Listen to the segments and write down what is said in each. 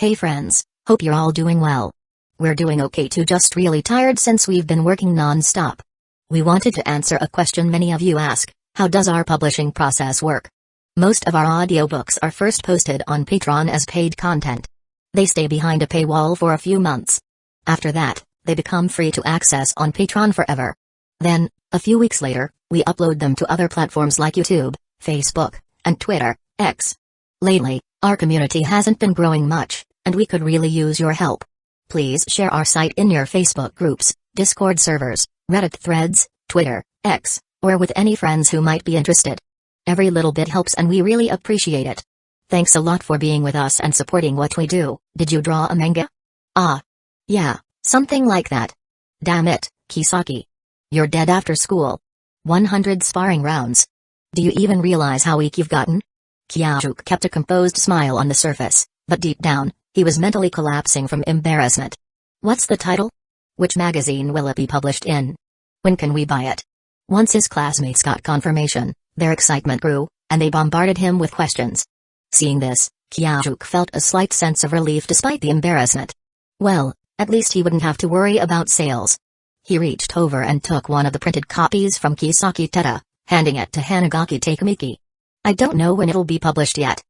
Hey friends, hope you're all doing well. We're doing okay too, just really tired since we've been working non-stop. We wanted to answer a question many of you ask: how does our publishing process work? Most of our audiobooks are first posted on Patreon as paid content. They stay behind a paywall for a few months. After that, they become free to access on Patreon forever. Then, a few weeks later, we upload them to other platforms like YouTube, Facebook, and Twitter, X. Lately, our community hasn't been growing much, and we could really use your help. Please share our site in your Facebook groups, Discord servers, Reddit threads, Twitter, X, or with any friends who might be interested. Every little bit helps and we really appreciate it. Thanks a lot for being with us and supporting what we do. Did you draw a manga? Ah. Yeah, something like that. Damn it, Kisaki. You're dead after school. 100 sparring rounds. Do you even realize how weak you've gotten? Kyajuk kept a composed smile on the surface, but deep down, he was mentally collapsing from embarrassment. What's the title? Which magazine will it be published in? When can we buy it? Once his classmates got confirmation, their excitement grew, and they bombarded him with questions. Seeing this, Kyajuk felt a slight sense of relief despite the embarrassment. Well, at least he wouldn't have to worry about sales. He reached over and took one of the printed copies from Kisaki Teta, handing it to Hanagaki Takemiki. I don't know when it'll be published yet.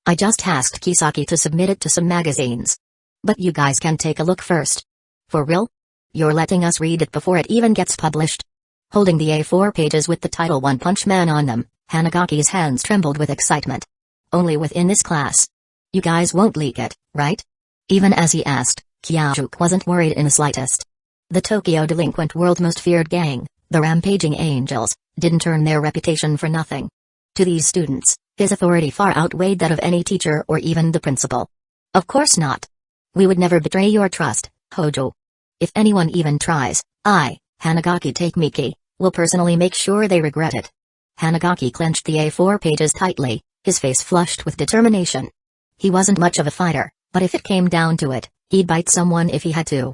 I just asked Kisaki to submit it to some magazines. But you guys can take a look first. For real? You're letting us read it before it even gets published? Holding the A4 pages with the title One Punch Man on them, Hanagaki's hands trembled with excitement. Only within this class. You guys won't leak it, right? Even as he asked, Kyajuk wasn't worried in the slightest. The Tokyo delinquent world's most feared gang, the Rampaging Angels, didn't earn their reputation for nothing. To these students, his authority far outweighed that of any teacher or even the principal. Of course not. We would never betray your trust, Hojo. If anyone even tries, I, Hanagaki Takemiki, will personally make sure they regret it. Hanagaki clenched the A4 pages tightly, his face flushed with determination. He wasn't much of a fighter, but if it came down to it, he'd bite someone if he had to.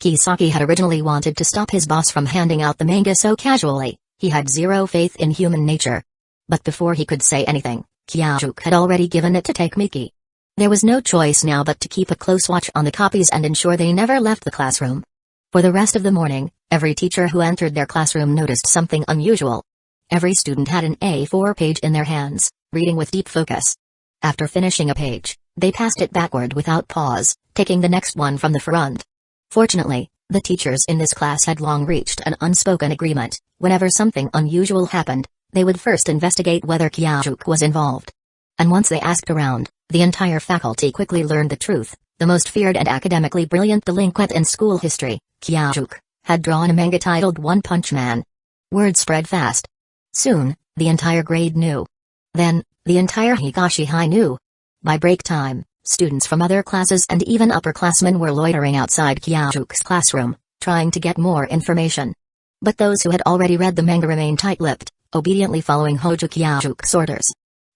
Kisaki had originally wanted to stop his boss from handing out the manga so casually. He had zero faith in human nature. But before he could say anything, Kyajuk had already given it to Takemiki. There was no choice now but to keep a close watch on the copies and ensure they never left the classroom. For the rest of the morning, every teacher who entered their classroom noticed something unusual. Every student had an A4 page in their hands, reading with deep focus. After finishing a page, they passed it backward without pause, taking the next one from the front. Fortunately, the teachers in this class had long reached an unspoken agreement. Whenever something unusual happened, they would first investigate whether Kyajuk was involved. And once they asked around, the entire faculty quickly learned the truth. The most feared and academically brilliant delinquent in school history, Kyajuk, had drawn a manga titled One Punch Man. Word spread fast. Soon, the entire grade knew. Then, the entire Higashi High knew. By break time, students from other classes and even upperclassmen were loitering outside Kyajuk's classroom, trying to get more information. But those who had already read the manga remained tight-lipped, obediently following Hojo Kyajuk's orders.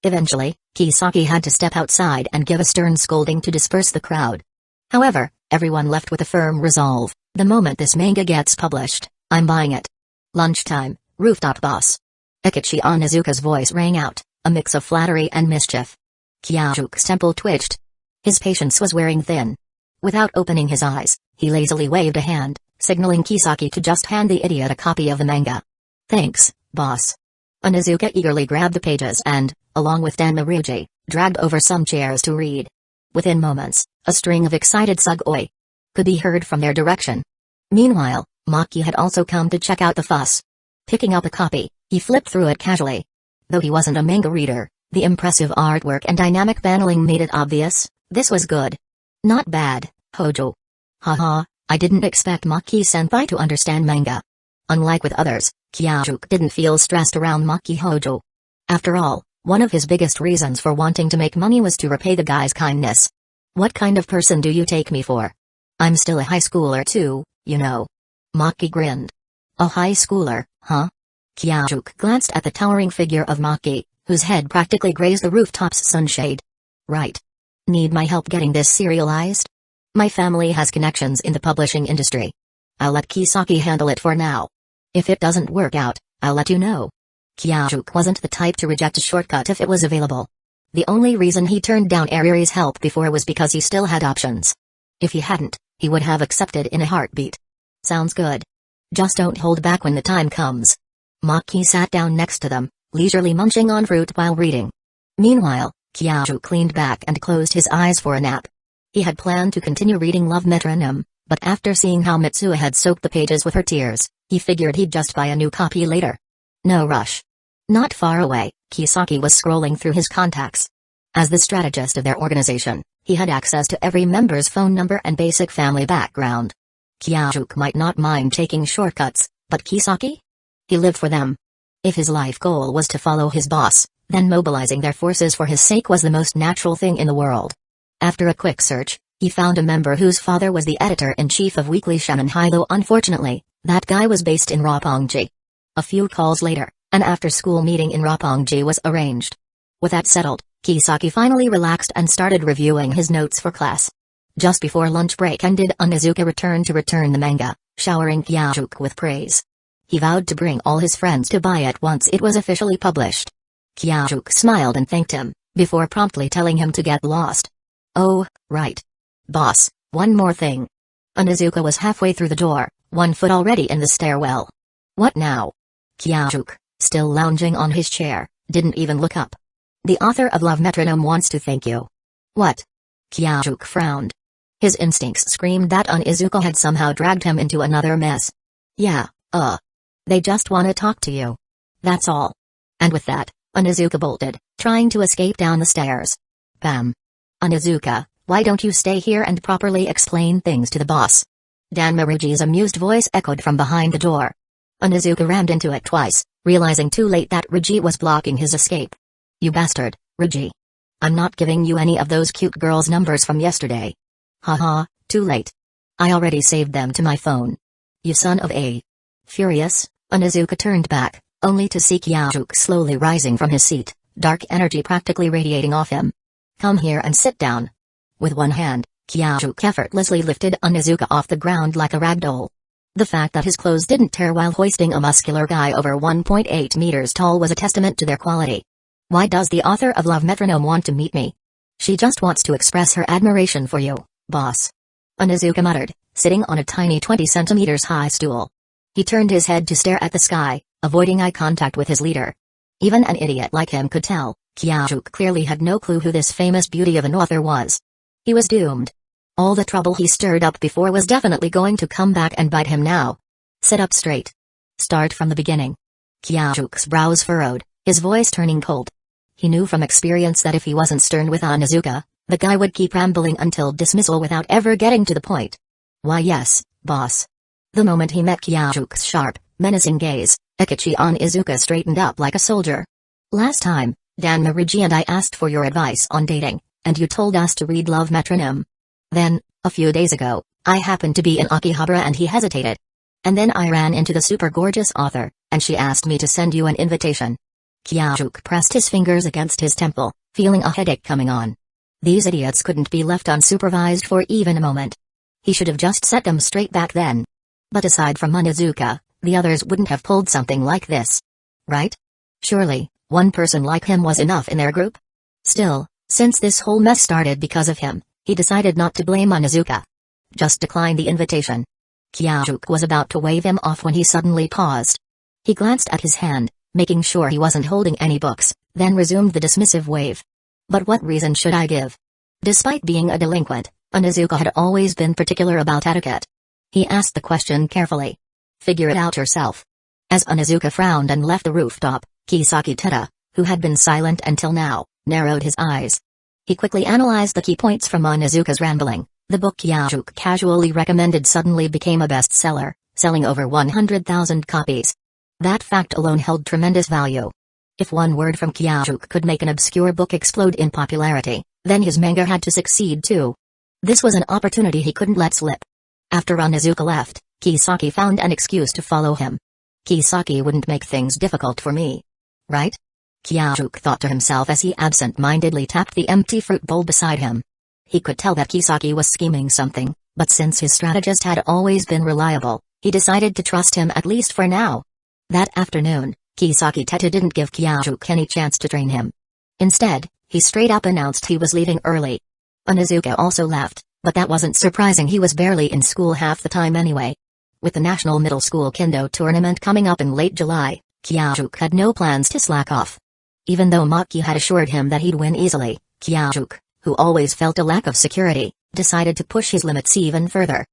Eventually, Kisaki had to step outside and give a stern scolding to disperse the crowd. However, everyone left with a firm resolve: the moment this manga gets published, I'm buying it. Lunchtime, rooftop boss. Ecchi Onizuka's voice rang out, a mix of flattery and mischief. Kyajuk's temple twitched. His patience was wearing thin. Without opening his eyes, he lazily waved a hand, signaling Kisaki to just hand the idiot a copy of the manga. Thanks, boss. Onizuka eagerly grabbed the pages and, along with Danmaruji, dragged over some chairs to read. Within moments, a string of excited sugoi could be heard from their direction. Meanwhile, Maki had also come to check out the fuss. Picking up a copy, he flipped through it casually. Though he wasn't a manga reader, the impressive artwork and dynamic paneling made it obvious, this was good. Not bad, Hojo. Haha, I didn't expect Maki-senpai to understand manga. Unlike with others, Kyajuk didn't feel stressed around Maki Hojo. After all, one of his biggest reasons for wanting to make money was to repay the guy's kindness. What kind of person do you take me for? I'm still a high schooler too, you know. Maki grinned. A high schooler, huh? Kyajuk glanced at the towering figure of Maki, whose head practically grazed the rooftop's sunshade. Right. Need my help getting this serialized? My family has connections in the publishing industry. I'll let Kisaki handle it for now. If it doesn't work out, I'll let you know. Kyajuk wasn't the type to reject a shortcut if it was available. The only reason he turned down Ariri's help before was because he still had options. If he hadn't, he would have accepted in a heartbeat. Sounds good. Just don't hold back when the time comes. Maki sat down next to them, leisurely munching on fruit while reading. Meanwhile, Kyajuk leaned back and closed his eyes for a nap. He had planned to continue reading Love Metronome, but after seeing how Mitsuha had soaked the pages with her tears, he figured he'd just buy a new copy later. No rush. Not far away, Kisaki was scrolling through his contacts. As the strategist of their organization, he had access to every member's phone number and basic family background. Kyajuk might not mind taking shortcuts, but Kisaki? He lived for them. If his life goal was to follow his boss, then mobilizing their forces for his sake was the most natural thing in the world. After a quick search, he found a member whose father was the editor-in-chief of Weekly Shanghai, though unfortunately, that guy was based in Roppongi. A few calls later, an after-school meeting in Roppongi was arranged. With that settled, Kisaki finally relaxed and started reviewing his notes for class. Just before lunch break ended, Onizuka returned to return the manga, showering Kyajuk with praise. He vowed to bring all his friends to buy it once it was officially published. Kyajuk smiled and thanked him, before promptly telling him to get lost. Oh, right. Boss, one more thing. Onizuka was halfway through the door, one foot already in the stairwell. What now? Kyajuk, still lounging on his chair, didn't even look up. The author of Love Metronome wants to thank you. What? Kyajuk frowned. His instincts screamed that Onizuka had somehow dragged him into another mess. Yeah, they just want to talk to you. That's all. And with that, Onizuka bolted, trying to escape down the stairs. Bam. Onizuka, why don't you stay here and properly explain things to the boss? Dan Maruji's amused voice echoed from behind the door. Onizuka rammed into it twice, realizing too late that Riji was blocking his escape. You bastard, Riji. I'm not giving you any of those cute girls' numbers from yesterday. Haha, too late. I already saved them to my phone. You son of a... Furious, Onizuka turned back, only to see Kyajuk slowly rising from his seat, dark energy practically radiating off him. Come here and sit down. With one hand, Kyajuk effortlessly lifted Onizuka off the ground like a rag doll. The fact that his clothes didn't tear while hoisting a muscular guy over 1.8 meters tall was a testament to their quality. Why does the author of Love Metronome want to meet me? She just wants to express her admiration for you, boss. Onizuka muttered, sitting on a tiny 20 centimeters high stool. He turned his head to stare at the sky, avoiding eye contact with his leader. Even an idiot like him could tell, Kyajuk clearly had no clue who this famous beauty of an author was. He was doomed. All the trouble he stirred up before was definitely going to come back and bite him now. Sit up straight. Start from the beginning. Kyajuk's brows furrowed, his voice turning cold. He knew from experience that if he wasn't stern with Onizuka, the guy would keep rambling until dismissal without ever getting to the point. Why yes, boss. The moment he met Kyaju's sharp, menacing gaze, Ecchi Onizuka straightened up like a soldier. Last time, Dan Marigi and I asked for your advice on dating, and you told us to read Love Metronome. Then, a few days ago, I happened to be in Akihabara and he hesitated. And then I ran into the super gorgeous author, and she asked me to send you an invitation. Kyajuk pressed his fingers against his temple, feeling a headache coming on. These idiots couldn't be left unsupervised for even a moment. He should have just set them straight back then. But aside from Onizuka, the others wouldn't have pulled something like this. Right? Surely, one person like him was enough in their group? Still, since this whole mess started because of him, he decided not to blame Onizuka. Just decline the invitation. Kyajuk was about to wave him off when he suddenly paused. He glanced at his hand, making sure he wasn't holding any books, then resumed the dismissive wave. But what reason should I give? Despite being a delinquent, Onizuka had always been particular about etiquette. He asked the question carefully. Figure it out yourself. As Onizuka frowned and left the rooftop, Kisaki Teta, who had been silent until now, narrowed his eyes. He quickly analyzed the key points from Onizuka's rambling. The book Kyajuk casually recommended suddenly became a bestseller, selling over 100,000 copies. That fact alone held tremendous value. If one word from Kyajuk could make an obscure book explode in popularity, then his manga had to succeed too. This was an opportunity he couldn't let slip. After Onizuka left, Kisaki found an excuse to follow him. Kisaki wouldn't make things difficult for me. Right? Kyajuk thought to himself as he absent-mindedly tapped the empty fruit bowl beside him. He could tell that Kisaki was scheming something, but since his strategist had always been reliable, he decided to trust him at least for now. That afternoon, Kisaki Teta didn't give Kyajuk any chance to train him. Instead, He straight up announced he was leaving early. Onizuka also left, but that wasn't surprising, he was barely in school half the time anyway. With the National Middle School Kendo Tournament coming up in late July, Kyajuk had no plans to slack off. Even though Maki had assured him that he'd win easily, Kyajuk, who always felt a lack of security, decided to push his limits even further.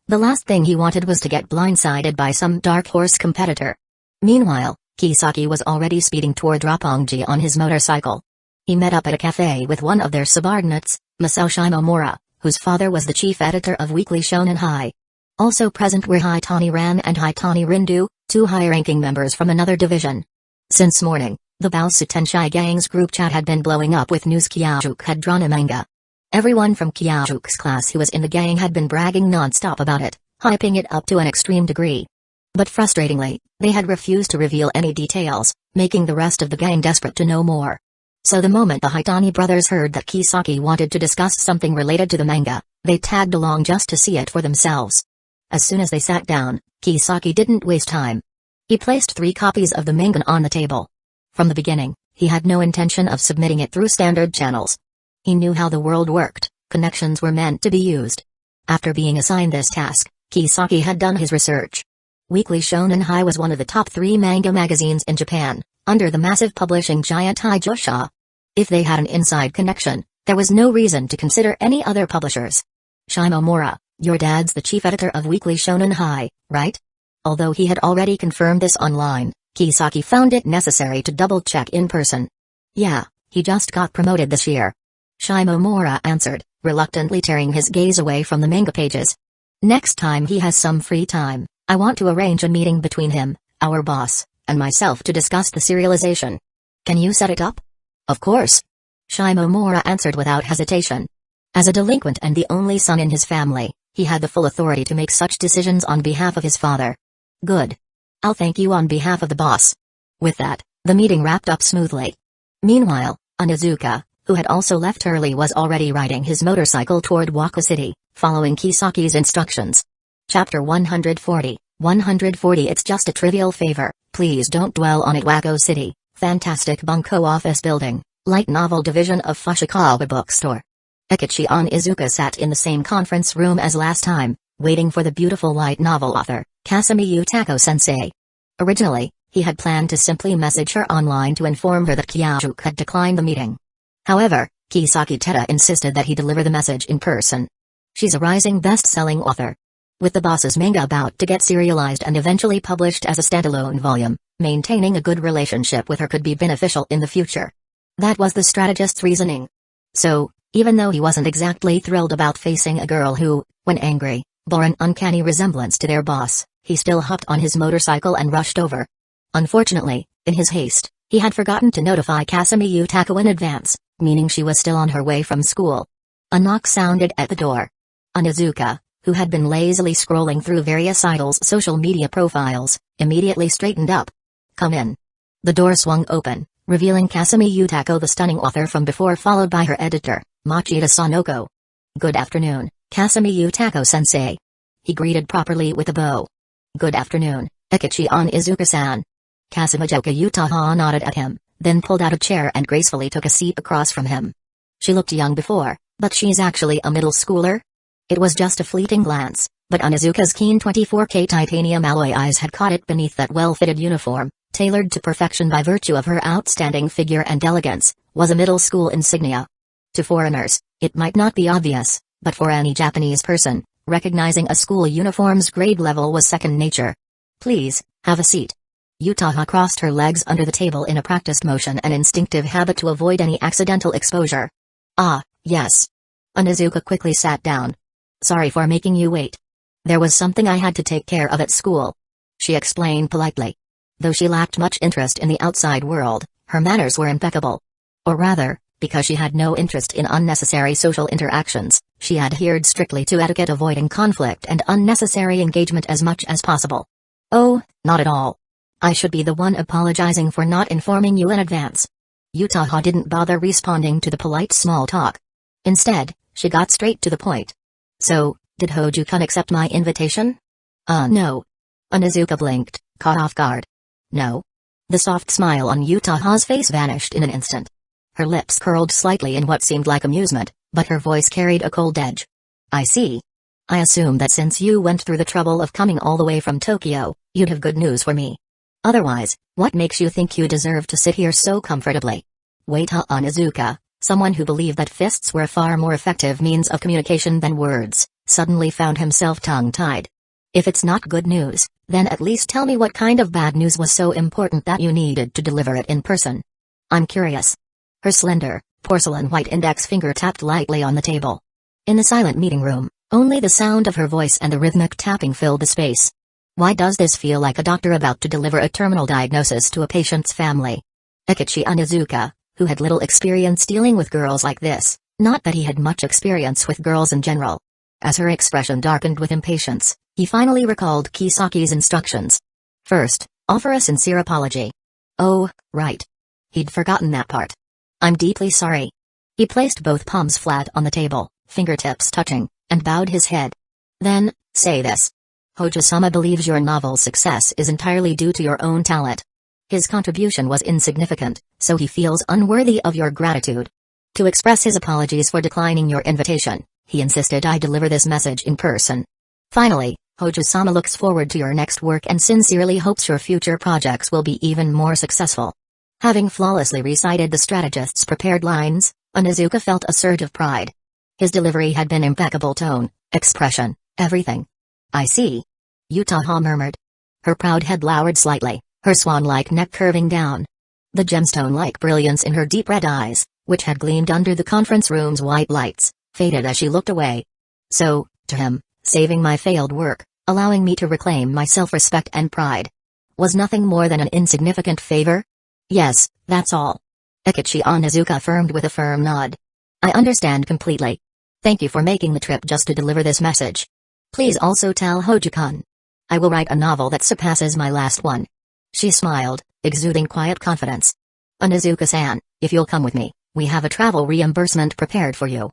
The last thing he wanted was to get blindsided by some dark horse competitor. Meanwhile, Kisaki was already speeding toward Roppongi on his motorcycle. He met up at a cafe with one of their subordinates, Masao Shimomura, whose father was the chief editor of Weekly Shonen High. Also present were Hitani Ran and Hitani Rindu, two high-ranking members from another division. Since morning, the Baosu Tenshai gang's group chat had been blowing up with news Kyajuk had drawn a manga. Everyone from Kyajuk's class who was in the gang had been bragging non-stop about it, hyping it up to an extreme degree. But frustratingly, they had refused to reveal any details, making the rest of the gang desperate to know more. So the moment the Hitani brothers heard that Kisaki wanted to discuss something related to the manga, they tagged along just to see it for themselves. As soon as they sat down, Kisaki didn't waste time. He placed 3 copies of the manga on the table. From the beginning, he had no intention of submitting it through standard channels. He knew how the world worked, connections were meant to be used. After being assigned this task, Kisaki had done his research. Weekly Shonen High was one of the top 3 manga magazines in Japan, under the massive publishing giant Haijosha. If they had an inside connection, there was no reason to consider any other publishers. Shimomura, your dad's the chief editor of Weekly Shonen High, right? Although he had already confirmed this online, Kisaki found it necessary to double-check in person. Yeah, he just got promoted this year. Shimomura answered, reluctantly tearing his gaze away from the manga pages. Next time he has some free time, I want to arrange a meeting between him, our boss, and myself to discuss the serialization. Can you set it up? Of course. Shimomura answered without hesitation. As a delinquent and the only son in his family, he had the full authority to make such decisions on behalf of his father. Good. I'll thank you on behalf of the boss. With that, the meeting wrapped up smoothly. Meanwhile, Onizuka, who had also left early, was already riding his motorcycle toward Waka City, following Kisaki's instructions. Chapter 140, 140 It's just a trivial favor, please don't dwell on it. Wako City, fantastic bunko office building, light novel division of Fushikawa bookstore. Ecchi Onizuka sat in the same conference room as last time, waiting for the beautiful light novel author, Kasumi Yutako-sensei. Originally, he had planned to simply message her online to inform her that Kyajuk had declined the meeting. However, Kisaki Teta insisted that he deliver the message in person. She's a rising best-selling author. With the boss's manga about to get serialized and eventually published as a standalone volume, maintaining a good relationship with her could be beneficial in the future. That was the strategist's reasoning. So, even though he wasn't exactly thrilled about facing a girl who, when angry, bore an uncanny resemblance to their boss, he still hopped on his motorcycle and rushed over. Unfortunately, in his haste, he had forgotten to notify Kasumi Yutako in advance, meaning she was still on her way from school. A knock sounded at the door. Onizuka, who had been lazily scrolling through various idols' social media profiles, immediately straightened up. Come in. The door swung open, revealing Kasumi Yutako, the stunning author from before, followed by her editor, Machida Sonoko. Good afternoon, Kasumi Yutako-sensei. He greeted properly with a bow. Good afternoon, Ecchi Onizuka-san. Kasumijoka Utaha nodded at him, then pulled out a chair and gracefully took a seat across from him. She looked young before, but she's actually a middle schooler? It was just a fleeting glance, but Onizuka's keen 24K titanium alloy eyes had caught it beneath that well-fitted uniform, tailored to perfection by virtue of her outstanding figure and elegance, was a middle school insignia. To foreigners, it might not be obvious, but for any Japanese person, recognizing a school uniform's grade level was second nature. Please, have a seat. Utaha crossed her legs under the table in a practiced motion, an instinctive habit to avoid any accidental exposure. Ah, yes. Onizuka quickly sat down. Sorry for making you wait. There was something I had to take care of at school. She explained politely. Though she lacked much interest in the outside world, her manners were impeccable. Or rather, because she had no interest in unnecessary social interactions, she adhered strictly to etiquette, avoiding conflict and unnecessary engagement as much as possible. Oh, not at all. I should be the one apologizing for not informing you in advance. Utaha didn't bother responding to the polite small talk. Instead, she got straight to the point. So, did Hoju-kun accept my invitation? No. Onizuka blinked, caught off guard. No. The soft smile on Utaha's face vanished in an instant. Her lips curled slightly in what seemed like amusement, but her voice carried a cold edge. I see. I assume that since you went through the trouble of coming all the way from Tokyo, you'd have good news for me. Otherwise, what makes you think you deserve to sit here so comfortably? Waita Onizuka, someone who believed that fists were a far more effective means of communication than words, suddenly found himself tongue-tied. If it's not good news, then at least tell me what kind of bad news was so important that you needed to deliver it in person. I'm curious. Her slender, porcelain white index finger tapped lightly on the table. In the silent meeting room, only the sound of her voice and the rhythmic tapping filled the space. Why does this feel like a doctor about to deliver a terminal diagnosis to a patient's family? Ecchi Onizuka, who had little experience dealing with girls like this, not that he had much experience with girls in general. As her expression darkened with impatience, he finally recalled Kisaki's instructions. First, offer a sincere apology. Oh, right. He'd forgotten that part. I'm deeply sorry. He placed both palms flat on the table, fingertips touching, and bowed his head. Then, say this. Hojo-sama believes your novel's success is entirely due to your own talent. His contribution was insignificant, so he feels unworthy of your gratitude. To express his apologies for declining your invitation, he insisted I deliver this message in person. Finally, Hojo-sama looks forward to your next work and sincerely hopes your future projects will be even more successful. Having flawlessly recited the strategist's prepared lines, Onizuka felt a surge of pride. His delivery had been impeccable tone, expression, everything. I see. Utaha murmured. Her proud head lowered slightly, her swan-like neck curving down. The gemstone-like brilliance in her deep red eyes, which had gleamed under the conference room's white lights, faded as she looked away. So, to him, saving my failed work, allowing me to reclaim my self-respect and pride, was nothing more than an insignificant favor? Yes, that's all. Ecchi Onizuka affirmed with a firm nod. I understand completely. Thank you for making the trip just to deliver this message. Please also tell Hojo-kun. I will write a novel that surpasses my last one. She smiled, exuding quiet confidence. Onizuka-san, if you'll come with me, we have a travel reimbursement prepared for you.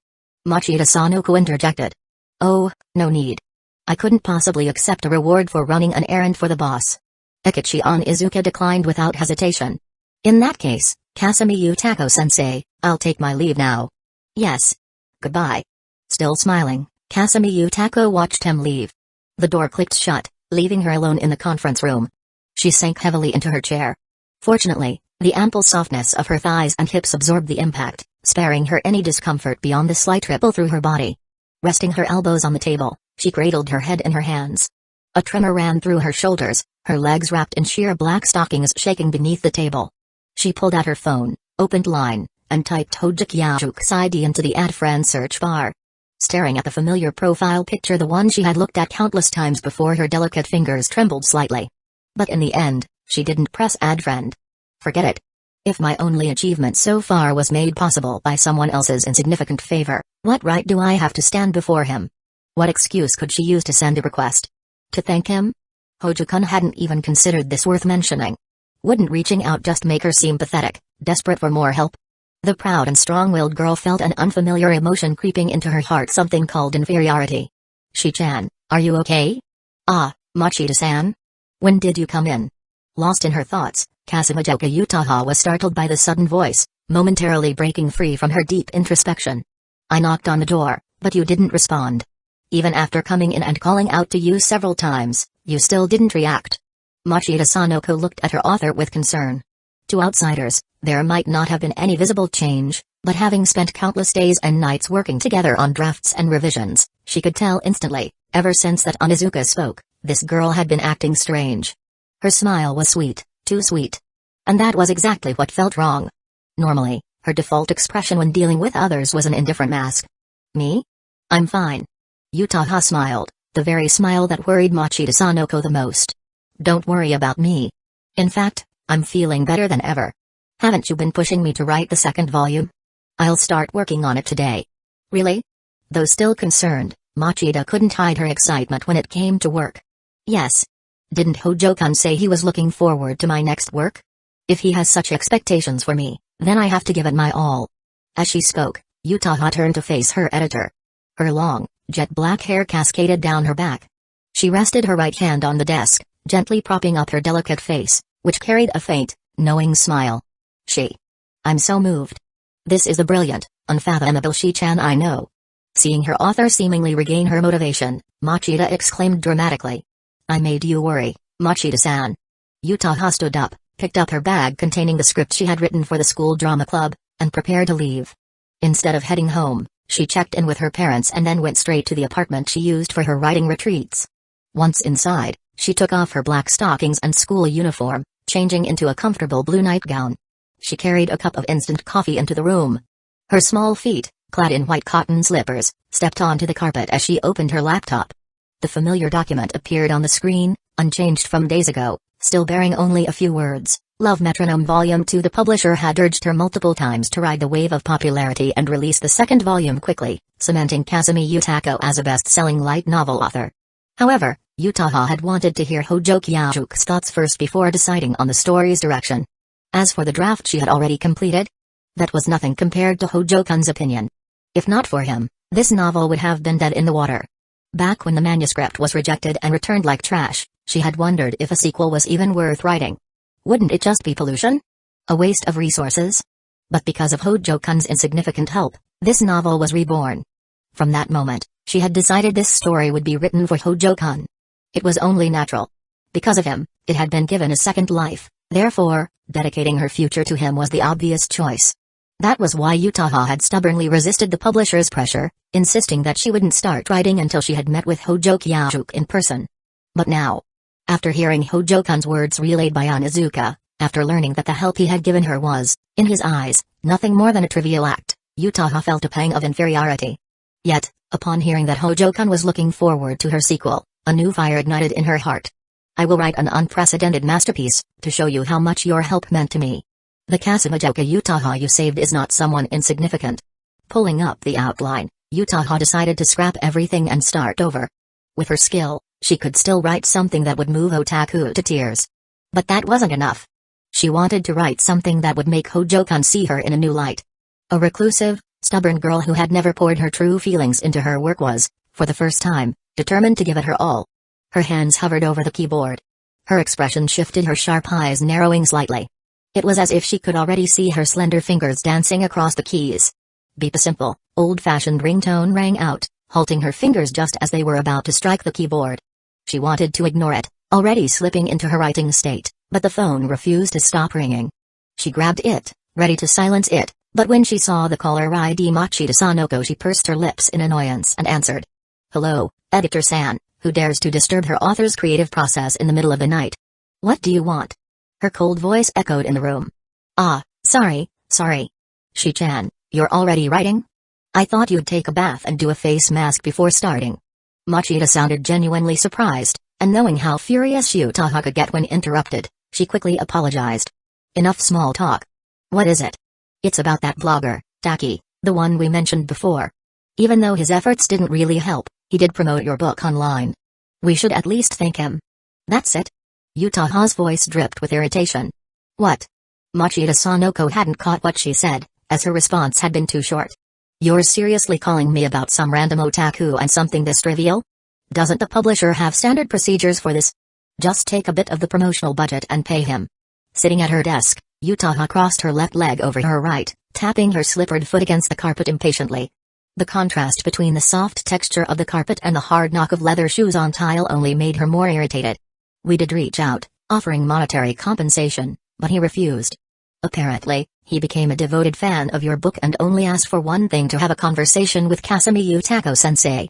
Machida Sanoko interjected. Oh, no need. I couldn't possibly accept a reward for running an errand for the boss. Ecchi Onizuka declined without hesitation. In that case, Kasumi Yutako-sensei, I'll take my leave now. Yes. Goodbye. Still smiling, Kasumi Yutako watched him leave. The door clicked shut, leaving her alone in the conference room. She sank heavily into her chair. Fortunately, the ample softness of her thighs and hips absorbed the impact, sparing her any discomfort beyond the slight ripple through her body. Resting her elbows on the table, she cradled her head in her hands. A tremor ran through her shoulders, her legs wrapped in sheer black stockings shaking beneath the table. She pulled out her phone, opened Line, and typed Hojoki ID into the add friend search bar. Staring at the familiar profile picture, the one she had looked at countless times before, her delicate fingers trembled slightly. But in the end, she didn't press add friend. Forget it. If my only achievement so far was made possible by someone else's insignificant favor, what right do I have to stand before him? What excuse could she use to send a request? To thank him? Hojo-kun hadn't even considered this worth mentioning. Wouldn't reaching out just make her seem pathetic, desperate for more help? The proud and strong-willed girl felt an unfamiliar emotion creeping into her heart, something called inferiority. Shi-chan, are you okay? Ah, Machida-san? When did you come in? Lost in her thoughts, Kasumijoka Utaha was startled by the sudden voice, momentarily breaking free from her deep introspection. I knocked on the door, but you didn't respond. Even after coming in and calling out to you several times, you still didn't react. Machida Sanoko looked at her author with concern. To outsiders, there might not have been any visible change, but having spent countless days and nights working together on drafts and revisions, she could tell instantly, ever since that Onizuka spoke, this girl had been acting strange. Her smile was sweet, too sweet. And that was exactly what felt wrong. Normally, her default expression when dealing with others was an indifferent mask. Me? I'm fine. Utaha smiled, the very smile that worried Machida Sanoko the most. Don't worry about me. In fact, I'm feeling better than ever. Haven't you been pushing me to write the second volume? I'll start working on it today. Really? Though still concerned, Machida couldn't hide her excitement when it came to work. Yes. Didn't Hojo-kun say he was looking forward to my next work? If he has such expectations for me, then I have to give it my all. As she spoke, Utaha turned to face her editor. Her long, jet black hair cascaded down her back. She rested her right hand on the desk, gently propping up her delicate face, which carried a faint, knowing smile. I'm so moved. This is a brilliant, unfathomable Shi-chan I know. Seeing her author seemingly regain her motivation, Machida exclaimed dramatically. I made you worry, Machida-san. Yutaha stood up, picked up her bag containing the script she had written for the school drama club, and prepared to leave. Instead of heading home, she checked in with her parents and then went straight to the apartment she used for her writing retreats. Once inside, she took off her black stockings and school uniform, changing into a comfortable blue nightgown. She carried a cup of instant coffee into the room. Her small feet, clad in white cotton slippers, stepped onto the carpet as she opened her laptop. The familiar document appeared on the screen, unchanged from days ago, still bearing only a few words. Love Metronome Volume 2. The publisher had urged her multiple times to ride the wave of popularity and release the second volume quickly, cementing Kasumi Yutako as a best-selling light novel author. However, Yutaha had wanted to hear Hojo Kyajuku's thoughts first before deciding on the story's direction. As for the draft she had already completed, that was nothing compared to Hojo-kun's opinion. If not for him, this novel would have been dead in the water. Back when the manuscript was rejected and returned like trash, she had wondered if a sequel was even worth writing. Wouldn't it just be pollution? A waste of resources? But because of Hojo-kun's insignificant help, this novel was reborn. From that moment, she had decided this story would be written for Hojo-kun. It was only natural. Because of him, it had been given a second life, therefore, dedicating her future to him was the obvious choice. That was why Yutaha had stubbornly resisted the publisher's pressure, insisting that she wouldn't start writing until she had met with Hojo Kyajuku in person. But now, after hearing Hojo-kun's words relayed by Onizuka, after learning that the help he had given her was, in his eyes, nothing more than a trivial act, Yutaha felt a pang of inferiority. Yet, upon hearing that Hojo-kun was looking forward to her sequel, a new fire ignited in her heart. I will write an unprecedented masterpiece, to show you how much your help meant to me. The Kasumijoka Yutaha you saved is not someone insignificant. Pulling up the outline, Yutaha decided to scrap everything and start over. With her skill, she could still write something that would move Otaku to tears. But that wasn't enough. She wanted to write something that would make Hojo-kun see her in a new light. A reclusive, stubborn girl who had never poured her true feelings into her work was, for the first time, determined to give it her all. Her hands hovered over the keyboard. Her expression shifted, her sharp eyes narrowing slightly. It was as if she could already see her slender fingers dancing across the keys. Beep. A simple, old-fashioned ringtone rang out, halting her fingers just as they were about to strike the keyboard. She wanted to ignore it, already slipping into her writing state, but the phone refused to stop ringing. She grabbed it, ready to silence it, but when she saw the caller ID Machida Sanoko she pursed her lips in annoyance and answered. Hello, Editor-san, who dares to disturb her author's creative process in the middle of the night? What do you want? Her cold voice echoed in the room. Ah, sorry. Shi-chan, you're already writing? I thought you'd take a bath and do a face mask before starting. Machida sounded genuinely surprised, and knowing how furious Yutaha could get when interrupted, she quickly apologized. Enough small talk. What is it? It's about that blogger, Taki, the one we mentioned before. Even though his efforts didn't really help, he did promote your book online. We should at least thank him. That's it? Yutaha's voice dripped with irritation. What? Machida Sanoko hadn't caught what she said, as her response had been too short. You're seriously calling me about some random otaku and something this trivial? Doesn't the publisher have standard procedures for this? Just take a bit of the promotional budget and pay him. Sitting at her desk, Yutaha crossed her left leg over her right, tapping her slippered foot against the carpet impatiently. The contrast between the soft texture of the carpet and the hard knock of leather shoes on tile only made her more irritated. We did reach out, offering monetary compensation, but he refused. Apparently, he became a devoted fan of your book and only asked for one thing: to have a conversation with Kasumi Yutako-sensei.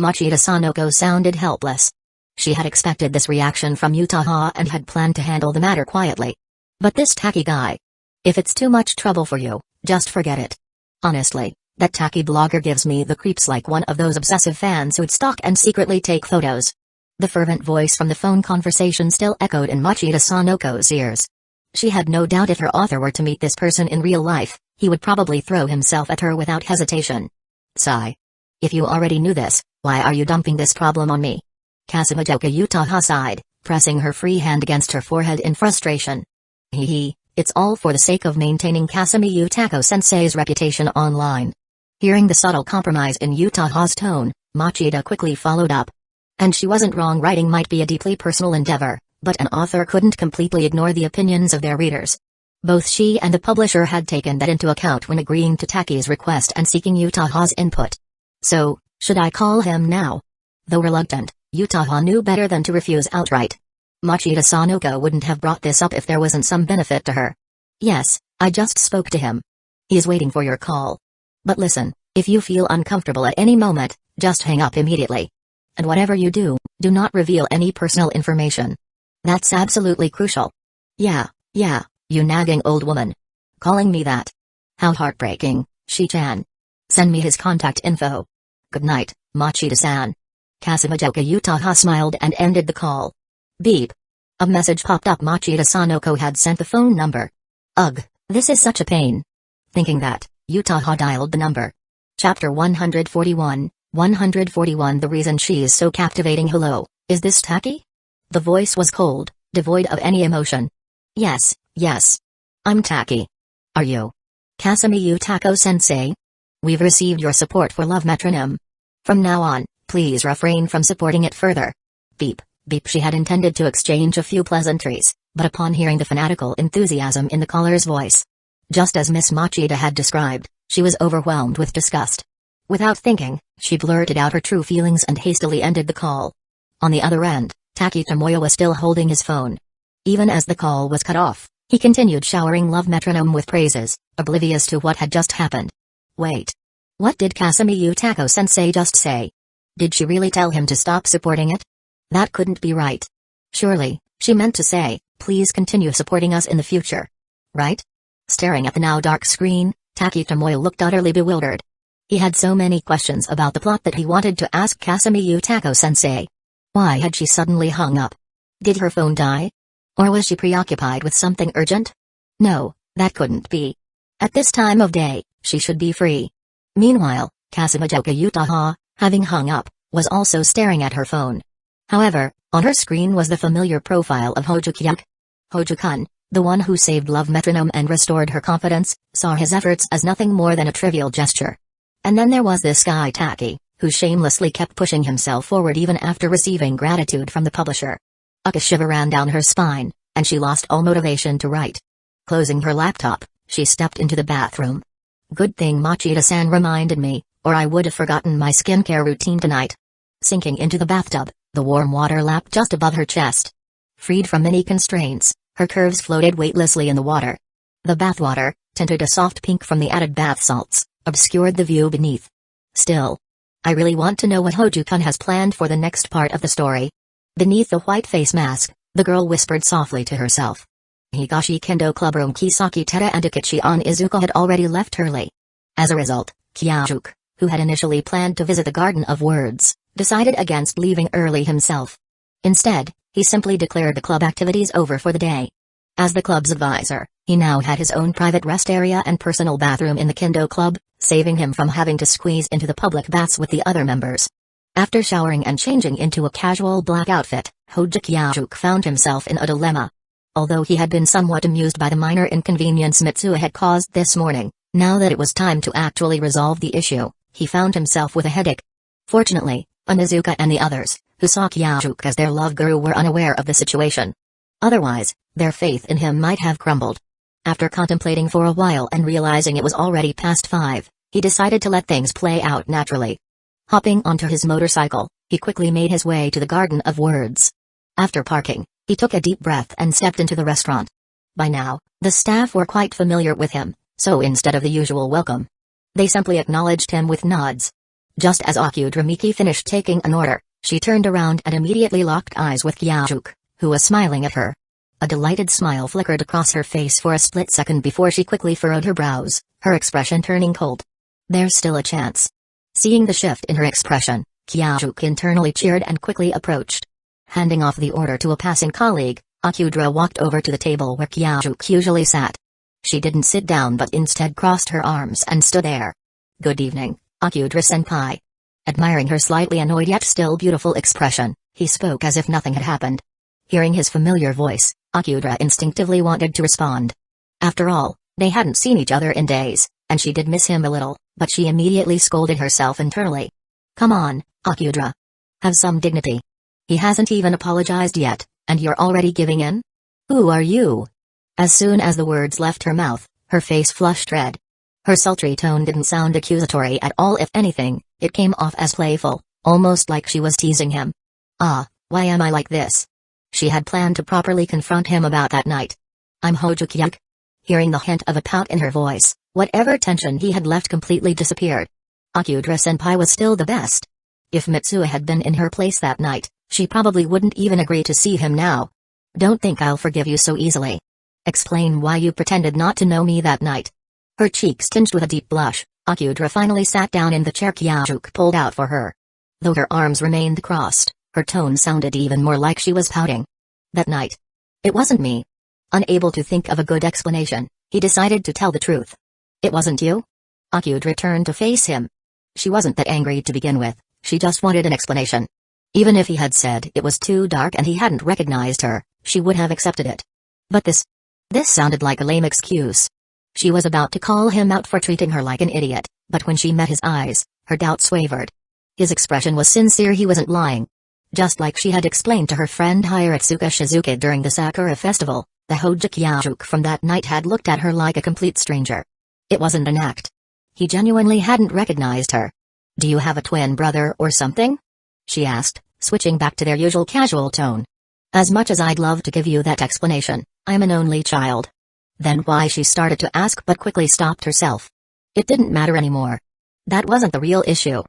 Machida Sanoko sounded helpless. She had expected this reaction from Yutaha and had planned to handle the matter quietly. But this Taki guy. If it's too much trouble for you, just forget it. Honestly, that Taki blogger gives me the creeps, like one of those obsessive fans who'd stalk and secretly take photos. The fervent voice from the phone conversation still echoed in Machida Sanoko's ears. She had no doubt if her author were to meet this person in real life, he would probably throw himself at her without hesitation. Sigh. If you already knew this, why are you dumping this problem on me? Kasumijoka Yutaha sighed, pressing her free hand against her forehead in frustration. It's all for the sake of maintaining Kasumi Yutako-sensei's reputation online. Hearing the subtle compromise in Yutaha's tone, Machida quickly followed up. And she wasn't wrong. Writing might be a deeply personal endeavor, but an author couldn't completely ignore the opinions of their readers. Both she and the publisher had taken that into account when agreeing to Taki's request and seeking Utaha's input. So, should I call him now? Though reluctant, Utaha knew better than to refuse outright. Machida Sanoko wouldn't have brought this up if there wasn't some benefit to her. Yes, I just spoke to him. He's waiting for your call. But listen, if you feel uncomfortable at any moment, just hang up immediately. And whatever you do, do not reveal any personal information. That's absolutely crucial. Yeah, you nagging old woman. Calling me that. How heartbreaking, Shi-chan. Send me his contact info. Good night, Machida-san. Kasumijoka Utaha smiled and ended the call. Beep. A message popped up. Machida Sanoko had sent the phone number. Ugh, this is such a pain. Thinking that, Utaha dialed the number. Chapter 141, 141. The reason she is so captivating. Hello, is this Taki? The voice was cold, devoid of any emotion. Yes. I'm Taki. Are you? Kasumi Utako-sensei? We've received your support for Love Metronome. From now on, please refrain from supporting it further. Beep. She had intended to exchange a few pleasantries, but upon hearing the fanatical enthusiasm in the caller's voice, just as Miss Machida had described, she was overwhelmed with disgust. Without thinking, she blurted out her true feelings and hastily ended the call. On the other end, Taki Tomoya was still holding his phone. Even as the call was cut off, he continued showering Love Metronome with praises, oblivious to what had just happened. Wait. What did Kasumi Utako-sensei just say? Did she really tell him to stop supporting it? That couldn't be right. Surely, she meant to say, please continue supporting us in the future. Right? Staring at the now dark screen, Taki Tomoya looked utterly bewildered. He had so many questions about the plot that he wanted to ask Kasumi Utako-sensei. Why had she suddenly hung up? Did her phone die? Or was she preoccupied with something urgent? No, that couldn't be. At this time of day, she should be free. Meanwhile, Kasumijoka Utaha, having hung up, was also staring at her phone. However, on her screen was the familiar profile of Hojo-kyak. Hojo-kun, the one who saved Love Metronome and restored her confidence, saw his efforts as nothing more than a trivial gesture. And then there was this guy Taki, who shamelessly kept pushing himself forward even after receiving gratitude from the publisher. A shiver ran down her spine, and she lost all motivation to write. Closing her laptop, she stepped into the bathroom. Good thing Machida-san reminded me, or I would have forgotten my skincare routine tonight. Sinking into the bathtub, the warm water lapped just above her chest. Freed from any constraints, her curves floated weightlessly in the water. The bathwater, tinted a soft pink from the added bath salts, obscured the view beneath. Still, I really want to know what Hojo-kun has planned for the next part of the story. Beneath the white face mask, the girl whispered softly to herself. Higashi Kendo Clubroom Kisaki Tera and Akechi on Izuka had already left early. As a result, Kyajuk, who had initially planned to visit the Garden of Words, decided against leaving early himself. Instead, he simply declared the club activities over for the day. As the club's advisor, he now had his own private rest area and personal bathroom in the Kendo Club, saving him from having to squeeze into the public baths with the other members. After showering and changing into a casual black outfit, Hojo Kyajuk found himself in a dilemma. Although he had been somewhat amused by the minor inconvenience Mitsuo had caused this morning, now that it was time to actually resolve the issue, he found himself with a headache. Fortunately, Onizuka and the others, who saw Kyajuk as their love guru, were unaware of the situation. Otherwise, their faith in him might have crumbled. After contemplating for a while and realizing it was already past 5, he decided to let things play out naturally. Hopping onto his motorcycle, he quickly made his way to the Garden of Words. After parking, he took a deep breath and stepped into the restaurant. By now, the staff were quite familiar with him, so instead of the usual welcome, they simply acknowledged him with nods. Just as Akudra Miki finished taking an order, she turned around and immediately locked eyes with Kyajuk, who was smiling at her. A delighted smile flickered across her face for a split second before she quickly furrowed her brows, her expression turning cold. There's still a chance. Seeing the shift in her expression, Kyajuk internally cheered and quickly approached. Handing off the order to a passing colleague, Akudra walked over to the table where Kyajuk usually sat. She didn't sit down but instead crossed her arms and stood there. Good evening, Akudra-senpai. Admiring her slightly annoyed yet still beautiful expression, he spoke as if nothing had happened. Hearing his familiar voice, Akudra instinctively wanted to respond. After all, they hadn't seen each other in days, and she did miss him a little, but she immediately scolded herself internally. Come on, Akudra. Have some dignity. He hasn't even apologized yet, and you're already giving in? Who are you? As soon as the words left her mouth, her face flushed red. Her sultry tone didn't sound accusatory at all. If anything, it came off as playful, almost like she was teasing him. Ah, why am I like this? She had planned to properly confront him about that night. I'm Hojukyuk. Hearing the hint of a pout in her voice, whatever tension he had left completely disappeared. Akudra-senpai was still the best. If Mitsuo had been in her place that night, she probably wouldn't even agree to see him now. Don't think I'll forgive you so easily. Explain why you pretended not to know me that night. Her cheeks tinged with a deep blush, Akudra finally sat down in the chair Kyajuk pulled out for her. Though her arms remained crossed, her tone sounded even more like she was pouting. That night. It wasn't me. Unable to think of a good explanation, he decided to tell the truth. It wasn't you? Akudra turned to face him. She wasn't that angry to begin with, she just wanted an explanation. Even if he had said it was too dark and he hadn't recognized her, she would have accepted it. But this sounded like a lame excuse. She was about to call him out for treating her like an idiot, but when she met his eyes, her doubts wavered. His expression was sincere. He wasn't lying. Just like she had explained to her friend Hiratsuka Shizuka during the Sakura festival, the Hojukyuk from that night had looked at her like a complete stranger. It wasn't an act. He genuinely hadn't recognized her. Do you have a twin brother or something? She asked, switching back to their usual casual tone. As much as I'd love to give you that explanation, I'm an only child. Then why? She started to ask but quickly stopped herself. It didn't matter anymore. That wasn't the real issue.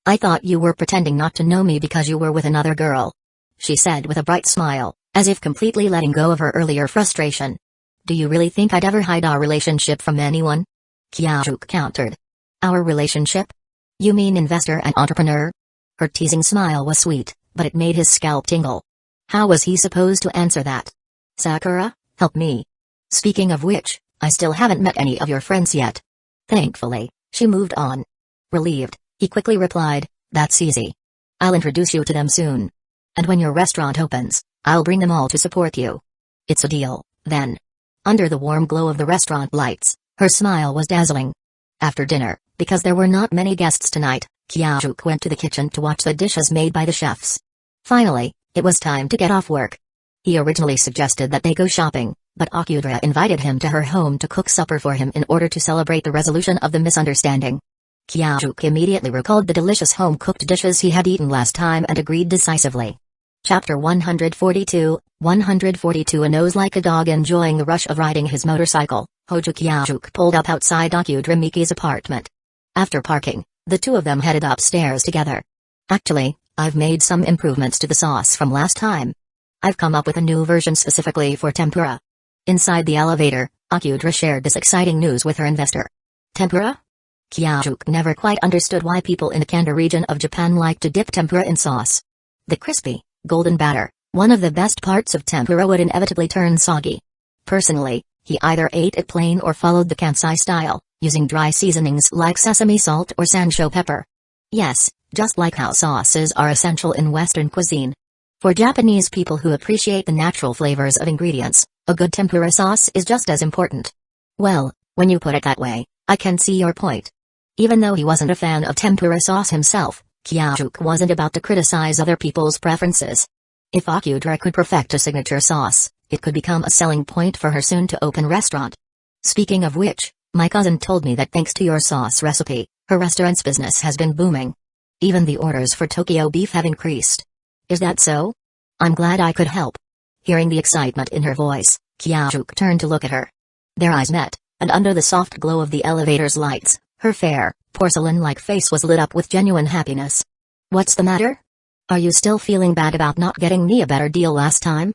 I thought you were pretending not to know me because you were with another girl, she said with a bright smile, as if completely letting go of her earlier frustration. Do you really think I'd ever hide our relationship from anyone? Kyajuk countered. Our relationship? You mean investor and entrepreneur? Her teasing smile was sweet, but it made his scalp tingle. How was he supposed to answer that? Sakura, help me. Speaking of which, I still haven't met any of your friends yet. Thankfully, she moved on. Relieved, he quickly replied, that's easy. I'll introduce you to them soon. And when your restaurant opens, I'll bring them all to support you. It's a deal, then. Under the warm glow of the restaurant lights, her smile was dazzling. After dinner, because there were not many guests tonight, Kyajuk went to the kitchen to watch the dishes made by the chefs. Finally, it was time to get off work. He originally suggested that they go shopping, but Akudra invited him to her home to cook supper for him in order to celebrate the resolution of the misunderstanding. Kyajuk immediately recalled the delicious home-cooked dishes he had eaten last time and agreed decisively. Chapter 142, 142. A nose like a dog enjoying the rush of riding his motorcycle, Hojukyuk pulled up outside Akudra Miki's apartment. After parking, the two of them headed upstairs together. Actually, I've made some improvements to the sauce from last time. I've come up with a new version specifically for tempura. Inside the elevator, Akudra shared this exciting news with her investor. Tempura? Kyajuk never quite understood why people in the Kanda region of Japan like to dip tempura in sauce. The crispy, golden batter, one of the best parts of tempura, would inevitably turn soggy. Personally, he either ate it plain or followed the Kansai style, using dry seasonings like sesame salt or sansho pepper. Yes, just like how sauces are essential in Western cuisine. For Japanese people who appreciate the natural flavors of ingredients, a good tempura sauce is just as important. Well, when you put it that way, I can see your point. Even though he wasn't a fan of tempura sauce himself, Kyajuk wasn't about to criticize other people's preferences. If Akudra could perfect a signature sauce, it could become a selling point for her soon-to-open restaurant. Speaking of which, my cousin told me that thanks to your sauce recipe, her restaurant's business has been booming. Even the orders for Tokyo beef have increased. Is that so? I'm glad I could help. Hearing the excitement in her voice, Kyajuk turned to look at her. Their eyes met, and under the soft glow of the elevator's lights, her fair, porcelain-like face was lit up with genuine happiness. What's the matter? Are you still feeling bad about not getting me a better deal last time?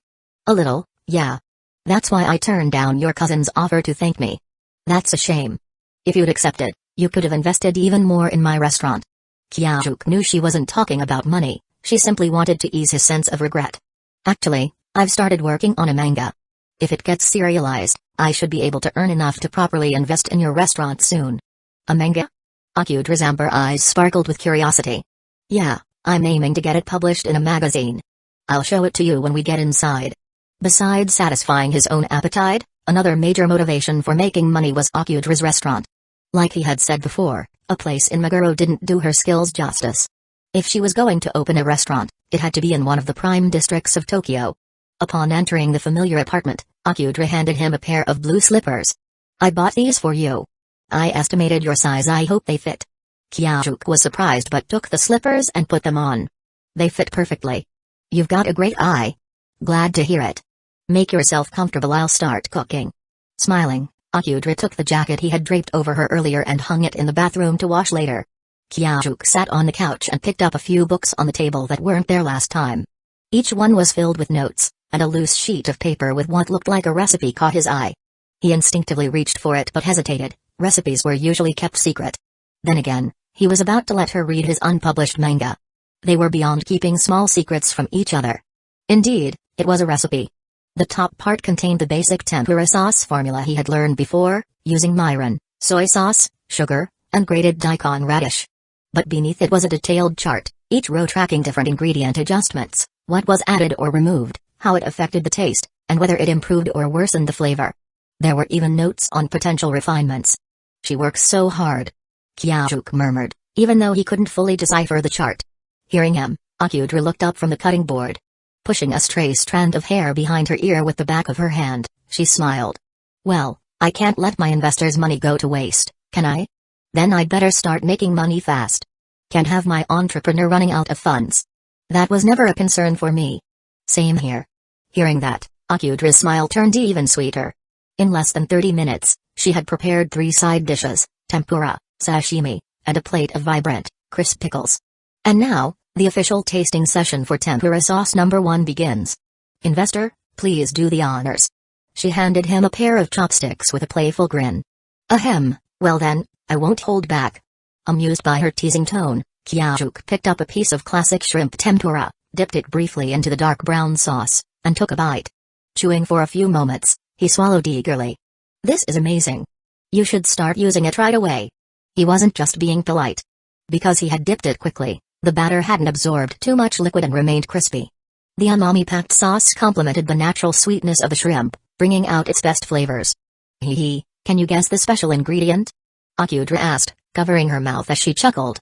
A little, yeah. That's why I turned down your cousin's offer to thank me. That's a shame. If you'd accepted, you could have invested even more in my restaurant. Kyajuk knew she wasn't talking about money, she simply wanted to ease his sense of regret. Actually, I've started working on a manga. If it gets serialized, I should be able to earn enough to properly invest in your restaurant soon. A manga? Akudra's amber eyes sparkled with curiosity. Yeah, I'm aiming to get it published in a magazine. I'll show it to you when we get inside. Besides satisfying his own appetite, another major motivation for making money was Akudra's restaurant. Like he had said before, a place in Meguro didn't do her skills justice. If she was going to open a restaurant, it had to be in one of the prime districts of Tokyo. Upon entering the familiar apartment, Akudra handed him a pair of blue slippers. I bought these for you. I estimated your size, I hope they fit. Kyajuk was surprised but took the slippers and put them on. They fit perfectly. You've got a great eye. Glad to hear it. Make yourself comfortable, I'll start cooking. Smiling, Akudra took the jacket he had draped over her earlier and hung it in the bathroom to wash later. Kyajuk sat on the couch and picked up a few books on the table that weren't there last time. Each one was filled with notes, and a loose sheet of paper with what looked like a recipe caught his eye. He instinctively reached for it but hesitated. Recipes were usually kept secret. Then again, he was about to let her read his unpublished manga. They were beyond keeping small secrets from each other. Indeed, it was a recipe. The top part contained the basic tempura sauce formula he had learned before, using mirin, soy sauce, sugar, and grated daikon radish. But beneath it was a detailed chart, each row tracking different ingredient adjustments, what was added or removed, how it affected the taste, and whether it improved or worsened the flavor. There were even notes on potential refinements. She works so hard. Kyajuk murmured, even though he couldn't fully decipher the chart. Hearing him, Akudra looked up from the cutting board. Pushing a stray strand of hair behind her ear with the back of her hand, she smiled. Well, I can't let my investors' money go to waste, can I? Then I'd better start making money fast. Can't have my entrepreneur running out of funds. That was never a concern for me. Same here. Hearing that, Akudra's smile turned even sweeter. In less than 30 minutes, she had prepared 3 side dishes, tempura, sashimi, and a plate of vibrant, crisp pickles. And now, the official tasting session for tempura sauce number 1 begins. Investor, please do the honors. She handed him a pair of chopsticks with a playful grin. Ahem, well then, I won't hold back. Amused by her teasing tone, Kyajuk picked up a piece of classic shrimp tempura, dipped it briefly into the dark brown sauce, and took a bite. Chewing for a few moments, he swallowed eagerly. This is amazing. You should start using it right away. He wasn't just being polite. Because he had dipped it quickly, the batter hadn't absorbed too much liquid and remained crispy. The umami-packed sauce complemented the natural sweetness of the shrimp, bringing out its best flavors. Hee, can you guess the special ingredient? Akudra asked, covering her mouth as she chuckled.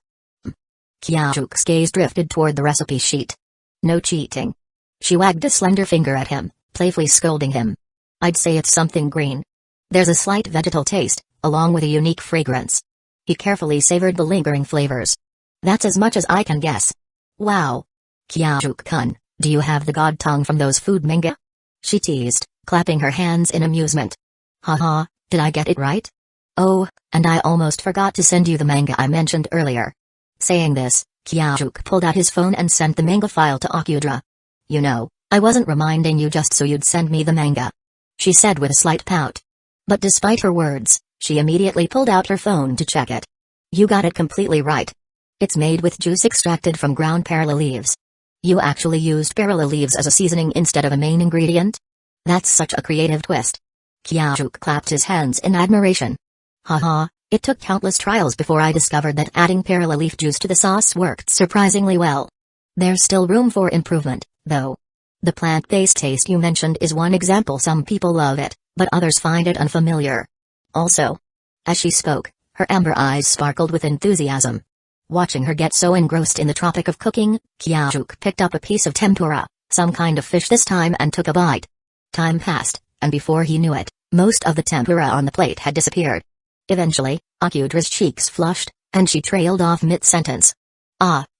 Kyaju's gaze drifted toward the recipe sheet. No cheating. She wagged a slender finger at him, playfully scolding him. I'd say it's something green. There's a slight vegetal taste, along with a unique fragrance. He carefully savored the lingering flavors. That's as much as I can guess. Wow. Kyajuk-kun, do you have the god tongue from those food manga? She teased, clapping her hands in amusement. Haha, did I get it right? Oh, and I almost forgot to send you the manga I mentioned earlier. Saying this, Kyajuk pulled out his phone and sent the manga file to Akudra. You know, I wasn't reminding you just so you'd send me the manga, she said with a slight pout. But despite her words, she immediately pulled out her phone to check it. You got it completely right. It's made with juice extracted from ground perilla leaves. You actually used perilla leaves as a seasoning instead of a main ingredient? That's such a creative twist. Kyajuk clapped his hands in admiration. Haha, it took countless trials before I discovered that adding perilla leaf juice to the sauce worked surprisingly well. There's still room for improvement, though. The plant-based taste you mentioned is one example. Some people love it, but others find it unfamiliar. Also. As she spoke, her amber eyes sparkled with enthusiasm. Watching her get so engrossed in the topic of cooking, Kyajuk picked up a piece of tempura, some kind of fish this time, and took a bite. Time passed, and before he knew it, most of the tempura on the plate had disappeared. Eventually, Akudra's cheeks flushed, and she trailed off mid-sentence.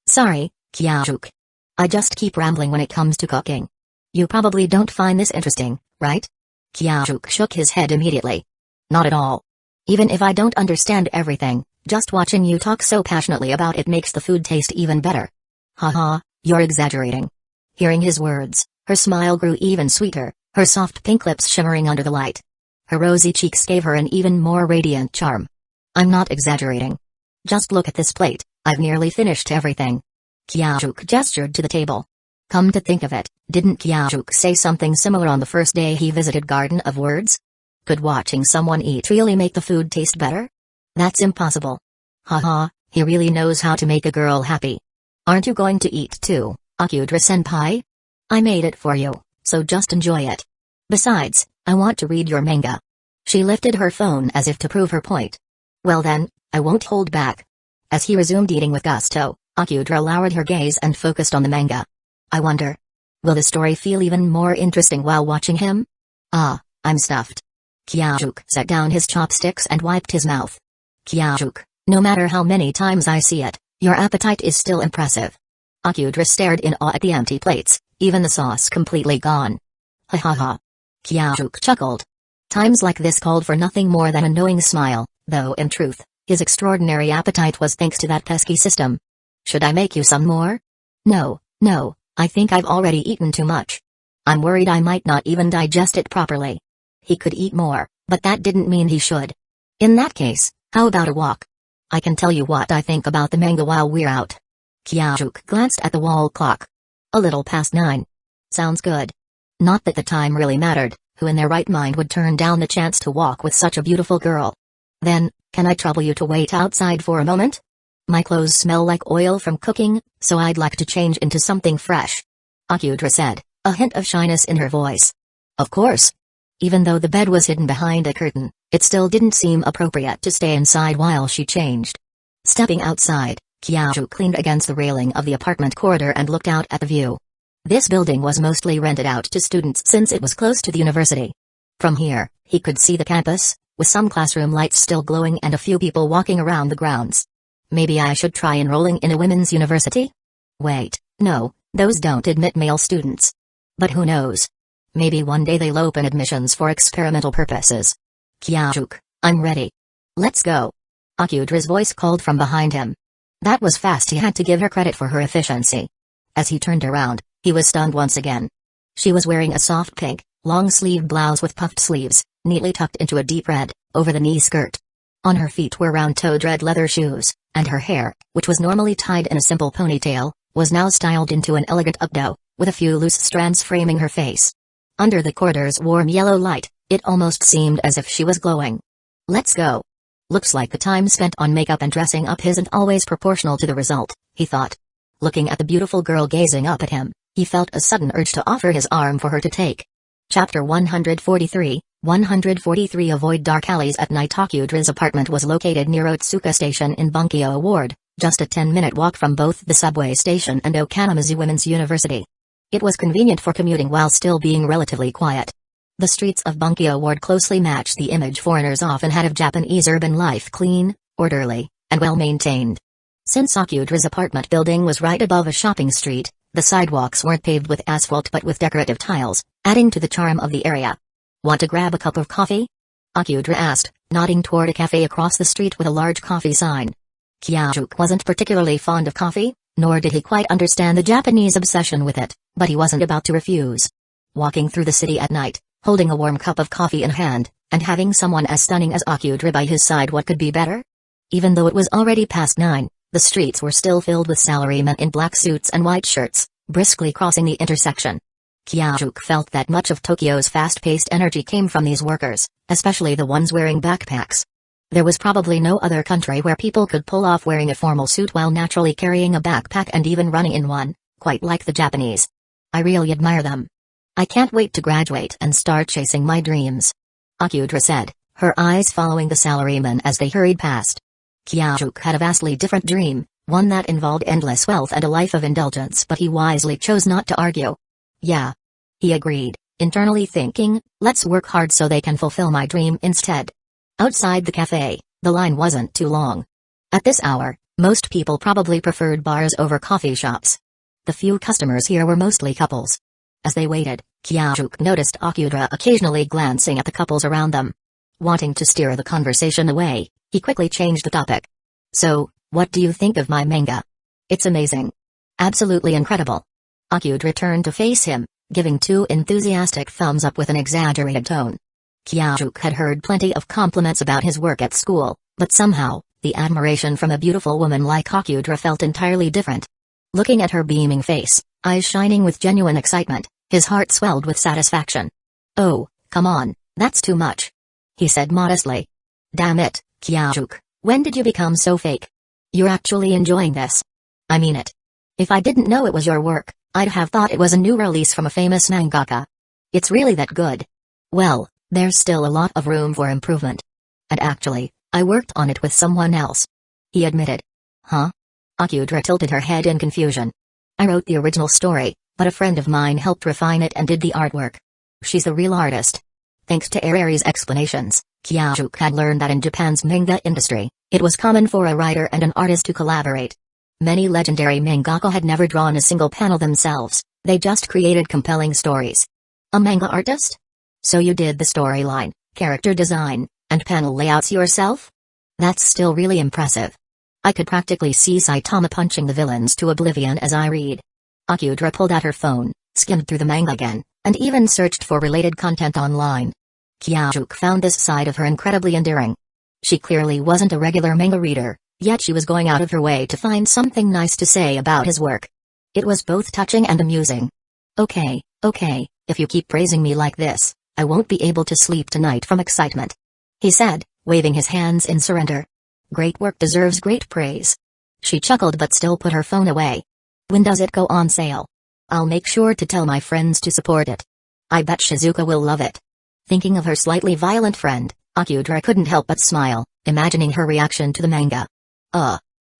Sorry, Kyajuk. I just keep rambling when it comes to cooking. You probably don't find this interesting, right? Kyajuk shook his head immediately. Not at all. Even if I don't understand everything, just watching you talk so passionately about it makes the food taste even better. Haha, you're exaggerating. Hearing his words, her smile grew even sweeter, her soft pink lips shimmering under the light. Her rosy cheeks gave her an even more radiant charm. I'm not exaggerating. Just look at this plate, I've nearly finished everything. Kyajuk gestured to the table. Come to think of it, didn't Kyajuk say something similar on the first day he visited Garden of Words? Could watching someone eat really make the food taste better? That's impossible. Haha, he really knows how to make a girl happy. Aren't you going to eat too, Akudra-senpai? I made it for you, so just enjoy it. Besides, I want to read your manga. She lifted her phone as if to prove her point. Well then, I won't hold back. As he resumed eating with gusto, Akudra lowered her gaze and focused on the manga. I wonder, will the story feel even more interesting while watching him? I'm stuffed. Kyajuk set down his chopsticks and wiped his mouth. Kyajuk, no matter how many times I see it, your appetite is still impressive. Akyudra stared in awe at the empty plates, even the sauce completely gone. Ha ha ha. Kyajuk chuckled. Times like this called for nothing more than a knowing smile, though in truth, his extraordinary appetite was thanks to that pesky system. Should I make you some more? No, I think I've already eaten too much. I'm worried I might not even digest it properly. He could eat more, but that didn't mean he should. In that case, how about a walk? I can tell you what I think about the manga while we're out. Kyajuk glanced at the wall clock. A little past 9. Sounds good. Not that the time really mattered, who in their right mind would turn down the chance to walk with such a beautiful girl? Then, can I trouble you to wait outside for a moment? My clothes smell like oil from cooking, so I'd like to change into something fresh. Akyudra said, a hint of shyness in her voice. Of course. Even though the bed was hidden behind a curtain, it still didn't seem appropriate to stay inside while she changed. Stepping outside, Kyajuk leaned against the railing of the apartment corridor and looked out at the view. This building was mostly rented out to students since it was close to the university. From here, he could see the campus, with some classroom lights still glowing and a few people walking around the grounds. Maybe I should try enrolling in a women's university? Wait, no, those don't admit male students. But who knows? Maybe one day they'll open admissions for experimental purposes. Kyajuk, I'm ready. Let's go. Akyudra's voice called from behind him. That was fast. He had to give her credit for her efficiency. As he turned around, he was stunned once again. She was wearing a soft pink, long-sleeved blouse with puffed sleeves, neatly tucked into a deep red, over-the-knee skirt. On her feet were round-toed red leather shoes, and her hair, which was normally tied in a simple ponytail, was now styled into an elegant updo, with a few loose strands framing her face. Under the corridor's warm yellow light, it almost seemed as if she was glowing. Let's go. Looks like the time spent on makeup and dressing up isn't always proportional to the result, he thought. Looking at the beautiful girl gazing up at him, he felt a sudden urge to offer his arm for her to take. Chapter 143, 143 Avoid dark alleys at night. Akyudra's apartment was located near Otsuka Station in Bunkyo Ward, just a 10-minute walk from both the subway station and Okanamazu Women's University. It was convenient for commuting while still being relatively quiet. The streets of Bunkyo Ward closely matched the image foreigners often had of Japanese urban life: clean, orderly, and well-maintained. Since Akyudra's apartment building was right above a shopping street, the sidewalks weren't paved with asphalt but with decorative tiles, adding to the charm of the area. Want to grab a cup of coffee? Akyudra asked, nodding toward a cafe across the street with a large coffee sign. Kyajuk wasn't particularly fond of coffee, nor did he quite understand the Japanese obsession with it, but he wasn't about to refuse. Walking through the city at night, holding a warm cup of coffee in hand, and having someone as stunning as Akyudra by his side, what could be better? Even though it was already past 9, the streets were still filled with salarymen in black suits and white shirts, briskly crossing the intersection. Kyajuk felt that much of Tokyo's fast-paced energy came from these workers, especially the ones wearing backpacks. There was probably no other country where people could pull off wearing a formal suit while naturally carrying a backpack and even running in one, quite like the Japanese. I really admire them. I can't wait to graduate and start chasing my dreams. Akyudra said, her eyes following the salarymen as they hurried past. Kyajuk had a vastly different dream, one that involved endless wealth and a life of indulgence, but he wisely chose not to argue. Yeah. He agreed, internally thinking, let's work hard so they can fulfill my dream instead. Outside the cafe, the line wasn't too long. At this hour, most people probably preferred bars over coffee shops. The few customers here were mostly couples. As they waited, Kyajuk noticed Akyudra occasionally glancing at the couples around them. Wanting to steer the conversation away, he quickly changed the topic. So, what do you think of my manga? It's amazing. Absolutely incredible. Akyudra turned to face him, giving 2 enthusiastic thumbs up with an exaggerated tone. Kyajuk had heard plenty of compliments about his work at school, but somehow, the admiration from a beautiful woman like Akyudra felt entirely different. Looking at her beaming face, eyes shining with genuine excitement, his heart swelled with satisfaction. Oh, come on, that's too much. He said modestly. Damn it, Kyajuk, when did you become so fake? You're actually enjoying this. I mean it. If I didn't know it was your work, I'd have thought it was a new release from a famous mangaka. It's really that good. Well, there's still a lot of room for improvement. And actually, I worked on it with someone else. He admitted. Huh? Akyudra tilted her head in confusion. I wrote the original story, but a friend of mine helped refine it and did the artwork. She's the real artist. Thanks to Arari's explanations, Kyajuk had learned that in Japan's manga industry, it was common for a writer and an artist to collaborate. Many legendary mangaka had never drawn a single panel themselves, they just created compelling stories. A manga artist? So you did the storyline, character design, and panel layouts yourself? That's still really impressive. I could practically see Saitama punching the villains to oblivion as I read. Akudra pulled out her phone, skimmed through the manga again, and even searched for related content online. Kyajuk found this side of her incredibly endearing. She clearly wasn't a regular manga reader, yet she was going out of her way to find something nice to say about his work. It was both touching and amusing. Okay, if you keep praising me like this, I won't be able to sleep tonight from excitement," he said, waving his hands in surrender. "Great work deserves great praise." She chuckled but still put her phone away. "When does it go on sale? I'll make sure to tell my friends to support it. I bet Shizuka will love it." Thinking of her slightly violent friend, Akudra couldn't help but smile, imagining her reaction to the manga.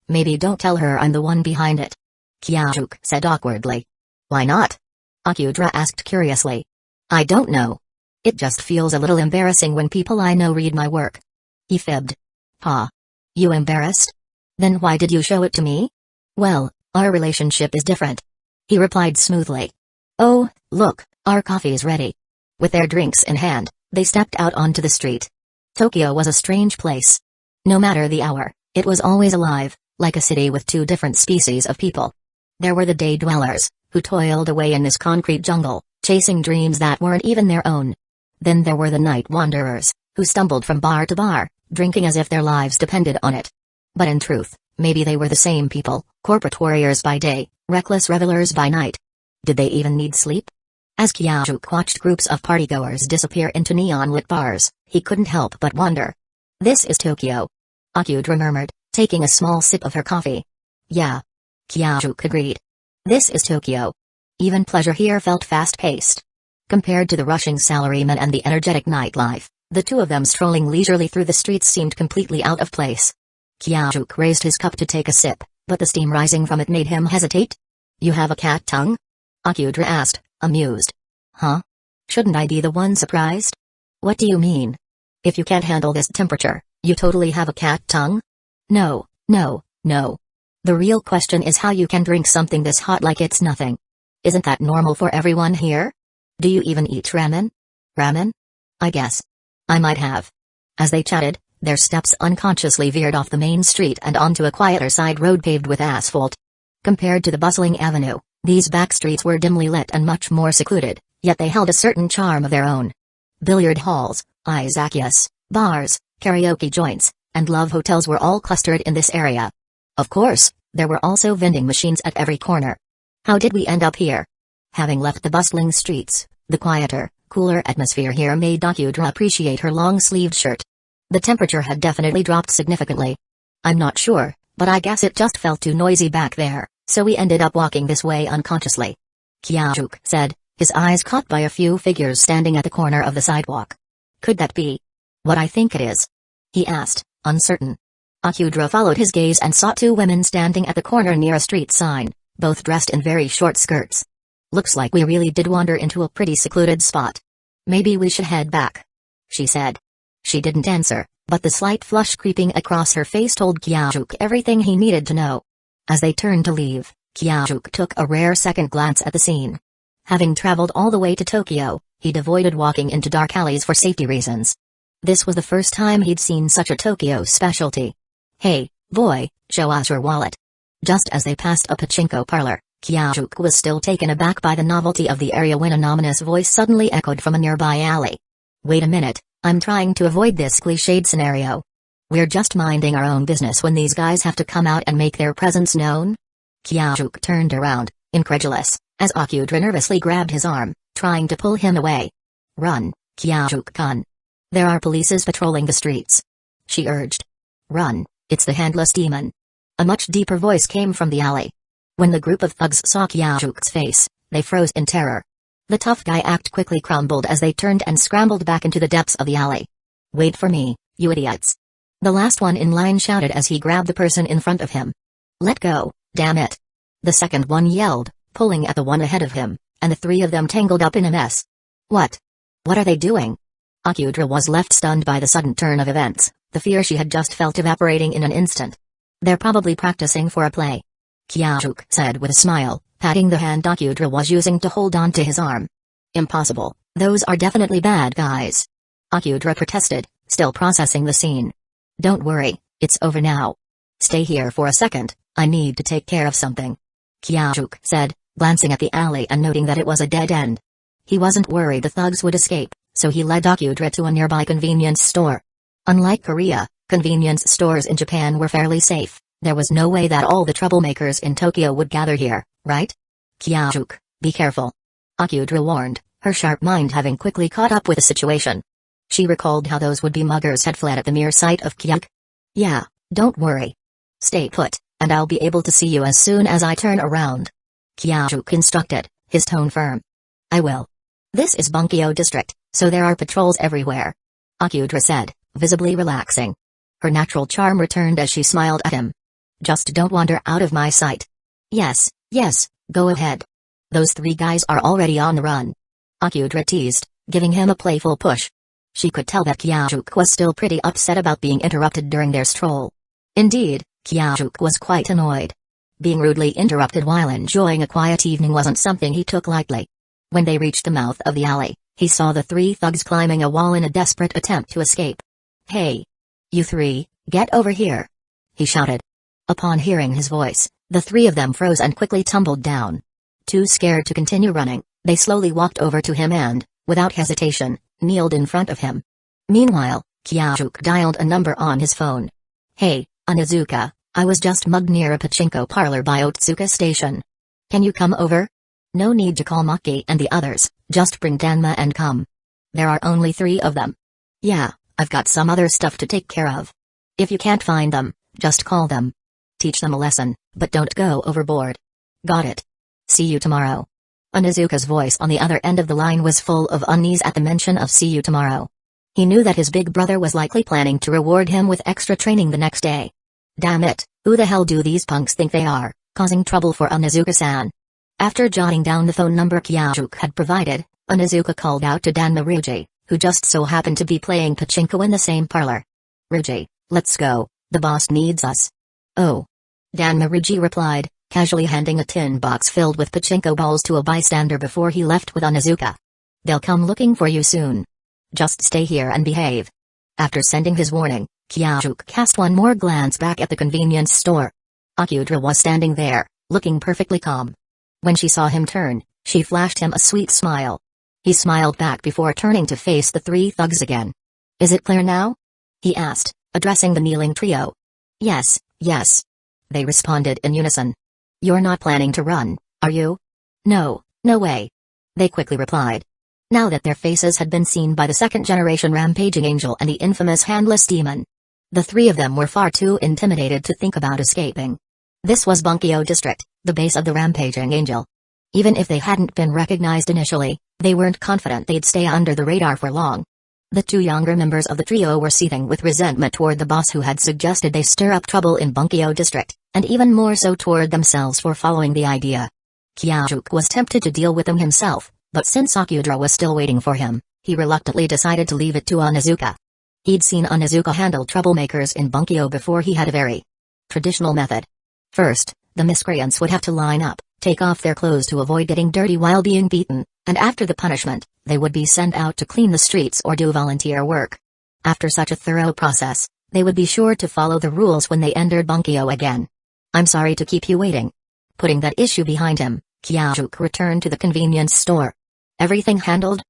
Maybe don't tell her I'm the one behind it," Kyajuk said awkwardly. "Why not?" Akudra asked curiously. "I don't know. It just feels a little embarrassing when people I know read my work," he fibbed. "Ha. You embarrassed? Then why did you show it to me?" "Well, our relationship is different," he replied smoothly. "Oh, look, our coffee's ready." With their drinks in hand, they stepped out onto the street. Tokyo was a strange place. No matter the hour, it was always alive, like a city with two different species of people. There were the day dwellers, who toiled away in this concrete jungle, chasing dreams that weren't even their own. Then there were the night wanderers, who stumbled from bar to bar, drinking as if their lives depended on it. But in truth, maybe they were the same people, corporate warriors by day, reckless revelers by night. Did they even need sleep? As Kyajuk watched groups of partygoers disappear into neon-lit bars, he couldn't help but wonder. "This is Tokyo," Akudra murmured, taking a small sip of her coffee. "Yeah," Kyajuk agreed. "This is Tokyo. Even pleasure here felt fast-paced. Compared to the rushing salarymen and the energetic nightlife, the two of them strolling leisurely through the streets seemed completely out of place." Kyajuk raised his cup to take a sip, but the steam rising from it made him hesitate. "You have a cat tongue?" Akudra asked, amused. "Huh? Shouldn't I be the one surprised?" "What do you mean? If you can't handle this temperature, you totally have a cat tongue?" No. The real question is how you can drink something this hot like it's nothing. Isn't that normal for everyone here? Do you even eat ramen?" "Ramen? I guess I might have." As they chatted, their steps unconsciously veered off the main street and onto a quieter side road paved with asphalt. Compared to the bustling avenue, these back streets were dimly lit and much more secluded, yet they held a certain charm of their own. Billiard halls, izakayas, bars, karaoke joints, and love hotels were all clustered in this area. Of course, there were also vending machines at every corner. How did we end up here? Having left the bustling streets, the quieter, cooler atmosphere here made Akudra appreciate her long-sleeved shirt. The temperature had definitely dropped significantly. "I'm not sure, but I guess it just felt too noisy back there, so we ended up walking this way unconsciously," Kyajuk said, his eyes caught by a few figures standing at the corner of the sidewalk. "Could that be what I think it is?" he asked, uncertain. Akudra followed his gaze and saw two women standing at the corner near a street sign, both dressed in very short skirts. "Looks like we really did wander into a pretty secluded spot. Maybe we should head back," she said. She didn't answer, but the slight flush creeping across her face told Kyajuk everything he needed to know. As they turned to leave, Kyajuk took a rare second glance at the scene. Having traveled all the way to Tokyo, he'd avoided walking into dark alleys for safety reasons. This was the first time he'd seen such a Tokyo specialty. "Hey, boy, show us your wallet." Just as they passed a pachinko parlor, Kyajuk was still taken aback by the novelty of the area when an ominous voice suddenly echoed from a nearby alley. "Wait a minute, I'm trying to avoid this cliched scenario. We're just minding our own business when these guys have to come out and make their presence known?" Kyajuk turned around, incredulous, as Akudra nervously grabbed his arm, trying to pull him away. "Run, Kyajuk-kun. There are polices patrolling the streets," she urged. "Run, it's the handless demon." A much deeper voice came from the alley. When the group of thugs saw Kyajuk's face, they froze in terror. The tough guy act quickly crumbled as they turned and scrambled back into the depths of the alley. "Wait for me, you idiots!" the last one in line shouted as he grabbed the person in front of him. "Let go, damn it!" the second one yelled, pulling at the one ahead of him, and the three of them tangled up in a mess. What are they doing?" Akudra was left stunned by the sudden turn of events, the fear she had just felt evaporating in an instant. They're probably practicing for a play, Kyajuk said with a smile, patting the hand Akudra was using to hold on to his arm. Impossible, those are definitely bad guys. Akudra protested, still processing the scene. Don't worry, it's over now. Stay here for a second, I need to take care of something. Kyajuk said, glancing at the alley and noting that it was a dead end. He wasn't worried the thugs would escape, so he led Akudra to a nearby convenience store. Unlike Korea, convenience stores in Japan were fairly safe. There was no way that all the troublemakers in Tokyo would gather here, right? Kyajuk, be careful. Akudra warned, her sharp mind having quickly caught up with the situation. She recalled how those would-be muggers had fled at the mere sight of Kyajuk. Yeah, don't worry. Stay put, and I'll be able to see you as soon as I turn around. Kyajuk instructed, his tone firm. I will. This is Bunkyo district, so there are patrols everywhere. Akudra said, visibly relaxing. Her natural charm returned as she smiled at him. Just don't wander out of my sight. Yes, go ahead. Those three guys are already on the run. Akudra teased, giving him a playful push. She could tell that Kyajuk was still pretty upset about being interrupted during their stroll. Indeed, Kyajuk was quite annoyed. Being rudely interrupted while enjoying a quiet evening wasn't something he took lightly. When they reached the mouth of the alley, he saw the three thugs climbing a wall in a desperate attempt to escape. Hey! You three, get over here! He shouted. Upon hearing his voice, the three of them froze and quickly tumbled down. Too scared to continue running, they slowly walked over to him and, without hesitation, kneeled in front of him. Meanwhile, Kyajuk dialed a number on his phone. Hey, Onizuka, I was just mugged near a pachinko parlor by Otsuka Station. Can you come over? No need to call Maki and the others, just bring Danma and come. There are only 3 of them. Yeah, I've got some other stuff to take care of. If you can't find them, just call them. Teach them a lesson, but don't go overboard. Got it. See you tomorrow. Onizuka's voice on the other end of the line was full of unease at the mention of see you tomorrow. He knew that his big brother was likely planning to reward him with extra training the next day. Damn it, who the hell do these punks think they are, causing trouble for Onizuka-san? After jotting down the phone number Kyajuk had provided, Onizuka called out to Danma Ryuji, who just so happened to be playing pachinko in the same parlor. Ryuji, let's go, the boss needs us. Oh. Danma Ryuji replied, casually handing a tin box filled with pachinko balls to a bystander before he left with Onizuka. They'll come looking for you soon. Just stay here and behave. After sending his warning, Kyajuk cast one more glance back at the convenience store. Akudra was standing there, looking perfectly calm. When she saw him turn, she flashed him a sweet smile. He smiled back before turning to face the 3 thugs again. Is it clear now? He asked, addressing the kneeling trio. Yes. They responded in unison. You're not planning to run, are you? No way. They quickly replied. Now that their faces had been seen by the second-generation rampaging angel and the infamous handless demon, the 3 of them were far too intimidated to think about escaping. This was Bunkyo district, the base of the rampaging angel. Even if they hadn't been recognized initially, they weren't confident they'd stay under the radar for long. The 2 younger members of the trio were seething with resentment toward the boss who had suggested they stir up trouble in Bunkyo district, and even more so toward themselves for following the idea. Kyajuk was tempted to deal with them himself, but since Akudra was still waiting for him, he reluctantly decided to leave it to Onizuka. He'd seen Onizuka handle troublemakers in Bunkyo before. He had a very traditional method. First, the miscreants would have to line up, take off their clothes to avoid getting dirty while being beaten, and after the punishment, they would be sent out to clean the streets or do volunteer work. After such a thorough process, they would be sure to follow the rules when they entered Bunkyo again. I'm sorry to keep you waiting. Putting that issue behind him, Kyajuk returned to the convenience store. Everything handled?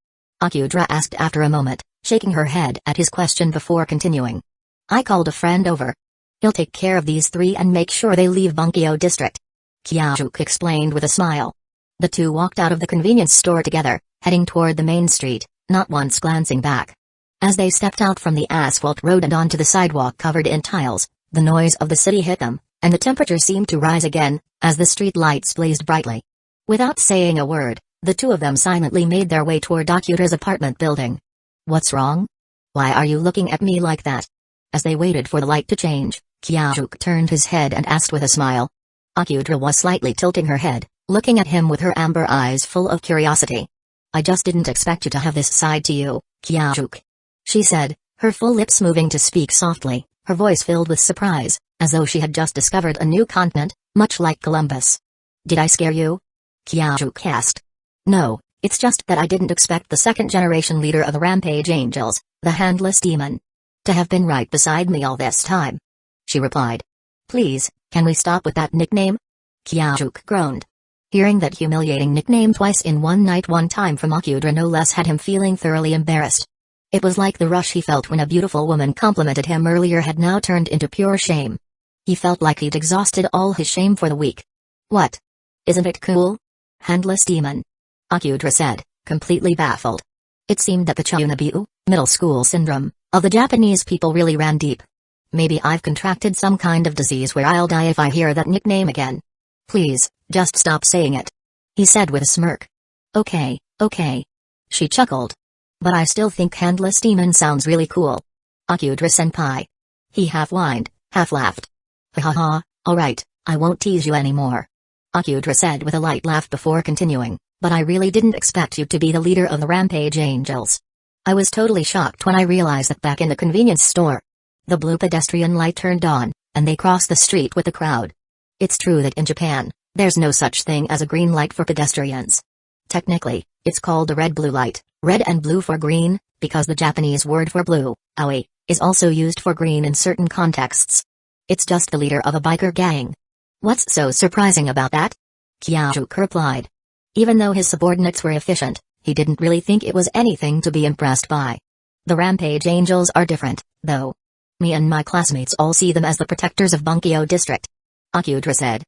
Akudra asked after a moment, shaking her head at his question before continuing. I called a friend over. He'll take care of these 3 and make sure they leave Bunkyo district. Kyajuk explained with a smile. The 2 walked out of the convenience store together, heading toward the main street, not once glancing back. As they stepped out from the asphalt road and onto the sidewalk covered in tiles, the noise of the city hit them, and the temperature seemed to rise again, as the street lights blazed brightly. Without saying a word, the 2 of them silently made their way toward Akudra's apartment building. What's wrong? Why are you looking at me like that? As they waited for the light to change, Kyajuk turned his head and asked with a smile. Akudra was slightly tilting her head, looking at him with her amber eyes full of curiosity. I just didn't expect you to have this side to you, Kyajuk. she said, her full lips moving to speak softly, her voice filled with surprise, as though she had just discovered a new continent, much like Columbus. Did I scare you? Kiajuk asked. No, it's just that I didn't expect the second-generation leader of the Rampage Angels, the Handless Demon, to have been right beside me all this time. She replied. Please, can we stop with that nickname? Kiajuk groaned. Hearing that humiliating nickname twice in one night one time from Akudra no less had him feeling thoroughly embarrassed. It was like the rush he felt when a beautiful woman complimented him earlier had now turned into pure shame. He felt like he'd exhausted all his shame for the week. What? Isn't it cool? Handless Demon. Akudra said, completely baffled. It seemed that the Chunabiu, middle school syndrome, of the Japanese people really ran deep. Maybe I've contracted some kind of disease where I'll die if I hear that nickname again. Please, just stop saying it. He said with a smirk. Okay. She chuckled. But I still think Handless Demon sounds really cool. Akudra-senpai. He half whined, half laughed. Ha ha, alright, I won't tease you anymore. Akudra said with a light laugh before continuing, but I really didn't expect you to be the leader of the Rampage Angels. I was totally shocked when I realized that back in the convenience store. The blue pedestrian light turned on, and they crossed the street with the crowd. It's true that in Japan, there's no such thing as a green light for pedestrians. Technically, it's called a red-blue light, red and blue for green, because the Japanese word for blue, aoi, is also used for green in certain contexts. It's just the leader of a biker gang. What's so surprising about that? Kiajuk replied. Even though his subordinates were efficient, he didn't really think it was anything to be impressed by. The Rampage Angels are different, though. Me and my classmates all see them as the protectors of Bunkyo District. Akudra said.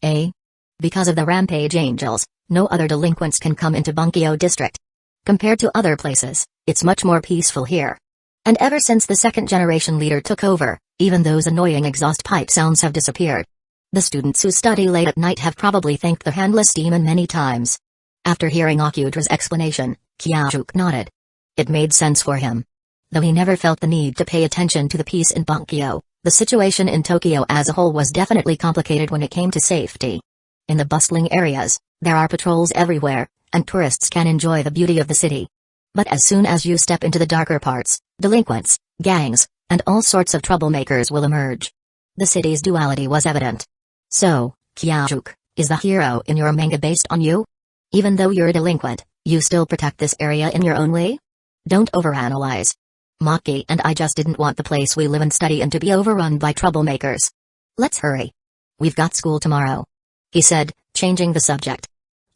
Eh? Because of the Rampage Angels, no other delinquents can come into Bunkyo District. Compared to other places, it's much more peaceful here. And ever since the second-generation leader took over, even those annoying exhaust pipe sounds have disappeared. The students who study late at night have probably thanked the Handless Demon many times. After hearing Akudra's explanation, Kiajuk nodded. It made sense for him. Though he never felt the need to pay attention to the peace in Bunkyo, the situation in Tokyo as a whole was definitely complicated when it came to safety. In the bustling areas, there are patrols everywhere, and tourists can enjoy the beauty of the city. But as soon as you step into the darker parts, delinquents, gangs, and all sorts of troublemakers will emerge. The city's duality was evident. So, Kiajuk, is the hero in your manga based on you? Even though you're a delinquent, you still protect this area in your own way? Don't overanalyze. Maki and I just didn't want the place we live and study in to be overrun by troublemakers. Let's hurry. We've got school tomorrow. He said, changing the subject.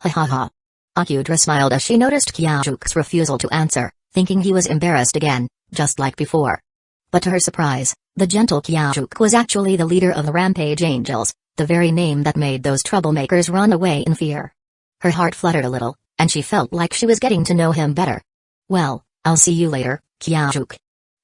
Ha ha ha. Akudra smiled as she noticed Kiajuk's refusal to answer, thinking he was embarrassed again, just like before. But to her surprise, the gentle Kiajuk was actually the leader of the Rampage Angels, the very name that made those troublemakers run away in fear. Her heart fluttered a little, and she felt like she was getting to know him better. Well, I'll see you later, Kiajuk.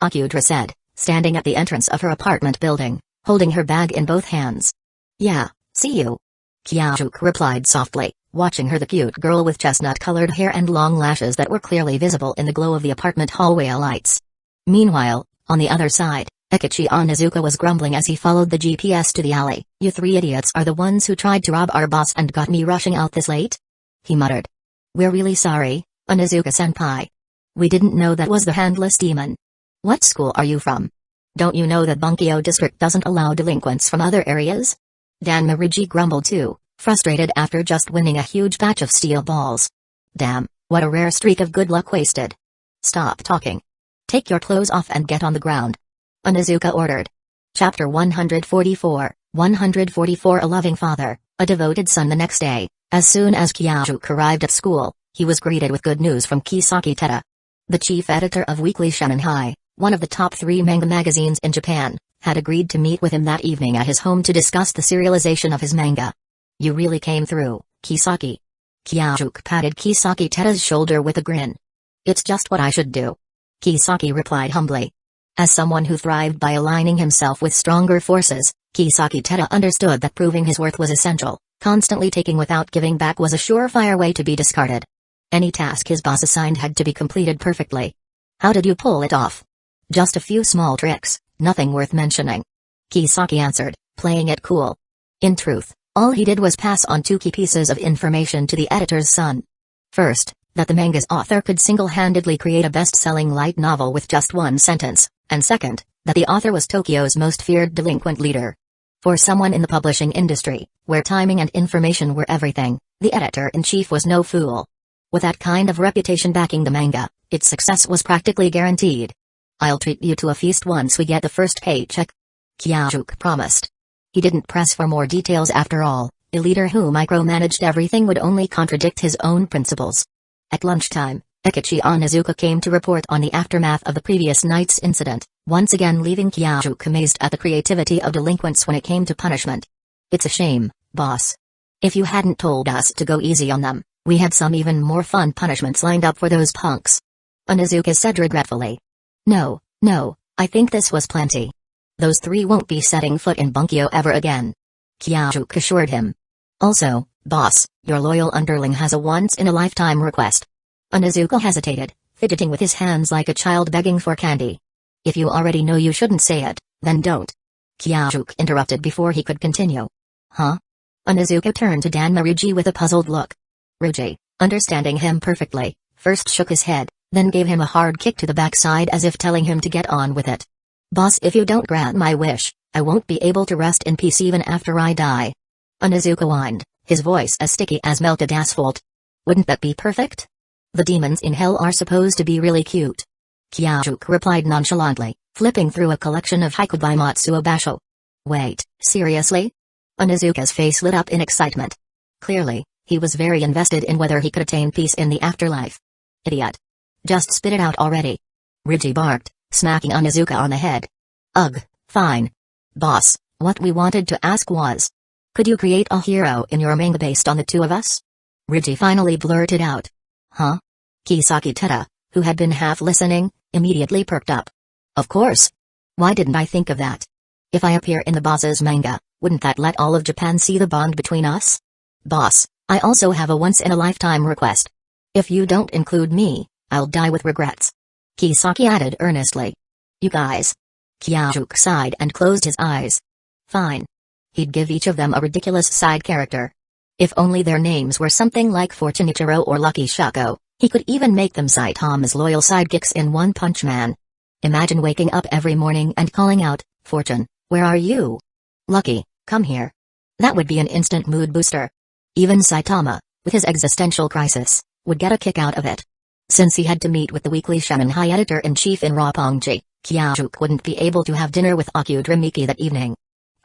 Akudra said, standing at the entrance of her apartment building, holding her bag in both hands. Yeah, see you. Kiajuk replied softly, watching her, the cute girl with chestnut-colored hair and long lashes that were clearly visible in the glow of the apartment hallway lights. Meanwhile, on the other side, Ecchi Onizuka was grumbling as he followed the GPS to the alley. You three idiots are the ones who tried to rob our boss and got me rushing out this late? He muttered. We're really sorry, Onizuka-senpai. We didn't know that was the Handless Demon. What school are you from? Don't you know that Bunkyo District doesn't allow delinquents from other areas? Dan Marigi grumbled too, frustrated after just winning a huge batch of steel balls. Damn, what a rare streak of good luck wasted. Stop talking. Take your clothes off and get on the ground. Onizuka ordered. Chapter 144, 144 A loving father, a devoted son. The next day, as soon as Kiajuk arrived at school, he was greeted with good news from Kisaki Teta. The chief editor of Weekly Shonen High, one of the top 3 manga magazines in Japan, had agreed to meet with him that evening at his home to discuss the serialization of his manga. You really came through, Kisaki. Kiajuk patted Kisaki Teta's shoulder with a grin. It's just what I should do. Kisaki replied humbly. As someone who thrived by aligning himself with stronger forces, Kisaki Teta understood that proving his worth was essential. Constantly taking without giving back was a surefire way to be discarded. Any task his boss assigned had to be completed perfectly. How did you pull it off? Just a few small tricks, nothing worth mentioning. Kisaki answered, playing it cool. In truth, all he did was pass on 2 key pieces of information to the editor's son. First, that the manga's author could single-handedly create a best-selling light novel with just one sentence, and second, that the author was Tokyo's most feared delinquent leader. For someone in the publishing industry, where timing and information were everything, the editor-in-chief was no fool. With that kind of reputation backing the manga, its success was practically guaranteed. "I'll treat you to a feast once we get the first paycheck," Kyajuk promised. He didn't press for more details after all. A leader who micromanaged everything would only contradict his own principles. At lunchtime, Ecchi Onizuka came to report on the aftermath of the previous night's incident, once again leaving Kyajuk amazed at the creativity of delinquents when it came to punishment. "It's a shame, boss. If you hadn't told us to go easy on them, we had some even more fun punishments lined up for those punks," Onizuka said regretfully. No, I think this was plenty. Those three won't be setting foot in Bunkyo ever again," Kyajuk assured him. "Also, boss, your loyal underling has a once-in-a-lifetime request." Onizuka hesitated, fidgeting with his hands like a child begging for candy. "If you already know you shouldn't say it, then don't," Kyajuk interrupted before he could continue. "Huh?" Onizuka turned to Danmaruji with a puzzled look. Ruji, understanding him perfectly, first shook his head, then gave him a hard kick to the backside as if telling him to get on with it. "Boss, if you don't grant my wish, I won't be able to rest in peace even after I die." Onizuka whined, his voice as sticky as melted asphalt. "Wouldn't that be perfect? The demons in hell are supposed to be really cute," Kyajuk replied nonchalantly, flipping through a collection of haiku by Matsuo Basho. "Wait, seriously?" Onizuka's face lit up in excitement. Clearly, he was very invested in whether he could attain peace in the afterlife. "Idiot. Just spit it out already," Riji barked, smacking Onizuka on the head. "Ugh, fine. Boss, what we wanted to ask was, could you create a hero in your manga based on the two of us?" Riji finally blurted out. "Huh?" Kisaki Teta, who had been half listening, immediately perked up. "Of course. Why didn't I think of that? If I appear in the boss's manga, wouldn't that let all of Japan see the bond between us? Boss, I also have a once-in-a-lifetime request. If you don't include me, I'll die with regrets," Kisaki added earnestly. "You guys." Kyajuk sighed and closed his eyes. Fine. He'd give each of them a ridiculous side character. If only their names were something like Fortunichiro or Lucky Shako, he could even make them Saitama's loyal sidekicks in One Punch Man. Imagine waking up every morning and calling out, "Fortune, where are you? Lucky, come here." That would be an instant mood booster. Even Saitama, with his existential crisis, would get a kick out of it. Since he had to meet with the weekly Shanghai editor-in-chief in Roppongi, Kyajuk wouldn't be able to have dinner with Akudramiki that evening.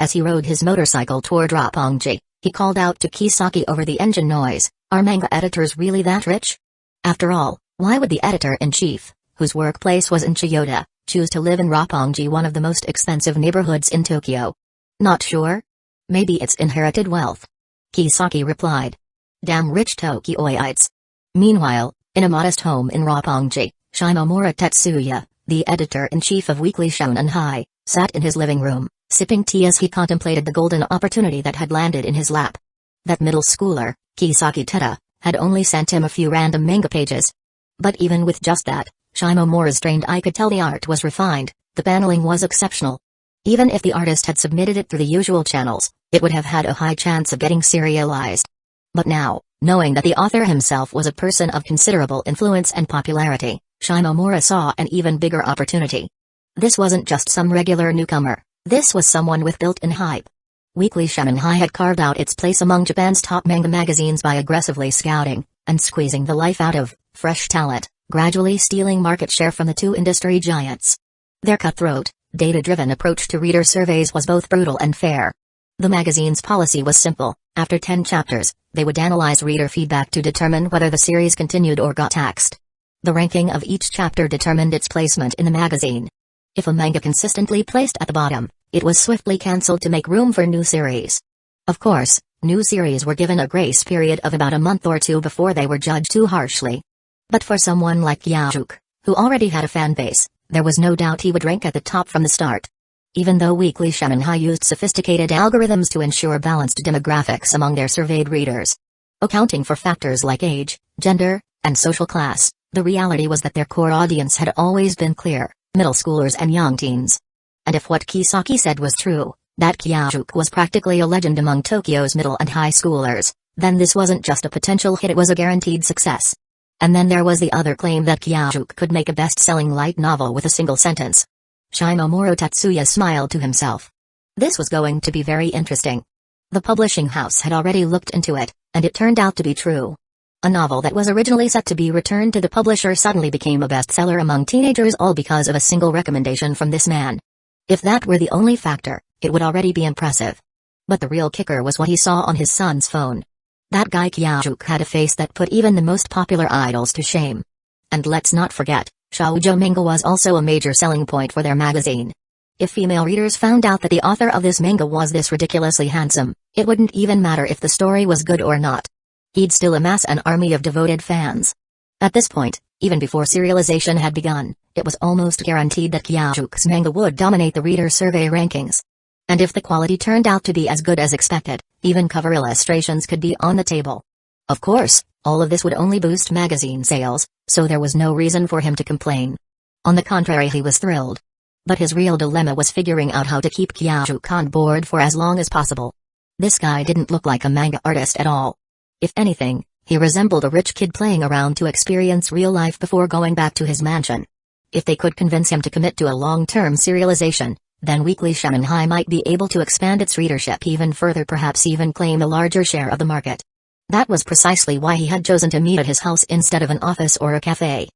As he rode his motorcycle toward Roppongi, he called out to Kisaki over the engine noise, "Are manga editors really that rich? After all, why would the editor-in-chief, whose workplace was in Chiyoda, choose to live in Roppongi, one of the most expensive neighborhoods in Tokyo?" "Not sure. Maybe it's inherited wealth," Kisaki replied. "Damn rich Tokyoites." Meanwhile, in a modest home in Roppongi, Shimomura Tetsuya, the editor-in-chief of Weekly Shonen High, sat in his living room, sipping tea as he contemplated the golden opportunity that had landed in his lap. That middle schooler, Kisaki Teta, had only sent him a few random manga pages. But even with just that, Shimomura's trained eye could tell the art was refined, the paneling was exceptional. Even if the artist had submitted it through the usual channels, it would have had a high chance of getting serialized. But now, knowing that the author himself was a person of considerable influence and popularity, Shimomura saw an even bigger opportunity. This wasn't just some regular newcomer, this was someone with built-in hype. Weekly Shonen High had carved out its place among Japan's top manga magazines by aggressively scouting and squeezing the life out of fresh talent, gradually stealing market share from the two industry giants. Their cutthroat, data-driven approach to reader surveys was both brutal and fair. The magazine's policy was simple: after 10 chapters, they would analyze reader feedback to determine whether the series continued or got axed. The ranking of each chapter determined its placement in the magazine. If a manga consistently placed at the bottom, it was swiftly cancelled to make room for new series. Of course, new series were given a grace period of about a month or two before they were judged too harshly. But for someone like Kyajuk, who already had a fan base, there was no doubt he would rank at the top from the start. Even though Weekly Shonen High used sophisticated algorithms to ensure balanced demographics among their surveyed readers, accounting for factors like age, gender, and social class, the reality was that their core audience had always been clear: middle schoolers and young teens. And if what Kisaki said was true, that Kyajuk was practically a legend among Tokyo's middle and high schoolers, then this wasn't just a potential hit, it was a guaranteed success. And then there was the other claim that Kyajuk could make a best-selling light novel with a single sentence. Shimomura Tatsuya smiled to himself. This was going to be very interesting. The publishing house had already looked into it, and it turned out to be true. A novel that was originally set to be returned to the publisher suddenly became a bestseller among teenagers, all because of a single recommendation from this man. If that were the only factor, it would already be impressive. But the real kicker was what he saw on his son's phone. That guy Kyajuk had a face that put even the most popular idols to shame. And let's not forget, shoujo manga was also a major selling point for their magazine. If female readers found out that the author of this manga was this ridiculously handsome, it wouldn't even matter if the story was good or not. He'd still amass an army of devoted fans. At this point, even before serialization had begun, it was almost guaranteed that Kyajuk's manga would dominate the reader survey rankings. And if the quality turned out to be as good as expected, even cover illustrations could be on the table. Of course, all of this would only boost magazine sales, so there was no reason for him to complain. On the contrary, he was thrilled. But his real dilemma was figuring out how to keep Kyajuk on board for as long as possible. This guy didn't look like a manga artist at all. If anything, he resembled a rich kid playing around to experience real life before going back to his mansion. If they could convince him to commit to a long-term serialization, then Weekly Shonen High might be able to expand its readership even further, perhaps even claim a larger share of the market. That was precisely why he had chosen to meet at his house instead of an office or a cafe.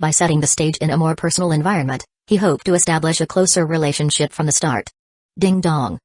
By setting the stage in a more personal environment, he hoped to establish a closer relationship from the start. Ding dong.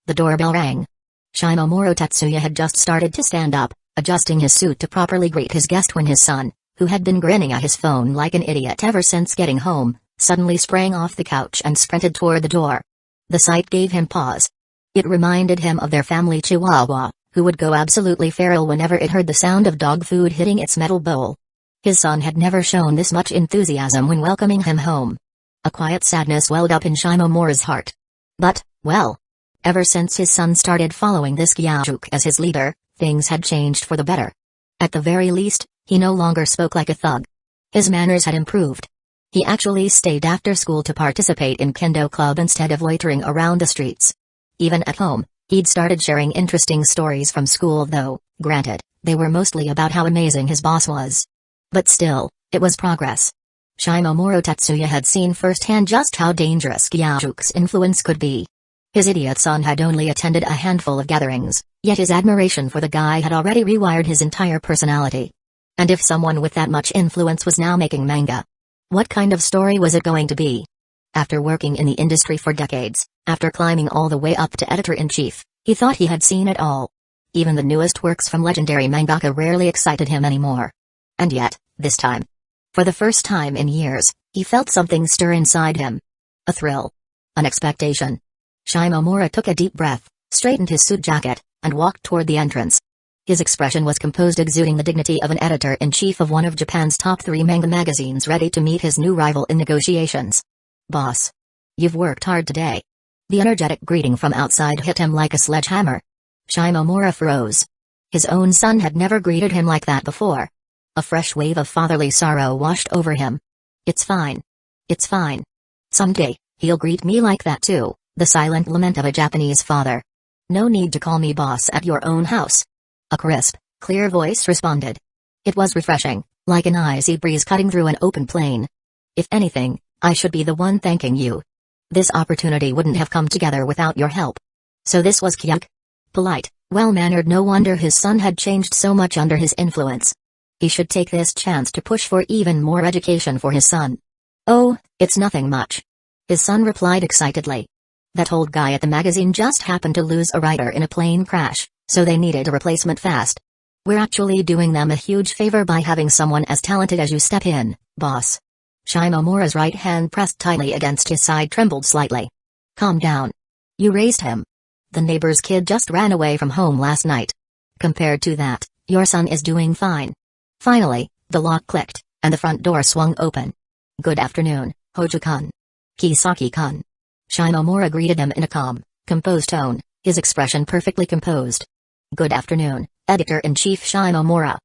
The doorbell rang. Shimomura Tatsuya had just started to stand up, adjusting his suit to properly greet his guest when his son, who had been grinning at his phone like an idiot ever since getting home, suddenly sprang off the couch and sprinted toward the door. The sight gave him pause. It reminded him of their family chihuahua, who would go absolutely feral whenever it heard the sound of dog food hitting its metal bowl. His son had never shown this much enthusiasm when welcoming him home. A quiet sadness welled up in Shimomura's heart. But, well, ever since his son started following this Kyajuk as his leader, things had changed for the better. At the very least, he no longer spoke like a thug. His manners had improved. He actually stayed after school to participate in kendo club instead of loitering around the streets. Even at home, he'd started sharing interesting stories from school, though, granted, they were mostly about how amazing his boss was. But still, it was progress. Shimomura Tatsuya had seen firsthand just how dangerous Kyajuk's influence could be. His idiot son had only attended a handful of gatherings, yet his admiration for the guy had already rewired his entire personality. And if someone with that much influence was now making manga, what kind of story was it going to be? After working in the industry for decades, after climbing all the way up to editor-in-chief, he thought he had seen it all. Even the newest works from legendary mangaka rarely excited him anymore. And yet, this time, for the first time in years, he felt something stir inside him. A thrill. An expectation. Shimomura took a deep breath, straightened his suit jacket, and walked toward the entrance. His expression was composed, exuding the dignity of an editor-in-chief of one of Japan's top 3 manga magazines ready to meet his new rival in negotiations. Boss. You've worked hard today. The energetic greeting from outside hit him like a sledgehammer. Shimomura froze. His own son had never greeted him like that before. A fresh wave of fatherly sorrow washed over him. It's fine. It's fine. Someday, he'll greet me like that too, the silent lament of a Japanese father. No need to call me boss at your own house. A crisp, clear voice responded. It was refreshing, like an icy breeze cutting through an open plain. If anything, I should be the one thanking you. This opportunity wouldn't have come together without your help. So this was Kyug? Polite, well-mannered. No wonder his son had changed so much under his influence. He should take this chance to push for even more education for his son. Oh, it's nothing much. His son replied excitedly. That old guy at the magazine just happened to lose a writer in a plane crash, so they needed a replacement fast. We're actually doing them a huge favor by having someone as talented as you step in, boss. Shimomura's right hand pressed tightly against his side trembled slightly. Calm down. You raised him. The neighbor's kid just ran away from home last night. Compared to that, your son is doing fine. Finally, the lock clicked, and the front door swung open. Good afternoon, Hojo-kun. Kisaki-kun. Shimomura greeted him in a calm, composed tone, his expression perfectly composed. Good afternoon, Editor-in-Chief Shimomura.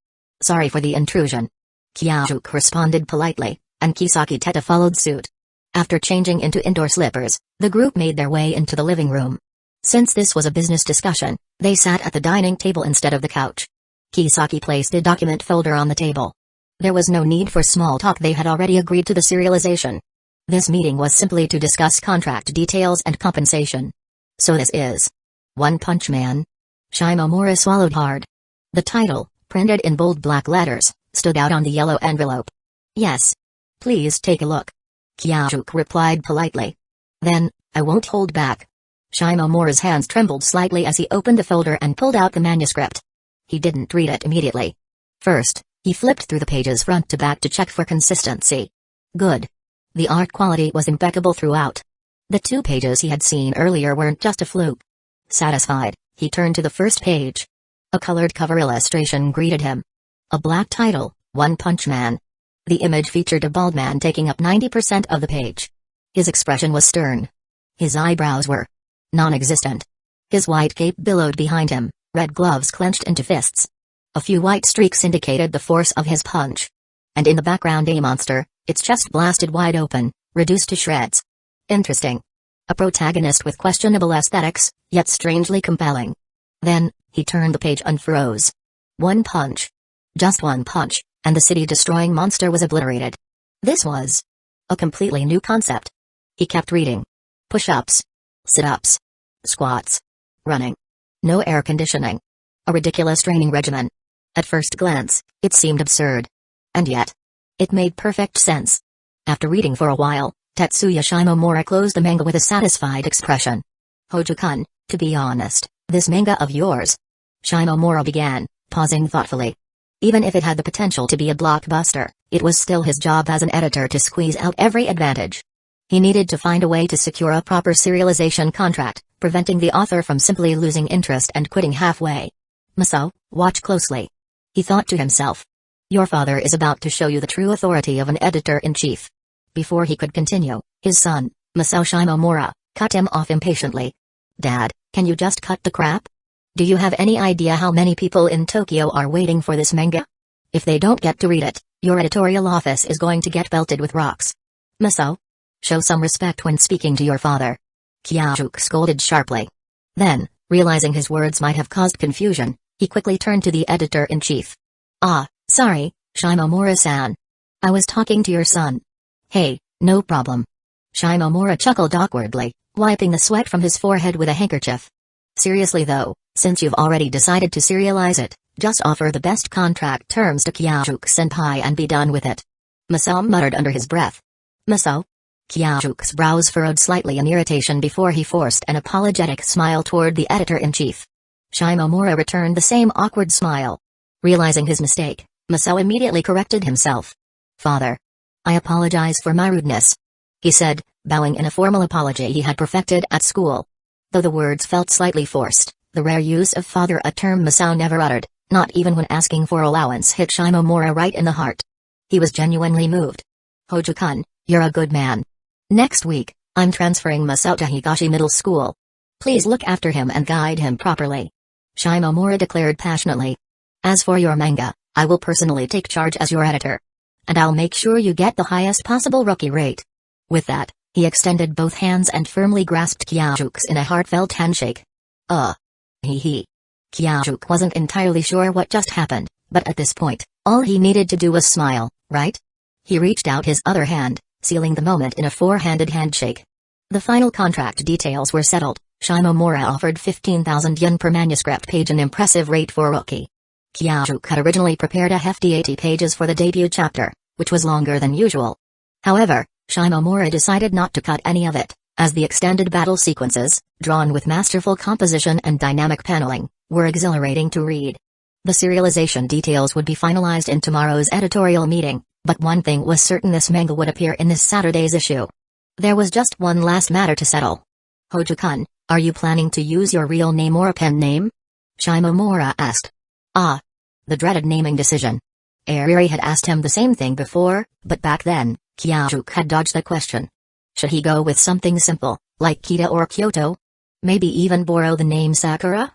Sorry for the intrusion. Kyajuk responded politely, and Kisaki Teta followed suit. After changing into indoor slippers, the group made their way into the living room. Since this was a business discussion, they sat at the dining table instead of the couch. Kisaki placed a document folder on the table. There was no need for small talk, they had already agreed to the serialization. This meeting was simply to discuss contract details and compensation. So this is One Punch Man? Shimomura swallowed hard. The title, printed in bold black letters, stood out on the yellow envelope. Yes. Please take a look. Kyajuk replied politely. Then, I won't hold back. Shimomura's hands trembled slightly as he opened the folder and pulled out the manuscript. He didn't read it immediately. First, he flipped through the pages front to back to check for consistency. Good. The art quality was impeccable throughout. The 2 pages he had seen earlier weren't just a fluke. Satisfied, he turned to the first page. A colored cover illustration greeted him. A black title, One Punch Man. The image featured a bald man taking up 90% of the page. His expression was stern. His eyebrows were non-existent. His white cape billowed behind him, red gloves clenched into fists. A few white streaks indicated the force of his punch. And in the background a monster, its chest blasted wide open, reduced to shreds. Interesting. A protagonist with questionable aesthetics, yet strangely compelling. Then, he turned the page and froze. One punch. Just one punch, and the city-destroying monster was obliterated. This was a completely new concept. He kept reading. Push-ups. Sit-ups. Squats. Running. No air conditioning. A ridiculous training regimen. At first glance, it seemed absurd. And yet, it made perfect sense. After reading for a while, Tetsuya Shimomura closed the manga with a satisfied expression. Hojo-kun, to be honest, this manga of yours. Shimomura began, pausing thoughtfully. Even if it had the potential to be a blockbuster, it was still his job as an editor to squeeze out every advantage. He needed to find a way to secure a proper serialization contract, preventing the author from simply losing interest and quitting halfway. Masao, watch closely. He thought to himself. Your father is about to show you the true authority of an editor-in-chief. Before he could continue, his son, Masao Shimomura, cut him off impatiently. Dad, can you just cut the crap? Do you have any idea how many people in Tokyo are waiting for this manga? If they don't get to read it, your editorial office is going to get belted with rocks. Masao? Show some respect when speaking to your father. Kyajuk scolded sharply. Then, realizing his words might have caused confusion, he quickly turned to the editor-in-chief. Ah, sorry, Shimomura-san. I was talking to your son. Hey, no problem. Shimomura chuckled awkwardly, wiping the sweat from his forehead with a handkerchief. Seriously though, since you've already decided to serialize it, just offer the best contract terms to Kyajuk-senpai and be done with it. Masao muttered under his breath. Masao? Kyajuk's brows furrowed slightly in irritation before he forced an apologetic smile toward the editor-in-chief. Shimomura returned the same awkward smile. Realizing his mistake, Masao immediately corrected himself. Father. I apologize for my rudeness. He said, bowing in a formal apology he had perfected at school. Though the words felt slightly forced, the rare use of father, a term Masao never uttered, not even when asking for allowance, hit Shimomura right in the heart. He was genuinely moved. Hojo-kun, you're a good man. Next week, I'm transferring Masao to Higashi Middle School. Please look after him and guide him properly. Shimomura declared passionately. As for your manga, I will personally take charge as your editor. And I'll make sure you get the highest possible rookie rate. With that, he extended both hands and firmly grasped Kyaju's in a heartfelt handshake. Hee. Kyajuk wasn't entirely sure what just happened, but at this point, all he needed to do was smile, right? He reached out his other hand, sealing the moment in a four-handed handshake. The final contract details were settled. Shimomura offered 15,000 yen per manuscript page, an impressive rate for a rookie. Kyajuk had originally prepared a hefty 80 pages for the debut chapter, which was longer than usual. However, Shimomura decided not to cut any of it, as the extended battle sequences, drawn with masterful composition and dynamic paneling, were exhilarating to read. The serialization details would be finalized in tomorrow's editorial meeting, but one thing was certain: this manga would appear in this Saturday's issue. There was just one last matter to settle. Hojo-kun, are you planning to use your real name or a pen name? Shimomura asked. The dreaded naming decision. Ariri had asked him the same thing before, but back then, Kyajuk had dodged the question. Should he go with something simple, like Kita or Kyoto? Maybe even borrow the name Sakura?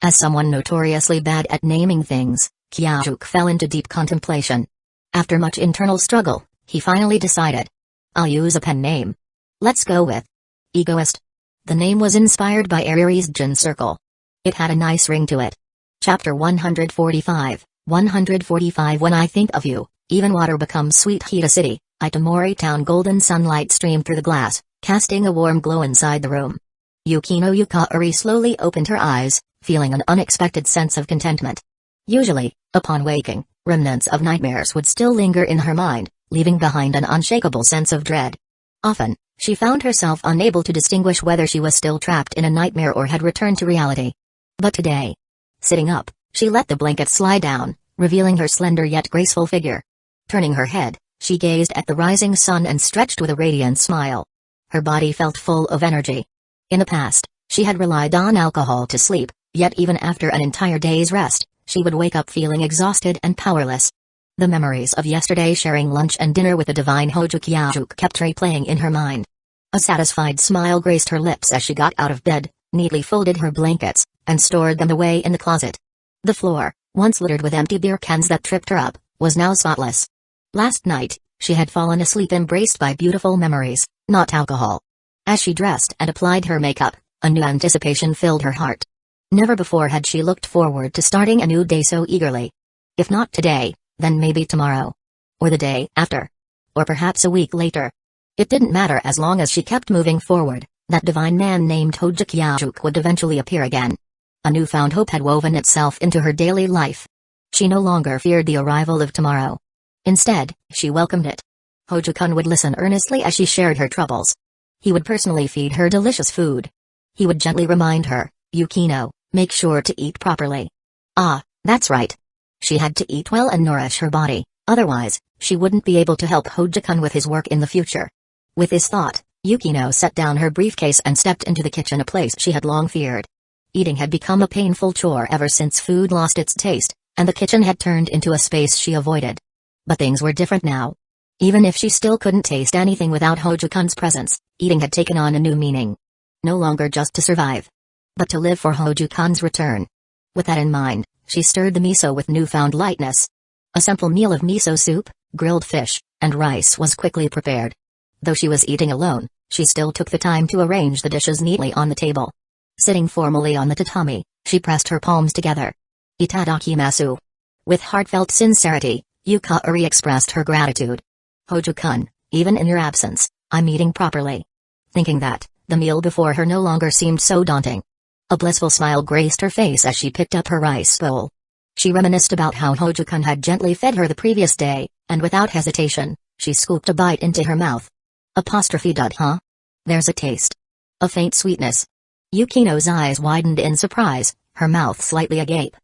As someone notoriously bad at naming things, Kyajuk fell into deep contemplation. After much internal struggle, he finally decided. I'll use a pen name. Let's go with Egoist. The name was inspired by Ariri's Jin Circle. It had a nice ring to it. Chapter 145, 145. When I think of you, Even water becomes sweet. Hida City, Itamori Town. Golden sunlight streamed through the glass, casting a warm glow inside the room. Yukino Yukari slowly opened her eyes, feeling an unexpected sense of contentment. Usually, upon waking, remnants of nightmares would still linger in her mind, leaving behind an unshakable sense of dread. Often, she found herself unable to distinguish whether she was still trapped in a nightmare or had returned to reality. But today, sitting up, she let the blanket slide down, revealing her slender yet graceful figure. Turning her head, she gazed at the rising sun and stretched with a radiant smile. Her body felt full of energy. In the past, she had relied on alcohol to sleep, yet even after an entire day's rest, she would wake up feeling exhausted and powerless. The memories of yesterday sharing lunch and dinner with the divine Hojo Kyajuk kept replaying in her mind. A satisfied smile graced her lips as she got out of bed, neatly folded her blankets, and stored them away in the closet. The floor, once littered with empty beer cans that tripped her up, was now spotless. Last night, she had fallen asleep embraced by beautiful memories, not alcohol. As she dressed and applied her makeup, a new anticipation filled her heart. Never before had she looked forward to starting a new day so eagerly. If not today, then maybe tomorrow. Or the day after. Or perhaps a week later. It didn't matter as long as she kept moving forward, that divine man named Hojo Kyajuk would eventually appear again. A newfound hope had woven itself into her daily life. She no longer feared the arrival of tomorrow. Instead, she welcomed it. Hojo-kun would listen earnestly as she shared her troubles. He would personally feed her delicious food. He would gently remind her, "Yukino, make sure to eat properly." Ah, that's right. She had to eat well and nourish her body, otherwise, she wouldn't be able to help Hojo-kun with his work in the future. With this thought, Yukino set down her briefcase and stepped into the kitchen, a place she had long feared. Eating had become a painful chore ever since food lost its taste, and the kitchen had turned into a space she avoided. But things were different now. Even if she still couldn't taste anything without Hojo-kun's presence, eating had taken on a new meaning. No longer just to survive, but to live for Hojo-kun's return. With that in mind, she stirred the miso with newfound lightness. A simple meal of miso soup, grilled fish, and rice was quickly prepared. Though she was eating alone, she still took the time to arrange the dishes neatly on the table. Sitting formally on the tatami, she pressed her palms together. "Itadakimasu." With heartfelt sincerity, Yukari expressed her gratitude. "Hojo-kun, even in your absence, I'm eating properly." Thinking that, the meal before her no longer seemed so daunting. A blissful smile graced her face as she picked up her rice bowl. She reminisced about how Hojo-kun had gently fed her the previous day, and without hesitation, she scooped a bite into her mouth. Huh? There's a taste. A faint sweetness. Yukino's eyes widened in surprise, her mouth slightly agape.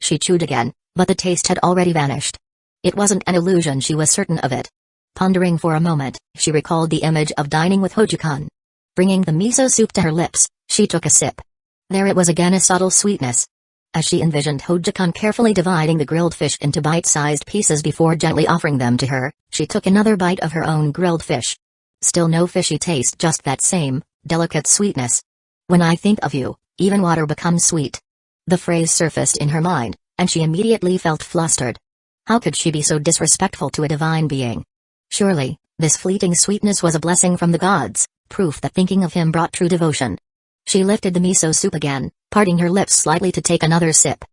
She chewed again, but the taste had already vanished. It wasn't an illusion, she was certain of it. Pondering for a moment, she recalled the image of dining with Hojo-kun. Bringing the miso soup to her lips, she took a sip. There it was again, a subtle sweetness. As she envisioned Hojo-kun carefully dividing the grilled fish into bite-sized pieces before gently offering them to her, she took another bite of her own grilled fish. Still no fishy taste, just that same, delicate sweetness. "When I think of you, even water becomes sweet." The phrase surfaced in her mind, and she immediately felt flustered. How could she be so disrespectful to a divine being? Surely, this fleeting sweetness was a blessing from the gods, proof that thinking of him brought true devotion. She lifted the miso soup again, parting her lips slightly to take another sip.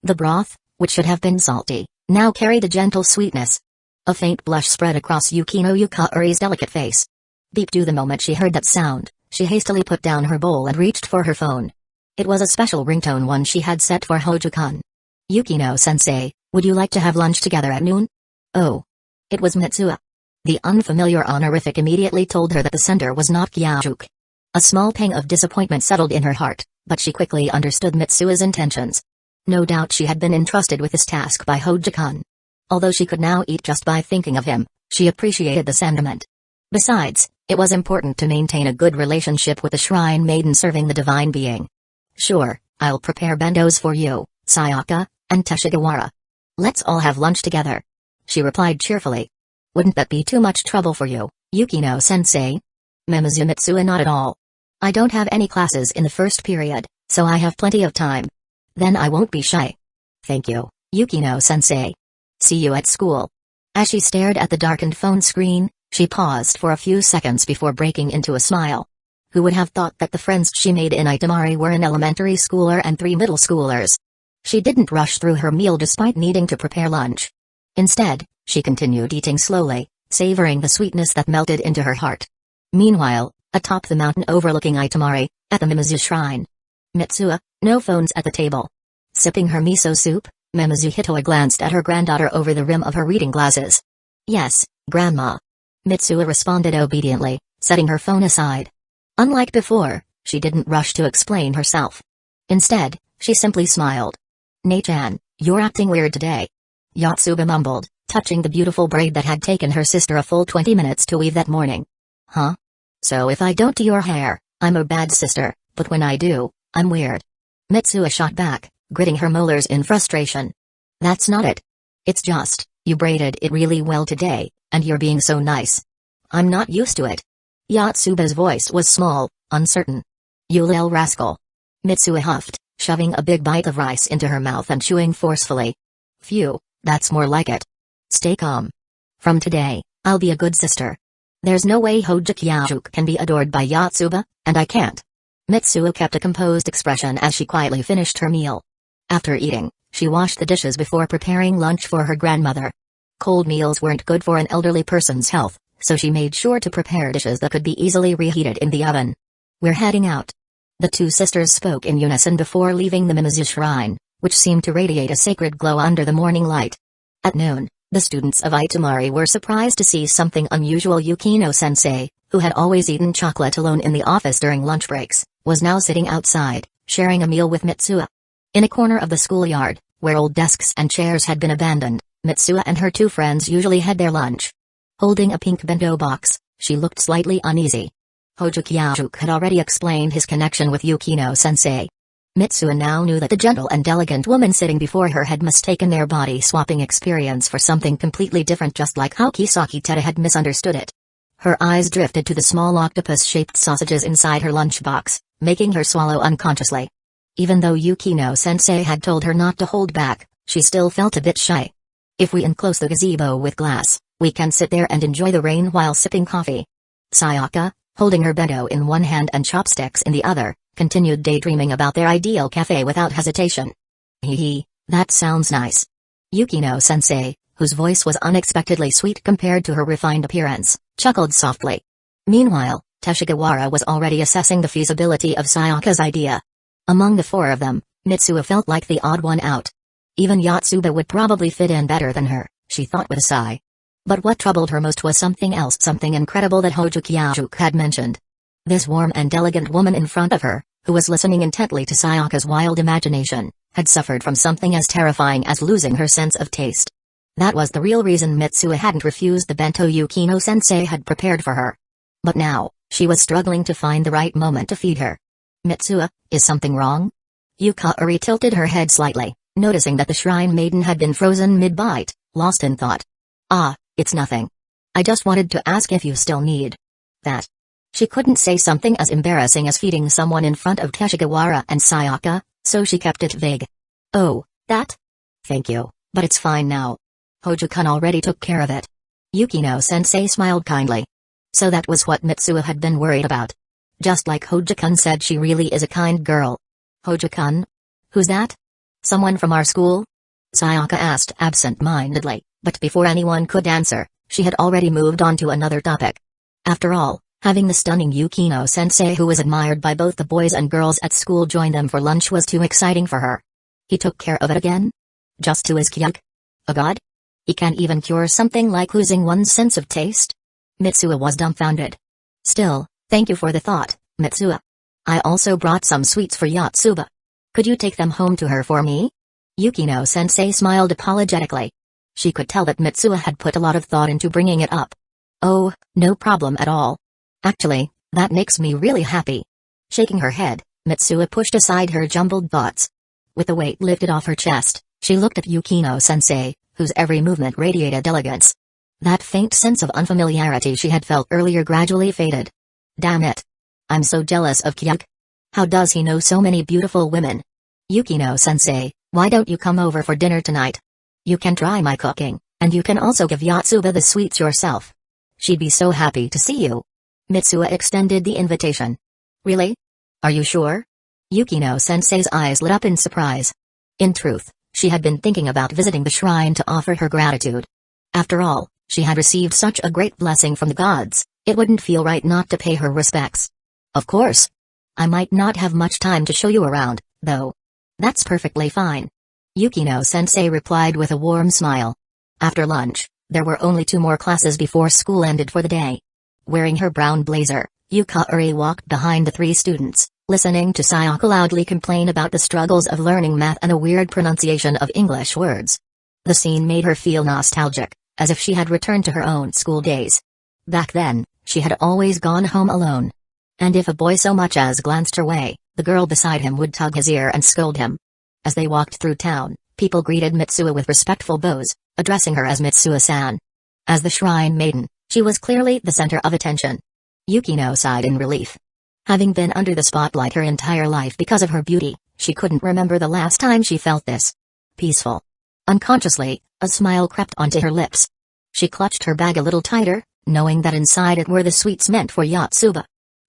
The broth, which should have been salty, now carried a gentle sweetness. A faint blush spread across Yukino Yukari's delicate face. Beep! The moment she heard that sound, she hastily put down her bowl and reached for her phone. It was a special ringtone, one she had set for Hojo-kun. "Yukino-sensei, would you like to have lunch together at noon?" Oh. It was Mitsuha. The unfamiliar honorific immediately told her that the sender was not Kyajuk. A small pang of disappointment settled in her heart, but she quickly understood Mitsuha's intentions. No doubt she had been entrusted with this task by Hojo-kun. Although she could now eat just by thinking of him, she appreciated the sentiment. Besides, it was important to maintain a good relationship with the shrine maiden serving the divine being. "Sure, I'll prepare bendos for you, Sayaka, and Teshigawara. Let's all have lunch together," she replied cheerfully. "Wouldn't that be too much trouble for you, Yukino-sensei?" Mimizu Mitsuha: "Not at all. I don't have any classes in the first period, so I have plenty of time. Then I won't be shy." "Thank you, Yukino-sensei. See you at school." As she stared at the darkened phone screen, she paused for a few seconds before breaking into a smile. Who would have thought that the friends she made in Itamari were an elementary schooler and 3 middle schoolers? She didn't rush through her meal despite needing to prepare lunch. Instead, She continued eating slowly, savoring the sweetness that melted into her heart. Meanwhile, atop the mountain overlooking Itamari, at the Mimizu shrine. Mitsuo, no phones at the table. Sipping her miso soup, Mimizu Hitoa glanced at her granddaughter over the rim of her reading glasses. "Yes, Grandma." Mitsuo responded obediently, setting her phone aside. Unlike before, she didn't rush to explain herself. Instead, she simply smiled. "Nei-chan, you're acting weird today." Yotsuba mumbled, touching the beautiful braid that had taken her sister a full 20 minutes to weave that morning. "Huh? So if I don't do your hair, I'm a bad sister, but when I do, I'm weird." Mitsuo shot back, gritting her molars in frustration. "That's not it. It's just, you braided it really well today, and you're being so nice. I'm not used to it." Yotsuba's voice was small, uncertain. "You little rascal." Mitsuo huffed, shoving a big bite of rice into her mouth and chewing forcefully. "Phew, that's more like it. Stay calm. From today, I'll be a good sister. There's no way Hojo Kyajuk can be adored by Yotsuba, and I can't." Mitsuo kept a composed expression as she quietly finished her meal. After eating, she washed the dishes before preparing lunch for her grandmother. Cold meals weren't good for an elderly person's health, so she made sure to prepare dishes that could be easily reheated in the oven. "We're heading out." The two sisters spoke in unison before leaving the Mimizu shrine, which seemed to radiate a sacred glow under the morning light. At noon, the students of Itamari were surprised to see something unusual. Yukino-sensei, who had always eaten chocolate alone in the office during lunch breaks, was now sitting outside, sharing a meal with Mitsuo. In a corner of the schoolyard, where old desks and chairs had been abandoned, Mitsuo and her two friends usually had their lunch. Holding a pink bento box, she looked slightly uneasy. Hojo Kyajuk had already explained his connection with Yukino-sensei. Mitsuo now knew that the gentle and elegant woman sitting before her had mistaken their body-swapping experience for something completely different, just like how Kisaki Teta had misunderstood it. Her eyes drifted to the small octopus-shaped sausages inside her lunchbox, making her swallow unconsciously. Even though Yukino-sensei had told her not to hold back, she still felt a bit shy. "If we enclose the gazebo with glass, we can sit there and enjoy the rain while sipping coffee." Sayaka, holding her bento in one hand and chopsticks in the other, continued daydreaming about their ideal cafe without hesitation. "Hee, that sounds nice." Yukino-sensei, whose voice was unexpectedly sweet compared to her refined appearance, chuckled softly. Meanwhile, Teshigawara was already assessing the feasibility of Sayaka's idea. Among the four of them, Mitsuo felt like the odd one out. Even Yotsuba would probably fit in better than her, she thought with a sigh. But what troubled her most was something else, something incredible that Hojo Kyajuk had mentioned. This warm and elegant woman in front of her, who was listening intently to Sayaka's wild imagination, had suffered from something as terrifying as losing her sense of taste. That was the real reason Mitsuo hadn't refused the bento Yukino-sensei had prepared for her. But now, she was struggling to find the right moment to feed her. "Mitsuo, is something wrong?" Yukari tilted her head slightly, noticing that the shrine maiden had been frozen mid-bite, lost in thought. "Ah, it's nothing. I just wanted to ask if you still need that." She couldn't say something as embarrassing as feeding someone in front of Teshigawara and Sayaka, so she kept it vague. "Oh, that? Thank you, but it's fine now. Hojo-kun already took care of it." Yukino-sensei smiled kindly. So that was what Mitsuo had been worried about. Just like Hojo-kun said, she really is a kind girl. "Hojo-kun? Who's that? Someone from our school?" Sayaka asked absent-mindedly, but before anyone could answer, she had already moved on to another topic. After all, having the stunning Yukino-sensei, who was admired by both the boys and girls at school, join them for lunch was too exciting for her. He took care of it again? Just to his Kyuk? A god? He can't even cure something like losing one's sense of taste? Mitsuo was dumbfounded. "Still, thank you for the thought, Mitsuo. I also brought some sweets for Yotsuba. Could you take them home to her for me?" Yukino-sensei smiled apologetically. She could tell that Mitsuo had put a lot of thought into bringing it up. "Oh, no problem at all. Actually, that makes me really happy." Shaking her head, Mitsuo pushed aside her jumbled thoughts. With the weight lifted off her chest, she looked at Yukino-sensei, whose every movement radiated elegance. That faint sense of unfamiliarity she had felt earlier gradually faded. "Damn it. I'm so jealous of Kyuk. How does he know so many beautiful women? Yukino-sensei, why don't you come over for dinner tonight? You can try my cooking, and you can also give Yotsuba the sweets yourself. She'd be so happy to see you." Mitsuo extended the invitation. "Really? Are you sure?" Yukino-sensei's eyes lit up in surprise. In truth, she had been thinking about visiting the shrine to offer her gratitude. After all, she had received such a great blessing from the gods, it wouldn't feel right not to pay her respects. Of course. I might not have much time to show you around, though. That's perfectly fine. Yukino-sensei replied with a warm smile. After lunch, there were only 2 more classes before school ended for the day. Wearing her brown blazer, Yukari walked behind the 3 students, listening to Sayaka loudly complain about the struggles of learning math and a weird pronunciation of English words. The scene made her feel nostalgic, as if she had returned to her own school days. Back then, she had always gone home alone. And if a boy so much as glanced her way, the girl beside him would tug his ear and scold him. As they walked through town, people greeted Mitsuo with respectful bows, addressing her as Mitsuo-san. As the shrine maiden, she was clearly the center of attention. Yukino sighed in relief. Having been under the spotlight her entire life because of her beauty, she couldn't remember the last time she felt this peaceful. Unconsciously, a smile crept onto her lips. She clutched her bag a little tighter, knowing that inside it were the sweets meant for Yotsuba.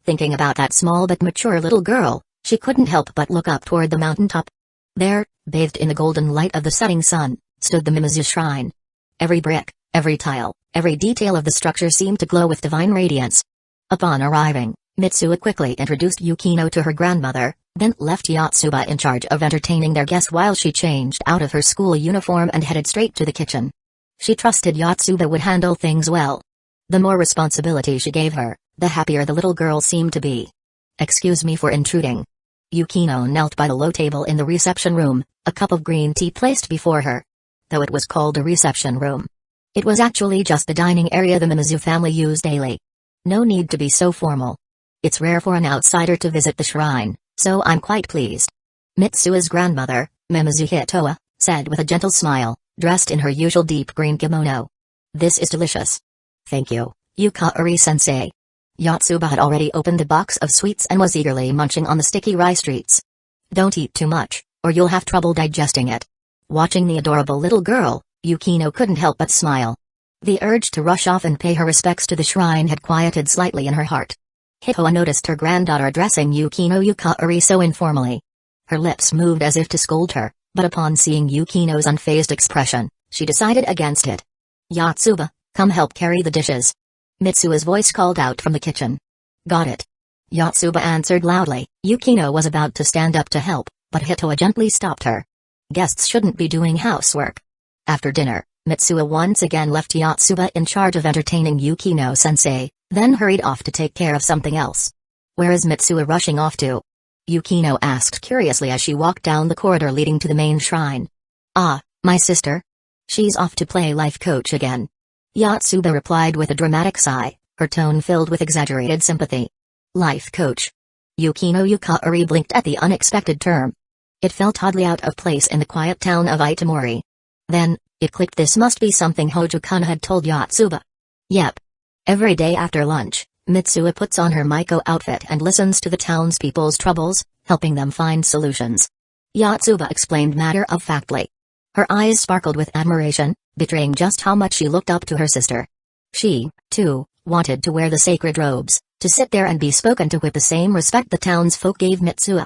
Thinking about that small but mature little girl, she couldn't help but look up toward the mountaintop. There, bathed in the golden light of the setting sun, stood the Mimizu shrine. Every brick, every tile, every detail of the structure seemed to glow with divine radiance. Upon arriving, Mitsuo quickly introduced Yukino to her grandmother, then left Yotsuba in charge of entertaining their guests while she changed out of her school uniform and headed straight to the kitchen. She trusted Yotsuba would handle things well. The more responsibility she gave her, the happier the little girl seemed to be. "Excuse me for intruding." Yukino knelt by the low table in the reception room, a cup of green tea placed before her. Though it was called a reception room, it was actually just the dining area the Mimizu family used daily. No need to be so formal. It's rare for an outsider to visit the shrine, so I'm quite pleased. Mitsuo's grandmother, Mimizu Hitoa, said with a gentle smile, dressed in her usual deep green kimono. "This is delicious." "Thank you, Yukari-sensei." Yotsuba had already opened the box of sweets and was eagerly munching on the sticky rice treats. "Don't eat too much, or you'll have trouble digesting it." Watching the adorable little girl, Yukino couldn't help but smile. The urge to rush off and pay her respects to the shrine had quieted slightly in her heart. Hitoa noticed her granddaughter addressing Yukari so informally. Her lips moved as if to scold her, but upon seeing Yukino's unfazed expression, she decided against it. "Yotsuba, come help carry the dishes." Mitsuo's voice called out from the kitchen. "Got it." Yotsuba answered loudly. Yukino was about to stand up to help, but Hitoa gently stopped her. Guests shouldn't be doing housework. After dinner, Mitsuo once again left Yotsuba in charge of entertaining Yukino-sensei, then hurried off to take care of something else. "Where is Mitsuo rushing off to?" Yukino asked curiously as she walked down the corridor leading to the main shrine. "Ah, my sister. She's off to play life coach again." Yotsuba replied with a dramatic sigh, her tone filled with exaggerated sympathy. "Life coach?" Yukari blinked at the unexpected term. It felt oddly out of place in the quiet town of Itamori. Then, it clicked, this must be something Hojo-kun had told Yotsuba. Yep. Every day after lunch, Mitsuo puts on her Maiko outfit and listens to the townspeople's troubles, helping them find solutions. Yotsuba explained matter-of-factly. Her eyes sparkled with admiration, betraying just how much she looked up to her sister. She, too, wanted to wear the sacred robes, to sit there and be spoken to with the same respect the townsfolk gave Mitsuo.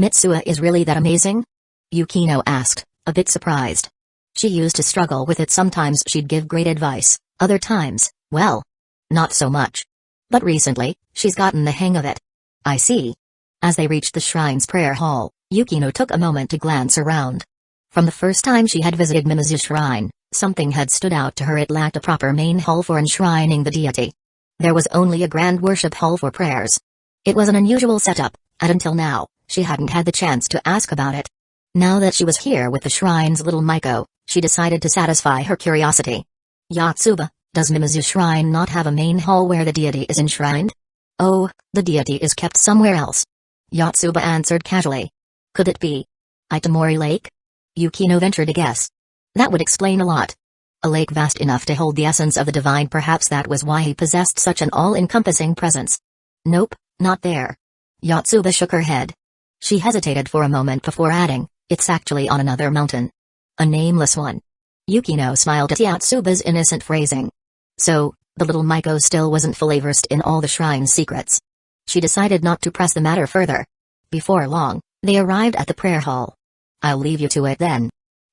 "Mitsuo is really that amazing?" Yukino asked, a bit surprised. She used to struggle with it. Sometimes she'd give great advice, other times, well, not so much. But recently, she's gotten the hang of it. "I see." As they reached the shrine's prayer hall, Yukino took a moment to glance around. From the first time she had visited Mimizu Shrine, something had stood out to her. It lacked a proper main hall for enshrining the deity. There was only a grand worship hall for prayers. It was an unusual setup, and until now, she hadn't had the chance to ask about it. Now that she was here with the shrine's little Maiko, she decided to satisfy her curiosity. "Yotsuba, does Mimizu Shrine not have a main hall where the deity is enshrined?" "Oh, the deity is kept somewhere else." Yotsuba answered casually. "Could it be Itamori Lake?" Yukino ventured a guess. That would explain a lot. A lake vast enough to hold the essence of the divine. Perhaps that was why he possessed such an all-encompassing presence. "Nope, not there." Yotsuba shook her head. She hesitated for a moment before adding, "It's actually on another mountain. A nameless one." Yukino smiled at Yotsuba's innocent phrasing. So, the little Maiko still wasn't fully versed in all the shrine's secrets. She decided not to press the matter further. Before long, they arrived at the prayer hall. "I'll leave you to it then,"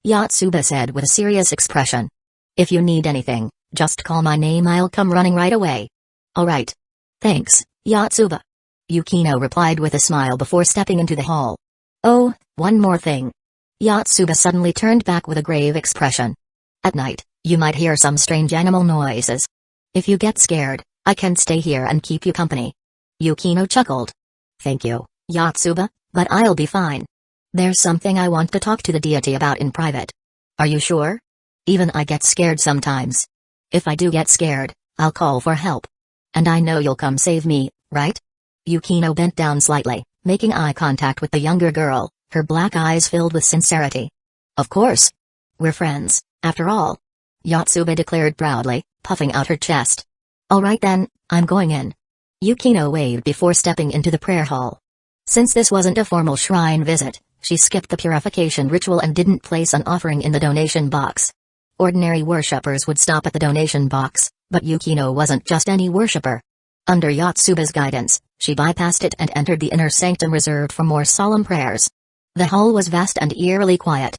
Yotsuba said with a serious expression. If you need anything, just call my name, I'll come running right away. Alright. Thanks, Yotsuba. Yukino replied with a smile before stepping into the hall. Oh, one more thing. Yotsuba suddenly turned back with a grave expression. At night, you might hear some strange animal noises. If you get scared, I can stay here and keep you company. Yukino chuckled. Thank you, Yotsuba, but I'll be fine. There's something I want to talk to the deity about in private. Are you sure? Even I get scared sometimes. If I do get scared, I'll call for help. And I know you'll come save me, right? Yukino bent down slightly, making eye contact with the younger girl, her black eyes filled with sincerity. Of course. We're friends, after all. Yotsuba declared proudly, puffing out her chest. Alright then, I'm going in. Yukino waved before stepping into the prayer hall. Since this wasn't a formal shrine visit, she skipped the purification ritual and didn't place an offering in the donation box. Ordinary worshippers would stop at the donation box, but Yukino wasn't just any worshipper. Under Yotsuba's guidance, she bypassed it and entered the inner sanctum reserved for more solemn prayers. The hall was vast and eerily quiet.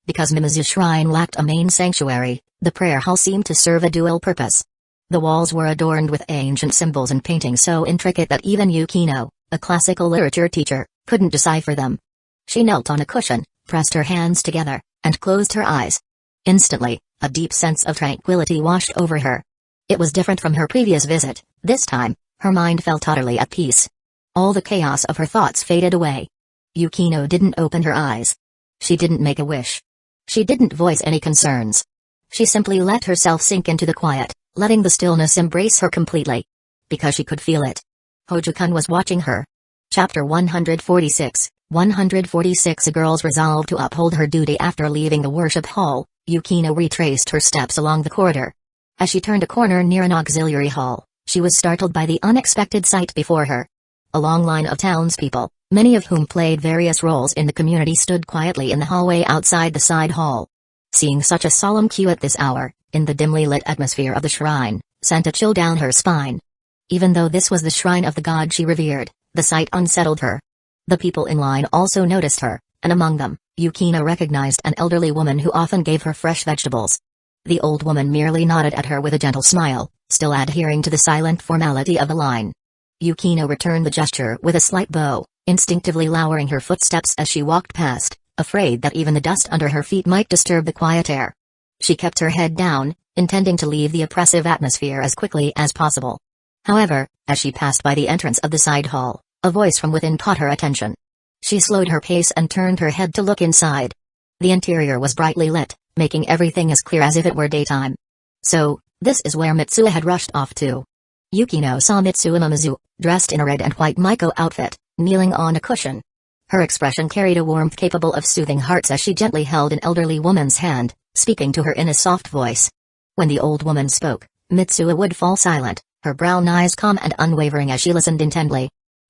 Because Mimazu's shrine lacked a main sanctuary, the prayer hall seemed to serve a dual purpose. The walls were adorned with ancient symbols and paintings so intricate that even Yukino, a classical literature teacher, couldn't decipher them. She knelt on a cushion, pressed her hands together, and closed her eyes. Instantly, a deep sense of tranquility washed over her. It was different from her previous visit. This time, her mind felt utterly at peace. All the chaos of her thoughts faded away. Yukino didn't open her eyes. She didn't make a wish. She didn't voice any concerns. She simply let herself sink into the quiet, letting the stillness embrace her completely. Because she could feel it. Hojo-kun was watching her. Chapter 146, 146. A girl's resolve to uphold her duty. After leaving the worship hall, Yukino retraced her steps along the corridor. As she turned a corner near an auxiliary hall, she was startled by the unexpected sight before her. A long line of townspeople, many of whom played various roles in the community, stood quietly in the hallway outside the side hall. Seeing such a solemn queue at this hour, in the dimly lit atmosphere of the shrine, sent a chill down her spine. Even though this was the shrine of the god she revered, the sight unsettled her. The people in line also noticed her, and among them, Yukino recognized an elderly woman who often gave her fresh vegetables. The old woman merely nodded at her with a gentle smile, still adhering to the silent formality of the line. Yukino returned the gesture with a slight bow, instinctively lowering her footsteps as she walked past, afraid that even the dust under her feet might disturb the quiet air. She kept her head down, intending to leave the oppressive atmosphere as quickly as possible. However, as she passed by the entrance of the side hall, a voice from within caught her attention. She slowed her pace and turned her head to look inside. The interior was brightly lit, making everything as clear as if it were daytime. So, this is where Mitsuo had rushed off to. Yukino saw Mitsuo Mimazu, dressed in a red and white maiko outfit, kneeling on a cushion. Her expression carried a warmth capable of soothing hearts as she gently held an elderly woman's hand, speaking to her in a soft voice. When the old woman spoke, Mitsuo would fall silent, her brown eyes calm and unwavering as she listened intently.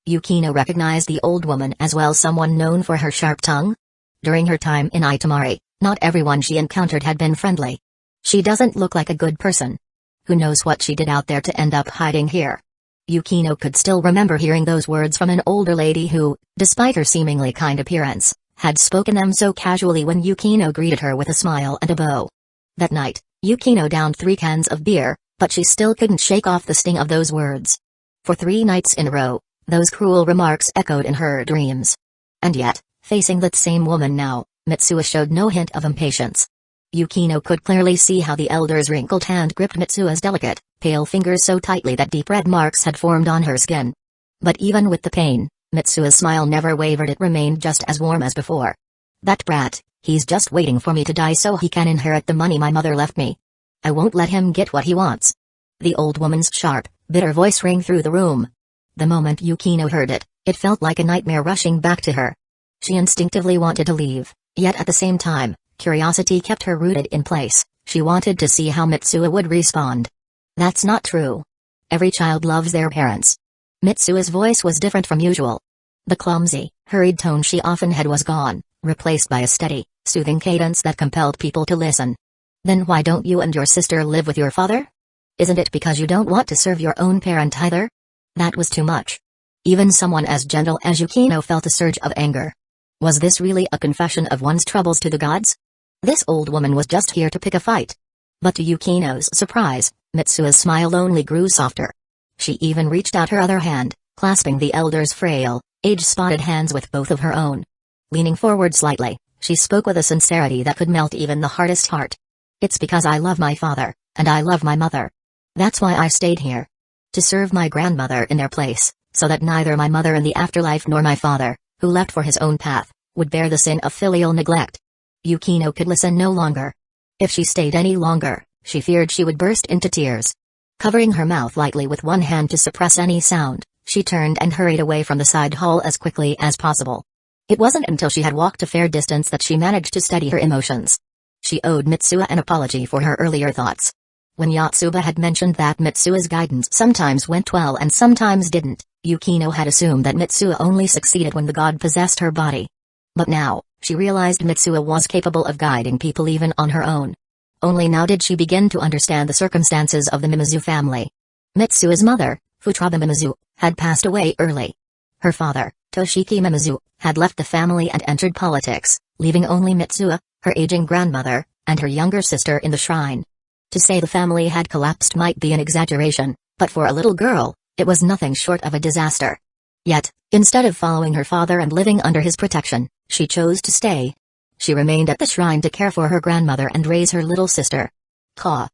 Yukino recognized the old woman as well, someone known for her sharp tongue. During her time in Itamari, not everyone she encountered had been friendly. She doesn't look like a good person. Who knows what she did out there to end up hiding here? Yukino could still remember hearing those words from an older lady who, despite her seemingly kind appearance, had spoken them so casually when Yukino greeted her with a smile and a bow. That night, Yukino downed 3 cans of beer, but she still couldn't shake off the sting of those words. For 3 nights in a row, those cruel remarks echoed in her dreams. And yet, facing that same woman now, Mitsuo showed no hint of impatience. Yukino could clearly see how the elder's wrinkled hand gripped Mitsuo's delicate, pale fingers so tightly that deep red marks had formed on her skin. But even with the pain, Mitsuo's smile never wavered, it remained just as warm as before. That brat, he's just waiting for me to die so he can inherit the money my mother left me. I won't let him get what he wants. The old woman's sharp, bitter voice rang through the room. The moment Yukino heard it, it felt like a nightmare rushing back to her. She instinctively wanted to leave, yet at the same time, curiosity kept her rooted in place. She wanted to see how Mitsuo would respond. That's not true. Every child loves their parents. Mitsuo's voice was different from usual. The clumsy, hurried tone she often had was gone, replaced by a steady, soothing cadence that compelled people to listen. Then why don't you and your sister live with your father? Isn't it because you don't want to serve your own parent either? That was too much. Even someone as gentle as Yukino felt a surge of anger. Was this really a confession of one's troubles to the gods? This old woman was just here to pick a fight. But to Yukino's surprise, Mitsua's smile only grew softer. She even reached out her other hand, clasping the elder's frail, age-spotted hands with both of her own. Leaning forward slightly, she spoke with a sincerity that could melt even the hardest heart. It's because I love my father, and I love my mother. That's why I stayed here. To serve my grandmother in their place, so that neither my mother in the afterlife nor my father, who left for his own path, would bear the sin of filial neglect. Yukino could listen no longer. If she stayed any longer, she feared she would burst into tears. Covering her mouth lightly with one hand to suppress any sound, she turned and hurried away from the side hall as quickly as possible. It wasn't until she had walked a fair distance that she managed to steady her emotions. She owed Mitsuo an apology for her earlier thoughts. When Yotsuba had mentioned that Mitsuo's guidance sometimes went well and sometimes didn't, Yukino had assumed that Mitsuo only succeeded when the god possessed her body. But now, she realized Mitsuo was capable of guiding people even on her own. Only now did she begin to understand the circumstances of the Mimizu family. Mitsuo's mother, Futraba Mimizu, had passed away early. Her father, Toshiki Mimizu, had left the family and entered politics, leaving only Mitsuo, her aging grandmother, and her younger sister in the shrine. To say the family had collapsed might be an exaggeration, but for a little girl, it was nothing short of a disaster. Yet, instead of following her father and living under his protection, she chose to stay. She remained at the shrine to care for her grandmother and raise her little sister. Caw.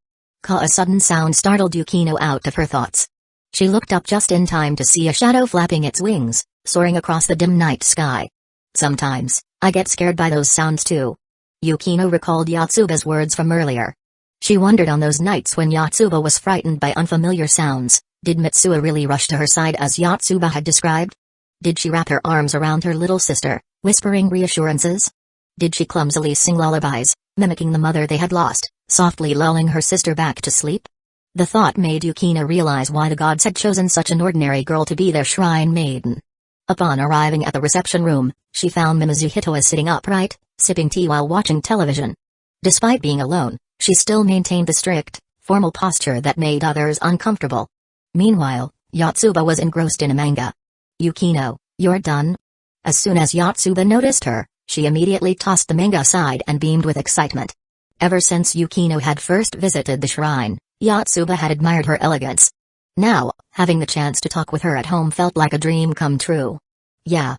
Caw. A sudden sound startled Yukino out of her thoughts. She looked up just in time to see a shadow flapping its wings, soaring across the dim night sky. Sometimes, I get scared by those sounds too. Yukino recalled Yotsuba's words from earlier. She wondered on those nights when Yotsuba was frightened by unfamiliar sounds, did Mitsuo really rush to her side as Yotsuba had described? Did she wrap her arms around her little sister, whispering reassurances? Did she clumsily sing lullabies, mimicking the mother they had lost, softly lulling her sister back to sleep? The thought made Yukino realize why the gods had chosen such an ordinary girl to be their shrine maiden. Upon arriving at the reception room, she found Mimizu Hitoa sitting upright, sipping tea while watching television. Despite being alone, she still maintained the strict, formal posture that made others uncomfortable. Meanwhile, Yotsuba was engrossed in a manga. Yukino, you're done? As soon as Yotsuba noticed her, she immediately tossed the manga aside and beamed with excitement. Ever since Yukino had first visited the shrine, Yotsuba had admired her elegance. Now, having the chance to talk with her at home felt like a dream come true. Yeah.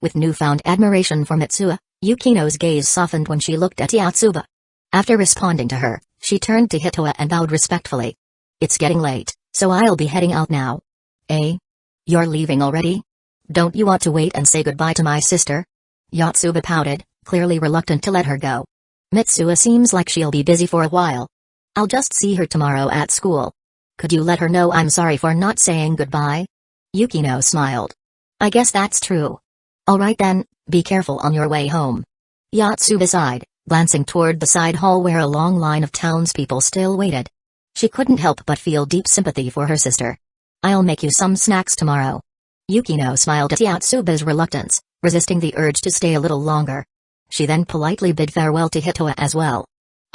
With newfound admiration for Mitsuo, Yukino's gaze softened when she looked at Yotsuba. After responding to her, she turned to Hitoa and bowed respectfully. It's getting late, so I'll be heading out now. Eh? You're leaving already? Don't you want to wait and say goodbye to my sister? Yotsuba pouted, clearly reluctant to let her go. Mitsuo seems like she'll be busy for a while. I'll just see her tomorrow at school. Could you let her know I'm sorry for not saying goodbye? Yukino smiled. I guess that's true. Alright then, be careful on your way home. Yotsuba sighed, glancing toward the side hall where a long line of townspeople still waited. She couldn't help but feel deep sympathy for her sister. I'll make you some snacks tomorrow. Yukino smiled at Yotsuba's reluctance, resisting the urge to stay a little longer. She then politely bid farewell to Hitoa as well.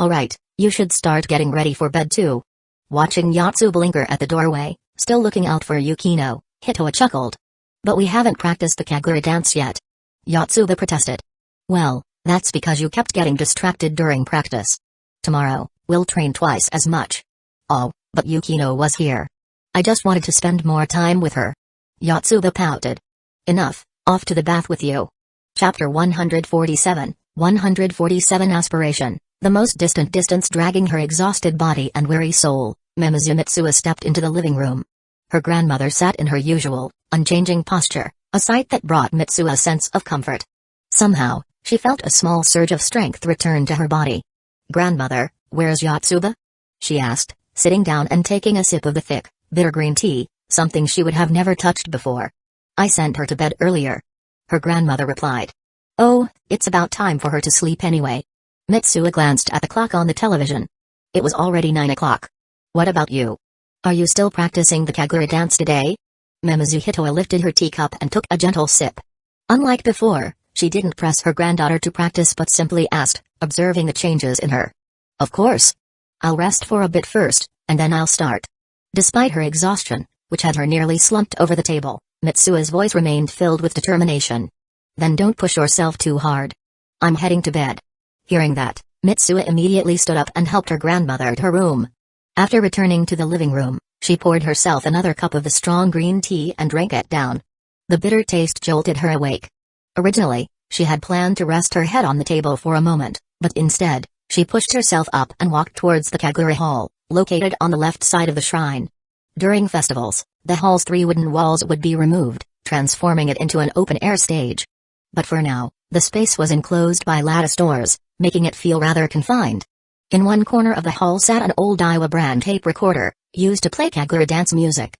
Alright, you should start getting ready for bed too. Watching Yotsuba linger at the doorway, still looking out for Yukino, Hitoa chuckled. But we haven't practiced the Kagura dance yet. Yotsuba protested. Well, that's because you kept getting distracted during practice. Tomorrow, we'll train twice as much. Oh, but Yukino was here. I just wanted to spend more time with her. Yotsuba pouted. Enough, off to the bath with you. Chapter 147, 147 Aspiration. The most distant distance dragging her exhausted body and weary soul, Mimizu Mitsuo stepped into the living room. Her grandmother sat in her usual, unchanging posture, a sight that brought Mitsuo a sense of comfort. Somehow, she felt a small surge of strength return to her body. Grandmother, where's Yotsuba? She asked, sitting down and taking a sip of the thick, bitter green tea, something she would have never touched before. I sent her to bed earlier. Her grandmother replied. Oh, it's about time for her to sleep anyway. Mitsuo glanced at the clock on the television. It was already 9 o'clock. What about you? Are you still practicing the Kagura dance today? Mimizu Hitoa lifted her teacup and took a gentle sip. Unlike before, she didn't press her granddaughter to practice but simply asked, observing the changes in her. Of course. I'll rest for a bit first, and then I'll start. Despite her exhaustion, which had her nearly slumped over the table, Mitsuo's voice remained filled with determination. Then don't push yourself too hard. I'm heading to bed. Hearing that, Mitsuo immediately stood up and helped her grandmother to her room. After returning to the living room, she poured herself another cup of the strong green tea and drank it down. The bitter taste jolted her awake. Originally, she had planned to rest her head on the table for a moment, but instead, she pushed herself up and walked towards the Kagura Hall, located on the left side of the shrine. During festivals, the hall's 3 wooden walls would be removed, transforming it into an open-air stage. But for now, the space was enclosed by lattice doors, making it feel rather confined. In one corner of the hall sat an old Daiwa brand tape recorder, used to play Kagura dance music.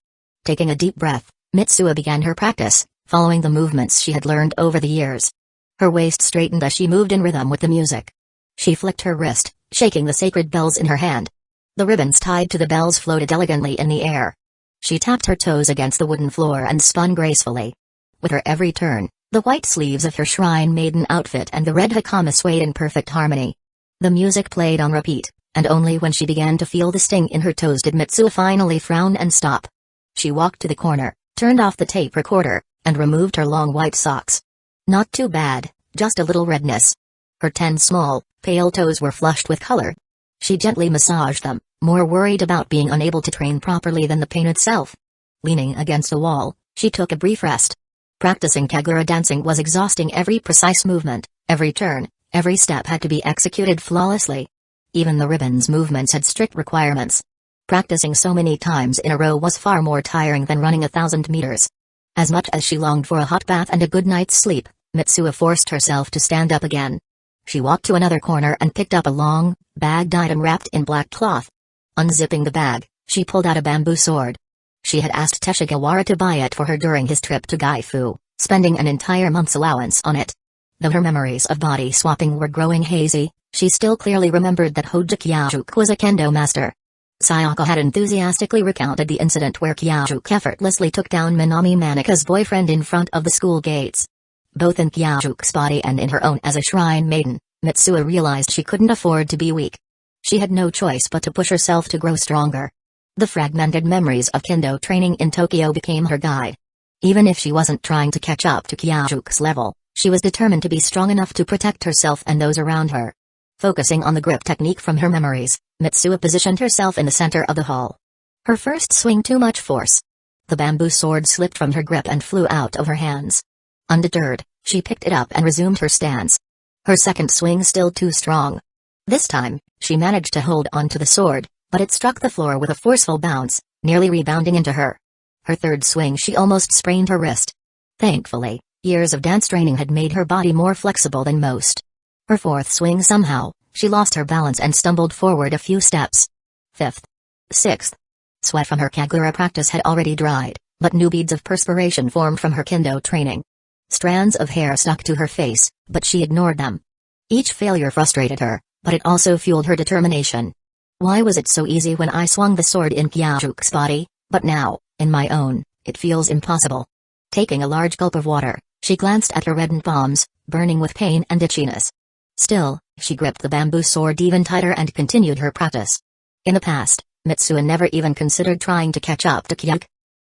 Taking a deep breath, Mitsuo began her practice, following the movements she had learned over the years. Her waist straightened as she moved in rhythm with the music. She flicked her wrist, shaking the sacred bells in her hand. The ribbons tied to the bells floated elegantly in the air. She tapped her toes against the wooden floor and spun gracefully. With her every turn, the white sleeves of her shrine maiden outfit and the red hakama swayed in perfect harmony. The music played on repeat, and only when she began to feel the sting in her toes did Mitsuo finally frown and stop. She walked to the corner, turned off the tape recorder, and removed her long white socks. Not too bad, just a little redness. Her 10 small, pale toes were flushed with color. She gently massaged them, more worried about being unable to train properly than the pain itself. Leaning against a wall, she took a brief rest. Practicing Kagura dancing was exhausting. Every precise movement, every turn, every step had to be executed flawlessly. Even the ribbon's movements had strict requirements. Practicing so many times in a row was far more tiring than running 1,000 meters. As much as she longed for a hot bath and a good night's sleep, Mitsuo forced herself to stand up again. She walked to another corner and picked up a long, bagged item wrapped in black cloth. Unzipping the bag, she pulled out a bamboo sword. She had asked Teshigawara to buy it for her during his trip to Gaifu, spending an entire month's allowance on it. Though her memories of body swapping were growing hazy, she still clearly remembered that Hojo Kyajuk was a kendo master. Sayaka had enthusiastically recounted the incident where Kyajuk effortlessly took down Minami Manika's boyfriend in front of the school gates. Both in Kyajuk's body and in her own as a shrine maiden, Mitsuo realized she couldn't afford to be weak. She had no choice but to push herself to grow stronger. The fragmented memories of kendo training in Tokyo became her guide. Even if she wasn't trying to catch up to Kyajuk's level, she was determined to be strong enough to protect herself and those around her. Focusing on the grip technique from her memories, Mitsuo positioned herself in the center of the hall. Her first swing too much force. The bamboo sword slipped from her grip and flew out of her hands. Undeterred, she picked it up and resumed her stance. Her second swing still too strong. This time, she managed to hold onto the sword, but it struck the floor with a forceful bounce, nearly rebounding into her. Her third swing she almost sprained her wrist. Thankfully, years of dance training had made her body more flexible than most. Her fourth swing somehow, she lost her balance and stumbled forward a few steps. Fifth. Sixth. Sweat from her Kagura practice had already dried, but new beads of perspiration formed from her kendo training. Strands of hair stuck to her face, but she ignored them. Each failure frustrated her, but it also fueled her determination. Why was it so easy when I swung the sword in Kyajuk's body, but now, in my own, it feels impossible? Taking a large gulp of water, she glanced at her reddened palms, burning with pain and itchiness. Still, she gripped the bamboo sword even tighter and continued her practice. In the past, Mitsuo never even considered trying to catch up to Kyajuk.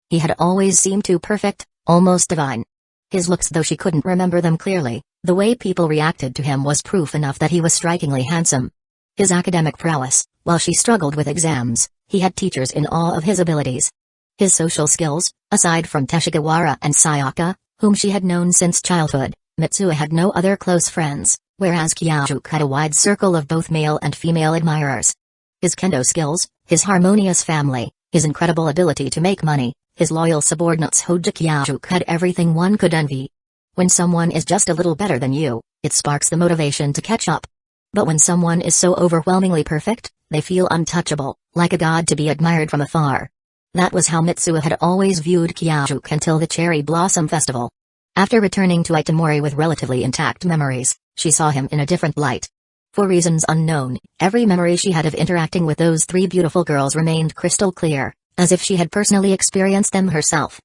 He had always seemed too perfect, almost divine. His looks, though she couldn't remember them clearly, the way people reacted to him was proof enough that he was strikingly handsome. His academic prowess, while she struggled with exams, he had teachers in awe of his abilities. His social skills, aside from Teshigawara and Sayaka, whom she had known since childhood, Mitsuo had no other close friends, whereas Kyajuk had a wide circle of both male and female admirers. His kendo skills, his harmonious family, his incredible ability to make money, his loyal subordinates Hojo Kyajuk had everything one could envy. When someone is just a little better than you, it sparks the motivation to catch up. But when someone is so overwhelmingly perfect, they feel untouchable, like a god to be admired from afar. That was how Mitsuo had always viewed Kyajuk until the Cherry Blossom Festival. After returning to Itamori with relatively intact memories, she saw him in a different light. For reasons unknown, every memory she had of interacting with those 3 beautiful girls remained crystal clear, as if she had personally experienced them herself.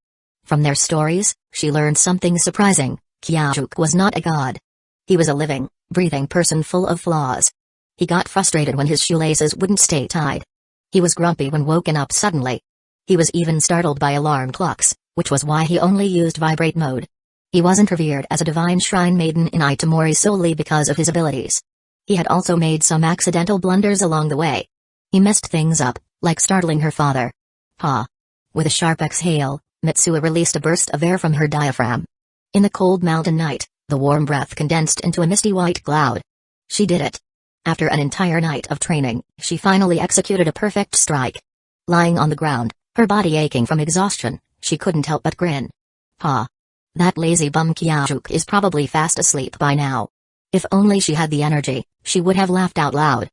From their stories, she learned something surprising: Kyajuk was not a god. He was a living, breathing person full of flaws. He got frustrated when his shoelaces wouldn't stay tied. He was grumpy when woken up suddenly. He was even startled by alarm clocks, which was why he only used vibrate mode. He wasn't revered as a divine shrine maiden in Itamori solely because of his abilities. He had also made some accidental blunders along the way. He messed things up, like startling her father. Ha! With a sharp exhale, Mitsuo released a burst of air from her diaphragm. In the cold mountain night, the warm breath condensed into a misty white cloud. She did it. After an entire night of training, she finally executed a perfect strike. Lying on the ground, her body aching from exhaustion, she couldn't help but grin. Ha! That lazy bum Kyajuk is probably fast asleep by now. If only she had the energy, she would have laughed out loud.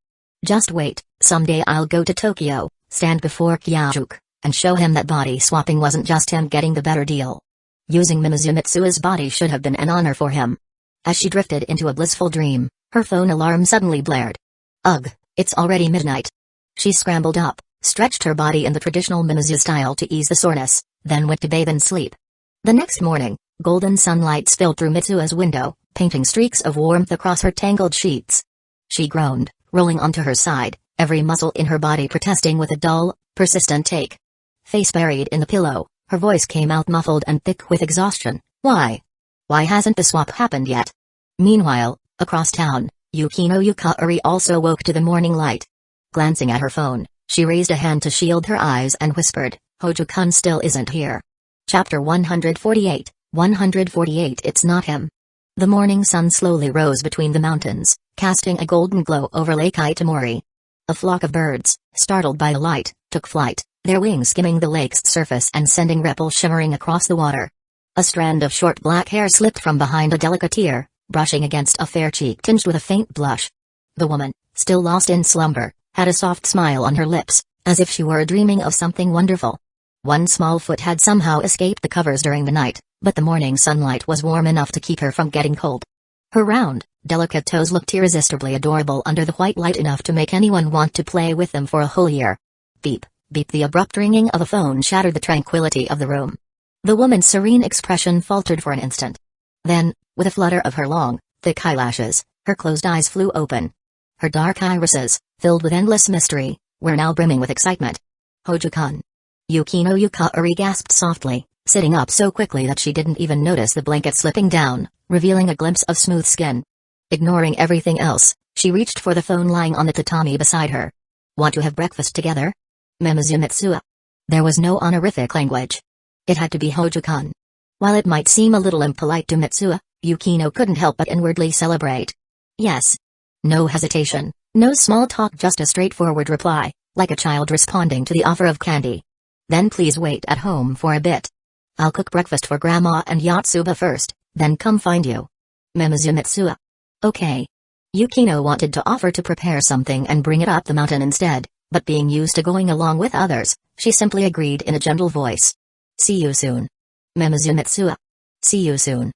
Just wait, someday I'll go to Tokyo, stand before Kyajuk, and show him that body swapping wasn't just him getting the better deal. Using Mimizu Mitsuo's body should have been an honor for him. As she drifted into a blissful dream, her phone alarm suddenly blared. Ugh, it's already midnight. She scrambled up, stretched her body in the traditional Mimizu style to ease the soreness, then went to bathe and sleep. The next morning, golden sunlight spilled through Mitsuo's window, painting streaks of warmth across her tangled sheets. She groaned, rolling onto her side, every muscle in her body protesting with a dull, persistent ache. Face buried in the pillow, her voice came out muffled and thick with exhaustion. Why? Why hasn't the swap happened yet? Meanwhile, across town, Yukino Yukari also woke to the morning light. Glancing at her phone, she raised a hand to shield her eyes and whispered, Hojo-kun still isn't here. Chapter 148, 148 It's not him. The morning sun slowly rose between the mountains, casting a golden glow over Lake Itamori. A flock of birds, startled by the light, took flight, their wings skimming the lake's surface and sending ripples shimmering across the water. A strand of short black hair slipped from behind a delicate ear, brushing against a fair cheek tinged with a faint blush. The woman, still lost in slumber, had a soft smile on her lips, as if she were dreaming of something wonderful. One small foot had somehow escaped the covers during the night, but the morning sunlight was warm enough to keep her from getting cold. Her round, delicate toes looked irresistibly adorable under the white light, enough to make anyone want to play with them for a whole year. Beep, beep. The abrupt ringing of a phone shattered the tranquility of the room. The woman's serene expression faltered for an instant. Then, with a flutter of her long, thick eyelashes, her closed eyes flew open. Her dark irises, filled with endless mystery, were now brimming with excitement. Hojo-kun. Yukino Yukari gasped softly, sitting up so quickly that she didn't even notice the blanket slipping down, revealing a glimpse of smooth skin. Ignoring everything else, she reached for the phone lying on the tatami beside her. Want to have breakfast together? Mimizu Mitsuo. There was no honorific language. It had to be Hojo-kun. While it might seem a little impolite to Mitsuo, Yukino couldn't help but inwardly celebrate. Yes. No hesitation, no small talk, just a straightforward reply, like a child responding to the offer of candy. Then please wait at home for a bit. I'll cook breakfast for Grandma and Yatsuba first, then come find you. Mimizu Mitsuo. Okay. Yukino wanted to offer to prepare something and bring it up the mountain instead, but being used to going along with others, she simply agreed in a gentle voice. See you soon. Mimizu Mitsuo. See you soon.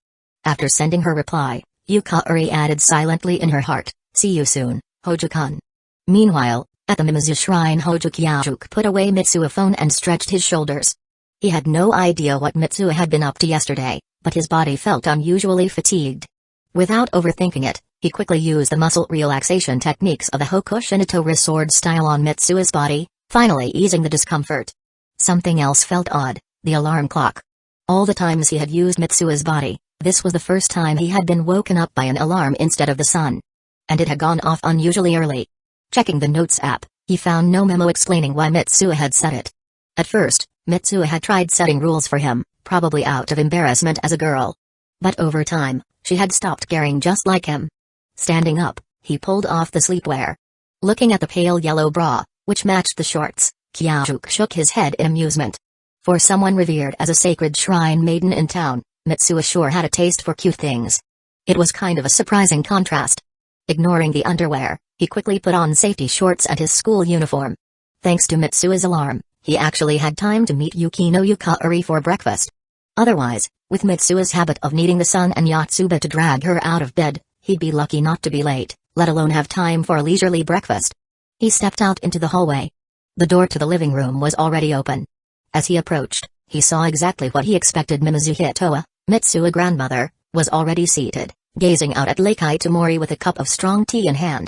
After sending her reply, Yukari added silently in her heart, see you soon, Hojo-kun. Meanwhile, at the Mimizu shrine, Hojo Kyajuk put away Mitsuo's phone and stretched his shoulders. He had no idea what Mitsuo had been up to yesterday, but his body felt unusually fatigued. Without overthinking it, he quickly used the muscle relaxation techniques of the Hokushinito sword style on Mitsuo's body, finally easing the discomfort. Something else felt odd, the alarm clock. All the times he had used Mitsuo's body, this was the first time he had been woken up by an alarm instead of the sun. And it had gone off unusually early. Checking the Notes app, he found no memo explaining why Mitsuo had set it. At first, Mitsuo had tried setting rules for him, probably out of embarrassment as a girl. But over time, she had stopped caring, just like him. Standing up, he pulled off the sleepwear. Looking at the pale yellow bra, which matched the shorts, Kyajuk shook his head in amusement. For someone revered as a sacred shrine maiden in town, Mitsuo sure had a taste for cute things. It was kind of a surprising contrast. Ignoring the underwear, he quickly put on safety shorts and his school uniform. Thanks to Mitsuo's alarm, he actually had time to meet Yukino Yukari for breakfast. Otherwise, with Mitsuo's habit of needing the sun and Yatsuba to drag her out of bed, he'd be lucky not to be late, let alone have time for a leisurely breakfast. He stepped out into the hallway. The door to the living room was already open. As he approached, he saw exactly what he expected. Mimizu Hitoa, Mitsuo's grandmother, was already seated, gazing out at Lake Itamori with a cup of strong tea in hand.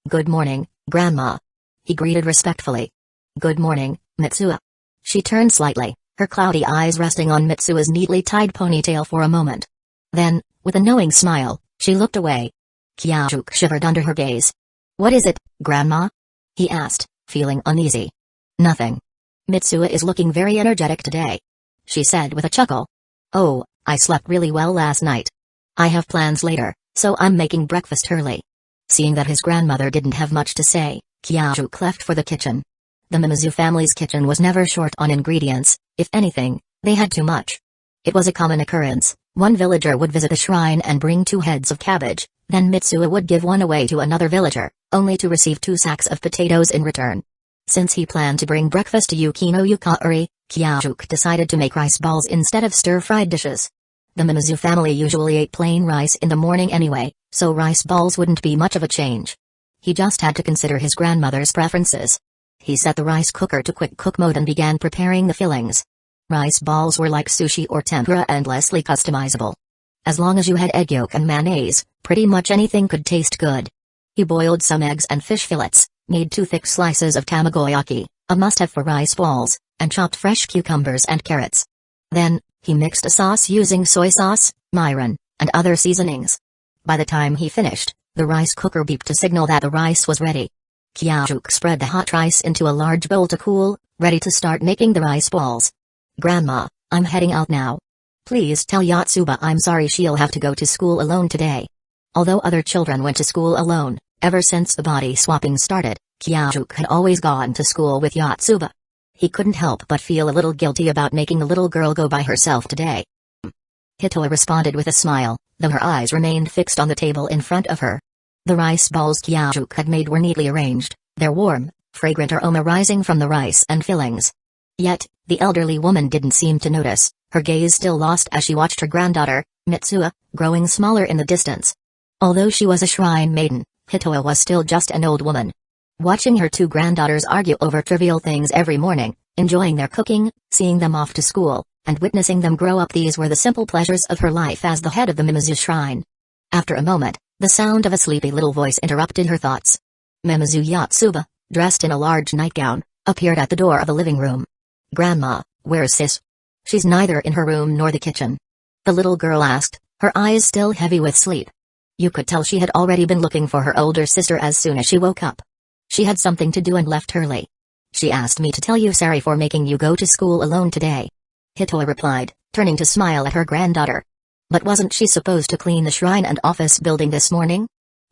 Good morning, Grandma. He greeted respectfully. Good morning, Mitsuo. She turned slightly, her cloudy eyes resting on Mitsuo's neatly tied ponytail for a moment. Then, with a knowing smile, she looked away. Kyajuk shivered under her gaze. "What is it, Grandma?" he asked, feeling uneasy. "Nothing. Mitsuha is looking very energetic today," she said with a chuckle. "Oh, I slept really well last night. I have plans later, so I'm making breakfast early." Seeing that his grandmother didn't have much to say, Kyajuk left for the kitchen. The Mimizu family's kitchen was never short on ingredients. If anything, they had too much. It was a common occurrence. One villager would visit a shrine and bring 2 heads of cabbage, then Mitsuha would give one away to another villager, only to receive 2 sacks of potatoes in return. Since he planned to bring breakfast to Yuki no Yukari, Kyajuk decided to make rice balls instead of stir-fried dishes. The Mimizu family usually ate plain rice in the morning anyway, so rice balls wouldn't be much of a change. He just had to consider his grandmother's preferences. He set the rice cooker to quick cook mode and began preparing the fillings. Rice balls were like sushi or tempura, endlessly customizable. As long as you had egg yolk and mayonnaise, pretty much anything could taste good. He boiled some eggs and fish fillets, made 2 thick slices of tamagoyaki, a must-have for rice balls, and chopped fresh cucumbers and carrots. Then, he mixed a sauce using soy sauce, mirin, and other seasonings. By the time he finished, the rice cooker beeped to signal that the rice was ready. Kyajuk spread the hot rice into a large bowl to cool, ready to start making the rice balls. "Grandma, I'm heading out now. Please tell Yotsuba I'm sorry she'll have to go to school alone today." Although other children went to school alone, ever since the body swapping started, Kyajuk had always gone to school with Yotsuba. He couldn't help but feel a little guilty about making the little girl go by herself today. Hitoa responded with a smile, though her eyes remained fixed on the table in front of her. The rice balls Kyajuk had made were neatly arranged, their warm, fragrant aroma rising from the rice and fillings. Yet, the elderly woman didn't seem to notice, her gaze still lost as she watched her granddaughter, Mitsuha, growing smaller in the distance. Although she was a shrine maiden, Hitoa was still just an old woman. Watching her 2 granddaughters argue over trivial things every morning, enjoying their cooking, seeing them off to school, and witnessing them grow up, these were the simple pleasures of her life as the head of the Mimizu shrine. After a moment, the sound of a sleepy little voice interrupted her thoughts. Mimizu Yotsuba, dressed in a large nightgown, appeared at the door of the living room. "Grandma, where's Sis?" "She's neither in her room nor the kitchen," the little girl asked, her eyes still heavy with sleep. You could tell she had already been looking for her older sister as soon as she woke up. "She had something to do and left early. She asked me to tell you sorry for making you go to school alone today," Hitoa replied, turning to smile at her granddaughter. "But wasn't she supposed to clean the shrine and office building this morning?"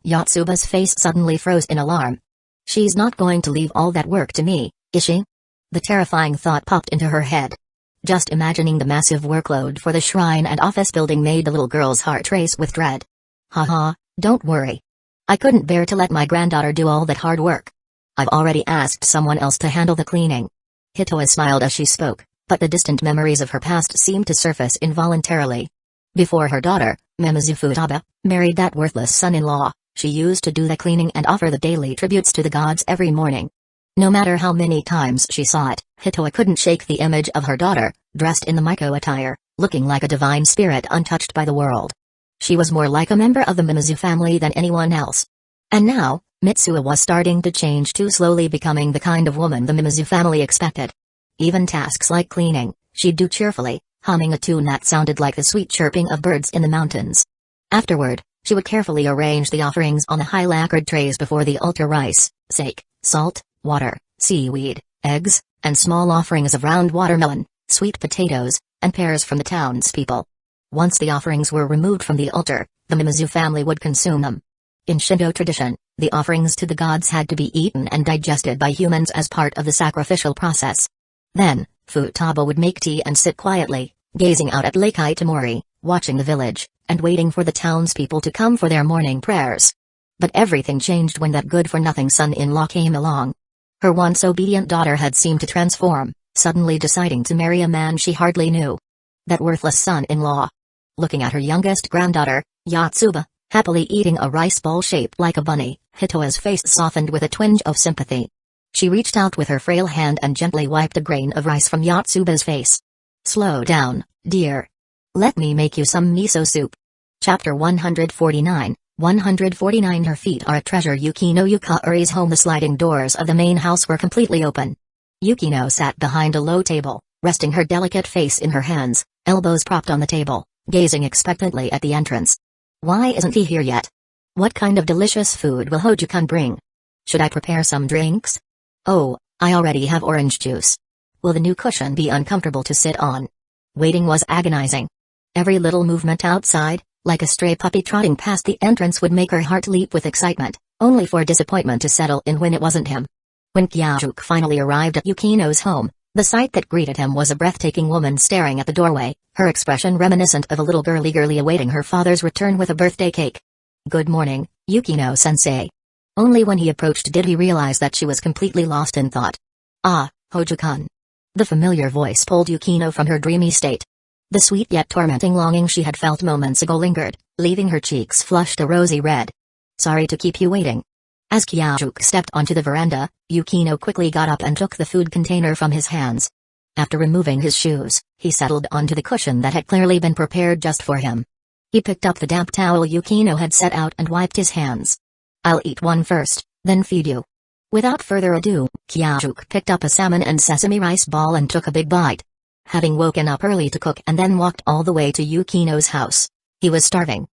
Yotsuba's face suddenly froze in alarm. "She's not going to leave all that work to me, is she?" The terrifying thought popped into her head. Just imagining the massive workload for the shrine and office building made the little girl's heart race with dread. "Haha, don't worry. I couldn't bear to let my granddaughter do all that hard work. I've already asked someone else to handle the cleaning." Hitoa smiled as she spoke, but the distant memories of her past seemed to surface involuntarily. Before her daughter, Mimizu Futaba, married that worthless son-in-law, she used to do the cleaning and offer the daily tributes to the gods every morning. No matter how many times she saw it, Hitoa couldn't shake the image of her daughter, dressed in the Miko attire, looking like a divine spirit untouched by the world. She was more like a member of the Mimizu family than anyone else. And now, Mitsuha was starting to change too, slowly becoming the kind of woman the Mimizu family expected. Even tasks like cleaning, she'd do cheerfully, humming a tune that sounded like the sweet chirping of birds in the mountains. Afterward, she would carefully arrange the offerings on the high lacquered trays before the altar: rice, sake, salt, water, seaweed, eggs, and small offerings of round watermelon, sweet potatoes, and pears from the townspeople. Once the offerings were removed from the altar, the Mimizu family would consume them. In Shinto tradition, the offerings to the gods had to be eaten and digested by humans as part of the sacrificial process. Then, Futaba would make tea and sit quietly, gazing out at Lake Itamori, watching the village, and waiting for the townspeople to come for their morning prayers. But everything changed when that good-for-nothing son-in-law came along. Her once obedient daughter had seemed to transform, suddenly deciding to marry a man she hardly knew. That worthless son-in-law. Looking at her youngest granddaughter, Yotsuba, happily eating a rice ball shaped like a bunny, Hitoa's face softened with a twinge of sympathy. She reached out with her frail hand and gently wiped a grain of rice from Yotsuba's face. "Slow down, dear. Let me make you some miso soup." Chapter 149, 149. Her feet are a treasure. Yukino Yukari's home. The sliding doors of the main house were completely open. Yukino sat behind a low table, resting her delicate face in her hands, elbows propped on the table, gazing expectantly at the entrance. Why isn't he here yet? What kind of delicious food will Hojo-kun bring? Should I prepare some drinks? Oh, I already have orange juice. Will the new cushion be uncomfortable to sit on? Waiting was agonizing. Every little movement outside, like a stray puppy trotting past the entrance, would make her heart leap with excitement, only for disappointment to settle in when it wasn't him. When Kyajuk finally arrived at Yukino's home, the sight that greeted him was a breathtaking woman staring at the doorway, her expression reminiscent of a little girl eagerly awaiting her father's return with a birthday cake. "Good morning, Yukino-sensei." Only when he approached did he realize that she was completely lost in thought. "Ah, Hojo-kun." The familiar voice pulled Yukino from her dreamy state. The sweet yet tormenting longing she had felt moments ago lingered, leaving her cheeks flushed a rosy red. "Sorry to keep you waiting." As Kyajuk stepped onto the veranda, Yukino quickly got up and took the food container from his hands. After removing his shoes, he settled onto the cushion that had clearly been prepared just for him. He picked up the damp towel Yukino had set out and wiped his hands. "I'll eat one first, then feed you." Without further ado, Kyajuk picked up a salmon and sesame rice ball and took a big bite. Having woken up early to cook and then walked all the way to Yukino's house, he was starving.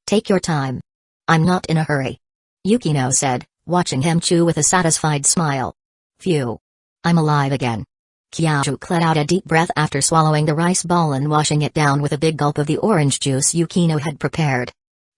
Take your time. I'm not in a hurry," Yukino said, watching him chew with a satisfied smile. "Phew. I'm alive again." Kyajuk let out a deep breath after swallowing the rice ball and washing it down with a big gulp of the orange juice Yukino had prepared.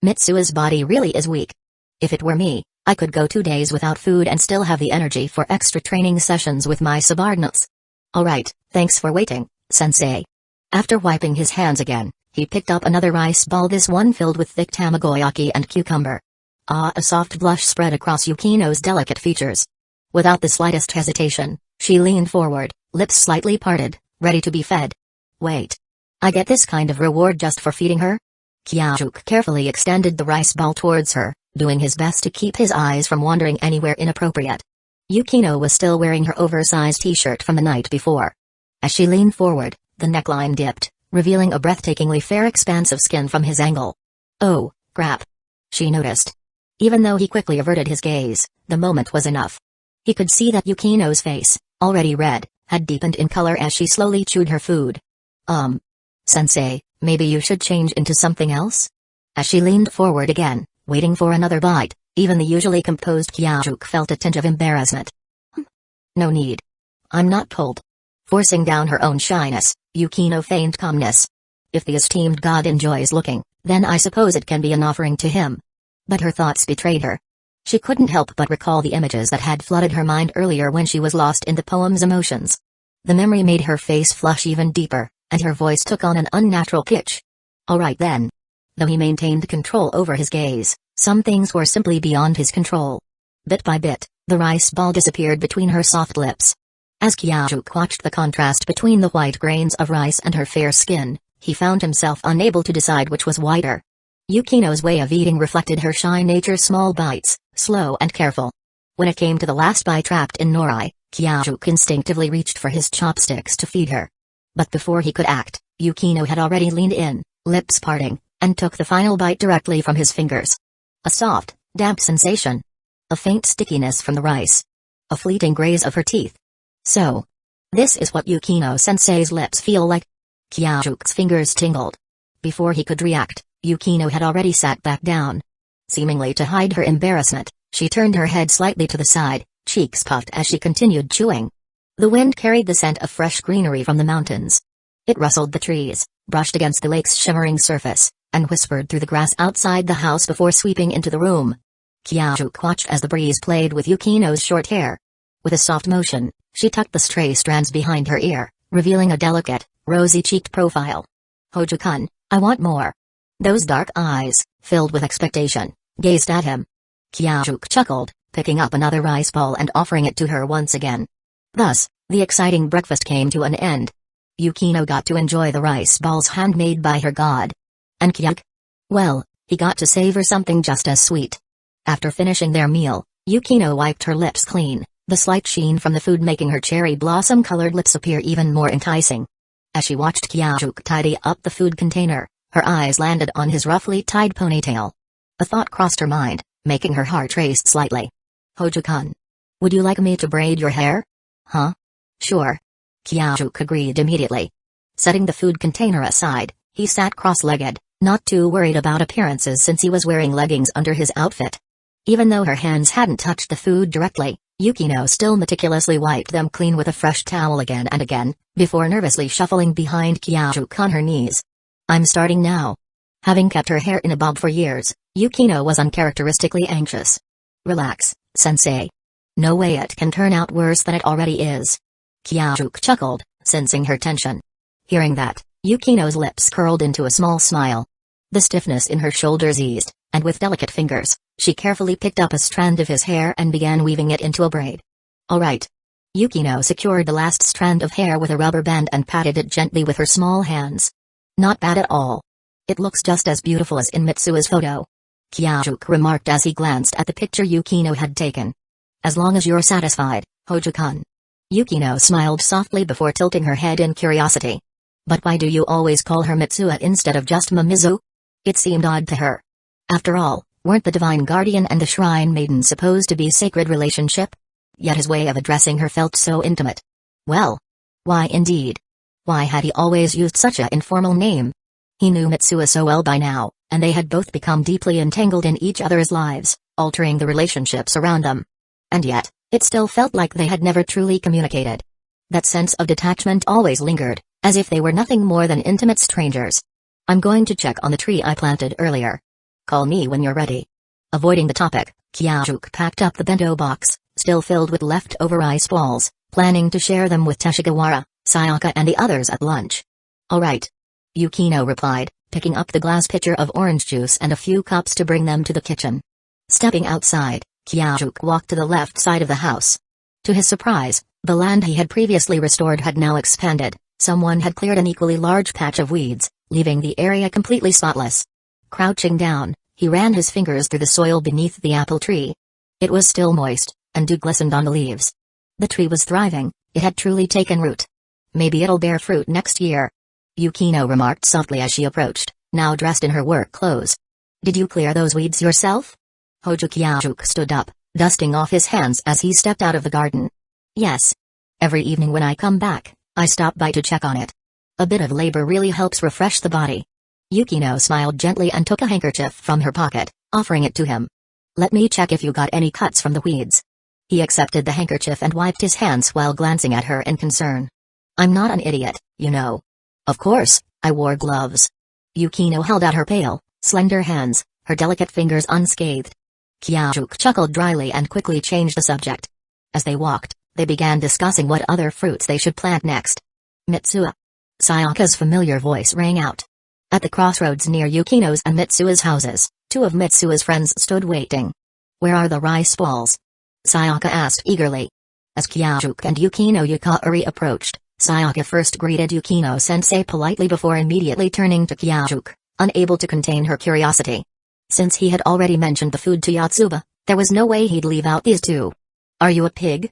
Mitsua's body really is weak. If it were me, I could go 2 days without food and still have the energy for extra training sessions with my subordinates. "Alright, thanks for waiting, sensei." After wiping his hands again, he picked up another rice ball, this one filled with thick tamagoyaki and cucumber. A soft blush spread across Yukino's delicate features. Without the slightest hesitation, she leaned forward, lips slightly parted, ready to be fed. "Wait. I get this kind of reward just for feeding her?" Kyajuk carefully extended the rice ball towards her, doing his best to keep his eyes from wandering anywhere inappropriate. Yukino was still wearing her oversized t-shirt from the night before. As she leaned forward, the neckline dipped, revealing a breathtakingly fair expanse of skin from his angle. "Oh, crap," she noticed. Even though he quickly averted his gaze, the moment was enough. He could see that Yukino's face, already red, had deepened in color as she slowly chewed her food. Sensei, maybe you should change into something else?" As she leaned forward again, waiting for another bite, even the usually composed Kyajuk felt a tinge of embarrassment. "No need. I'm not cold." Forcing down her own shyness, Yukino feigned calmness. "If the esteemed god enjoys looking, then I suppose it can be an offering to him." But her thoughts betrayed her. She couldn't help but recall the images that had flooded her mind earlier when she was lost in the poem's emotions. The memory made her face flush even deeper, and her voice took on an unnatural pitch. "Alright then." Though he maintained control over his gaze, some things were simply beyond his control. Bit by bit, the rice ball disappeared between her soft lips. As Kyajuk watched the contrast between the white grains of rice and her fair skin, he found himself unable to decide which was whiter. Yukino's way of eating reflected her shy nature, small bites, slow and careful. When it came to the last bite trapped in nori, Kyajuk instinctively reached for his chopsticks to feed her. But before he could act, Yukino had already leaned in, lips parting, and took the final bite directly from his fingers. A soft, damp sensation. A faint stickiness from the rice. A fleeting graze of her teeth. "So. This is what Yukino-sensei's lips feel like?" Kyaju's fingers tingled. Before he could react, Yukino had already sat back down. Seemingly to hide her embarrassment, she turned her head slightly to the side, cheeks puffed as she continued chewing. The wind carried the scent of fresh greenery from the mountains. It rustled the trees, brushed against the lake's shimmering surface, and whispered through the grass outside the house before sweeping into the room. Kyajuk watched as the breeze played with Yukino's short hair. With a soft motion, she tucked the stray strands behind her ear, revealing a delicate, rosy-cheeked profile. "Hojo-kun, I want more." Those dark eyes, filled with expectation, gazed at him. Kyajuk chuckled, picking up another rice ball and offering it to her once again. Thus, the exciting breakfast came to an end. Yukino got to enjoy the rice balls handmade by her god. And Kyajuk? Well, he got to savor something just as sweet. After finishing their meal, Yukino wiped her lips clean, the slight sheen from the food making her cherry blossom-colored lips appear even more enticing. As she watched Kyajuk tidy up the food container, her eyes landed on his roughly tied ponytail. A thought crossed her mind, making her heart race slightly. "Hojo-kun, would you like me to braid your hair?" "Huh? Sure." Kyajuk agreed immediately. Setting the food container aside, he sat cross-legged, not too worried about appearances since he was wearing leggings under his outfit. Even though her hands hadn't touched the food directly, Yukino still meticulously wiped them clean with a fresh towel again and again, before nervously shuffling behind Kyajuk on her knees. I'm starting now. Having kept her hair in a bob for years, Yukino was uncharacteristically anxious. Relax, sensei. No way it can turn out worse than it already is. Kyajuk chuckled, sensing her tension. Hearing that, Yukino's lips curled into a small smile. The stiffness in her shoulders eased, and with delicate fingers, she carefully picked up a strand of his hair and began weaving it into a braid. All right. Yukino secured the last strand of hair with a rubber band and patted it gently with her small hands. Not bad at all. It looks just as beautiful as in Mitsua's photo. Kyajuk remarked as he glanced at the picture Yukino had taken. As long as you're satisfied, Hojo-kun. Yukino smiled softly before tilting her head in curiosity. But why do you always call her Mitsua instead of just Mamizu? It seemed odd to her. After all, weren't the divine guardian and the shrine maiden supposed to be sacred relationship? Yet his way of addressing her felt so intimate. Well. Why indeed? Why had he always used such an informal name? He knew Mitsua so well by now, and they had both become deeply entangled in each other's lives, altering the relationships around them. And yet, it still felt like they had never truly communicated. That sense of detachment always lingered, as if they were nothing more than intimate strangers. I'm going to check on the tree I planted earlier. Call me when you're ready. Avoiding the topic, Kyajuk packed up the bento box, still filled with leftover rice balls, planning to share them with Teshigawara, Sayaka and the others at lunch. All right. Yukino replied, picking up the glass pitcher of orange juice and a few cups to bring them to the kitchen. Stepping outside, Kyajuk walked to the left side of the house. To his surprise, the land he had previously restored had now expanded. Someone had cleared an equally large patch of weeds, leaving the area completely spotless. Crouching down, he ran his fingers through the soil beneath the apple tree. It was still moist, and dew glistened on the leaves. The tree was thriving, it had truly taken root. Maybe it'll bear fruit next year. Yukino remarked softly as she approached, now dressed in her work clothes. Did you clear those weeds yourself? Hojo Kyajuk stood up, dusting off his hands as he stepped out of the garden. Yes. Every evening when I come back, I stop by to check on it. A bit of labor really helps refresh the body. Yukino smiled gently and took a handkerchief from her pocket, offering it to him. Let me check if you got any cuts from the weeds. He accepted the handkerchief and wiped his hands while glancing at her in concern. I'm not an idiot, you know. Of course, I wore gloves. Yukino held out her pale, slender hands, her delicate fingers unscathed. Kyajuk chuckled dryly and quickly changed the subject. As they walked, they began discussing what other fruits they should plant next. Mitsua. Sayaka's familiar voice rang out. At the crossroads near Yukino's and Mitsua's houses, two of Mitsua's friends stood waiting. Where are the rice balls? Sayaka asked eagerly. As Kyajuk and Yukino Yukari approached, Sayaka first greeted Yukino-sensei politely before immediately turning to Kyajuk, unable to contain her curiosity. Since he had already mentioned the food to Yotsuba, there was no way he'd leave out these two. Are you a pig?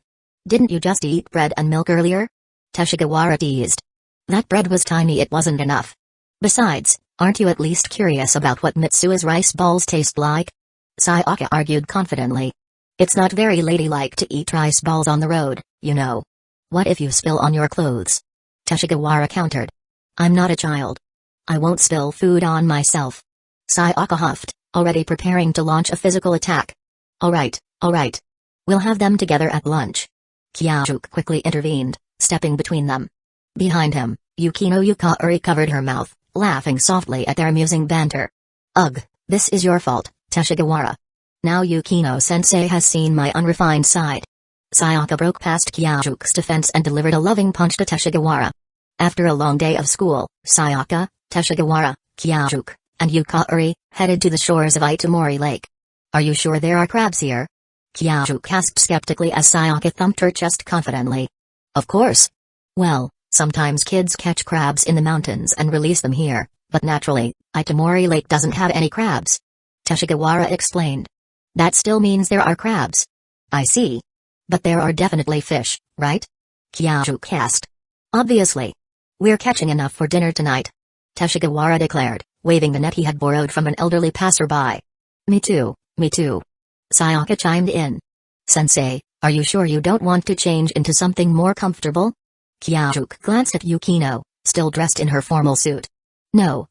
Didn't you just eat bread and milk earlier? Teshigawara teased. That bread was tiny, it wasn't enough. Besides, aren't you at least curious about what Mitsua's rice balls taste like? Sayaka argued confidently. It's not very ladylike to eat rice balls on the road, you know. What if you spill on your clothes? Teshigawara countered. I'm not a child. I won't spill food on myself. Sayaka huffed, already preparing to launch a physical attack. All right. We'll have them together at lunch. Kyajuk quickly intervened, stepping between them. Behind him, Yukino Yukari covered her mouth, laughing softly at their amusing banter. Ugh, this is your fault, Teshigawara. Now Yukino-sensei has seen my unrefined side. Sayaka broke past Kyaju's defense and delivered a loving punch to Teshigawara. After a long day of school, Sayaka, Teshigawara, Kyajuk, and Yukari headed to the shores of Itomori Lake. Are you sure there are crabs here? Kyajuk asked skeptically as Sayaka thumped her chest confidently. Of course. Well, sometimes kids catch crabs in the mountains and release them here, but naturally, Itomori Lake doesn't have any crabs. Teshigawara explained. That still means there are crabs. I see. But there are definitely fish, right? Kyajuk asked. Obviously. We're catching enough for dinner tonight. Teshigawara declared, waving the net he had borrowed from an elderly passerby. Me too. Sayaka chimed in. Sensei, are you sure you don't want to change into something more comfortable? Kyajuk glanced at Yukino, still dressed in her formal suit. No,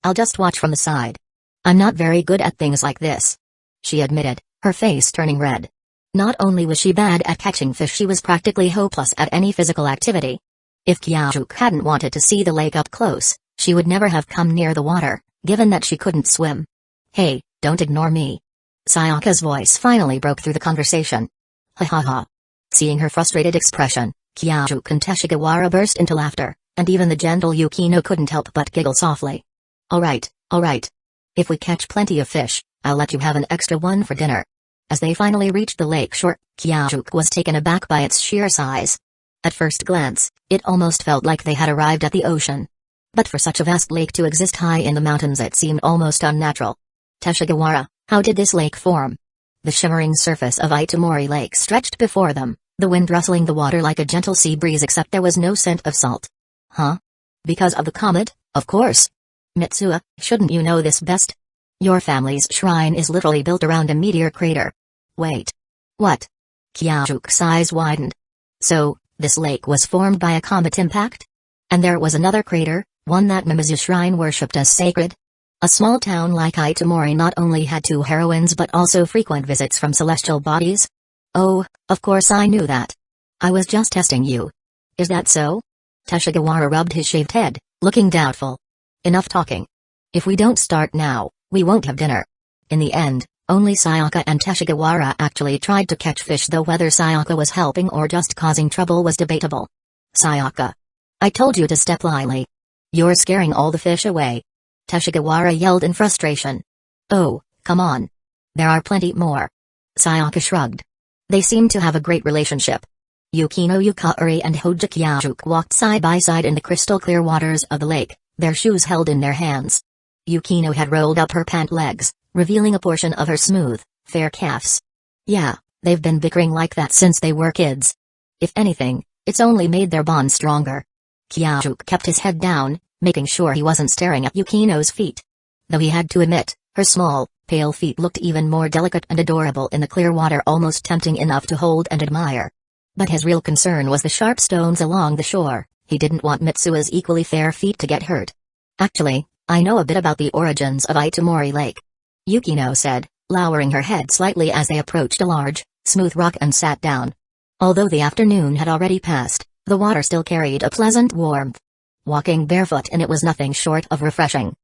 I'll just watch from the side. I'm not very good at things like this. She admitted, her face turning red. Not only was she bad at catching fish, she was practically hopeless at any physical activity. If Kyajuk hadn't wanted to see the lake up close, she would never have come near the water, given that she couldn't swim. "Hey, don't ignore me." Sayaka's voice finally broke through the conversation. "Ha ha ha." Seeing her frustrated expression, Kyajuk and Teshigawara burst into laughter, and even the gentle Yukino couldn't help but giggle softly. Alright. If we catch plenty of fish, I'll let you have an extra one for dinner." As they finally reached the lake shore, Kyajuk was taken aback by its sheer size. At first glance, it almost felt like they had arrived at the ocean. But for such a vast lake to exist high in the mountains, it seemed almost unnatural. "Teshigawara, how did this lake form?" The shimmering surface of Itomori Lake stretched before them, the wind rustling the water like a gentle sea breeze, except there was no scent of salt. "Huh? Because of the comet, of course. Mitsuha, shouldn't you know this best? Your family's shrine is literally built around a meteor crater." "Wait. What?" Kyaju's eyes widened. "So, this lake was formed by a comet impact? And there was another crater, one that Mimizu's shrine worshipped as sacred?" A small town like Itomori not only had two heroines but also frequent visits from celestial bodies? "Oh, of course I knew that. I was just testing you." "Is that so?" Teshigawara rubbed his shaved head, looking doubtful. "Enough talking. If we don't start now, we won't have dinner." In the end, only Sayaka and Teshigawara actually tried to catch fish, though whether Sayaka was helping or just causing trouble was debatable. "Sayaka, I told you to step lightly. You're scaring all the fish away," Teshigawara yelled in frustration. "Oh, come on. There are plenty more." Sayaka shrugged. They seemed to have a great relationship. Yukino Yukari and Hojo Kyajuk walked side by side in the crystal clear waters of the lake, their shoes held in their hands. Yukino had rolled up her pant legs, revealing a portion of her smooth, fair calves. Yeah, they've been bickering like that since they were kids. If anything, it's only made their bond stronger. Kyajuk kept his head down, making sure he wasn't staring at Yukino's feet. Though he had to admit, her small, pale feet looked even more delicate and adorable in the clear water, almost tempting enough to hold and admire. But his real concern was the sharp stones along the shore. He didn't want Mitsuha's equally fair feet to get hurt. "Actually, I know a bit about the origins of Itomori Lake," Yukino said, lowering her head slightly as they approached a large, smooth rock and sat down. Although the afternoon had already passed, the water still carried a pleasant warmth. Walking barefoot in it was nothing short of refreshing.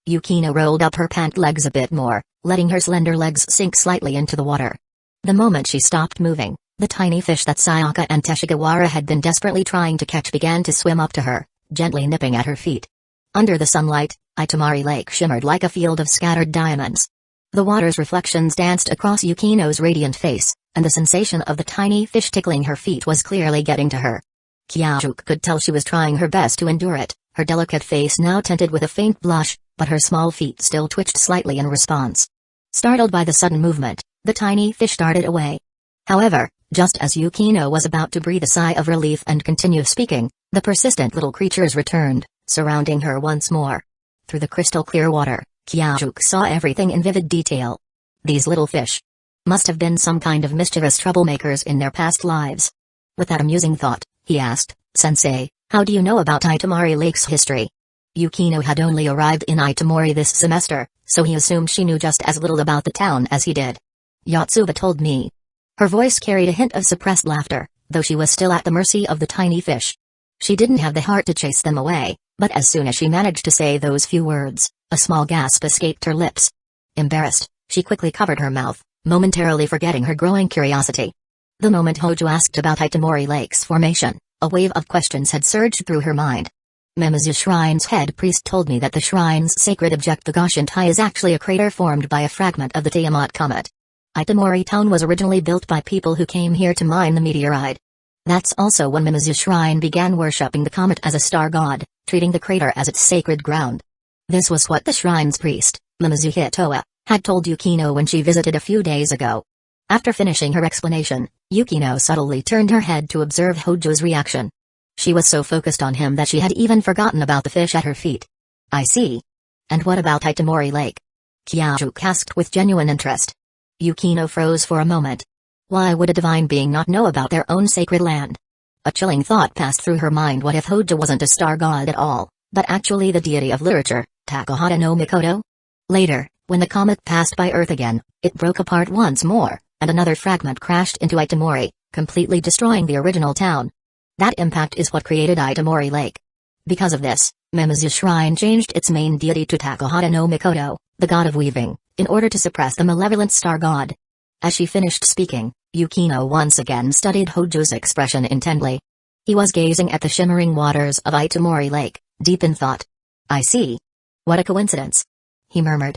Yukino rolled up her pant legs a bit more, letting her slender legs sink slightly into the water. The moment she stopped moving, the tiny fish that Sayaka and Teshigawara had been desperately trying to catch began to swim up to her, gently nipping at her feet. Under the sunlight, Itomori Lake shimmered like a field of scattered diamonds. The water's reflections danced across Yukino's radiant face, and the sensation of the tiny fish tickling her feet was clearly getting to her. Kyajuk could tell she was trying her best to endure it, her delicate face now tinted with a faint blush, but her small feet still twitched slightly in response. Startled by the sudden movement, the tiny fish darted away. However, just as Yukino was about to breathe a sigh of relief and continue speaking, the persistent little creatures returned, surrounding her once more. Through the crystal clear water, Kyajuk saw everything in vivid detail. These little fish must have been some kind of mischievous troublemakers in their past lives. With that amusing thought, he asked, "Sensei, how do you know about Itomori Lake's history?" Yukino had only arrived in Itomori this semester, so he assumed she knew just as little about the town as he did. "Yotsuba told me." Her voice carried a hint of suppressed laughter, though she was still at the mercy of the tiny fish. She didn't have the heart to chase them away, but as soon as she managed to say those few words, a small gasp escaped her lips. Embarrassed, she quickly covered her mouth, momentarily forgetting her growing curiosity. The moment Hojo asked about Itomori Lake's formation, a wave of questions had surged through her mind. Mimizu Shrine's head priest told me that the shrine's sacred object, the Goshintai, is actually a crater formed by a fragment of the Tiamat comet. Itomori town was originally built by people who came here to mine the meteorite. That's also when Mimizu Shrine began worshipping the comet as a star god, treating the crater as its sacred ground. This was what the shrine's priest, Mimizu Hitoa, had told Yukino when she visited a few days ago. After finishing her explanation, Yukino subtly turned her head to observe Hojo's reaction. She was so focused on him that she had even forgotten about the fish at her feet. "I see. And what about Itomori Lake?" Kyajuk asked with genuine interest. Yukino froze for a moment. Why would a divine being not know about their own sacred land? A chilling thought passed through her mind. What if Hojo wasn't a star god at all, but actually the deity of literature, Takahata no Mikoto? Later, When the comet passed by Earth again, it broke apart once more, and another fragment crashed into Itamori, completely destroying the original town. That impact is what created Itamori Lake. Because of this, Mimizu's shrine changed its main deity to Takahata no Mikoto, the god of weaving, in order to suppress the malevolent star god. As she finished speaking, Yukino once again studied Hojo's expression intently. He was gazing at the shimmering waters of Itamori Lake, deep in thought. "I see. What a coincidence," he murmured.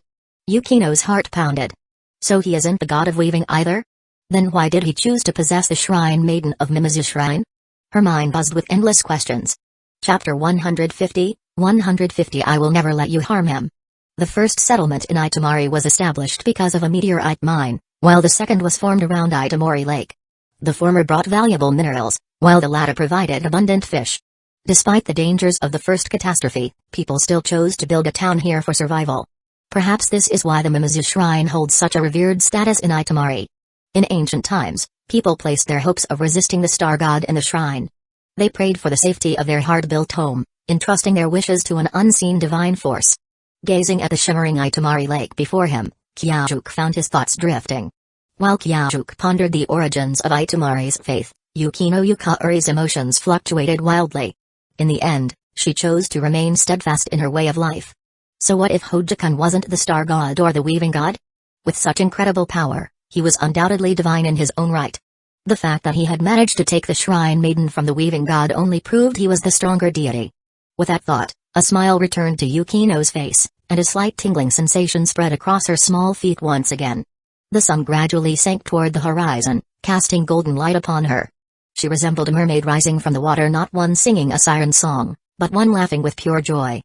Yukino's heart pounded. So he isn't the god of weaving either? Then why did he choose to possess the shrine maiden of Mimizu's shrine? Her mind buzzed with endless questions. Chapter 150, 150 I will never let you harm him. The first settlement in Itamari was established because of a meteorite mine, while the second was formed around Itamori Lake. The former brought valuable minerals, while the latter provided abundant fish. Despite the dangers of the first catastrophe, people still chose to build a town here for survival. Perhaps this is why the Mimizu Shrine holds such a revered status in Itamari. In ancient times, people placed their hopes of resisting the star god in the shrine. They prayed for the safety of their hard-built home, entrusting their wishes to an unseen divine force. Gazing at the shimmering Itamari Lake before him, Kyajuk found his thoughts drifting. While Kyajuk pondered the origins of Itamari's faith, Yukino Yukauri's emotions fluctuated wildly. In the end, she chose to remain steadfast in her way of life. So what if Hojo-kun wasn't the star god or the weaving god? With such incredible power, he was undoubtedly divine in his own right. The fact that he had managed to take the shrine maiden from the weaving god only proved he was the stronger deity. With that thought, a smile returned to Yukino's face, and a slight tingling sensation spread across her small feet once again. The sun gradually sank toward the horizon, casting golden light upon her. She resembled a mermaid rising from the water, not one singing a siren song, but one laughing with pure joy.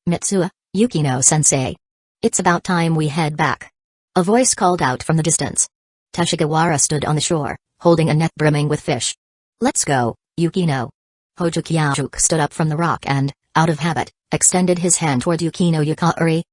"Mitsuo, Yukino-sensei. It's about time we head back." A voice called out from the distance. Teshigawara stood on the shore, holding a net brimming with fish. "Let's go, Yukino." Hojo Kyajuk stood up from the rock and, out of habit, extended his hand toward Yukino Yukauri.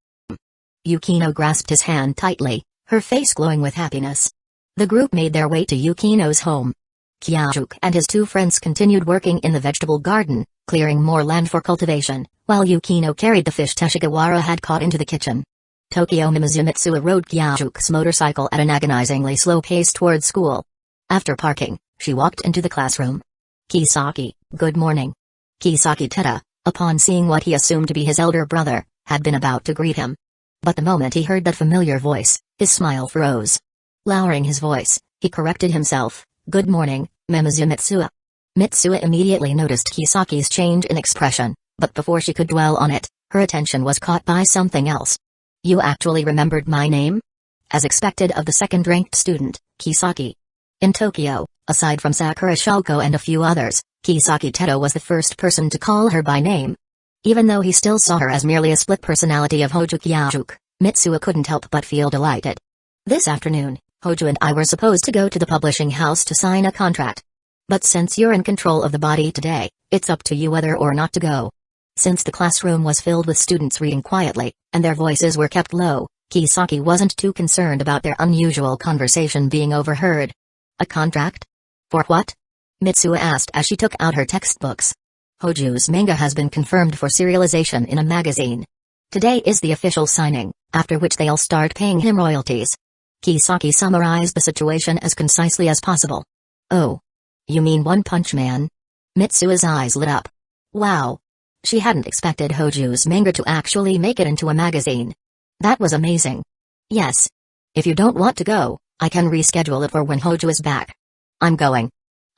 Yukino grasped his hand tightly, her face glowing with happiness. The group made their way to Yukino's home. Kyajuk and his two friends continued working in the vegetable garden, clearing more land for cultivation, while Yukino carried the fish Teshigawara had caught into the kitchen. Tokyo Mimizu Mitsuo rode Kyaju's motorcycle at an agonizingly slow pace toward school. After parking, she walked into the classroom. "Kisaki, good morning." Kisaki Teta, upon seeing what he assumed to be his elder brother, had been about to greet him. But the moment he heard that familiar voice, his smile froze. Lowering his voice, he corrected himself. "Good morning, Mimizu Mitsuo." Mitsuo immediately noticed Kisaki's change in expression, but before she could dwell on it, her attention was caught by something else. "You actually remembered my name?" As expected of the second-ranked student, Kisaki. In Tokyo, aside from Sakura Shoko and a few others, Kisaki Teto was the first person to call her by name. Even though he still saw her as merely a split personality of Hojo Kyajuk, Mitsuo couldn't help but feel delighted. "This afternoon, Hojo and I were supposed to go to the publishing house to sign a contract. But since you're in control of the body today, it's up to you whether or not to go." Since the classroom was filled with students reading quietly, and their voices were kept low, Kisaki wasn't too concerned about their unusual conversation being overheard. "A contract? For what?" Mitsuo asked as she took out her textbooks. "Hojo's manga has been confirmed for serialization in a magazine. Today is the official signing, after which they'll start paying him royalties." Kisaki summarized the situation as concisely as possible. "Oh. You mean One Punch Man?" Mitsuo's eyes lit up. Wow. She hadn't expected Hojo's manga to actually make it into a magazine. That was amazing. "Yes. If you don't want to go, I can reschedule it for when Hojo is back." "I'm going."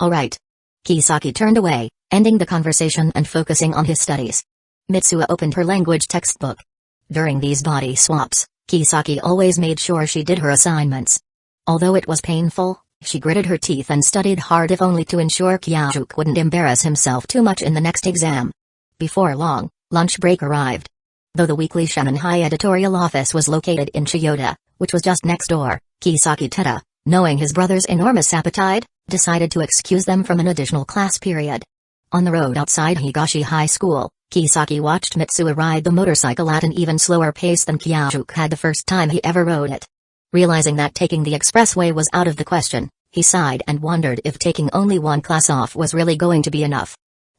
"Alright." Kisaki turned away, ending the conversation and focusing on his studies. Mitsuo opened her language textbook. During these body swaps, Kisaki always made sure she did her assignments. Although it was painful, she gritted her teeth and studied hard, if only to ensure Kyajuk wouldn't embarrass himself too much in the next exam. Before long, lunch break arrived. Though the weekly Shanghai editorial office was located in Chiyoda, which was just next door, Kisaki Teta, knowing his brother's enormous appetite, decided to excuse them from an additional class period. On the road outside Higashi High School, Kisaki watched Mitsuo ride the motorcycle at an even slower pace than Kyajuk had the first time he ever rode it. Realizing that taking the expressway was out of the question, he sighed and wondered if taking only one class off was really going to be enough.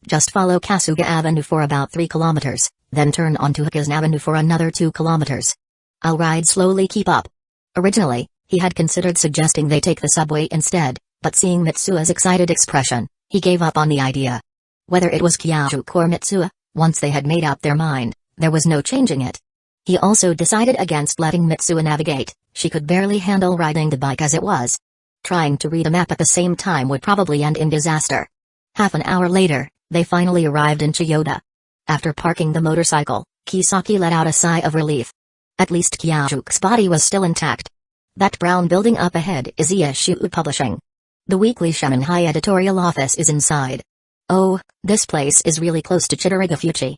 Just follow Kasuga Avenue for about 3 kilometers, then turn onto Hikazan Avenue for another 2 kilometers. I'll ride slowly, keep up. Originally, he had considered suggesting they take the subway instead, but seeing Mitsuo's excited expression, he gave up on the idea. Whether it was Kyajuk or Mitsuo, once they had made up their mind, there was no changing it. He also decided against letting Mitsuo navigate. She could barely handle riding the bike as it was. Trying to read a map at the same time would probably end in disaster. Half an hour later, they finally arrived in Chiyoda. After parking the motorcycle, Kisaki let out a sigh of relief. At least Kyajuk's body was still intact. That brown building up ahead is Ieishu Publishing. The weekly Shanghai editorial office is inside. Oh, this place is really close to Chitarigafuchi.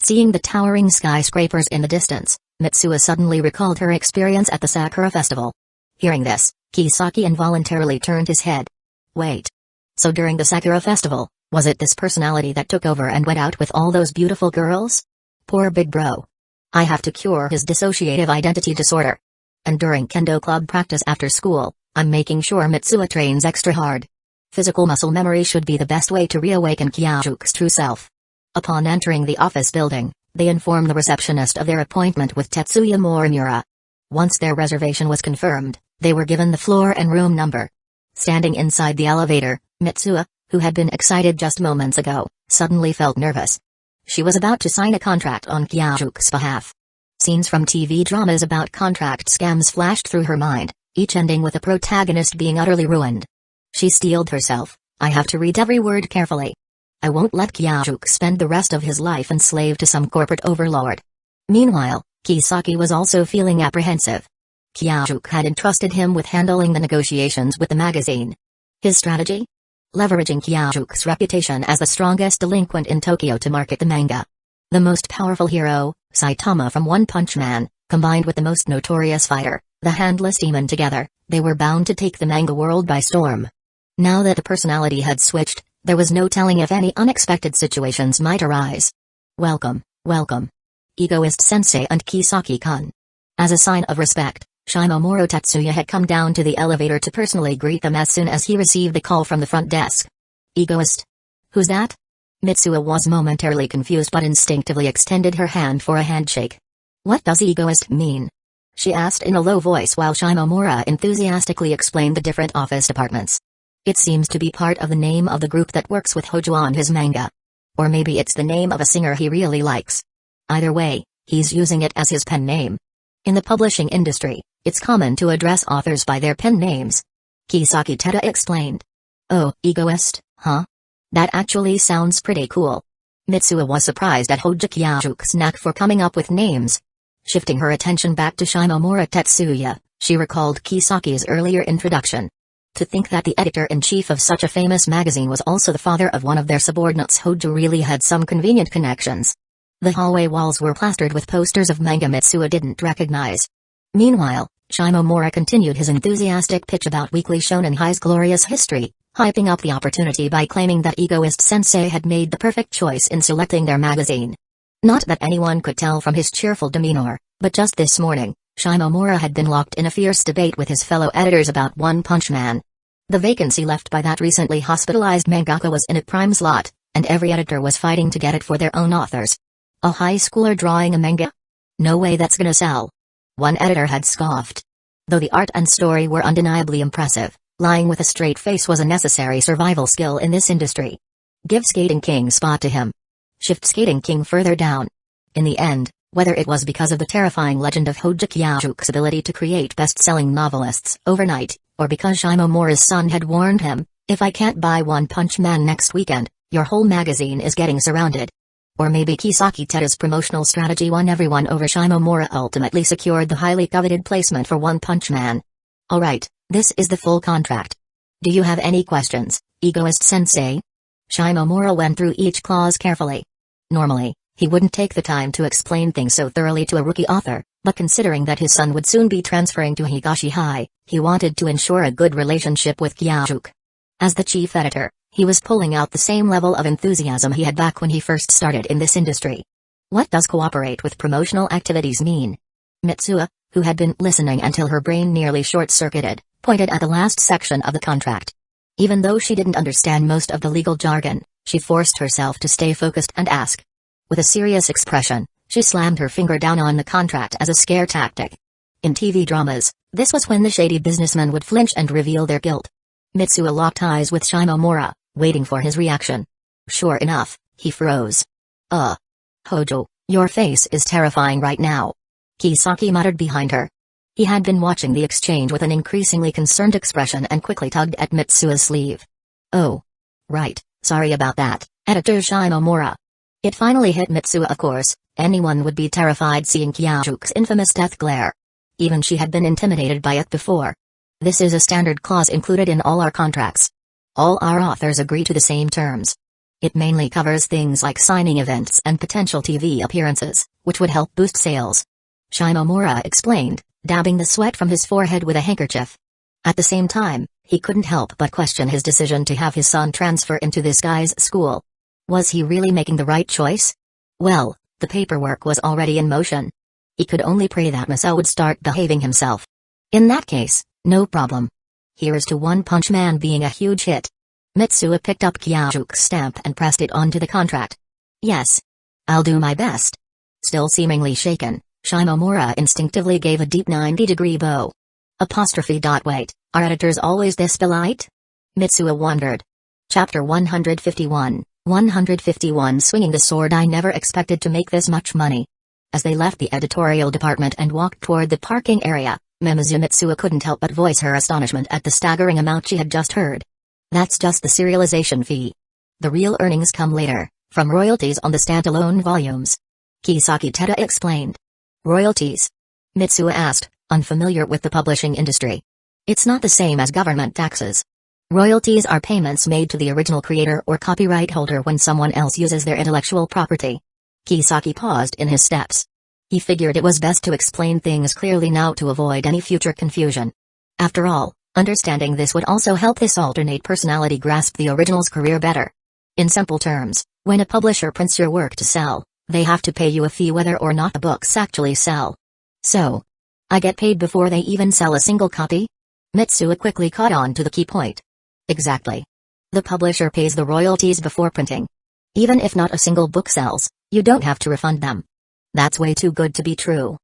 Seeing the towering skyscrapers in the distance, Mitsuo suddenly recalled her experience at the Sakura Festival. Hearing this, Kisaki involuntarily turned his head. Wait. So during the Sakura Festival, was it this personality that took over and went out with all those beautiful girls? Poor big bro. I have to cure his dissociative identity disorder. And during kendo club practice after school, I'm making sure Mitsuo trains extra hard. Physical muscle memory should be the best way to reawaken Kyajuk's true self. Upon entering the office building, they informed the receptionist of their appointment with Tetsuya Morimura. Once their reservation was confirmed, they were given the floor and room number. Standing inside the elevator, Mitsuo, who had been excited just moments ago, suddenly felt nervous. She was about to sign a contract on Kyajuk's behalf. Scenes from TV dramas about contract scams flashed through her mind, each ending with the protagonist being utterly ruined. She steeled herself. I have to read every word carefully. I won't let Kyajuk spend the rest of his life enslaved to some corporate overlord. Meanwhile, Kisaki was also feeling apprehensive. Kyajuk had entrusted him with handling the negotiations with the magazine. His strategy? Leveraging Kyajuk's reputation as the strongest delinquent in Tokyo to market the manga. The most powerful hero, Saitama from One Punch Man, combined with the most notorious fighter, the Handless Demon together, they were bound to take the manga world by storm. Now that the personality had switched, there was no telling if any unexpected situations might arise. Welcome, welcome. Egoist Sensei and Kisaki-kun. As a sign of respect, Shimomura Tetsuya had come down to the elevator to personally greet them as soon as he received the call from the front desk. Egoist? Who's that? Mitsuo was momentarily confused but instinctively extended her hand for a handshake. What does egoist mean? She asked in a low voice while Shimomura enthusiastically explained the different office departments. It seems to be part of the name of the group that works with Hojo on his manga. Or maybe it's the name of a singer he really likes. Either way, he's using it as his pen name. In the publishing industry, it's common to address authors by their pen names. Kisaki Teta explained. Oh, egoist, huh? That actually sounds pretty cool. Mitsuo was surprised at Hojo Kyaju's knack for coming up with names. Shifting her attention back to Shimomura Tetsuya, she recalled Kisaki's earlier introduction. To think that the editor-in-chief of such a famous magazine was also the father of one of their subordinates. Hojo really had some convenient connections. The hallway walls were plastered with posters of manga Mitsuo didn't recognize. Meanwhile, Shimomura continued his enthusiastic pitch about Weekly Shonen High's glorious history, hyping up the opportunity by claiming that Egoist Sensei had made the perfect choice in selecting their magazine. Not that anyone could tell from his cheerful demeanor, but just this morning, Shimomura had been locked in a fierce debate with his fellow editors about One Punch Man. The vacancy left by that recently hospitalized mangaka was in a prime slot, and every editor was fighting to get it for their own authors. A high schooler drawing a manga? No way that's gonna sell. One editor had scoffed. Though the art and story were undeniably impressive, lying with a straight face was a necessary survival skill in this industry. Give Skating King spot to him. Shift Skating King further down. In the end, whether it was because of the terrifying legend of Hojo Kyaju's ability to create best-selling novelists overnight, or because Shimomura's son had warned him, if I can't buy One Punch Man next weekend, your whole magazine is getting surrounded. Or maybe Kisaki Teta's promotional strategy won everyone over. Shimomura ultimately secured the highly coveted placement for One Punch Man. Alright, this is the full contract. Do you have any questions, Egoist Sensei? Shimomura went through each clause carefully. Normally, he wouldn't take the time to explain things so thoroughly to a rookie author, but considering that his son would soon be transferring to Higashi High, he wanted to ensure a good relationship with Kyajuk. As the chief editor, he was pulling out the same level of enthusiasm he had back when he first started in this industry. What does cooperate with promotional activities mean? Mitsuo, who had been listening until her brain nearly short-circuited, pointed at the last section of the contract. Even though she didn't understand most of the legal jargon, she forced herself to stay focused and ask. With a serious expression, she slammed her finger down on the contract as a scare tactic. In TV dramas, this was when the shady businessmen would flinch and reveal their guilt. Mitsuo locked eyes with Shimomura, waiting for his reaction. Sure enough, he froze. Hojo, your face is terrifying right now. Kisaki muttered behind her. He had been watching the exchange with an increasingly concerned expression and quickly tugged at Mitsuo's sleeve. Oh. Right, sorry about that, Editor Shimomura. It finally hit Mitsuo, of course. Anyone would be terrified seeing Kyajuke's infamous death glare. Even she had been intimidated by it before. This is a standard clause included in all our contracts. All our authors agree to the same terms. It mainly covers things like signing events and potential TV appearances, which would help boost sales. Shimomura explained, dabbing the sweat from his forehead with a handkerchief. At the same time, he couldn't help but question his decision to have his son transfer into this guy's school. Was he really making the right choice? Well, the paperwork was already in motion. He could only pray that Masa would start behaving himself. In that case, no problem. Here's to One Punch Man being a huge hit. Mitsuo picked up Kyajuke's stamp and pressed it onto the contract. Yes. I'll do my best. Still seemingly shaken, Shimomura instinctively gave a deep 90-degree bow. Wait, are editors always this polite? Mitsuo wondered. Chapter 151, 151 Swinging the Sword. I never expected to make this much money. As they left the editorial department and walked toward the parking area, Mitsuo couldn't help but voice her astonishment at the staggering amount she had just heard. That's just the serialization fee. The real earnings come later, from royalties on the standalone volumes. Kisaki Teta explained. Royalties? Mitsuo asked, unfamiliar with the publishing industry. It's not the same as government taxes. Royalties are payments made to the original creator or copyright holder when someone else uses their intellectual property. Kisaki paused in his steps. He figured it was best to explain things clearly now to avoid any future confusion. After all, understanding this would also help this alternate personality grasp the original's career better. In simple terms, when a publisher prints your work to sell, they have to pay you a fee whether or not the books actually sell. So, I get paid before they even sell a single copy? Mitsuo quickly caught on to the key point. Exactly. The publisher pays the royalties before printing. Even if not a single book sells, you don't have to refund them. That's way too good to be true.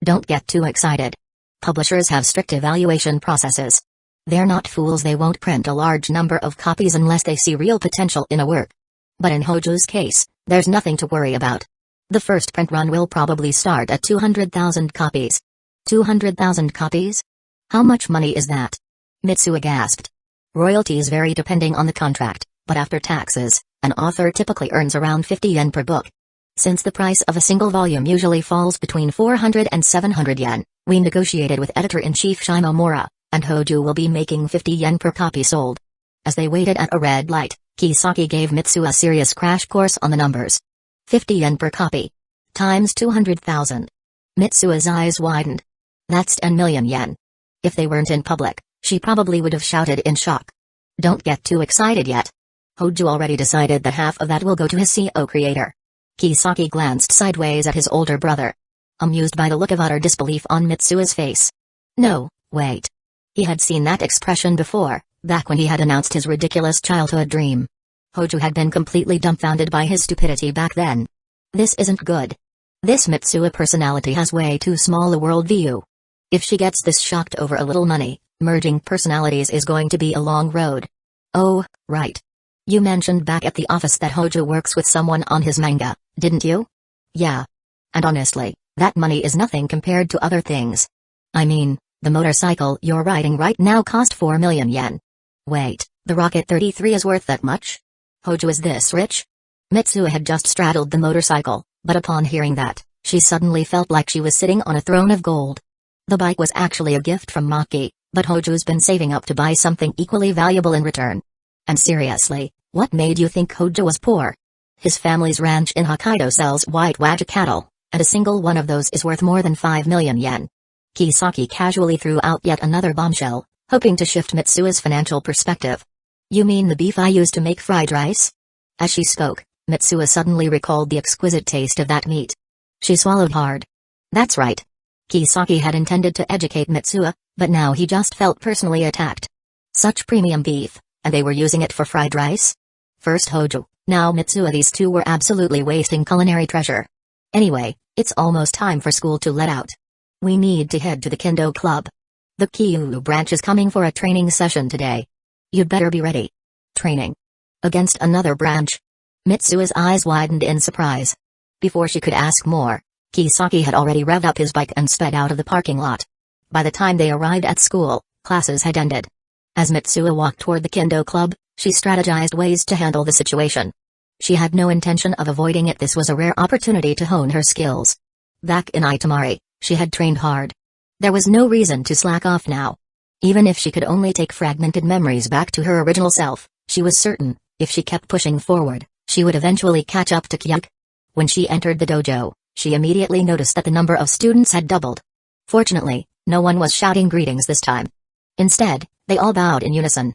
Don't get too excited. Publishers have strict evaluation processes. They're not fools. They won't print a large number of copies unless they see real potential in a work. But in Hojo's case, there's nothing to worry about. The first print run will probably start at 200,000 copies. 200,000 copies? How much money is that? Mitsuo gasped. Royalties vary depending on the contract, but after taxes, an author typically earns around 50 yen per book. Since the price of a single volume usually falls between 400 and 700 yen, we negotiated with editor-in-chief Shimomura, and Hojo will be making 50 yen per copy sold. As they waited at a red light, Kisaki gave Mitsuo a serious crash course on the numbers. 50 yen per copy. Times 200,000. Mitsuo's eyes widened. That's 10 million yen. If they weren't in public, she probably would have shouted in shock. Don't get too excited yet. Hojo already decided that half of that will go to his CO creator. Kisaki glanced sideways at his older brother, amused by the look of utter disbelief on Mitsuo's face. No, wait. He had seen that expression before, back when he had announced his ridiculous childhood dream. Hojo had been completely dumbfounded by his stupidity back then. This isn't good. This Mitsuo personality has way too small a worldview. If she gets this shocked over a little money, merging personalities is going to be a long road. Oh, right. You mentioned back at the office that Hojo works with someone on his manga, didn't you? Yeah. And honestly, that money is nothing compared to other things. I mean, the motorcycle you're riding right now cost 4 million yen. Wait, the Rocket 33 is worth that much? Hojo is this rich? Mitsuo had just straddled the motorcycle, but upon hearing that, she suddenly felt like she was sitting on a throne of gold. The bike was actually a gift from Maki, but Hojo's been saving up to buy something equally valuable in return. And seriously, what made you think Hojo was poor? His family's ranch in Hokkaido sells white Wagyu cattle, and a single one of those is worth more than 5 million yen. Kisaki casually threw out yet another bombshell, hoping to shift Mitsuo's financial perspective. You mean the beef I used to make fried rice? As she spoke, Mitsuo suddenly recalled the exquisite taste of that meat. She swallowed hard. That's right. Kisaki had intended to educate Mitsuo, but now he just felt personally attacked. Such premium beef, and they were using it for fried rice? First Hojo, now Mitsuo, these two were absolutely wasting culinary treasure. Anyway, it's almost time for school to let out. We need to head to the Kendo Club. The Kyoto branch is coming for a training session today. You'd better be ready. Training? Against another branch? Mitsuo's eyes widened in surprise. Before she could ask more, Kisaki had already revved up his bike and sped out of the parking lot. By the time they arrived at school, classes had ended. As Mitsuo walked toward the Kendo Club, she strategized ways to handle the situation. She had no intention of avoiding it. This was a rare opportunity to hone her skills. Back in Itamari, she had trained hard. There was no reason to slack off now. Even if she could only take fragmented memories back to her original self, she was certain, if she kept pushing forward, she would eventually catch up to Kyuk. When she entered the dojo, she immediately noticed that the number of students had doubled. Fortunately, no one was shouting greetings this time. Instead, they all bowed in unison.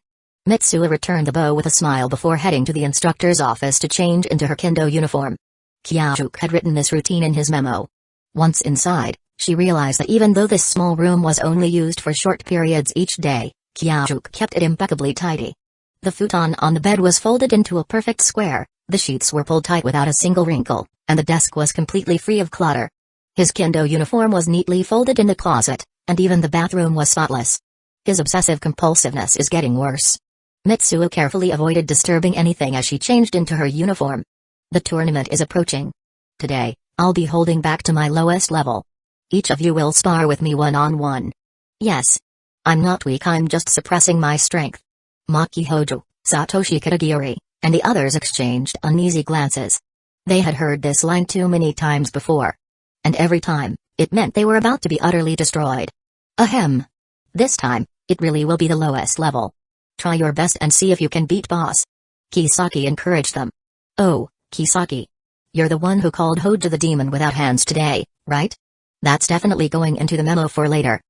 Mitsuo returned the bow with a smile before heading to the instructor's office to change into her kendo uniform. Kyajuk had written this routine in his memo. Once inside, she realized that even though this small room was only used for short periods each day, Kyajuk kept it impeccably tidy. The futon on the bed was folded into a perfect square, the sheets were pulled tight without a single wrinkle, and the desk was completely free of clutter. His kendo uniform was neatly folded in the closet, and even the bathroom was spotless. His obsessive compulsiveness is getting worse. Mitsuo carefully avoided disturbing anything as she changed into her uniform. The tournament is approaching. Today, I'll be holding back to my lowest level. Each of you will spar with me one-on-one. Yes. I'm not weak, I'm just suppressing my strength. Maki Hojo, Satoshi Kitagiri, and the others exchanged uneasy glances. They had heard this line too many times before. And every time, it meant they were about to be utterly destroyed. Ahem. This time, it really will be the lowest level. Try your best and see if you can beat boss. Kisaki encouraged them. Oh, Kisaki. You're the one who called Hojo the demon without hands today, right? That's definitely going into the memo for later.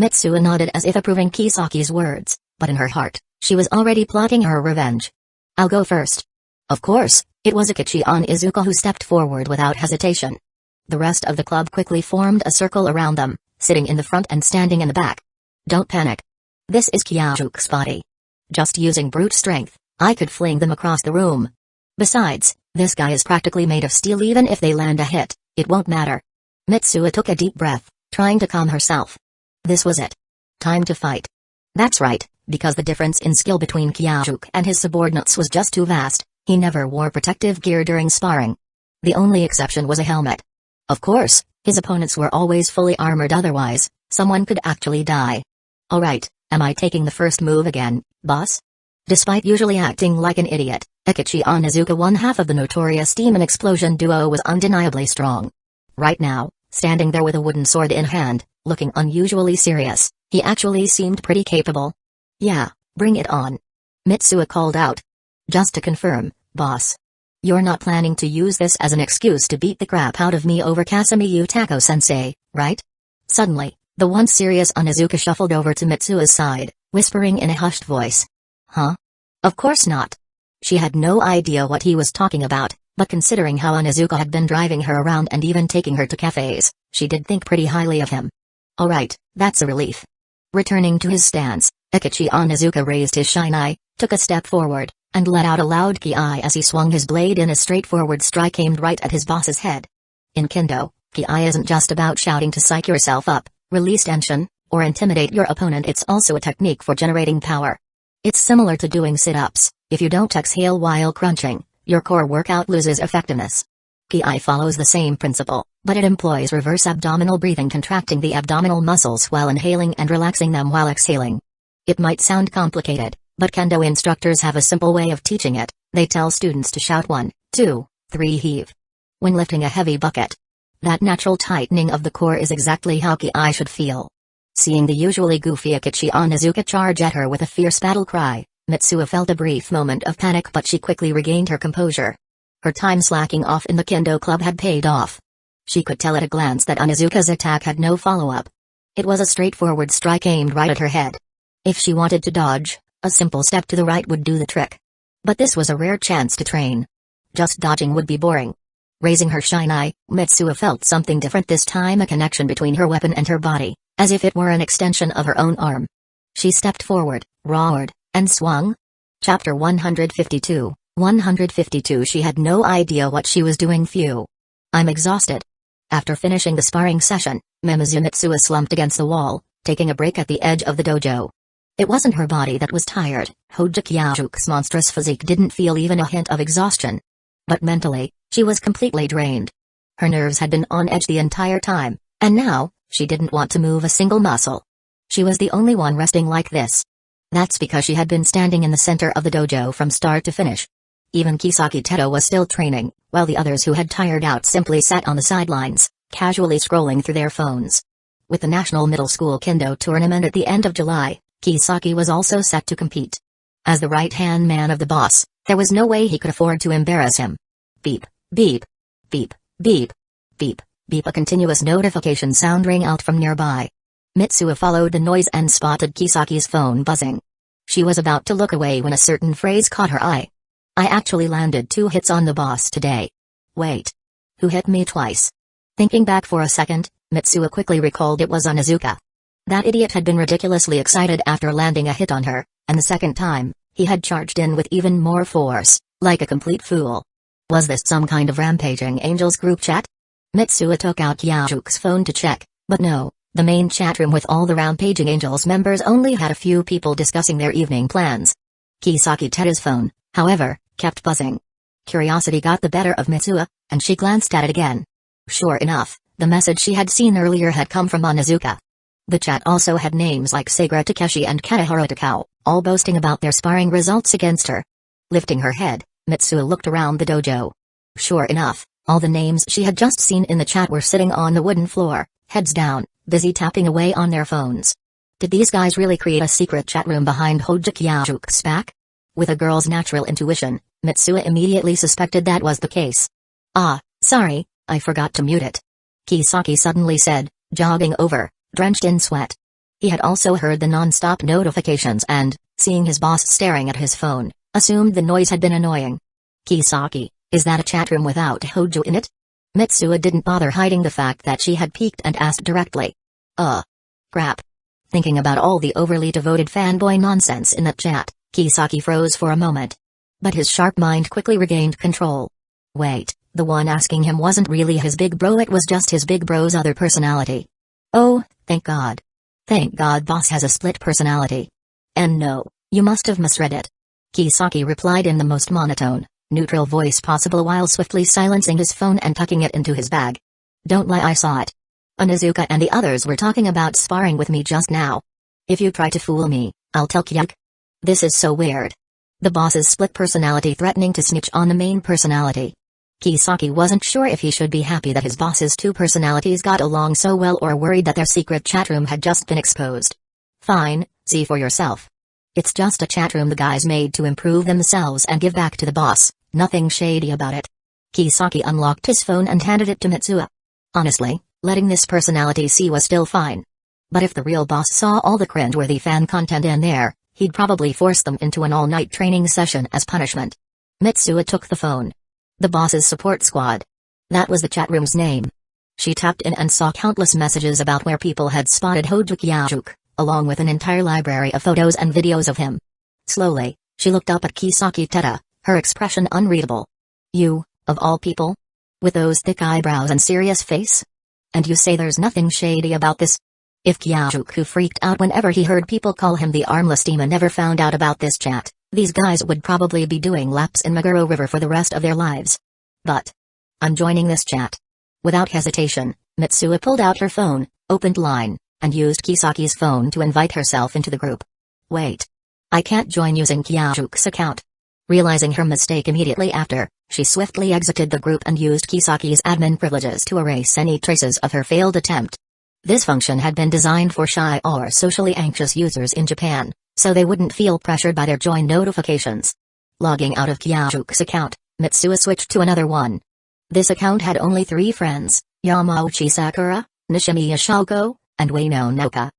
Mitsuo nodded as if approving Kisaki's words, but in her heart, she was already plotting her revenge. I'll go first. Of course, it was Akechi Onizuka who stepped forward without hesitation. The rest of the club quickly formed a circle around them, sitting in the front and standing in the back. Don't panic. This is Kyaju's body. Just using brute strength, I could fling them across the room. Besides, this guy is practically made of steel. Even if they land a hit, it won't matter. Mitsuo took a deep breath, trying to calm herself. This was it. Time to fight. That's right, because the difference in skill between Kyajuk and his subordinates was just too vast. He never wore protective gear during sparring. The only exception was a helmet. Of course, his opponents were always fully armored, otherwise, someone could actually die. Alright, am I taking the first move again, boss? Despite usually acting like an idiot, Akechi Onizuka, one half of the notorious Demon Explosion duo, was undeniably strong. Right now, standing there with a wooden sword in hand, looking unusually serious, he actually seemed pretty capable. Yeah, bring it on. Mitsuo called out. Just to confirm, boss. You're not planning to use this as an excuse to beat the crap out of me over Kasumi Utako-sensei, right? Suddenly, the once serious Onizuka shuffled over to Mitsuo's side, whispering in a hushed voice. Huh? Of course not. She had no idea what he was talking about, but considering how Onizuka had been driving her around and even taking her to cafes, she did think pretty highly of him. Alright, that's a relief. Returning to his stance, Akechi Onizuka raised his shinai, took a step forward, and let out a loud ki as he swung his blade in a straightforward strike aimed right at his boss's head. In kendo, ki isn't just about shouting to psych yourself up, release tension, or intimidate your opponent. It's also a technique for generating power. It's similar to doing sit-ups. If you don't exhale while crunching, your core workout loses effectiveness. Ki follows the same principle, but it employs reverse abdominal breathing, contracting the abdominal muscles while inhaling and relaxing them while exhaling. It might sound complicated, but kendo instructors have a simple way of teaching it. They tell students to shout 1, 2, 3 heave when lifting a heavy bucket. That natural tightening of the core is exactly how ki should feel. Seeing the usually goofy Akechi Onizuka charge at her with a fierce battle cry, Mitsuo felt a brief moment of panic, but she quickly regained her composure. Her time slacking off in the kendo club had paid off. She could tell at a glance that Onizuka's attack had no follow-up. It was a straightforward strike aimed right at her head. If she wanted to dodge, a simple step to the right would do the trick. But this was a rare chance to train. Just dodging would be boring. Raising her shinai, Mitsuo felt something different this time, a connection between her weapon and her body, as if it were an extension of her own arm. She stepped forward, roared, and swung. Chapter 152. 152. She had no idea what she was doing. Phew. I'm exhausted. After finishing the sparring session, Mitsuo slumped against the wall, taking a break at the edge of the dojo. It wasn't her body that was tired. Hojo Kyajuke's monstrous physique didn't feel even a hint of exhaustion. But mentally, she was completely drained. Her nerves had been on edge the entire time, and now, she didn't want to move a single muscle. She was the only one resting like this. That's because she had been standing in the center of the dojo from start to finish. Even Kisaki Teto was still training, while the others who had tired out simply sat on the sidelines, casually scrolling through their phones. With the National Middle School Kendo Tournament at the end of July, Kisaki was also set to compete. As the right-hand man of the boss, there was no way he could afford to embarrass him. Beep, beep, beep, beep, beep, beep. A continuous notification sound rang out from nearby. Mitsuo followed the noise and spotted Kisaki's phone buzzing. She was about to look away when a certain phrase caught her eye. I actually landed 2 hits on the boss today. Wait. Who hit me twice? Thinking back for a second, Mitsuo quickly recalled it was Onizuka. That idiot had been ridiculously excited after landing a hit on her, and the second time, he had charged in with even more force, like a complete fool. Was this some kind of rampaging angels group chat? Mitsuo took out Kyajuke's phone to check, but no, the main chat room with all the rampaging angels members only had a few people discussing their evening plans. Kisaki Teta's phone, however, kept buzzing. Curiosity got the better of Mitsuo, and she glanced at it again. Sure enough, the message she had seen earlier had come from Onizuka. The chat also had names like Sagra Takeshi and Katahiro Takao, all boasting about their sparring results against her. Lifting her head, Mitsuo looked around the dojo. Sure enough, all the names she had just seen in the chat were sitting on the wooden floor, heads down, busy tapping away on their phones. Did these guys really create a secret chat room behind Hojo Kyajuke's back? With a girl's natural intuition, Mitsuo immediately suspected that was the case. Ah, sorry, I forgot to mute it. Kisaki suddenly said, jogging over, drenched in sweat. He had also heard the non-stop notifications and, seeing his boss staring at his phone, assumed the noise had been annoying. Kisaki, is that a chat room without Hojo in it? Mitsuo didn't bother hiding the fact that she had peeked and asked directly. Crap. Thinking about all the overly devoted fanboy nonsense in that chat, Kisaki froze for a moment. But his sharp mind quickly regained control. Wait, the one asking him wasn't really his big bro, it was just his big bro's other personality. Oh, thank God. Thank God boss has a split personality. And no, you must have misread it. Kisaki replied in the most monotone, neutral voice possible while swiftly silencing his phone and tucking it into his bag. Don't lie, I saw it. Onizuka and the others were talking about sparring with me just now. If you try to fool me, I'll tell Kyajuke. This is so weird. The boss's split personality threatening to snitch on the main personality. Kisaki wasn't sure if he should be happy that his boss's 2 personalities got along so well or worried that their secret chat room had just been exposed. Fine, see for yourself. It's just a chat room the guys made to improve themselves and give back to the boss, nothing shady about it. Kisaki unlocked his phone and handed it to Mitsuo. Honestly, letting this personality see was still fine. But if the real boss saw all the cringeworthy fan content in there, he'd probably force them into an all-night training session as punishment. Mitsuo took the phone. The boss's support squad. That was the chat room's name. She tapped in and saw countless messages about where people had spotted Hojo Kyajuke, along with an entire library of photos and videos of him. Slowly, she looked up at Kisaki Teta, her expression unreadable. You, of all people? With those thick eyebrows and serious face? And you say there's nothing shady about this? If Kyajuke, who freaked out whenever he heard people call him the armless demon, never found out about this chat, these guys would probably be doing laps in Meguro River for the rest of their lives. But I'm joining this chat. Without hesitation, Mitsuo pulled out her phone, opened Line, and used Kisaki's phone to invite herself into the group. Wait. I can't join using Kyajuke's account. Realizing her mistake immediately after, she swiftly exited the group and used Kisaki's admin privileges to erase any traces of her failed attempt. This function had been designed for shy or socially anxious users in Japan, so they wouldn't feel pressured by their join notifications. Logging out of Kyajuke's account, Mitsuo switched to another one. This account had only 3 friends, Yamauchi Sakura, Nishimiya Shoko, and Ueno Noka.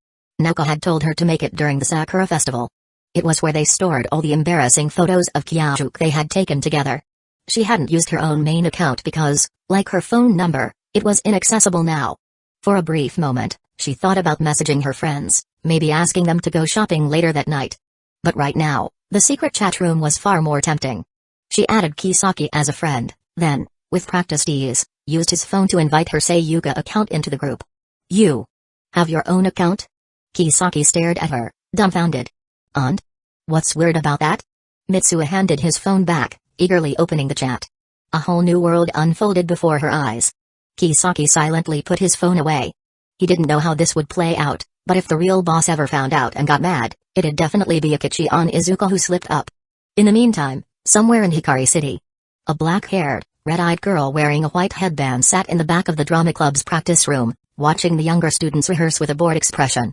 Noka had told her to make it during the Sakura festival. It was where they stored all the embarrassing photos of Kyajuke they had taken together. She hadn't used her own main account because, like her phone number, it was inaccessible now. For a brief moment, she thought about messaging her friends, maybe asking them to go shopping later that night. But right now, the secret chat room was far more tempting. She added Kisaki as a friend, then, with practiced ease, used his phone to invite her Sayuka account into the group. You have your own account? Kisaki stared at her, dumbfounded. And? What's weird about that? Mitsuo handed his phone back, eagerly opening the chat. A whole new world unfolded before her eyes. Kisaki silently put his phone away. He didn't know how this would play out, but if the real boss ever found out and got mad, it'd definitely be Ecchi on Izuka who slipped up. In the meantime, somewhere in Hikari City, a black-haired, red-eyed girl wearing a white headband sat in the back of the drama club's practice room, watching the younger students rehearse with a bored expression.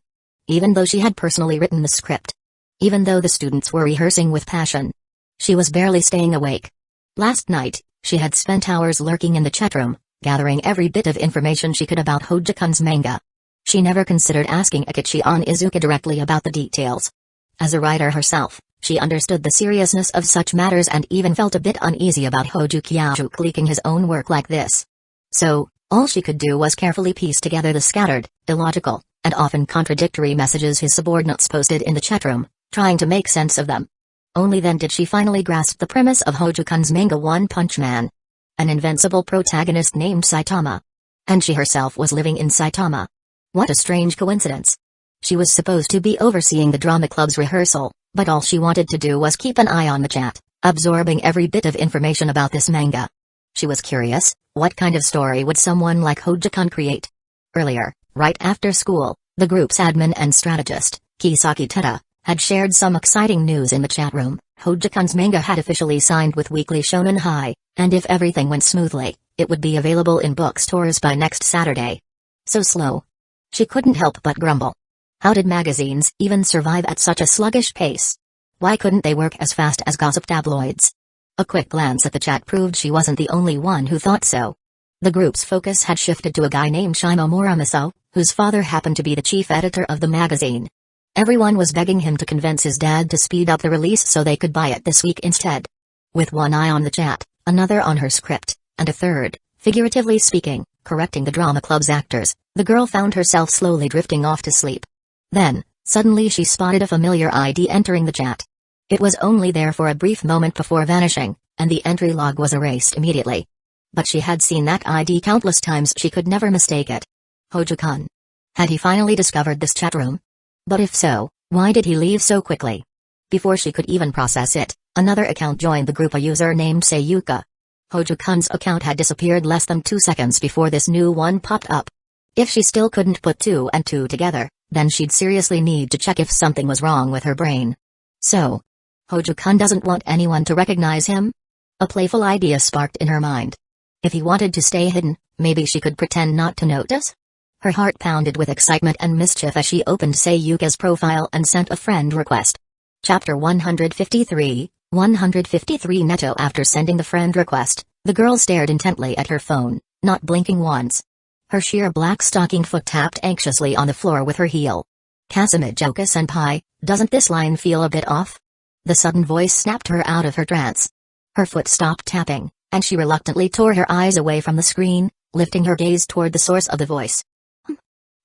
Even though she had personally written the script, even though the students were rehearsing with passion, she was barely staying awake. Last night, she had spent hours lurking in the chat room, gathering every bit of information she could about Hojo-kun's manga. She never considered asking Ecchi on Izuka directly about the details. As a writer herself, she understood the seriousness of such matters and even felt a bit uneasy about Hojo Kyajuk leaking his own work like this. So, all she could do was carefully piece together the scattered, illogical, and often contradictory messages his subordinates posted in the chat room, trying to make sense of them. Only then did she finally grasp the premise of Hojo-kun's manga One Punch Man. An invincible protagonist named Saitama. And she herself was living in Saitama. What a strange coincidence. She was supposed to be overseeing the drama club's rehearsal, but all she wanted to do was keep an eye on the chat, absorbing every bit of information about this manga. She was curious, what kind of story would someone like Hojo-kun create? Earlier, right after school, the group's admin and strategist, Kisaki Teta, had shared some exciting news in the chat room. Hojo-kun's manga had officially signed with Weekly Shonen High, and if everything went smoothly, it would be available in bookstores by next Saturday. So slow. She couldn't help but grumble. How did magazines even survive at such a sluggish pace? Why couldn't they work as fast as gossip tabloids? A quick glance at the chat proved she wasn't the only one who thought so. The group's focus had shifted to a guy named Shimomura Maso, whose father happened to be the chief editor of the magazine. Everyone was begging him to convince his dad to speed up the release so they could buy it this week instead. With one eye on the chat, another on her script, and a third, figuratively speaking, correcting the drama club's actors, the girl found herself slowly drifting off to sleep. Then, suddenly she spotted a familiar ID entering the chat. It was only there for a brief moment before vanishing, and the entry log was erased immediately. But she had seen that ID countless times, she could never mistake it. Hojo-kun. Had he finally discovered this chat room? But if so, why did he leave so quickly? Before she could even process it, another account joined the group, a user named Sayuka. Hojo-kun's account had disappeared less than 2 seconds before this new one popped up. If she still couldn't put 2 and 2 together, then she'd seriously need to check if something was wrong with her brain. So, Hojo-kun doesn't want anyone to recognize him? A playful idea sparked in her mind. If he wanted to stay hidden, maybe she could pretend not to notice? Her heart pounded with excitement and mischief as she opened Sayuka's profile and sent a friend request. Chapter 153, 153 Netto. After sending the friend request, the girl stared intently at her phone, not blinking once. Her sheer black stocking foot tapped anxiously on the floor with her heel. Kazumi-joka-senpai, doesn't this line feel a bit off? The sudden voice snapped her out of her trance. Her foot stopped tapping, and she reluctantly tore her eyes away from the screen, lifting her gaze toward the source of the voice.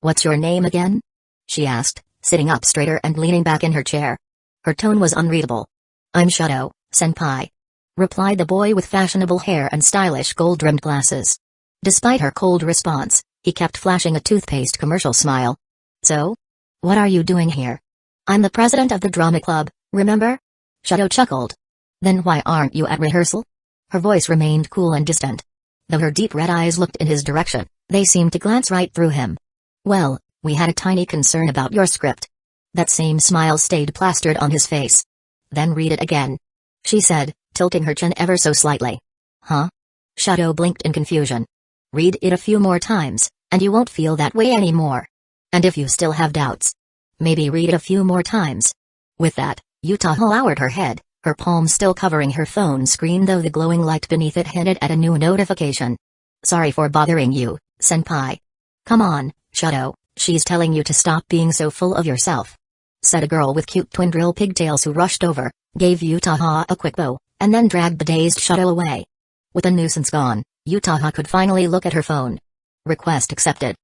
"What's your name again?" she asked, sitting up straighter and leaning back in her chair. Her tone was unreadable. "I'm Shadow, senpai," replied the boy with fashionable hair and stylish gold-rimmed glasses. Despite her cold response, he kept flashing a toothpaste commercial smile. "So? What are you doing here?" "I'm the president of the drama club, remember?" Shadow chuckled. "Then why aren't you at rehearsal?" Her voice remained cool and distant. Though her deep red eyes looked in his direction, they seemed to glance right through him. "Well, we had a tiny concern about your script." That same smile stayed plastered on his face. "Then read it again," she said, tilting her chin ever so slightly. "Huh?" Shadow blinked in confusion. "Read it a few more times, and you won't feel that way anymore. And if you still have doubts, maybe read it a few more times." With that, Utaho lowered her head, her palm still covering her phone screen, though the glowing light beneath it hinted at a new notification. "Sorry for bothering you, senpai." "Come on, Shadow, she's telling you to stop being so full of yourself," said a girl with cute twin drill pigtails who rushed over, gave Utaha a quick bow, and then dragged the dazed Shadow away. With the nuisance gone, Utaha could finally look at her phone. Request accepted.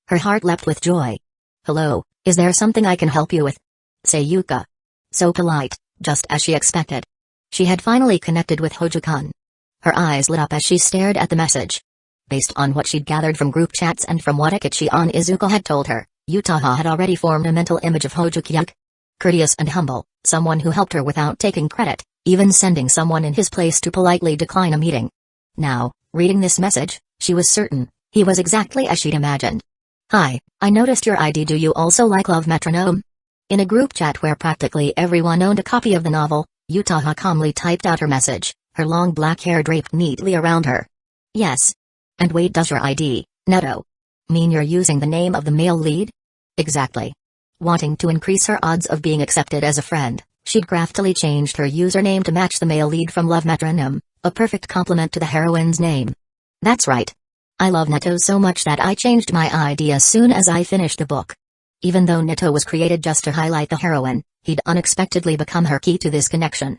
Her heart leapt with joy. "Hello, is there something I can help you with?" Sayuka. So polite, just as she expected. She had finally connected with Hojo-kun. Her eyes lit up as she stared at the message. Based on what she'd gathered from group chats and from what Ecchi on Izuku had told her, Utaha had already formed a mental image of Hojo. Courteous and humble, someone who helped her without taking credit, even sending someone in his place to politely decline a meeting. Now, reading this message, she was certain, he was exactly as she'd imagined. "Hi, I noticed your ID. Do you also like Love Metronome?" In a group chat where practically everyone owned a copy of the novel, Utaha calmly typed out her message, her long black hair draped neatly around her. "Yes. And wait, does your ID, Neto, mean you're using the name of the male lead?" "Exactly." Wanting to increase her odds of being accepted as a friend, she'd craftily changed her username to match the male lead from Love Metronome, a perfect complement to the heroine's name. "That's right. I love Neto so much that I changed my ID as soon as I finished the book." Even though Neto was created just to highlight the heroine, he'd unexpectedly become her key to this connection.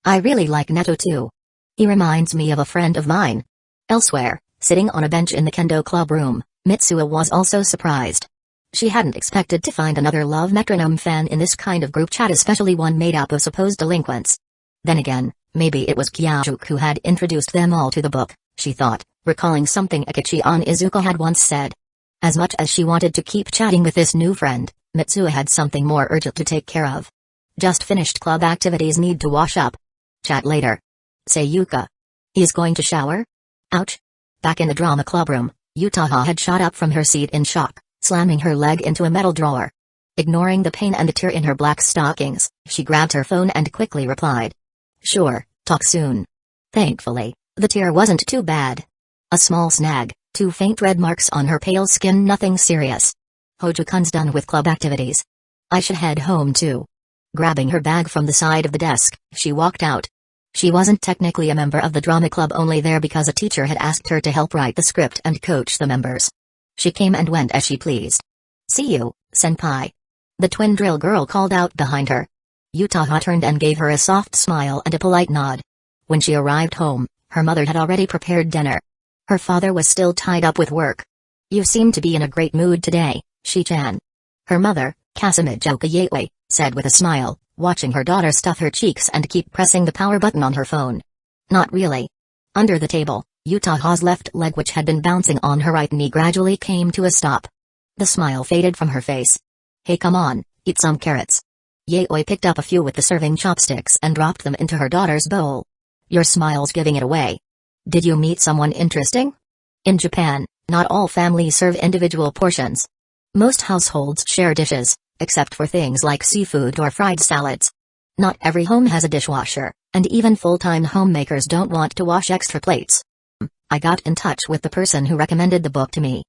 "I really like Neto too. He reminds me of a friend of mine." Elsewhere, sitting on a bench in the Kendo Club room, Mitsuo was also surprised. She hadn't expected to find another Love Metronome fan in this kind of group chat, especially one made up of supposed delinquents. Then again, maybe it was Kyajuk who had introduced them all to the book, she thought, recalling something Ecchi on Izuku had once said. As much as she wanted to keep chatting with this new friend, Mitsuo had something more urgent to take care of. "Just finished club activities, need to wash up. Chat later." Sayuka. "He's going to shower?" Ouch. Back in the drama club room, Utaha had shot up from her seat in shock, slamming her leg into a metal drawer. Ignoring the pain and the tear in her black stockings, she grabbed her phone and quickly replied. "Sure, talk soon." Thankfully, the tear wasn't too bad. A small snag, 2 faint red marks on her pale skin, nothing serious. "Hojo-kun's done with club activities. I should head home too." Grabbing her bag from the side of the desk, she walked out. She wasn't technically a member of the drama club, only there because a teacher had asked her to help write the script and coach the members. She came and went as she pleased. "See you, senpai." The twin drill girl called out behind her. Utaha turned and gave her a soft smile and a polite nod. When she arrived home, her mother had already prepared dinner. Her father was still tied up with work. "You seem to be in a great mood today, Shi-chan." Her mother, Kasamijoka Yaoi, said with a smile, watching her daughter stuff her cheeks and keep pressing the power button on her phone. "Not really." Under the table, Utaha's left leg, which had been bouncing on her right knee, gradually came to a stop. The smile faded from her face. "Hey, come on, eat some carrots." Yaoi picked up a few with the serving chopsticks and dropped them into her daughter's bowl. "Your smile's giving it away. Did you meet someone interesting?" In Japan, not all families serve individual portions. Most households share dishes, except for things like seafood or fried salads. Not every home has a dishwasher, and even full-time homemakers don't want to wash extra plates. "I got in touch with the person who recommended the book to me,"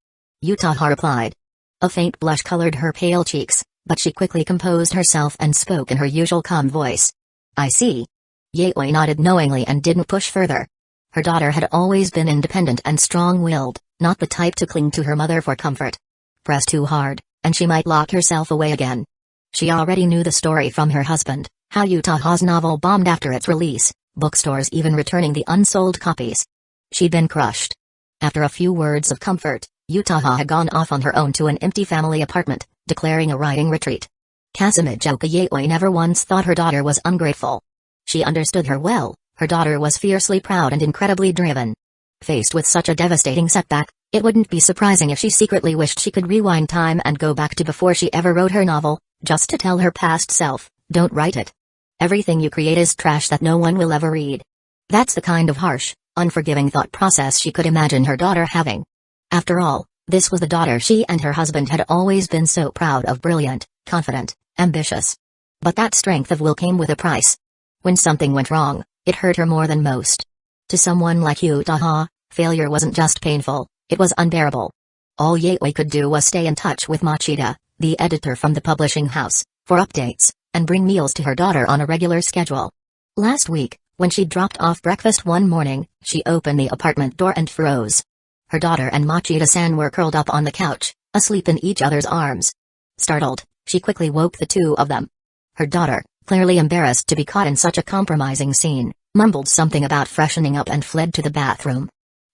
Utaha replied. A faint blush colored her pale cheeks, but she quickly composed herself and spoke in her usual calm voice. "I see." Yaoi nodded knowingly and didn't push further. Her daughter had always been independent and strong-willed, not the type to cling to her mother for comfort. Press too hard, and she might lock herself away again. She already knew the story from her husband, how Utaha's novel bombed after its release, bookstores even returning the unsold copies. She'd been crushed. After a few words of comfort, Utaha had gone off on her own to an empty family apartment, declaring a writing retreat. Kasamijoka Yaoi never once thought her daughter was ungrateful. She understood her well. Her daughter was fiercely proud and incredibly driven. Faced with such a devastating setback, it wouldn't be surprising if she secretly wished she could rewind time and go back to before she ever wrote her novel, just to tell her past self, "Don't write it. Everything you create is trash that no one will ever read." That's the kind of harsh, unforgiving thought process she could imagine her daughter having. After all, this was the daughter she and her husband had always been so proud of: brilliant, confident, ambitious. But that strength of will came with a price. When something went wrong, it hurt her more than most. To someone like Utaha, failure wasn't just painful, it was unbearable. All Yaoi could do was stay in touch with Machida, the editor from the publishing house, for updates, and bring meals to her daughter on a regular schedule. Last week, when she dropped off breakfast one morning, she opened the apartment door and froze. Her daughter and Machida-san were curled up on the couch, asleep in each other's arms. Startled, she quickly woke the two of them. Her daughter, clearly embarrassed to be caught in such a compromising scene, mumbled something about freshening up and fled to the bathroom.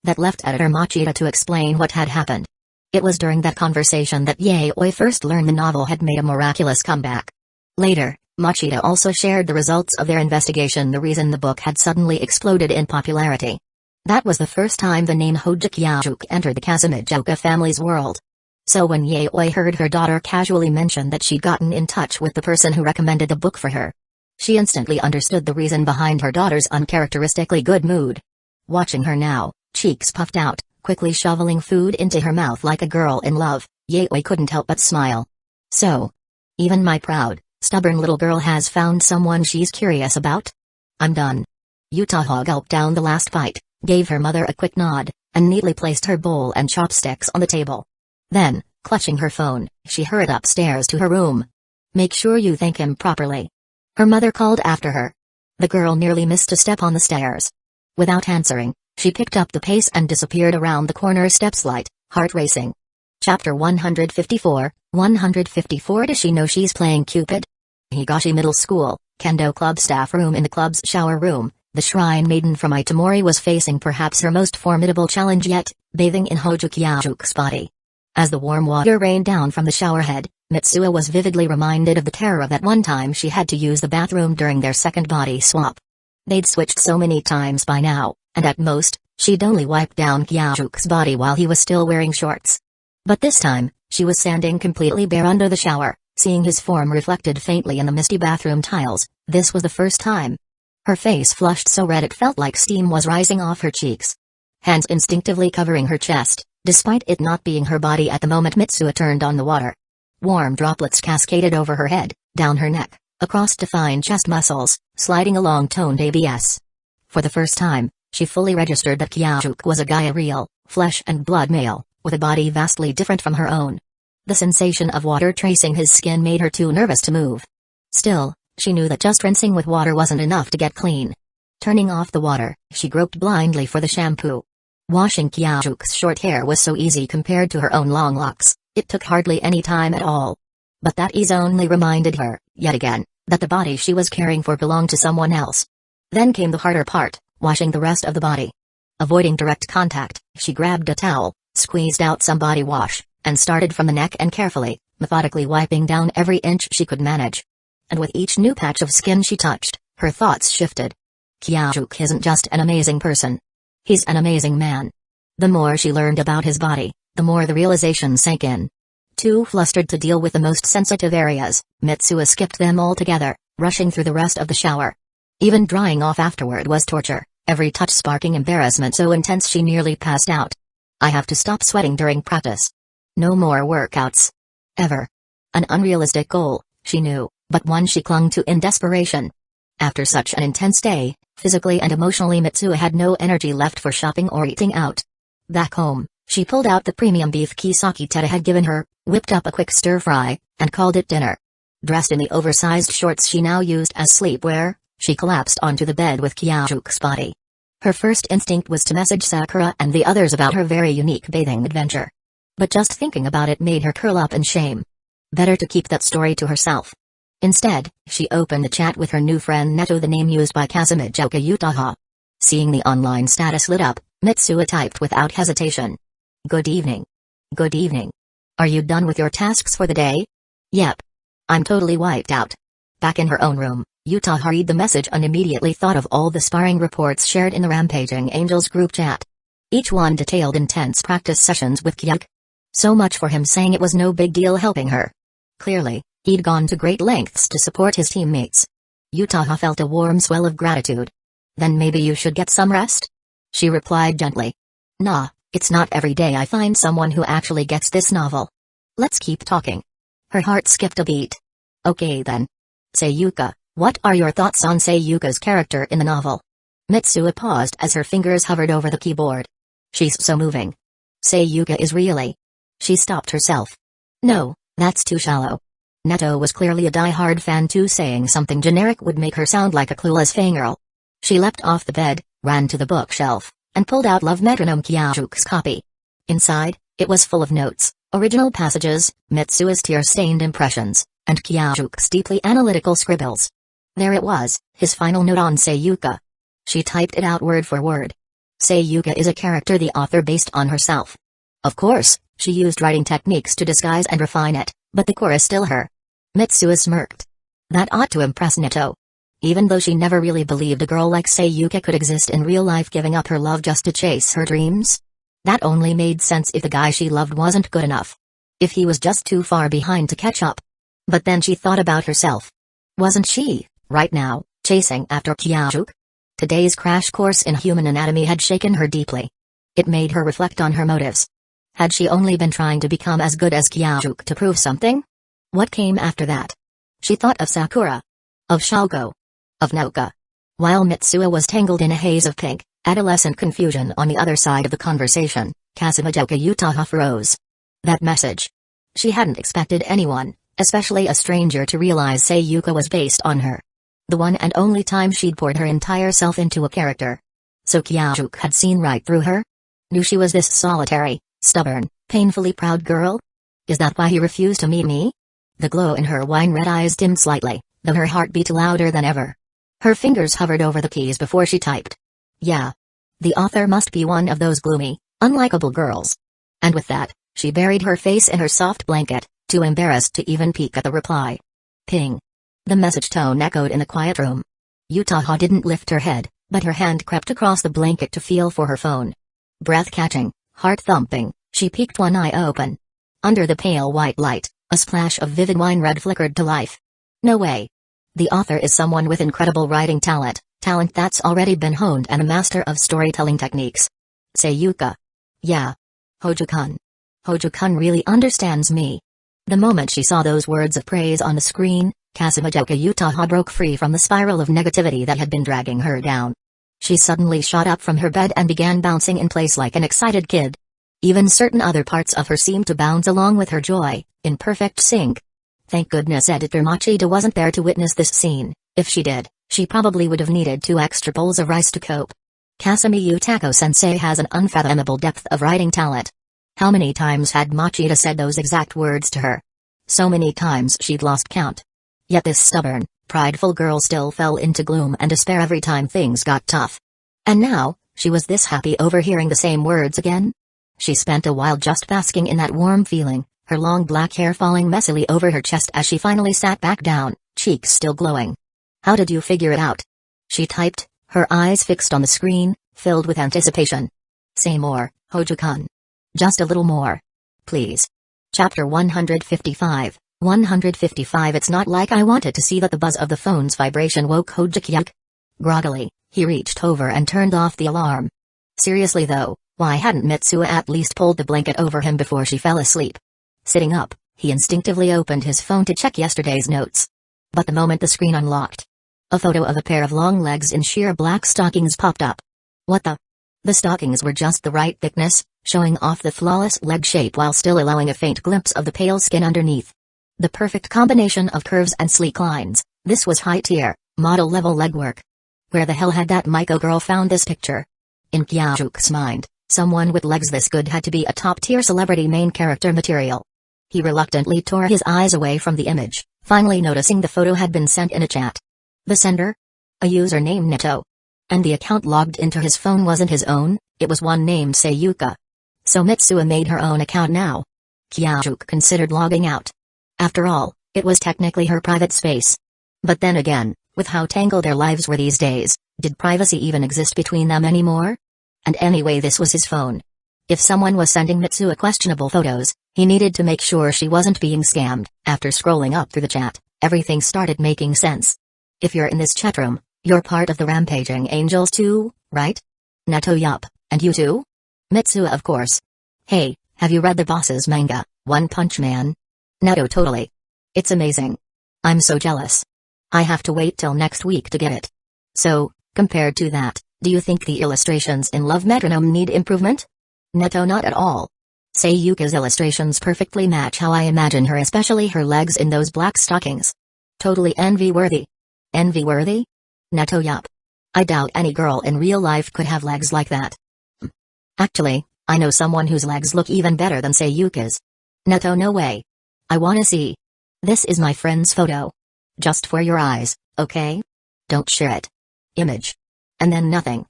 That left editor Machida to explain what had happened. It was during that conversation that Yaoi first learned the novel had made a miraculous comeback. Later, Machida also shared the results of their investigation, the reason the book had suddenly exploded in popularity. That was the first time the name Hojo Kyajuk entered the Kazamijoka family's world. So when Yaoi heard her daughter casually mention that she'd gotten in touch with the person who recommended the book for her, she instantly understood the reason behind her daughter's uncharacteristically good mood. Watching her now, cheeks puffed out, quickly shoveling food into her mouth like a girl in love, Yaoi couldn't help but smile. So, even my proud, stubborn little girl has found someone she's curious about? I'm done. Yutaha gulped down the last bite, gave her mother a quick nod, and neatly placed her bowl and chopsticks on the table. Then, clutching her phone, she hurried upstairs to her room. Make sure you thank him properly. Her mother called after her. The girl nearly missed a step on the stairs. Without answering, she picked up the pace and disappeared around the corner steps light, heart racing. Chapter 154, 154 Does she know she's playing Cupid? Higashi Middle School, Kendo Club staff room. In the club's shower room, the shrine maiden from Itamori was facing perhaps her most formidable challenge yet, bathing in Hojo Kyaju's body. As the warm water rained down from the showerhead, Mitsuo was vividly reminded of the terror of that one time she had to use the bathroom during their second body swap. They'd switched so many times by now, and at most, she'd only wiped down Kyaju's body while he was still wearing shorts. But this time, she was standing completely bare under the shower, seeing his form reflected faintly in the misty bathroom tiles. This was the first time. Her face flushed so red it felt like steam was rising off her cheeks. Hands instinctively covering her chest, despite it not being her body at the moment, Mitsuo turned on the water. Warm droplets cascaded over her head, down her neck, across defined chest muscles, sliding along toned ABS. For the first time, she fully registered that Kyajuk was a guy, a real, flesh and blood male, with a body vastly different from her own. The sensation of water tracing his skin made her too nervous to move. Still, she knew that just rinsing with water wasn't enough to get clean. Turning off the water, she groped blindly for the shampoo. Washing Kyaju's short hair was so easy compared to her own long locks, it took hardly any time at all. But that ease only reminded her, yet again, that the body she was caring for belonged to someone else. Then came the harder part, washing the rest of the body. Avoiding direct contact, she grabbed a towel, squeezed out some body wash, and started from the neck and carefully, methodically wiping down every inch she could manage. And with each new patch of skin she touched, her thoughts shifted. Kyajuk isn't just an amazing person. He's an amazing man. The more she learned about his body, the more the realization sank in. Too flustered to deal with the most sensitive areas, Mitsuo skipped them altogether, rushing through the rest of the shower. Even drying off afterward was torture, every touch sparking embarrassment so intense she nearly passed out. I have to stop sweating during practice. No more workouts. Ever. An unrealistic goal, she knew, but one she clung to in desperation. After such an intense day, physically and emotionally, Mitsuo had no energy left for shopping or eating out. Back home, she pulled out the premium beef kisaki Teta had given her, whipped up a quick stir-fry, and called it dinner. Dressed in the oversized shorts she now used as sleepwear, she collapsed onto the bed with Kyaju's body. Her first instinct was to message Sakura and the others about her very unique bathing adventure. But just thinking about it made her curl up in shame. Better to keep that story to herself. Instead, she opened the chat with her new friend Neto, the name used by Kazamijoka Yutaha. Seeing the online status lit up, Mitsuo typed without hesitation. Good evening. Good evening. Are you done with your tasks for the day? Yep. I'm totally wiped out. Back in her own room, Yutaha read the message and immediately thought of all the sparring reports shared in the Rampaging Angels group chat. Each one detailed intense practice sessions with Kyajuk. So much for him saying it was no big deal helping her. Clearly, he'd gone to great lengths to support his teammates. Yutaha felt a warm swell of gratitude. Then maybe you should get some rest? She replied gently. Nah, it's not every day I find someone who actually gets this novel. Let's keep talking. Her heart skipped a beat. Okay then. Seiyuka, what are your thoughts on Seiyuka's character in the novel? Mitsuo paused as her fingers hovered over the keyboard. She's so moving. Seiyuka is really... She stopped herself. No, that's too shallow. Neto was clearly a die-hard fan too. Saying something generic would make her sound like a clueless fangirl. She leapt off the bed, ran to the bookshelf, and pulled out Love Metronome Kyaju's copy. Inside, it was full of notes, original passages, Mitsuo's tear-stained impressions, and Kyaju's deeply analytical scribbles. There it was, his final note on Seiyuka. She typed it out word for word. Seiyuka is a character the author based on herself. Of course, she used writing techniques to disguise and refine it, but the core is still her. Mitsuo smirked. That ought to impress Neto. Even though she never really believed a girl like Sayuka could exist in real life, giving up her love just to chase her dreams. That only made sense if the guy she loved wasn't good enough. If he was just too far behind to catch up. But then she thought about herself. Wasn't she, right now, chasing after Kyajuk? Today's crash course in human anatomy had shaken her deeply. It made her reflect on her motives. Had she only been trying to become as good as Kyajuk to prove something? What came after that? She thought of Sakura. Of Shalgo. Of Noka. While Mitsuo was tangled in a haze of pink, adolescent confusion on the other side of the conversation, Kasumijoka Utaha froze. That message. She hadn't expected anyone, especially a stranger, to realize Sayuka was based on her. The one and only time she'd poured her entire self into a character. So Kyajuk had seen right through her? Knew she was this solitary, stubborn, painfully proud girl? Is that why he refused to meet me? The glow in her wine-red eyes dimmed slightly, though her heart beat louder than ever. Her fingers hovered over the keys before she typed. Yeah. The author must be one of those gloomy, unlikable girls. And with that, she buried her face in her soft blanket, too embarrassed to even peek at the reply. Ping. The message tone echoed in the quiet room. Utaha didn't lift her head, but her hand crept across the blanket to feel for her phone. Breath-catching, heart-thumping, she peeked one eye open. Under the pale white light, a splash of vivid wine-red flickered to life. No way. The author is someone with incredible writing talent that's already been honed and a master of storytelling techniques. Sayuka. Yeah. Hojo-kun. Hojo-kun really understands me. The moment she saw those words of praise on the screen, Kasumijoka Utaha broke free from the spiral of negativity that had been dragging her down. She suddenly shot up from her bed and began bouncing in place like an excited kid. Even certain other parts of her seemed to bounce along with her joy, in perfect sync. Thank goodness editor Machida wasn't there to witness this scene. If she did, she probably would have needed 2 extra bowls of rice to cope. Kasumi Utako-sensei has an unfathomable depth of writing talent. How many times had Machida said those exact words to her? So many times she'd lost count. Yet this stubborn, prideful girl still fell into gloom and despair every time things got tough. And now, she was this happy over hearing the same words again? She spent a while just basking in that warm feeling, her long black hair falling messily over her chest as she finally sat back down, cheeks still glowing. How did you figure it out? She typed, her eyes fixed on the screen, filled with anticipation. Say more, Hojo-kun. Just a little more. Please. Chapter 155. 155. It's not like I wanted to see that. The buzz of the phone's vibration woke Hojo-kyuk. Groggily, he reached over and turned off the alarm. Seriously though, why hadn't Mitsuo at least pulled the blanket over him before she fell asleep? Sitting up, he instinctively opened his phone to check yesterday's notes. But the moment the screen unlocked, a photo of a pair of long legs in sheer black stockings popped up. What the? The stockings were just the right thickness, showing off the flawless leg shape while still allowing a faint glimpse of the pale skin underneath. The perfect combination of curves and sleek lines. This was high-tier, model-level legwork. Where the hell had that Maiko girl found this picture? In Kyajuk's mind, someone with legs this good had to be a top-tier celebrity main character material. He reluctantly tore his eyes away from the image, finally noticing the photo had been sent in a chat. The sender? A user named Neto. And the account logged into his phone wasn't his own, it was one named Sayuka. So Mitsuo made her own account now. Kyajuk considered logging out. After all, it was technically her private space. But then again, with how tangled their lives were these days, did privacy even exist between them anymore? And anyway, this was his phone. If someone was sending Mitsuo questionable photos, he needed to make sure she wasn't being scammed. After scrolling up through the chat, everything started making sense. If you're in this chat room, you're part of the Rampaging Angels too, right? Neto, yup, and you too? Mitsuo, of course. Hey, have you read the boss's manga, One Punch Man? Neto, totally. It's amazing. I'm so jealous. I have to wait till next week to get it. So, compared to that, do you think the illustrations in Love Metronome need improvement? Neto, not at all. Sayuka's illustrations perfectly match how I imagine her, especially her legs in those black stockings. Totally envy-worthy. Envy-worthy? Neto, yup. I doubt any girl in real life could have legs like that. Actually, I know someone whose legs look even better than Sayuka's. Neto, no way. I wanna see. This is my friend's photo. Just for your eyes, okay? Don't share it. Image. And then nothing.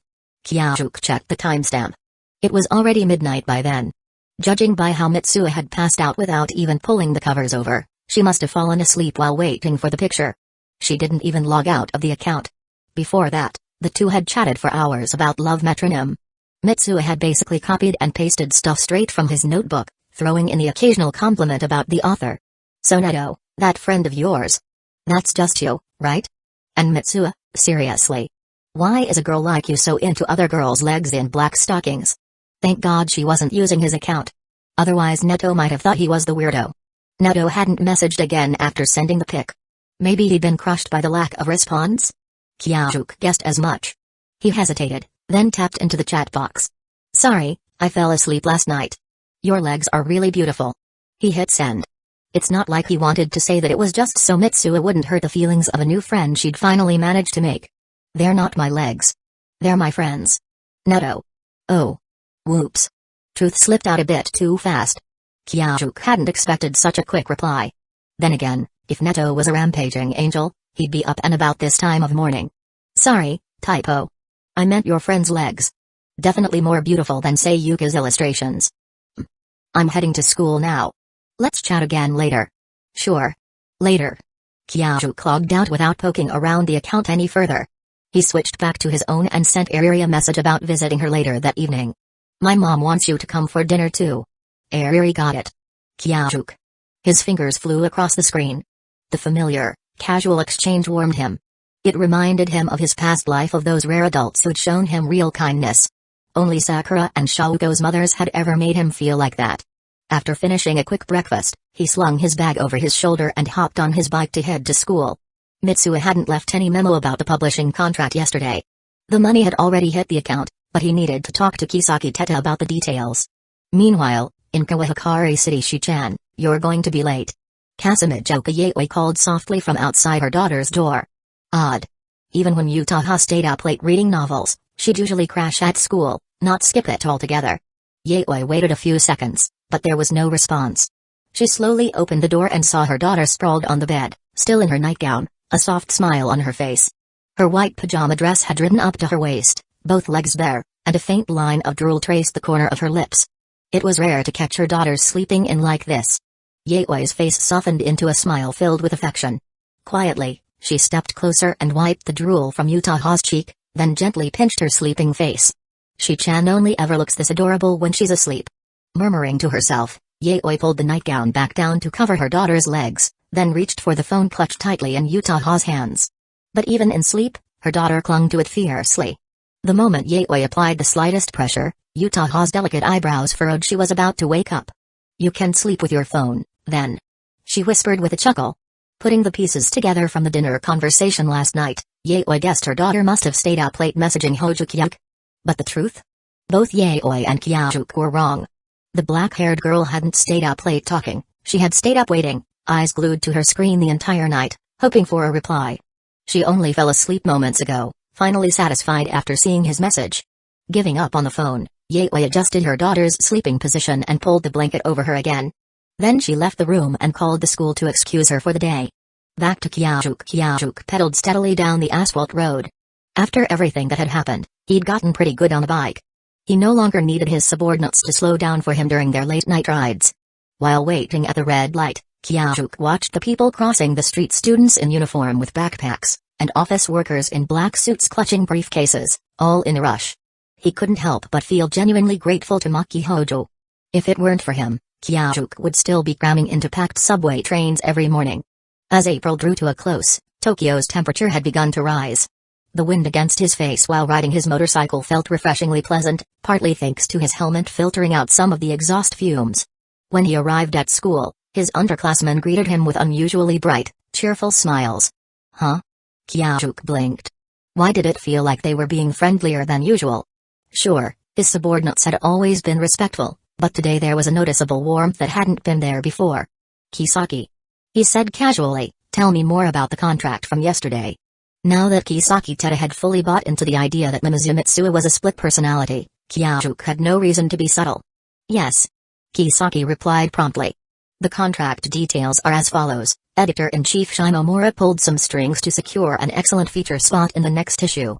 Kyajuk checked the timestamp. It was already midnight by then. Judging by how Mitsuo had passed out without even pulling the covers over, she must have fallen asleep while waiting for the picture. She didn't even log out of the account. Before that, the two had chatted for hours about love metronome. Mitsuo had basically copied and pasted stuff straight from his notebook, throwing in the occasional compliment about the author. So Neto, that friend of yours. That's just you, right? And Mitsuo, seriously. Why is a girl like you so into other girls' legs in black stockings? Thank God she wasn't using his account. Otherwise Neto might have thought he was the weirdo. Neto hadn't messaged again after sending the pic. Maybe he'd been crushed by the lack of response? Kyajuk guessed as much. He hesitated, then tapped into the chat box. Sorry, I fell asleep last night. Your legs are really beautiful. He hit send. It's not like he wanted to say that it was just so Mitsuo wouldn't hurt the feelings of a new friend she'd finally managed to make. They're not my legs. They're my friends. Neto. Oh. Whoops. Truth slipped out a bit too fast. Kyajuk hadn't expected such a quick reply. Then again, if Neto was a rampaging angel, he'd be up and about this time of morning. Sorry, typo. I meant your friend's legs. Definitely more beautiful than say Yuka's illustrations. I'm heading to school now. Let's chat again later. Sure. Later. Kyajuk logged out without poking around the account any further. He switched back to his own and sent Ariri a message about visiting her later that evening. My mom wants you to come for dinner too. Ariri got it. Kyajuk. His fingers flew across the screen. The familiar, casual exchange warmed him. It reminded him of his past life, of those rare adults who'd shown him real kindness. Only Sakura and Shaoko's mothers had ever made him feel like that. After finishing a quick breakfast, he slung his bag over his shoulder and hopped on his bike to head to school. Mitsuo hadn't left any memo about the publishing contract yesterday. The money had already hit the account, but he needed to talk to Kisaki Teta about the details. Meanwhile, in Kawahikari City, Shi-chan, you're going to be late. Kasamijoka Yaoi called softly from outside her daughter's door. Odd. Even when Yutaha stayed up late reading novels, she'd usually crash at school, not skip it altogether. Yaoi waited a few seconds, but there was no response. She slowly opened the door and saw her daughter sprawled on the bed, still in her nightgown, a soft smile on her face. Her white pajama dress had ridden up to her waist, both legs bare, and a faint line of drool traced the corner of her lips. It was rare to catch her daughter sleeping in like this. Yaoi's face softened into a smile filled with affection. Quietly, she stepped closer and wiped the drool from Yutaha's cheek, then gently pinched her sleeping face. Shi-chan only ever looks this adorable when she's asleep. Murmuring to herself, Yaoi pulled the nightgown back down to cover her daughter's legs, then reached for the phone clutched tightly in Yutaha's hands. But even in sleep, her daughter clung to it fiercely. The moment Yaoi applied the slightest pressure, Yutaha's delicate eyebrows furrowed. She was about to wake up. You can sleep with your phone, then. She whispered with a chuckle. Putting the pieces together from the dinner conversation last night, Yaoi guessed her daughter must have stayed up late messaging Hojo Kyajuk. But the truth? Both Yaoi and Kyajuk were wrong. The black-haired girl hadn't stayed up late talking, she had stayed up waiting, eyes glued to her screen the entire night, hoping for a reply. She only fell asleep moments ago, finally satisfied after seeing his message. Giving up on the phone, Yaoi adjusted her daughter's sleeping position and pulled the blanket over her again. Then she left the room and called the school to excuse her for the day. Back to Kyajuk. Kyajuk pedaled steadily down the asphalt road. After everything that had happened, he'd gotten pretty good on a bike. He no longer needed his subordinates to slow down for him during their late-night rides. While waiting at the red light, Kyajuk watched the people crossing the street, students in uniform with backpacks, and office workers in black suits clutching briefcases, all in a rush. He couldn't help but feel genuinely grateful to Maki Hojo. If it weren't for him, Kyajuk would still be cramming into packed subway trains every morning. As April drew to a close, Tokyo's temperature had begun to rise. The wind against his face while riding his motorcycle felt refreshingly pleasant, partly thanks to his helmet filtering out some of the exhaust fumes. When he arrived at school, his underclassmen greeted him with unusually bright, cheerful smiles. Huh? Kyajuk blinked. Why did it feel like they were being friendlier than usual? Sure, his subordinates had always been respectful, but today there was a noticeable warmth that hadn't been there before. Kisaki. He said casually, tell me more about the contract from yesterday. Now that Kisaki Teta had fully bought into the idea that Mimizu Mitsuo was a split personality, Kyajuk had no reason to be subtle. Yes. Kisaki replied promptly. The contract details are as follows. Editor-in-Chief Shimomura pulled some strings to secure an excellent feature spot in the next issue.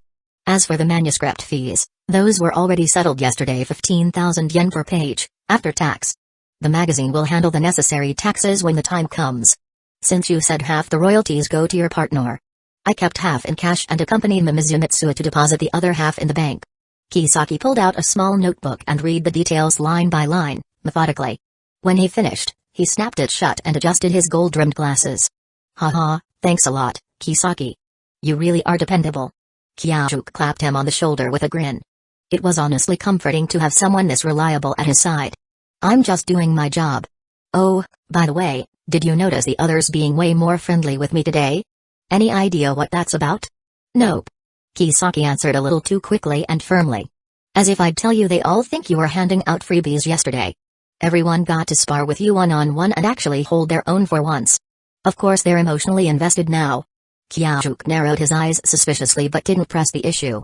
As for the manuscript fees, those were already settled yesterday, 15,000 yen per page, after tax. The magazine will handle the necessary taxes when the time comes. Since you said half the royalties go to your partner, I kept half in cash and accompanied Mitsuo to deposit the other half in the bank. Kisaki pulled out a small notebook and read the details line by line, methodically. When he finished, he snapped it shut and adjusted his gold-rimmed glasses. Haha, thanks a lot, Kisaki. You really are dependable. Kyajuk clapped him on the shoulder with a grin. It was honestly comforting to have someone this reliable at his side. I'm just doing my job. Oh, by the way, did you notice the others being way more friendly with me today? Any idea what that's about? Nope. Kisaki answered a little too quickly and firmly. As if I'd tell you they all think you were handing out freebies yesterday. Everyone got to spar with you one-on-one and actually hold their own for once. Of course they're emotionally invested now. Kyajuk narrowed his eyes suspiciously but didn't press the issue.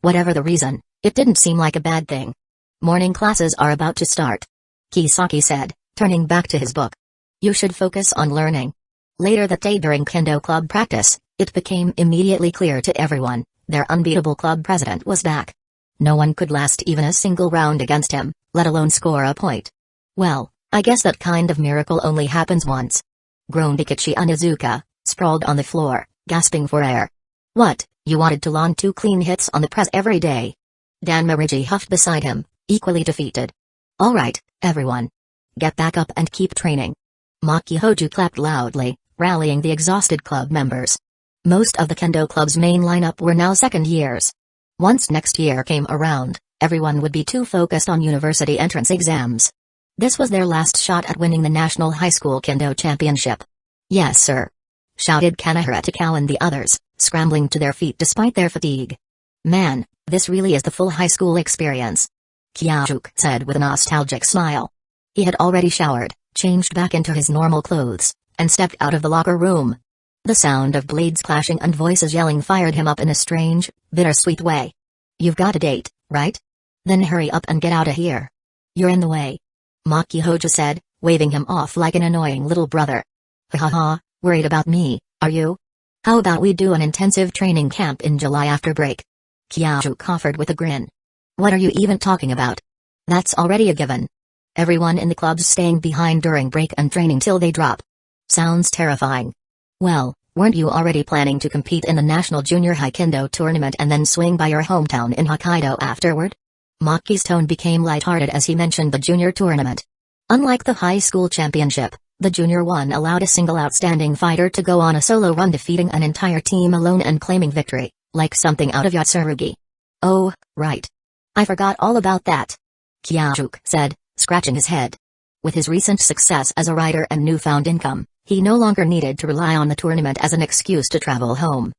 Whatever the reason, it didn't seem like a bad thing. Morning classes are about to start. Kisaki said, turning back to his book. You should focus on learning. Later that day during Kendo club practice, it became immediately clear to everyone, their unbeatable club president was back. No one could last even a single round against him, let alone score a point. Well, I guess that kind of miracle only happens once. Groaned Ecchi Onizuka, sprawled on the floor, gasping for air. What, you wanted to land 2 clean hits on the press every day? Dan Marigi huffed beside him, equally defeated. Alright, everyone. Get back up and keep training. Maki Hoju clapped loudly, rallying the exhausted club members. Most of the Kendo club's main lineup were now second years. Once next year came around, everyone would be too focused on university entrance exams. This was their last shot at winning the National High School Kendo Championship. Yes sir. Shouted Kanahara to Kao and the others, scrambling to their feet despite their fatigue. Man, this really is the full high school experience. Kyajuk said with a nostalgic smile. He had already showered, changed back into his normal clothes, and stepped out of the locker room. The sound of blades clashing and voices yelling fired him up in a strange, bittersweet way. You've got a date, right? Then hurry up and get out of here. You're in the way. Maki Hojo said, waving him off like an annoying little brother. Ha ha ha, worried about me, are you? How about we do an intensive training camp in July after break? Kyajuk offered with a grin. What are you even talking about? That's already a given. Everyone in the club's staying behind during break and training till they drop. Sounds terrifying. Well, weren't you already planning to compete in the National Junior High Kendo Tournament and then swing by your hometown in Hokkaido afterward? Maki's tone became lighthearted as he mentioned the junior tournament. Unlike the high school championship, the junior one allowed a single outstanding fighter to go on a solo run defeating an entire team alone and claiming victory, like something out of Yatsurugi. Oh, right. I forgot all about that. Kyajuk said, scratching his head. With his recent success as a writer and newfound income, he no longer needed to rely on the tournament as an excuse to travel home.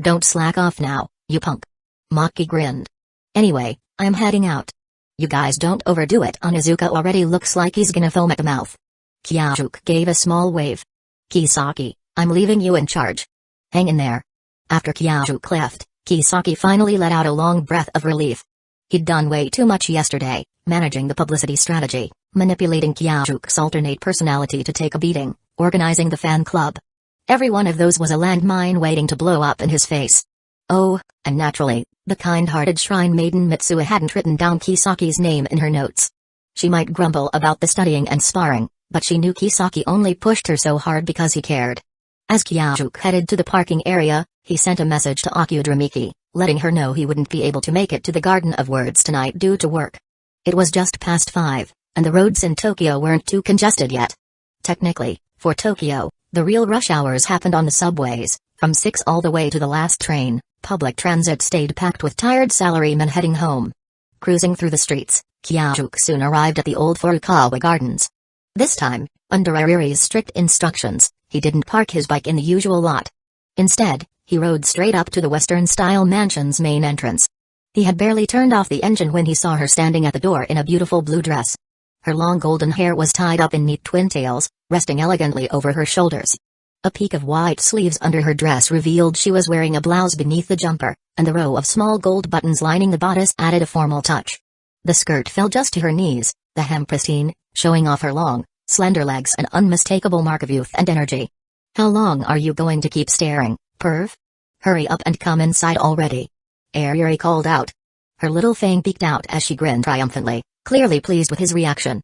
Don't slack off now, you punk. Maki grinned. Anyway, I'm heading out. You guys don't overdo it. Onizuka already looks like he's gonna foam at the mouth. Kyajuk gave a small wave. Kisaki, I'm leaving you in charge. Hang in there. After Kyajuk left, Kisaki finally let out a long breath of relief. He'd done way too much yesterday, managing the publicity strategy, manipulating Kyajuk's alternate personality to take a beating, organizing the fan club. Every one of those was a landmine waiting to blow up in his face. Oh, and naturally, the kind-hearted shrine maiden Mitsuo hadn't written down Kisaki's name in her notes. She might grumble about the studying and sparring, but she knew Kisaki only pushed her so hard because he cared. As Kyajuk headed to the parking area, he sent a message to Akudramiki, letting her know he wouldn't be able to make it to the Garden of Words tonight due to work. It was just past 5, and the roads in Tokyo weren't too congested yet. Technically, for Tokyo, the real rush hours happened on the subways. From 6 all the way to the last train, public transit stayed packed with tired salarymen heading home. Cruising through the streets, Kyajuk soon arrived at the old Furukawa Gardens. This time, under Ariri's strict instructions, he didn't park his bike in the usual lot. Instead, he rode straight up to the Western-style mansion's main entrance. He had barely turned off the engine when he saw her standing at the door in a beautiful blue dress. Her long golden hair was tied up in neat twin tails, resting elegantly over her shoulders. A peak of white sleeves under her dress revealed she was wearing a blouse beneath the jumper, and the row of small gold buttons lining the bodice added a formal touch. The skirt fell just to her knees, the hem pristine, showing off her long, slender legs, an unmistakable mark of youth and energy. How long are you going to keep staring, perv? Hurry up and come inside already. Ariri called out. Her little fang peeked out as she grinned triumphantly, clearly pleased with his reaction.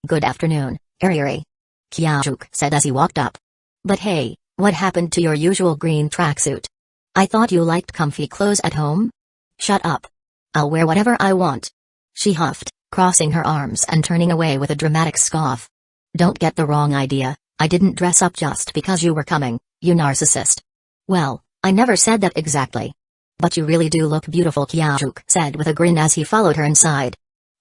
Good afternoon, Ariri. Kyajuk said as he walked up. But hey, what happened to your usual green tracksuit? I thought you liked comfy clothes at home? Shut up. I'll wear whatever I want. She huffed, crossing her arms and turning away with a dramatic scoff. Don't get the wrong idea, I didn't dress up just because you were coming, you narcissist. Well, I never said that exactly. But you really do look beautiful, Kyajuk said with a grin as he followed her inside.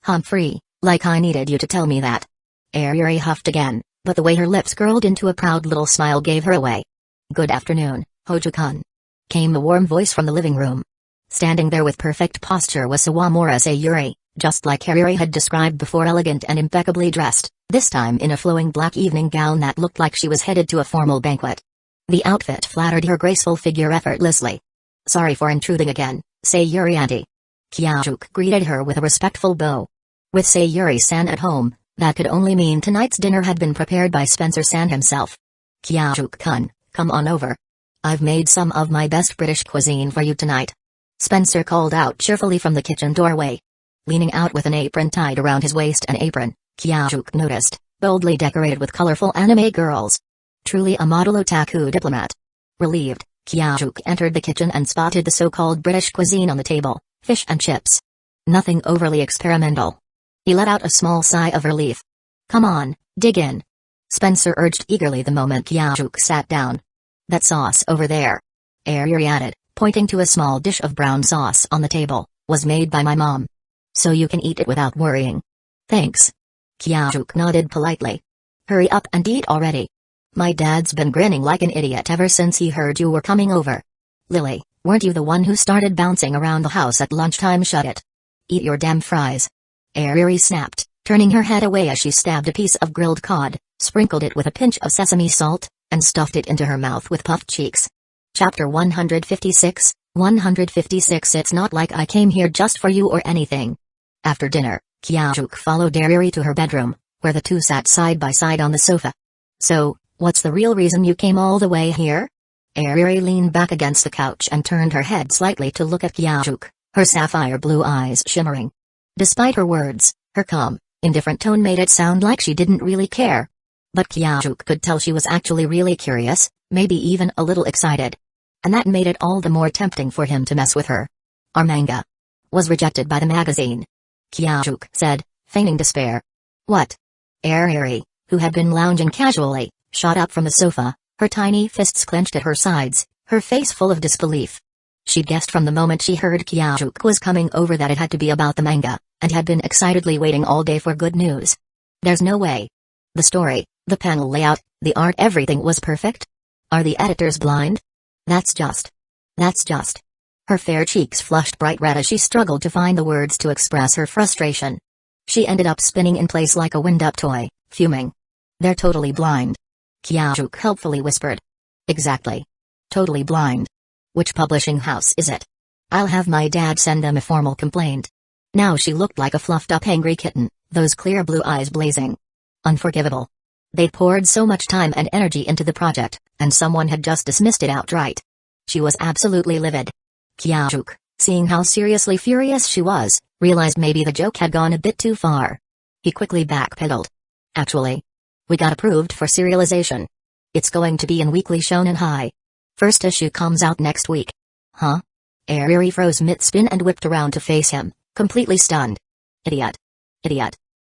Humphrey, like I needed you to tell me that. Yuri huffed again, but the way her lips curled into a proud little smile gave her away. Good afternoon, Hojo-kun. Came the warm voice from the living room. Standing there with perfect posture was Sawamura Sayuri, just like Yuri had described before, elegant and impeccably dressed, this time in a flowing black evening gown that looked like she was headed to a formal banquet. The outfit flattered her graceful figure effortlessly. Sorry for intruding again, Sayuri auntie. Kyajuk greeted her with a respectful bow. With Sayuri-san at home, that could only mean tonight's dinner had been prepared by Spencer-san himself. Kyajuk-kun, come on over. I've made some of my best British cuisine for you tonight. Spencer called out cheerfully from the kitchen doorway. Leaning out with an apron tied around his waist, an apron, Kyajuk noticed, boldly decorated with colorful anime girls. Truly a model otaku diplomat. Relieved, Kyajuk entered the kitchen and spotted the so-called British cuisine on the table, fish and chips. Nothing overly experimental. He let out a small sigh of relief. Come on, dig in. Spencer urged eagerly the moment Kyajuk sat down. That sauce over there, Yuri added, pointing to a small dish of brown sauce on the table, was made by my mom. So you can eat it without worrying. Thanks. Kyajuk nodded politely. Hurry up and eat already. My dad's been grinning like an idiot ever since he heard you were coming over. Lily, weren't you the one who started bouncing around the house at lunchtime? Shut it. Eat your damn fries. Yuri snapped, turning her head away as she stabbed a piece of grilled cod, sprinkled it with a pinch of sesame salt, and stuffed it into her mouth with puffed cheeks. Chapter 156, 156. It's not like I came here just for you or anything. After dinner, Kyajuk followed Yuri to her bedroom, where the two sat side by side on the sofa. So, what's the real reason you came all the way here? Yuri leaned back against the couch and turned her head slightly to look at Kyajuk, her sapphire blue eyes shimmering. Despite her words, her calm, indifferent tone made it sound like she didn't really care. But Kyajuk could tell she was actually really curious, maybe even a little excited. And that made it all the more tempting for him to mess with her. Our manga was rejected by the magazine, Kyajuk said, feigning despair. What? Yuri, who had been lounging casually, shot up from the sofa, her tiny fists clenched at her sides, her face full of disbelief. She'd guessed from the moment she heard Kyajuk was coming over that it had to be about the manga, and had been excitedly waiting all day for good news. There's no way. The story, the panel layout, the art, everything was perfect? Are the editors blind? That's just. Her fair cheeks flushed bright red as she struggled to find the words to express her frustration. She ended up spinning in place like a wind-up toy, fuming. They're totally blind. Kyajuk helpfully whispered. Exactly. Totally blind. Which publishing house is it? I'll have my dad send them a formal complaint. Now she looked like a fluffed-up angry kitten, those clear blue eyes blazing. Unforgivable. They'd poured so much time and energy into the project, and someone had just dismissed it outright. She was absolutely livid. Kyajuk, seeing how seriously furious she was, realized maybe the joke had gone a bit too far. He quickly backpedaled. Actually, we got approved for serialization. It's going to be in Weekly Shonen High. First issue comes out next week. Huh? Yuri froze mid-spin and whipped around to face him, completely stunned. Idiot.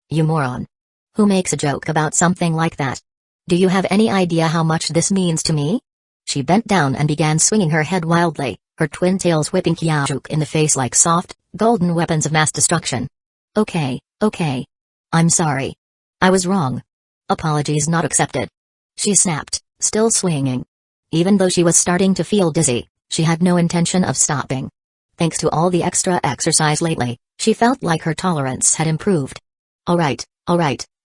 You moron. Who makes a joke about something like that? Do you have any idea how much this means to me? She bent down and began swinging her head wildly, her twin tails whipping Kyajuk in the face like soft, golden weapons of mass destruction. Okay. I'm sorry. I was wrong. Apologies not accepted. She snapped, still swinging. Even though she was starting to feel dizzy, she had no intention of stopping. Thanks to all the extra exercise lately, she felt like her tolerance had improved. Alright,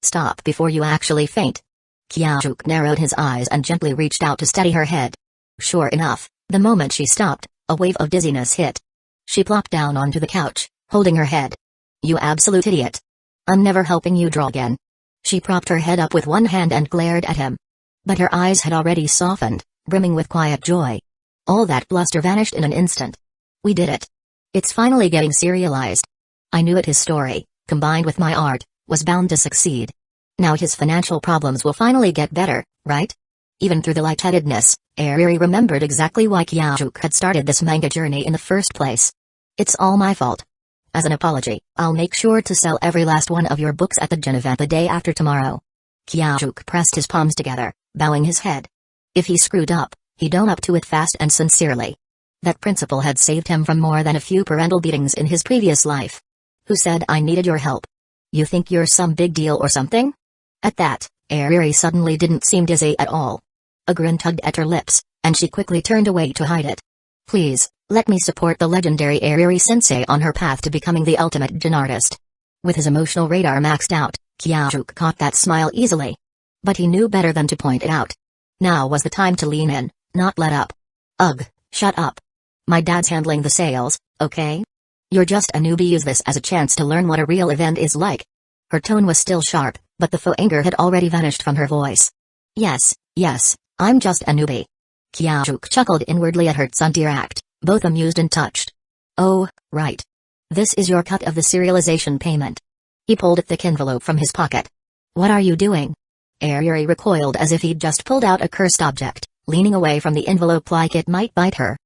stop before you actually faint. Kyajuk narrowed his eyes and gently reached out to steady her head. Sure enough, the moment she stopped, a wave of dizziness hit. She plopped down onto the couch, holding her head. You absolute idiot. I'm never helping you draw again. She propped her head up with one hand and glared at him. But her eyes had already softened, brimming with quiet joy. All that bluster vanished in an instant. We did it. It's finally getting serialized. I knew it. His story, combined with my art, was bound to succeed. Now his financial problems will finally get better, right? Even through the lightheadedness, Airi remembered exactly why Kyajuk had started this manga journey in the first place. It's all my fault. As an apology, I'll make sure to sell every last one of your books at the gin event the day after tomorrow. Kyajuk pressed his palms together, bowing his head. If he screwed up, he'd own up to it fast and sincerely. That principle had saved him from more than a few parental beatings in his previous life. Who said I needed your help? You think you're some big deal or something? At that, Airi suddenly didn't seem dizzy at all. A grin tugged at her lips, and she quickly turned away to hide it. Please, let me support the legendary Airi-sensei on her path to becoming the ultimate gin artist. With his emotional radar maxed out, Kyajuk caught that smile easily. But he knew better than to point it out. Now was the time to lean in, not let up. Ugh, shut up. My dad's handling the sales, okay? You're just a newbie. Use this as a chance to learn what a real event is like. Her tone was still sharp, but the faux anger had already vanished from her voice. Yes, I'm just a newbie. Kyajuk chuckled inwardly at her act, both amused and touched. Oh, right. This is your cut of the serialization payment. He pulled a thick envelope from his pocket. What are you doing? Airi recoiled as if he'd just pulled out a cursed object, leaning away from the envelope like it might bite her.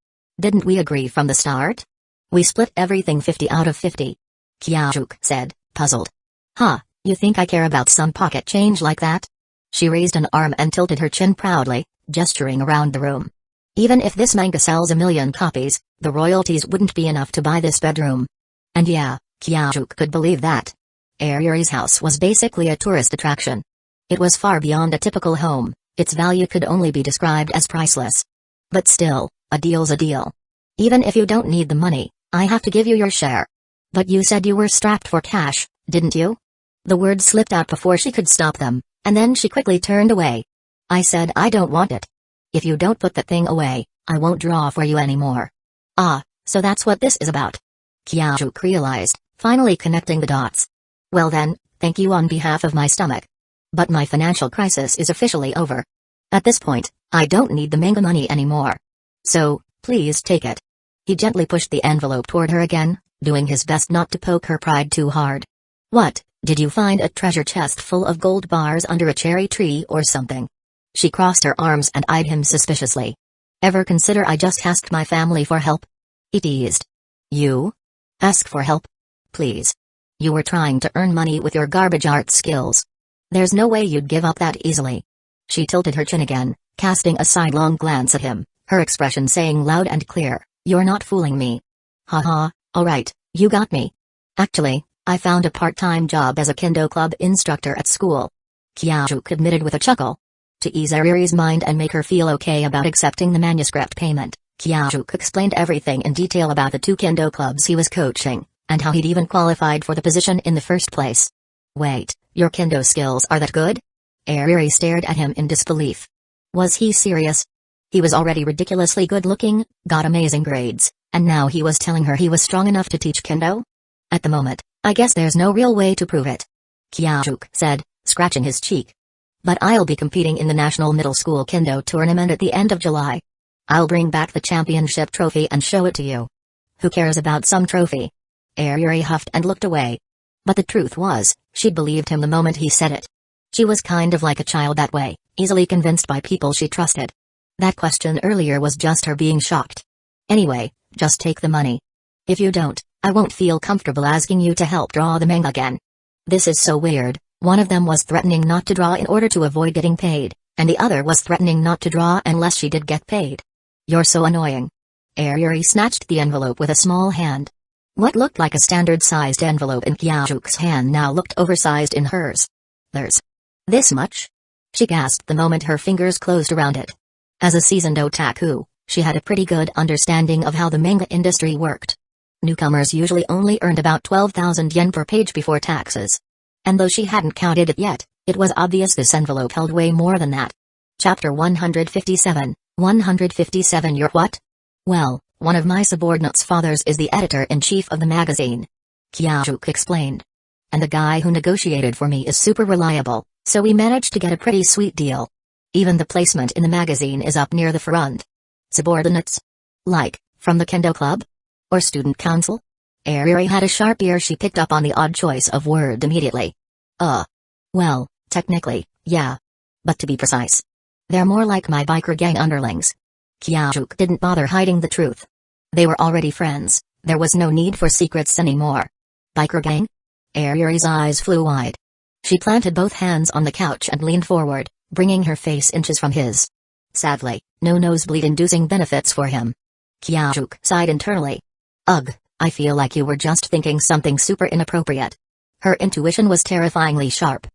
Didn't we agree from the start? We split everything 50 out of 50. Kyajuk said, puzzled. Huh, you think I care about some pocket change like that? She raised an arm and tilted her chin proudly, gesturing around the room. Even if this manga sells 1 million copies, the royalties wouldn't be enough to buy this bedroom. And yeah, Kyajuk could believe that. Airi's house was basically a tourist attraction. It was far beyond a typical home, its value could only be described as priceless. But still, a deal's a deal. Even if you don't need the money, I have to give you your share. But you said you were strapped for cash, didn't you? The words slipped out before she could stop them, and then she quickly turned away. I said I don't want it. If you don't put that thing away, I won't draw for you anymore. Ah, so that's what this is about. Kyajuk realized, finally connecting the dots. Well then, thank you on behalf of my stomach. But my financial crisis is officially over. At this point, I don't need the manga money anymore. So, please take it. He gently pushed the envelope toward her again, doing his best not to poke her pride too hard. What, did you find a treasure chest full of gold bars under a cherry tree or something? She crossed her arms and eyed him suspiciously. Ever consider I just asked my family for help? He teased. You? Ask for help? Please. You were trying to earn money with your garbage art skills. There's no way you'd give up that easily. She tilted her chin again, casting a sidelong glance at him, her expression saying loud and clear, you're not fooling me. Haha, alright, you got me. Actually, I found a part-time job as a kendo club instructor at school. Kyajuk admitted with a chuckle. To ease Airi's mind and make her feel okay about accepting the manuscript payment, Kyajuk explained everything in detail about the 2 kendo clubs he was coaching, and how he'd even qualified for the position in the first place. Wait, your kendo skills are that good? Airi stared at him in disbelief. Was he serious? He was already ridiculously good-looking, got amazing grades, and now he was telling her he was strong enough to teach kendo? At the moment, I guess there's no real way to prove it. Kyajuk said, scratching his cheek. But I'll be competing in the National Middle School Kendo Tournament at the end of July. I'll bring back the championship trophy and show it to you. Who cares about some trophy? Airi huffed and looked away. But the truth was, she'd believed him the moment he said it. She was kind of like a child that way, easily convinced by people she trusted. That question earlier was just her being shocked. Anyway, just take the money. If you don't, I won't feel comfortable asking you to help draw the manga again. This is so weird. One of them was threatening not to draw in order to avoid getting paid, and the other was threatening not to draw unless she did get paid. You're so annoying. Airi snatched the envelope with a small hand. What looked like a standard-sized envelope in Kyajuk's hand now looked oversized in hers. There's this much? She gasped the moment her fingers closed around it. As a seasoned otaku, she had a pretty good understanding of how the manga industry worked. Newcomers usually only earned about 12,000 yen per page before taxes. And though she hadn't counted it yet, it was obvious this envelope held way more than that. Chapter 157, 157 You're what? Well, one of my subordinates' fathers is the editor-in-chief of the magazine. Kyajuk explained. And the guy who negotiated for me is super reliable, so we managed to get a pretty sweet deal. Even the placement in the magazine is up near the front. Subordinates? Like, from the kendo club? Or student council? Airi had a sharp ear. She picked up on the odd choice of word immediately. Well, technically, yeah. But to be precise, They're more like my biker gang underlings. Kyajuk didn't bother hiding the truth. They were already friends, there was no need for secrets anymore. Biker gang? Ayuri's eyes flew wide. She planted both hands on the couch and leaned forward, bringing her face inches from his. Sadly, no nosebleed-inducing benefits for him. Kyajuk sighed internally. Ugh, I feel like you were just thinking something super inappropriate. Her intuition was terrifyingly sharp.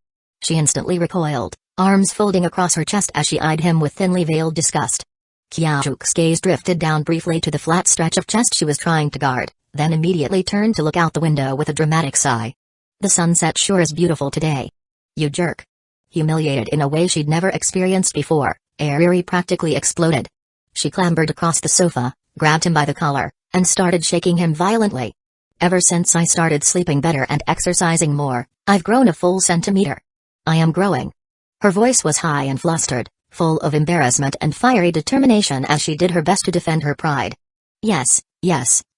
She instantly recoiled, arms folding across her chest as she eyed him with thinly veiled disgust. Kyajuk's gaze drifted down briefly to the flat stretch of chest she was trying to guard, then immediately turned to look out the window with a dramatic sigh. The sunset sure is beautiful today. You jerk. Humiliated in a way she'd never experienced before, Ayuri practically exploded. She clambered across the sofa, grabbed him by the collar, and started shaking him violently. Ever since I started sleeping better and exercising more, I've grown a full centimeter. I am growing. Her voice was high and flustered, full of embarrassment and fiery determination as she did her best to defend her pride. Yes,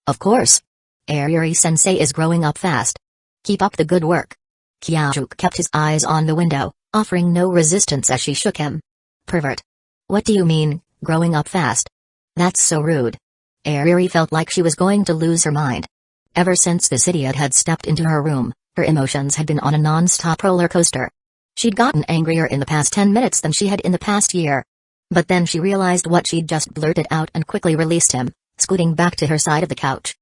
of course. Ayuri-sensei is growing up fast. Keep up the good work. Kyajuk kept his eyes on the window, offering no resistance as she shook him. Pervert. What do you mean, growing up fast? That's so rude. Ayuri felt like she was going to lose her mind. Ever since this idiot had stepped into her room, her emotions had been on a non-stop roller coaster. She'd gotten angrier in the past 10 minutes than she had in the past year. But then she realized what she'd just blurted out and quickly released him, scooting back to her side of the couch.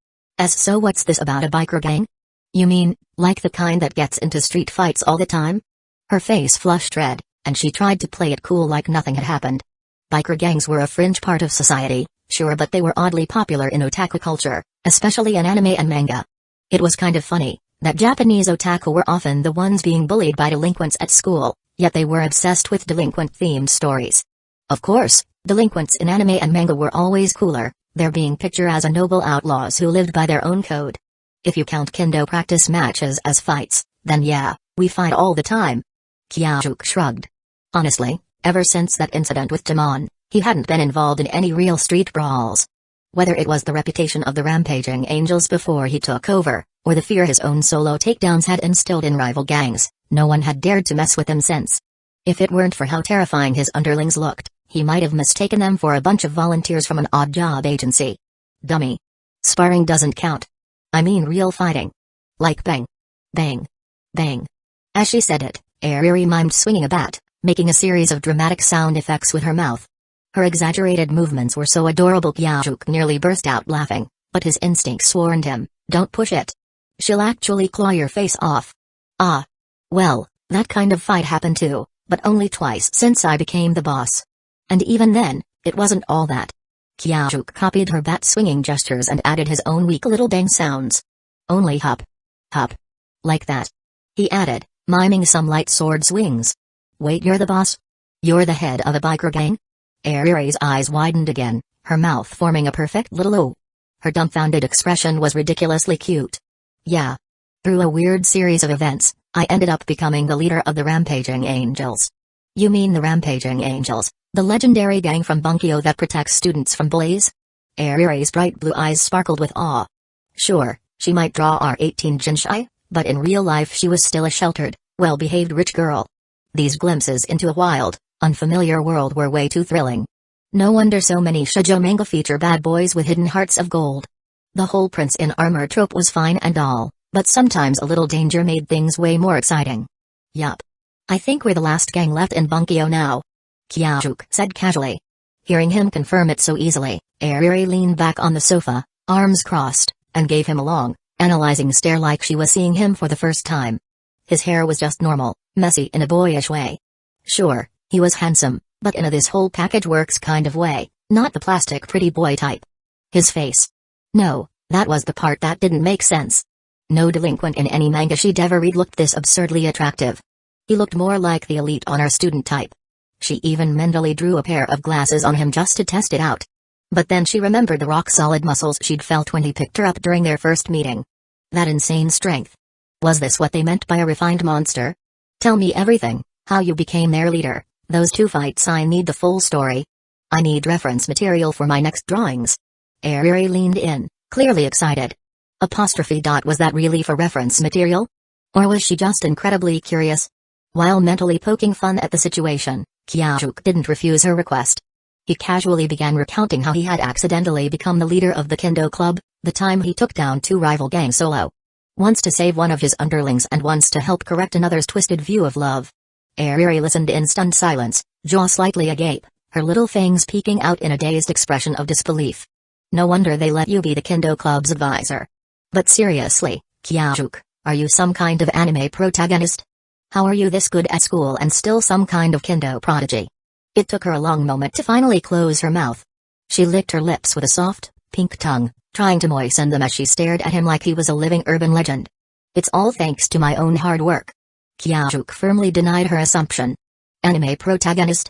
So what's this about a biker gang? You mean, like the kind that gets into street fights all the time? Her face flushed red, and she tried to play it cool like nothing had happened. Biker gangs were a fringe part of society, sure, but they were oddly popular in otaku culture, especially in anime and manga. It was kind of funny that Japanese otaku were often the ones being bullied by delinquents at school, yet they were obsessed with delinquent-themed stories. Of course, delinquents in anime and manga were always cooler, they're being pictured as noble outlaws who lived by their own code. If you count kendo practice matches as fights, then yeah, we fight all the time. Kyajuk shrugged. Honestly, ever since that incident with Damon, he hadn't been involved in any real street brawls. Whether it was the reputation of the rampaging angels before he took over, or the fear his own solo takedowns had instilled in rival gangs, no one had dared to mess with him since. If it weren't for how terrifying his underlings looked, he might have mistaken them for a bunch of volunteers from an odd job agency. Dummy. Sparring doesn't count. I mean real fighting. Like bang. Bang. Bang. As she said it, Ayuri mimed swinging a bat, making a series of dramatic sound effects with her mouth. Her exaggerated movements were so adorable Kyajuk nearly burst out laughing, but his instincts warned him, don't push it. She'll actually claw your face off. Ah. Well, that kind of fight happened too, but only twice since I became the boss. And even then, it wasn't all that. Kyajuk copied her bat swinging gestures and added his own weak little bang sounds. Only hup. Hup. Like that. He added, miming some light sword swings. Wait, you're the boss? You're the head of a biker gang? Ayuri's eyes widened again, her mouth forming a perfect little O. Her dumbfounded expression was ridiculously cute. Yeah. Through a weird series of events, I ended up becoming the leader of the Rampaging Angels. You mean the Rampaging Angels, the legendary gang from Bunkyo that protects students from bullies? Ayuri's bright blue eyes sparkled with awe. Sure, she might draw R18 Jinshai, but in real life she was still a sheltered, well-behaved rich girl. These glimpses into a wild, unfamiliar world were way too thrilling. No wonder so many shoujo manga feature bad boys with hidden hearts of gold. The whole prince in armor trope was fine and all, but sometimes a little danger made things way more exciting. Yup. I think we're the last gang left in Bunkyo now. Kyajuk said casually. Hearing him confirm it so easily, Ayuri leaned back on the sofa, arms crossed, and gave him a long, analyzing stare like she was seeing him for the first time. His hair was just normal, messy in a boyish way. Sure, he was handsome, but in a this whole package works kind of way, not the plastic pretty boy type. His face. No, that was the part that didn't make sense. No delinquent in any manga she'd ever read looked this absurdly attractive. He looked more like the elite honor student type. She even mentally drew a pair of glasses on him just to test it out. But then she remembered the rock-solid muscles she'd felt when he picked her up during their first meeting. That insane strength. Was this what they meant by a refined monster? Tell me everything, how you became their leader, those two fights. I need the full story. I need reference material for my next drawings. Ayuri leaned in, clearly excited. Was that really for reference material? Or was she just incredibly curious? While mentally poking fun at the situation, Kyajuk didn't refuse her request. He casually began recounting how he had accidentally become the leader of the Kendo Club, the time he took down 2 rival gangs solo. Once to save one of his underlings and once to help correct another's twisted view of love. Ariri listened in stunned silence, jaw slightly agape, her little fangs peeking out in a dazed expression of disbelief. No wonder they let you be the Kendo Club's advisor. But seriously, Kyajuk, are you some kind of anime protagonist? How are you this good at school and still some kind of Kendo prodigy? It took her a long moment to finally close her mouth. She licked her lips with a soft, pink tongue, trying to moisten them as she stared at him like he was a living urban legend. It's all thanks to my own hard work. Kyajuk firmly denied her assumption. Anime protagonist?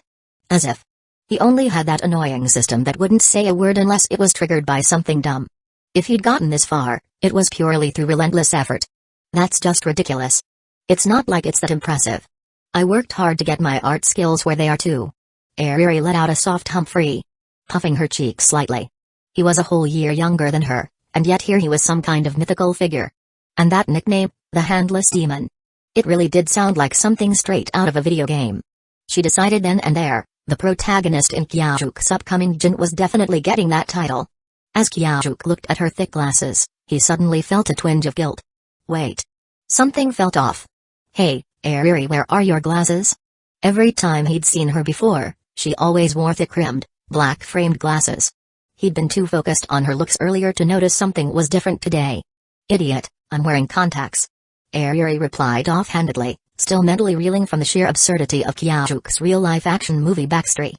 As if. He only had that annoying system that wouldn't say a word unless it was triggered by something dumb. If he'd gotten this far, it was purely through relentless effort. That's just ridiculous. It's not like it's that impressive. I worked hard to get my art skills where they are too. Ariri let out a soft humphrey, puffing her cheeks slightly. He was a whole year younger than her, and yet here he was some kind of mythical figure. And that nickname, the Handless Demon. It really did sound like something straight out of a video game. She decided then and there, the protagonist in Kyajuk's upcoming jin was definitely getting that title. As Kyajuk looked at her thick glasses, he suddenly felt a twinge of guilt. Wait. Something felt off. Hey, Ariri, where are your glasses? Every time he'd seen her before, she always wore thick-rimmed, black-framed glasses. He'd been too focused on her looks earlier to notice something was different today. Idiot, I'm wearing contacts. Ariri replied offhandedly, still mentally reeling from the sheer absurdity of Kyajuk's real-life action movie backstory.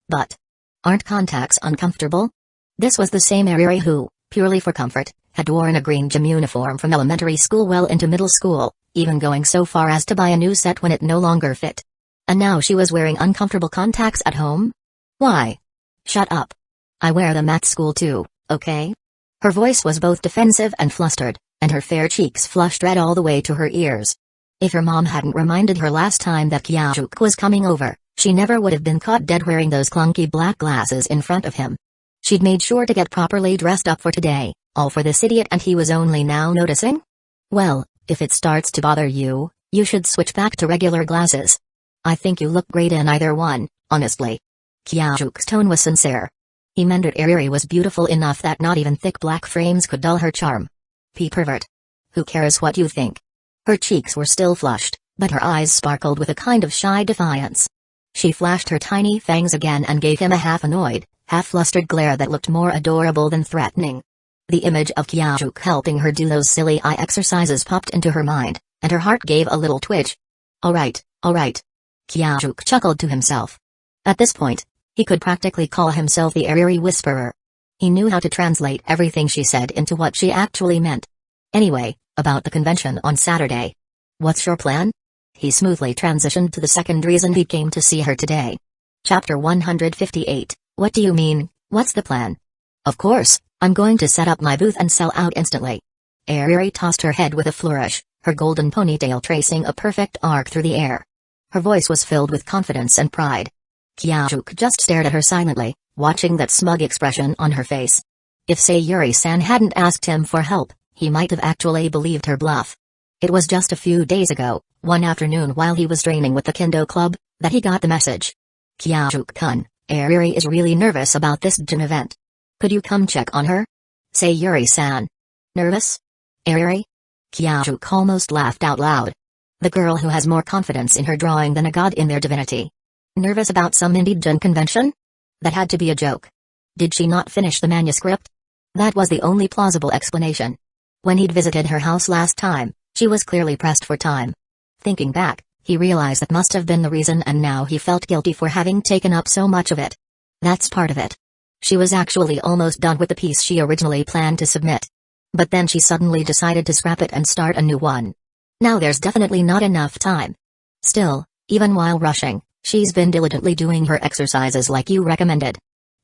But aren't contacts uncomfortable? This was the same Ariri who, purely for comfort, had worn a green gym uniform from elementary school well into middle school, even going so far as to buy a new set when it no longer fit. And now she was wearing uncomfortable contacts at home? Why? Shut up. I wear them at school too, okay? Her voice was both defensive and flustered, and her fair cheeks flushed red all the way to her ears. If her mom hadn't reminded her last time that Kyajuk was coming over, she never would have been caught dead wearing those clunky black glasses in front of him. She'd made sure to get properly dressed up for today, all for this idiot, and he was only now noticing? Well, if it starts to bother you, you should switch back to regular glasses. I think you look great in either one, honestly. Kyajuk's tone was sincere. He meant that Ariri was beautiful enough that not even thick black frames could dull her charm. Pervert. Who cares what you think? Her cheeks were still flushed, but her eyes sparkled with a kind of shy defiance. She flashed her tiny fangs again and gave him a half-annoyed, half-flustered glare that looked more adorable than threatening. The image of Kyajuk helping her do those silly eye exercises popped into her mind, and her heart gave a little twitch. Alright. Kyajuk chuckled to himself. At this point, he could practically call himself the Ariri Whisperer. He knew how to translate everything she said into what she actually meant. Anyway, about the convention on Saturday. What's your plan? He smoothly transitioned to the second reason he came to see her today. Chapter 158, What do you mean, what's the plan? Of course, I'm going to set up my booth and sell out instantly. Ariri tossed her head with a flourish, her golden ponytail tracing a perfect arc through the air. Her voice was filled with confidence and pride. Kyajuk just stared at her silently, watching that smug expression on her face. If Sayuri-san hadn't asked him for help, he might have actually believed her bluff. It was just a few days ago, one afternoon while he was training with the Kendo Club, that he got the message. Kyajuk-kun, Ariri is really nervous about this gym event. Could you come check on her? Sayuri-san. Nervous? Ariri? Kyajuk almost laughed out loud. The girl who has more confidence in her drawing than a god in their divinity. Nervous about some indie gym convention? That had to be a joke. Did she not finish the manuscript? That was the only plausible explanation. When he'd visited her house last time, she was clearly pressed for time. Thinking back, he realized that must have been the reason, and now he felt guilty for having taken up so much of it. That's part of it. She was actually almost done with the piece she originally planned to submit. But then she suddenly decided to scrap it and start a new one. Now there's definitely not enough time. Still, even while rushing, she's been diligently doing her exercises like you recommended.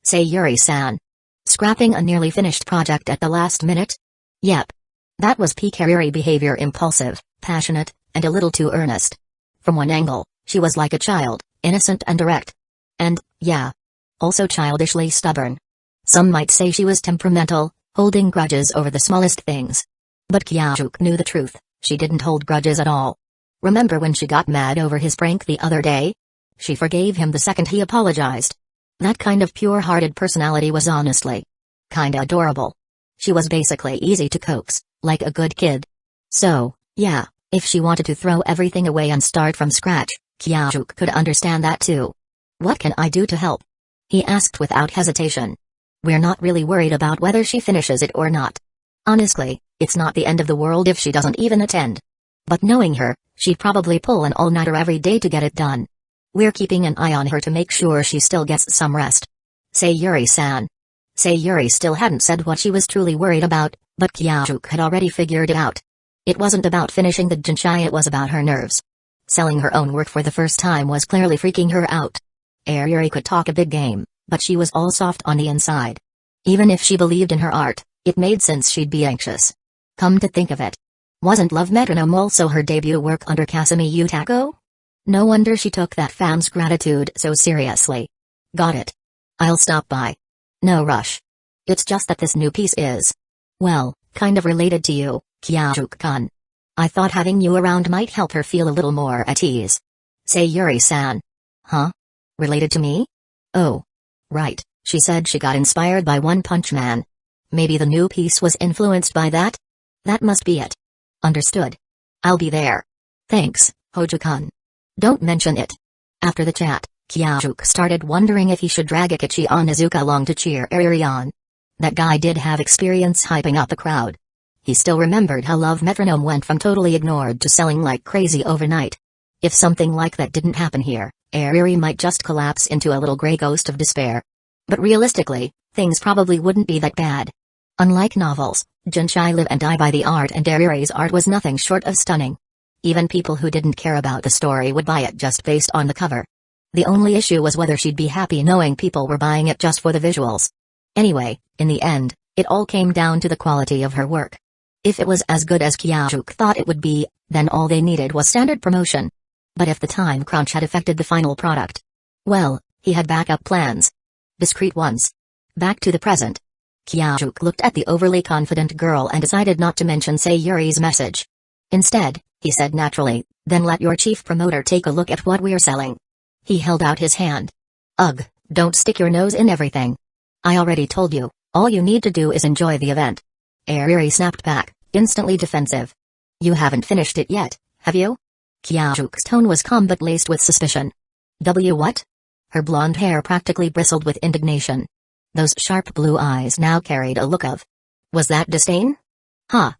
Sayuri-san. Scrapping a nearly finished project at the last minute? Yep. That was peak Ariri behavior, impulsive, passionate, and a little too earnest. From one angle, she was like a child, innocent and direct. And, yeah. Also childishly stubborn. Some might say she was temperamental, holding grudges over the smallest things. But Kyajuk knew the truth, she didn't hold grudges at all. Remember when she got mad over his prank the other day? She forgave him the second he apologized. That kind of pure-hearted personality was honestly kinda adorable. She was basically easy to coax, like a good kid. So, yeah, if she wanted to throw everything away and start from scratch, Kyajuk could understand that too. What can I do to help? He asked without hesitation. We're not really worried about whether she finishes it or not. Honestly, it's not the end of the world if she doesn't even attend. But knowing her, she'd probably pull an all-nighter every day to get it done. We're keeping an eye on her to make sure she still gets some rest. Sayuri-san. Sayuri still hadn't said what she was truly worried about, but Kyajuk had already figured it out. It wasn't about finishing the Jinchai, it was about her nerves. Selling her own work for the first time was clearly freaking her out. Sayuri could talk a big game, but she was all soft on the inside. Even if she believed in her art, it made sense she'd be anxious. Come to think of it. Wasn't Love Metronome also her debut work under Kasumi Yutako? No wonder she took that fam's gratitude so seriously. Got it. I'll stop by. No rush. It's just that this new piece is, well, kind of related to you, Kyajuk-kun. I thought having you around might help her feel a little more at ease. Sayuri-san. Huh? Related to me? Oh. Right, she said she got inspired by One Punch Man. Maybe the new piece was influenced by that? That must be it. Understood. I'll be there. Thanks, Hojo-kun. Don't mention it. After the chat, Kyajuk started wondering if he should drag Akechi Onizuka along to cheer Sayuri on. That guy did have experience hyping up a crowd. He still remembered how Love Metronome went from totally ignored to selling like crazy overnight. If something like that didn't happen here, Sayuri might just collapse into a little gray ghost of despair. But realistically, things probably wouldn't be that bad. Unlike novels, Jinchai live and die by the art, and Sayuri's art was nothing short of stunning. Even people who didn't care about the story would buy it just based on the cover. The only issue was whether she'd be happy knowing people were buying it just for the visuals. Anyway, in the end, it all came down to the quality of her work. If it was as good as Kyajuk thought it would be, then all they needed was standard promotion. But if the time crunch had affected the final product, well, he had backup plans. Discreet ones. Back to the present. Kyajuk looked at the overly confident girl and decided not to mention Sayuri's message. Instead, he said naturally, then let your chief promoter take a look at what we're selling. He held out his hand. Ugh, don't stick your nose in everything. I already told you, all you need to do is enjoy the event. Sayuri snapped back, instantly defensive. You haven't finished it yet, have you? Kyajuk's tone was calm but laced with suspicion. What? Her blonde hair practically bristled with indignation. Those sharp blue eyes now carried a look of, was that disdain? Huh.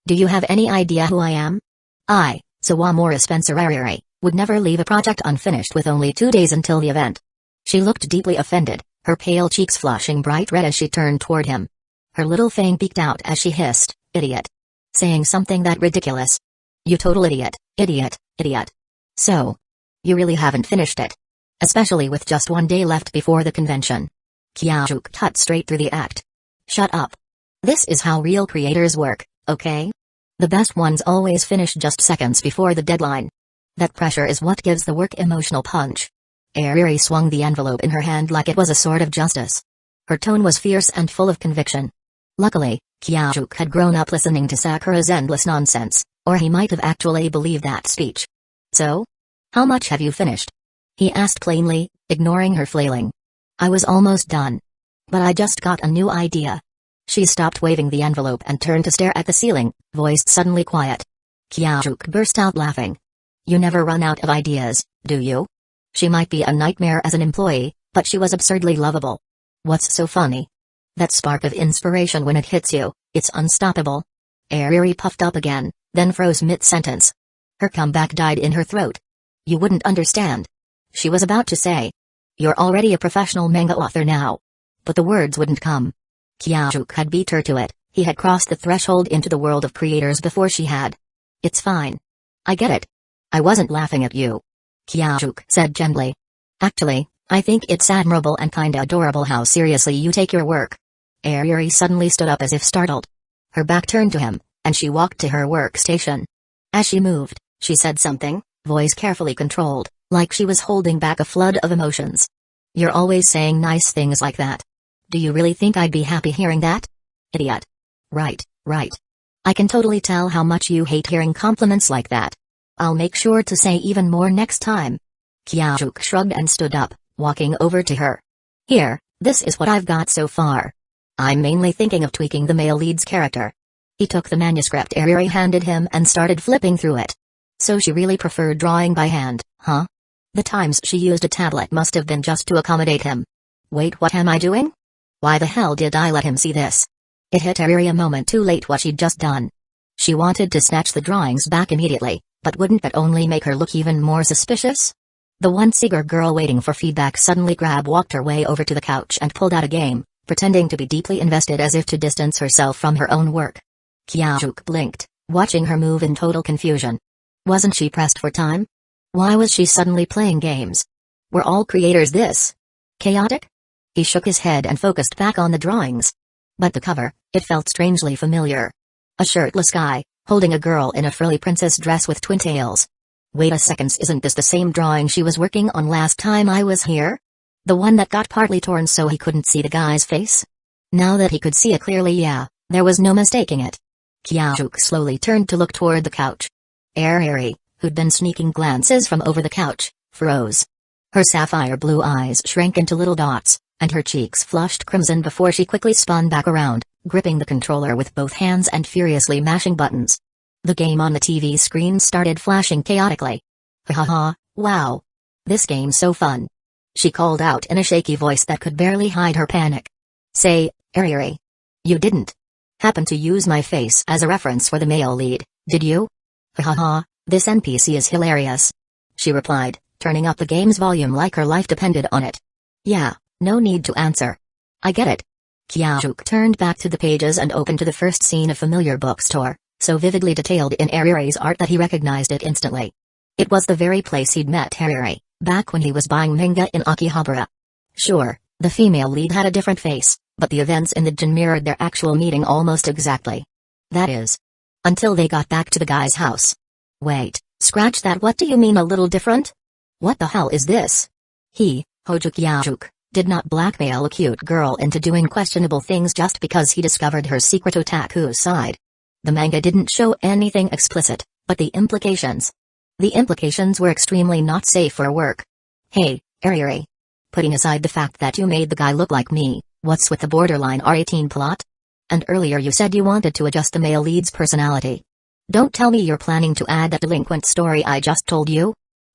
Do you have any idea who I am? I, Sawamura Spencer Ariri, would never leave a project unfinished with only 2 days until the event. She looked deeply offended, her pale cheeks flushing bright red as she turned toward him. Her little fang peeked out as she hissed, idiot. Saying something that ridiculous. You total idiot, idiot, idiot. So, you really haven't finished it. Especially with just 1 day left before the convention. Kyajuk cut straight through the act. Shut up. This is how real creators work, okay? The best ones always finish just seconds before the deadline. That pressure is what gives the work emotional punch. Ariri swung the envelope in her hand like it was a sword of justice. Her tone was fierce and full of conviction. Luckily, Kyajuk had grown up listening to Sakura's endless nonsense, or he might have actually believed that speech. So? How much have you finished? He asked plainly, ignoring her flailing. I was almost done. But I just got a new idea. She stopped waving the envelope and turned to stare at the ceiling, voiced suddenly quiet. Kyajuk burst out laughing. You never run out of ideas, do you? She might be a nightmare as an employee, but she was absurdly lovable. What's so funny? That spark of inspiration when it hits you, it's unstoppable. Ariri puffed up again, then froze mid-sentence. Her comeback died in her throat. You wouldn't understand. She was about to say. You're already a professional manga author now. But the words wouldn't come. Kyajuk had beat her to it, he had crossed the threshold into the world of creators before she had. It's fine. I get it. I wasn't laughing at you. Kyajuk said gently. Actually, I think it's admirable and kinda adorable how seriously you take your work. Ariri suddenly stood up as if startled. Her back turned to him, and she walked to her workstation. As she moved, she said something, voice carefully controlled, like she was holding back a flood of emotions. You're always saying nice things like that. Do you really think I'd be happy hearing that? Idiot. Right, right. I can totally tell how much you hate hearing compliments like that. I'll make sure to say even more next time. Kyajuk shrugged and stood up, walking over to her. Here, this is what I've got so far. I'm mainly thinking of tweaking the male lead's character. He took the manuscript Ariri handed him and started flipping through it. So she really preferred drawing by hand, huh? The times she used a tablet must have been just to accommodate him. Wait, what am I doing? Why the hell did I let him see this? It hit Ariri a moment too late what she'd just done. She wanted to snatch the drawings back immediately, but wouldn't that only make her look even more suspicious? The once eager girl waiting for feedback suddenly walked her way over to the couch and pulled out a game, pretending to be deeply invested as if to distance herself from her own work. Kyajuk blinked, watching her move in total confusion. Wasn't she pressed for time? Why was she suddenly playing games? Were all creators this chaotic? He shook his head and focused back on the drawings. But the cover, it felt strangely familiar. A shirtless guy, holding a girl in a frilly princess dress with twin tails. Wait a second, isn't this the same drawing she was working on last time I was here? The one that got partly torn so he couldn't see the guy's face? Now that he could see it clearly, yeah, there was no mistaking it. Kyajuk slowly turned to look toward the couch. Ariri, who'd been sneaking glances from over the couch, froze. Her sapphire blue eyes shrank into little dots, and her cheeks flushed crimson before she quickly spun back around, gripping the controller with both hands and furiously mashing buttons. The game on the TV screen started flashing chaotically. Ha ha, wow. This game's so fun. She called out in a shaky voice that could barely hide her panic. Say, Ariri. You didn't happen to use my face as a reference for the male lead, did you? Ha ha, this NPC is hilarious. She replied, turning up the game's volume like her life depended on it. Yeah, no need to answer. I get it. Kyajuk turned back to the pages and opened to the first scene of familiar bookstore, so vividly detailed in Ariri's art that he recognized it instantly. It was the very place he'd met Ariri, back when he was buying manga in Akihabara. Sure, the female lead had a different face, but the events in the gym mirrored their actual meeting almost exactly. That is, until they got back to the guy's house. Wait, scratch that, what do you mean a little different? What the hell is this? He, Hojo Kyajuk, did not blackmail a cute girl into doing questionable things just because he discovered her secret otaku side. The manga didn't show anything explicit, but the implications. The implications were extremely not safe for work. Hey, Ariri. Putting aside the fact that you made the guy look like me, what's with the borderline R18 plot? And earlier you said you wanted to adjust the male lead's personality. Don't tell me you're planning to add that delinquent story I just told you?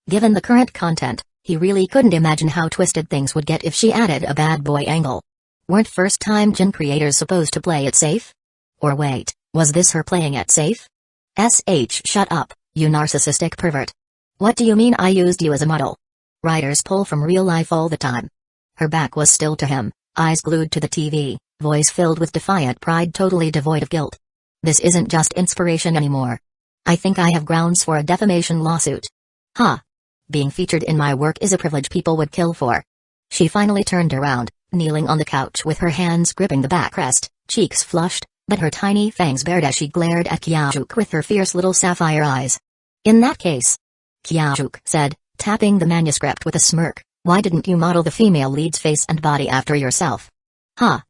Given the current content, he really couldn't imagine how twisted things would get if she added a bad boy angle. Weren't first-time Jin creators supposed to play it safe? Or wait, was this her playing it safe? Shut up, you narcissistic pervert. What do you mean I used you as a model? Writers pull from real life all the time. Her back was still to him, eyes glued to the TV, voice filled with defiant pride totally devoid of guilt. This isn't just inspiration anymore. I think I have grounds for a defamation lawsuit. Huh. Being featured in my work is a privilege people would kill for. She finally turned around, kneeling on the couch with her hands gripping the backrest, cheeks flushed, but her tiny fangs bared as she glared at Kyajuk with her fierce little sapphire eyes. In that case, Kyajuk said, tapping the manuscript with a smirk, why didn't you model the female lead's face and body after yourself? Huh.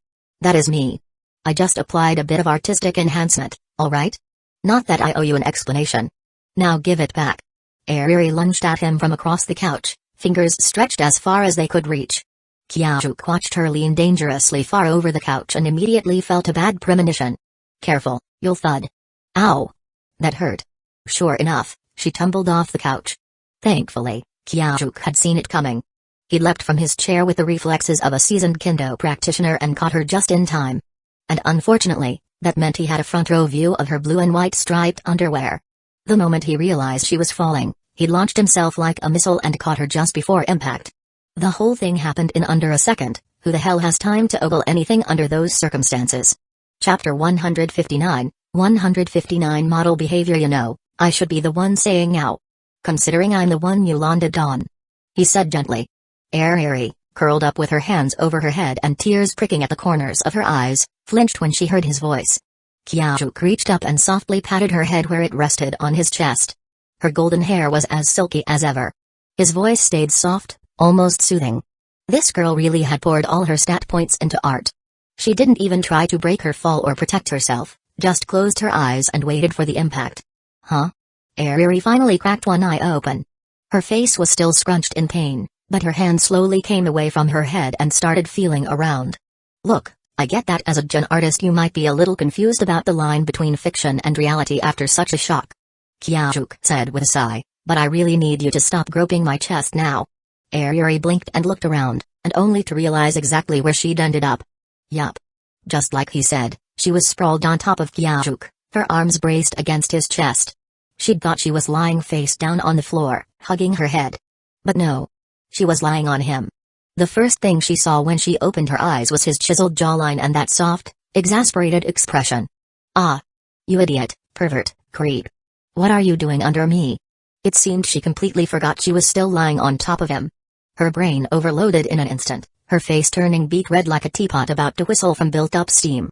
That is me. I just applied a bit of artistic enhancement, alright? Not that I owe you an explanation. Now give it back. Ariri lunged at him from across the couch, fingers stretched as far as they could reach. Kyajuk watched her lean dangerously far over the couch and immediately felt a bad premonition. Careful, you'll thud. Ow. That hurt. Sure enough, she tumbled off the couch. Thankfully, Kyajuk had seen it coming. He leapt from his chair with the reflexes of a seasoned kendo practitioner and caught her just in time. And unfortunately, that meant he had a front row view of her blue and white striped underwear. The moment he realized she was falling, he launched himself like a missile and caught her just before impact. The whole thing happened in under a second. Who the hell has time to ogle anything under those circumstances? Chapter 159, 159 Model Behavior. You know, I should be the one saying ow. Considering I'm the one you landed on. He said gently. Ariri, curled up with her hands over her head and tears pricking at the corners of her eyes, flinched when she heard his voice. Kyajuk reached up and softly patted her head where it rested on his chest. Her golden hair was as silky as ever. His voice stayed soft, almost soothing. This girl really had poured all her stat points into art. She didn't even try to break her fall or protect herself, just closed her eyes and waited for the impact. Huh? Eri finally cracked one eye open. Her face was still scrunched in pain, but her hand slowly came away from her head and started feeling around. Look, I get that as a gen artist you might be a little confused about the line between fiction and reality after such a shock. Kyajuk said with a sigh, but I really need you to stop groping my chest now. Eri blinked and looked around, and only to realize exactly where she'd ended up. Yup. Just like he said, she was sprawled on top of Kyajuk, her arms braced against his chest. She'd thought she was lying face down on the floor, hugging her head. But no. She was lying on him. The first thing she saw when she opened her eyes was his chiseled jawline and that soft, exasperated expression. Ah. You idiot, pervert, creep. What are you doing under me? It seemed she completely forgot she was still lying on top of him. Her brain overloaded in an instant, her face turning beet red like a teapot about to whistle from built-up steam.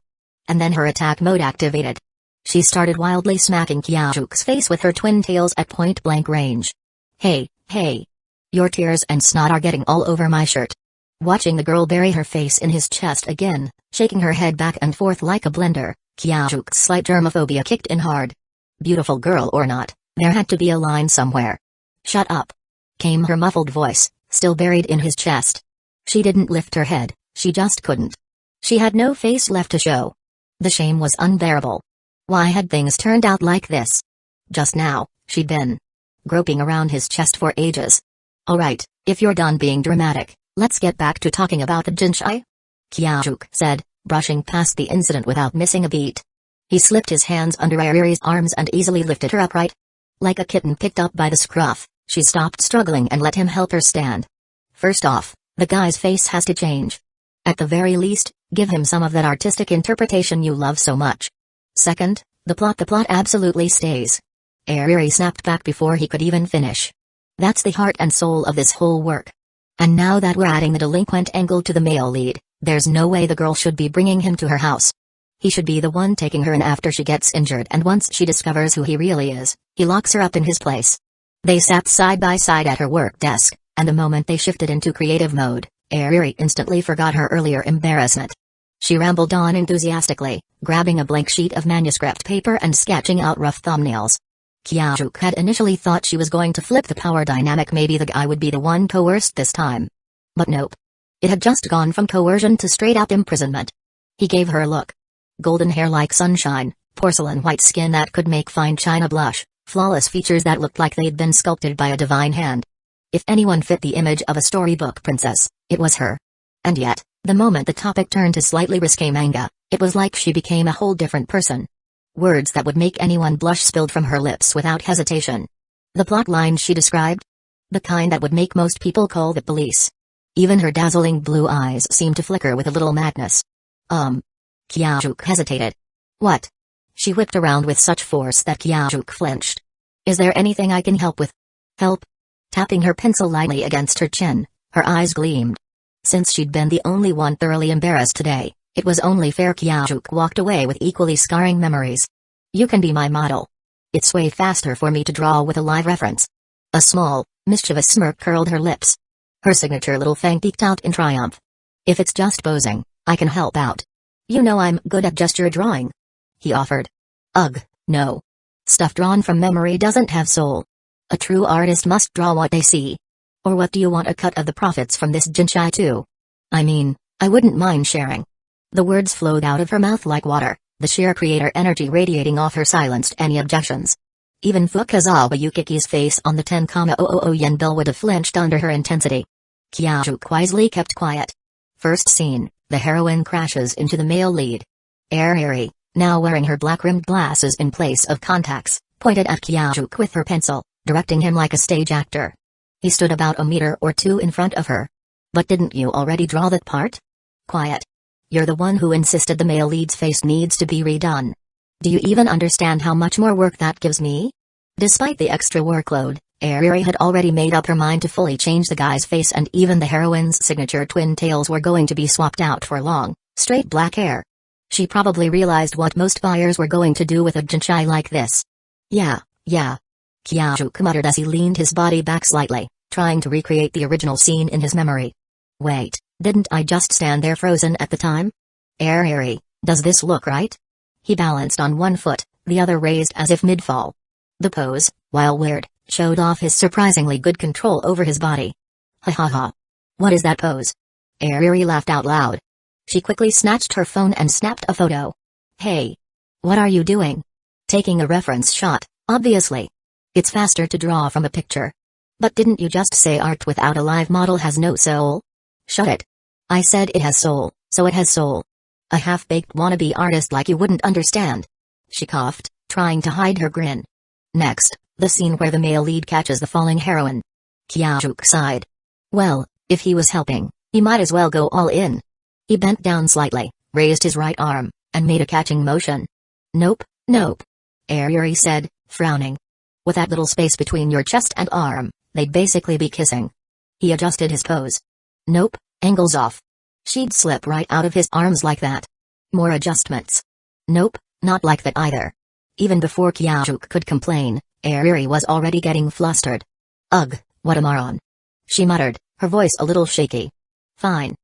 And then her attack mode activated. She started wildly smacking Kyajuk's face with her twin tails at point-blank range. Hey, hey. Your tears and snot are getting all over my shirt. Watching the girl bury her face in his chest again, shaking her head back and forth like a blender, Kyajuk's slight germophobia kicked in hard. Beautiful girl or not, there had to be a line somewhere. Shut up. Came her muffled voice, still buried in his chest. She didn't lift her head, she just couldn't. She had no face left to show. The shame was unbearable. Why had things turned out like this? Just now, she'd been groping around his chest for ages. Alright, if you're done being dramatic, let's get back to talking about the Jinshai? Kyajuk said, brushing past the incident without missing a beat. He slipped his hands under Ari's arms and easily lifted her upright. Like a kitten picked up by the scruff, she stopped struggling and let him help her stand. First off, the guy's face has to change. At the very least, give him some of that artistic interpretation you love so much. Second, the plot absolutely stays. Ari snapped back before he could even finish. That's the heart and soul of this whole work. And now that we're adding the delinquent angle to the male lead, there's no way the girl should be bringing him to her house. He should be the one taking her in after she gets injured, and once she discovers who he really is, he locks her up in his place. They sat side by side at her work desk, and the moment they shifted into creative mode, Ari instantly forgot her earlier embarrassment. She rambled on enthusiastically, grabbing a blank sheet of manuscript paper and sketching out rough thumbnails. Kyajuk had initially thought she was going to flip the power dynamic, maybe the guy would be the one coerced this time. But nope. It had just gone from coercion to straight-up imprisonment. He gave her a look. Golden hair like sunshine, porcelain white skin that could make fine china blush, flawless features that looked like they'd been sculpted by a divine hand. If anyone fit the image of a storybook princess, it was her. And yet, the moment the topic turned to slightly risque manga, it was like she became a whole different person. Words that would make anyone blush spilled from her lips without hesitation. The plot line she described? The kind that would make most people call the police. Even her dazzling blue eyes seemed to flicker with a little madness. Kyajuk hesitated. What? She whipped around with such force that Kyajuk flinched. Is there anything I can help with? Help? Tapping her pencil lightly against her chin, her eyes gleamed. Since she'd been the only one thoroughly embarrassed today, it was only fair Kyajuk walked away with equally scarring memories. You can be my model. It's way faster for me to draw with a live reference. A small, mischievous smirk curled her lips. Her signature little fang peeked out in triumph. If it's just posing, I can help out. You know I'm good at gesture drawing. He offered. Ugh, no. Stuff drawn from memory doesn't have soul. A true artist must draw what they see. Or what do you want a cut of the profits from this Jinshai too? I mean, I wouldn't mind sharing. The words flowed out of her mouth like water, the sheer creator energy radiating off her silenced any objections. Even Fukazawa Yukiki's face on the 10,000 yen bill would have flinched under her intensity. Kyajuk wisely kept quiet. First scene, the heroine crashes into the male lead. Ari, now wearing her black-rimmed glasses in place of contacts, pointed at Kyajuk with her pencil, directing him like a stage actor. He stood about a meter or two in front of her. But didn't you already draw that part? Quiet. You're the one who insisted the male lead's face needs to be redone. Do you even understand how much more work that gives me? Despite the extra workload, Ari had already made up her mind to fully change the guy's face, and even the heroine's signature twin tails were going to be swapped out for long, straight black hair. She probably realized what most buyers were going to do with a Jinshai like this. Yeah. Kyajuk muttered as he leaned his body back slightly, trying to recreate the original scene in his memory. Wait, didn't I just stand there frozen at the time? Ari, does this look right? He balanced on one foot, the other raised as if mid-fall. The pose, while weird, showed off his surprisingly good control over his body. Ha ha ha. What is that pose? Ariri laughed out loud. She quickly snatched her phone and snapped a photo. Hey. What are you doing? Taking a reference shot, obviously. It's faster to draw from a picture. But didn't you just say art without a live model has no soul? Shut it. I said it has soul, so it has soul. A half-baked wannabe artist like you wouldn't understand. She coughed, trying to hide her grin. Next, the scene where the male lead catches the falling heroine. Kyajuk sighed. Well, if he was helping, he might as well go all in. He bent down slightly, raised his right arm, and made a catching motion. Nope, nope. Ariri said, frowning. With that little space between your chest and arm, they'd basically be kissing. He adjusted his pose. Nope, angle's off. She'd slip right out of his arms like that. More adjustments. Nope, not like that either. Even before Kyajuk could complain, Ariri was already getting flustered. Ugh, what a moron. She muttered, her voice a little shaky. Fine.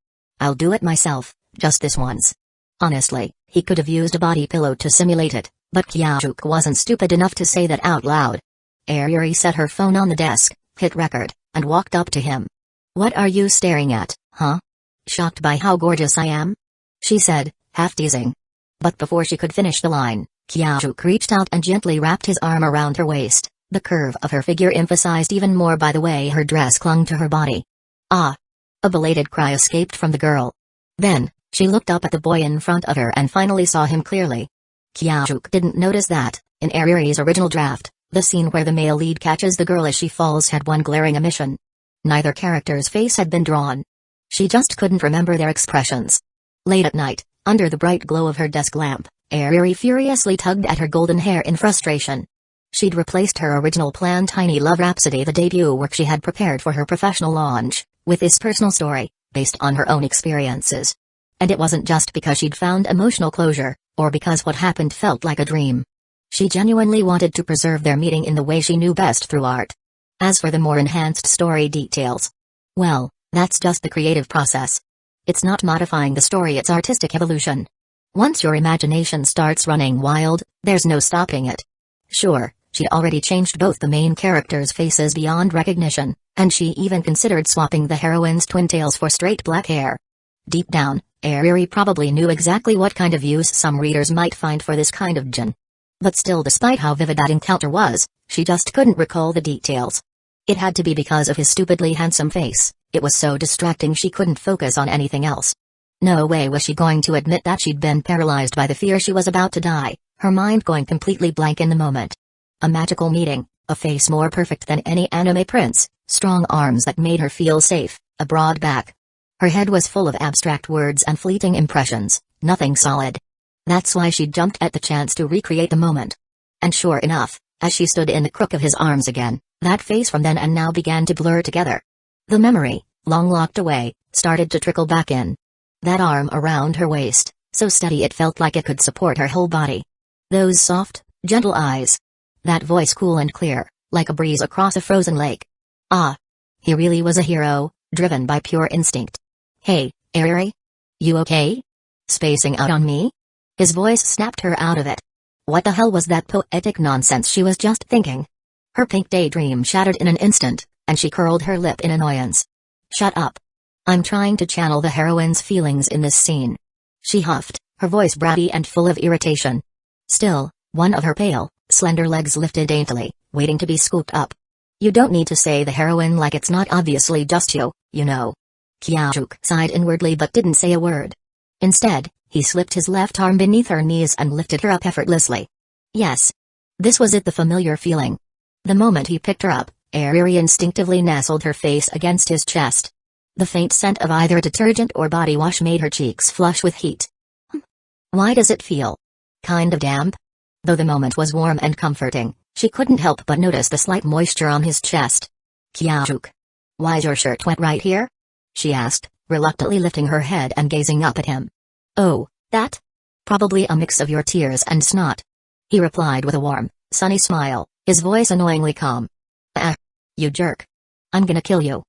I'll do it myself, just this once. Honestly, he could have used a body pillow to simulate it, but Kyajuk wasn't stupid enough to say that out loud. Ariri set her phone on the desk, hit record, and walked up to him. What are you staring at, huh? Shocked by how gorgeous I am? She said, half teasing. But before she could finish the line, Kyajuk reached out and gently wrapped his arm around her waist, the curve of her figure emphasized even more by the way her dress clung to her body. Ah! A belated cry escaped from the girl. Then, she looked up at the boy in front of her and finally saw him clearly. Kyajuk didn't notice that, in Ariri's original draft, the scene where the male lead catches the girl as she falls had one glaring omission. Neither character's face had been drawn. She just couldn't remember their expressions. Late at night, under the bright glow of her desk lamp, Ariri furiously tugged at her golden hair in frustration. She'd replaced her original plan Tiny Love Rhapsody, the debut work she had prepared for her professional launch, with this personal story, based on her own experiences. And it wasn't just because she'd found emotional closure, or because what happened felt like a dream. She genuinely wanted to preserve their meeting in the way she knew best through art. As for the more enhanced story details, well, that's just the creative process. It's not modifying the story, it's artistic evolution. Once your imagination starts running wild, there's no stopping it. Sure, she'd already changed both the main characters' faces beyond recognition, and she even considered swapping the heroine's twin tails for straight black hair. Deep down, Ariri probably knew exactly what kind of use some readers might find for this kind of Jin. But still, despite how vivid that encounter was, she just couldn't recall the details. It had to be because of his stupidly handsome face. It was so distracting she couldn't focus on anything else. No way was she going to admit that she'd been paralyzed by the fear she was about to die, her mind going completely blank in the moment. A magical meeting, a face more perfect than any anime prince, strong arms that made her feel safe, a broad back. Her head was full of abstract words and fleeting impressions, nothing solid. That's why she jumped at the chance to recreate the moment. And sure enough, as she stood in the crook of his arms again, that face from then and now began to blur together. The memory, long locked away, started to trickle back in. That arm around her waist, so steady it felt like it could support her whole body. Those soft, gentle eyes. That voice cool and clear, like a breeze across a frozen lake. Ah! He really was a hero, driven by pure instinct. Hey, Ariri? You okay? Spacing out on me? His voice snapped her out of it. What the hell was that poetic nonsense she was just thinking? Her pink daydream shattered in an instant, and she curled her lip in annoyance. Shut up. I'm trying to channel the heroine's feelings in this scene. She huffed, her voice bratty and full of irritation. Still, one of her pale, slender legs lifted daintily, waiting to be scooped up. You don't need to say the heroine like it's not obviously just you, you know. Kyajuk sighed inwardly but didn't say a word. Instead, he slipped his left arm beneath her knees and lifted her up effortlessly. Yes. This was it, the familiar feeling. The moment he picked her up, Ariri instinctively nestled her face against his chest. The faint scent of either detergent or body wash made her cheeks flush with heat. Why does it feel kind of damp? Though the moment was warm and comforting, she couldn't help but notice the slight moisture on his chest. Kyajuk. Why's your shirt wet right here? She asked, reluctantly lifting her head and gazing up at him. Oh, that? Probably a mix of your tears and snot. He replied with a warm, sunny smile, his voice annoyingly calm. Ah! You jerk. I'm gonna kill you.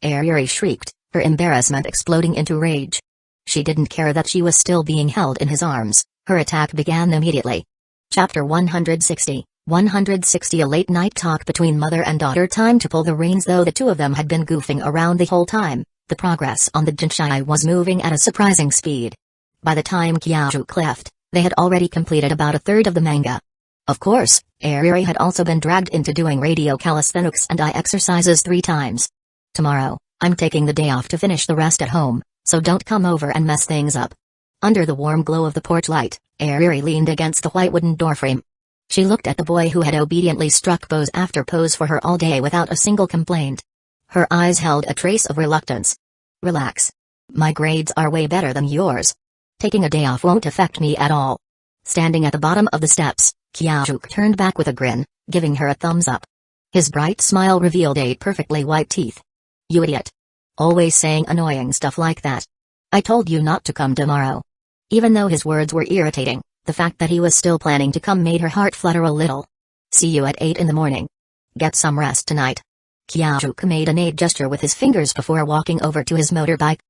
Ariri shrieked, her embarrassment exploding into rage. She didn't care that she was still being held in his arms, her attack began immediately. Chapter 160, 160 A late night talk between mother and daughter. Time to pull the reins. Though the two of them had been goofing around the whole time, the progress on the Jinshai was moving at a surprising speed. By the time Kyajuk left, they had already completed about a third of the manga. Of course, Ariri had also been dragged into doing radio calisthenics and eye exercises 3 times. Tomorrow, I'm taking the day off to finish the rest at home, so don't come over and mess things up. Under the warm glow of the porch light, Ariri leaned against the white wooden doorframe. She looked at the boy who had obediently struck pose after pose for her all day without a single complaint. Her eyes held a trace of reluctance. Relax. My grades are way better than yours. Taking a day off won't affect me at all. Standing at the bottom of the steps, Kyajuk turned back with a grin, giving her a thumbs up. His bright smile revealed 8 perfectly white teeth. You idiot. Always saying annoying stuff like that. I told you not to come tomorrow. Even though his words were irritating, the fact that he was still planning to come made her heart flutter a little. See you at 8 in the morning. Get some rest tonight. Kyajuk made an aid gesture with his fingers before walking over to his motorbike.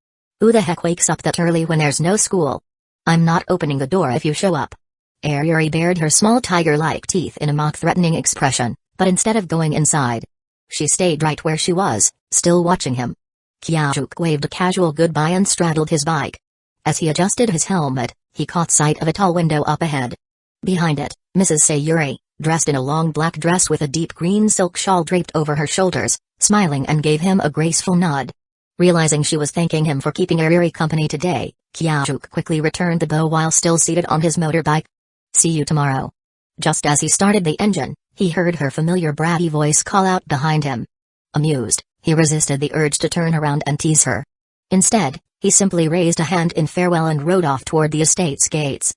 Who the heck wakes up that early when there's no school? I'm not opening the door if you show up. Ariri bared her small tiger-like teeth in a mock-threatening expression, but instead of going inside, she stayed right where she was, still watching him. Kyajuk waved a casual goodbye and straddled his bike. As he adjusted his helmet, he caught sight of a tall window up ahead. Behind it, Mrs. Sayuri, dressed in a long black dress with a deep green silk shawl draped over her shoulders, smiling and gave him a graceful nod. Realizing she was thanking him for keeping Ariri company today, Kyajuk quickly returned the bow while still seated on his motorbike. See you tomorrow. Just as he started the engine, he heard her familiar bratty voice call out behind him. Amused, he resisted the urge to turn around and tease her. Instead, he simply raised a hand in farewell and rode off toward the estate's gates.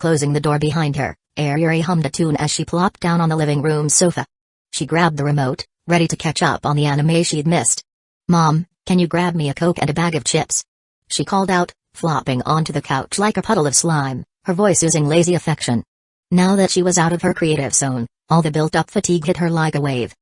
Closing the door behind her, Ariri hummed a tune as she plopped down on the living room sofa. She grabbed the remote, ready to catch up on the anime she'd missed. Mom, can you grab me a Coke and a bag of chips? She called out, flopping onto the couch like a puddle of slime, her voice oozing lazy affection. Now that she was out of her creative zone, all the built-up fatigue hit her like a wave.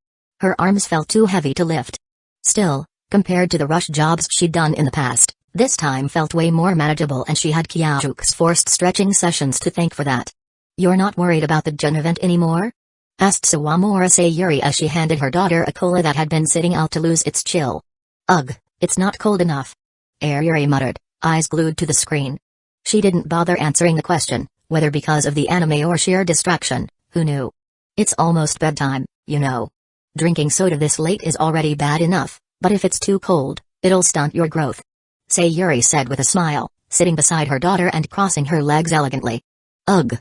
Her arms felt too heavy to lift. Still, compared to the rush jobs she'd done in the past, this time felt way more manageable, and she had Kyajuk's forced stretching sessions to thank for that. You're not worried about the gym event anymore? Asked Sawamura Sayuri as she handed her daughter a cola that had been sitting out to lose its chill. Ugh, it's not cold enough. Ariri muttered, eyes glued to the screen. She didn't bother answering the question, whether because of the anime or sheer distraction, who knew? It's almost bedtime, you know. Drinking soda this late is already bad enough, but if it's too cold, it'll stunt your growth. Sayuri said with a smile, sitting beside her daughter and crossing her legs elegantly. Ugh.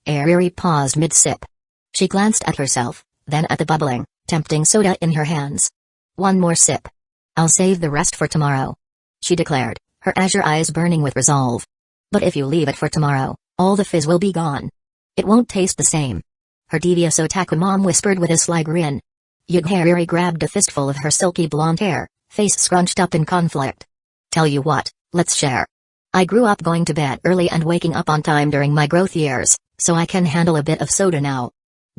Ariri paused mid-sip. She glanced at herself, then at the bubbling, tempting soda in her hands. One more sip. I'll save the rest for tomorrow, she declared, her azure eyes burning with resolve. But if you leave it for tomorrow, all the fizz will be gone. It won't taste the same. Her devious otaku mom whispered with a sly grin. Ariri grabbed a fistful of her silky blonde hair, face scrunched up in conflict. Tell you what, let's share. I grew up going to bed early and waking up on time during my growth years, so I can handle a bit of soda now.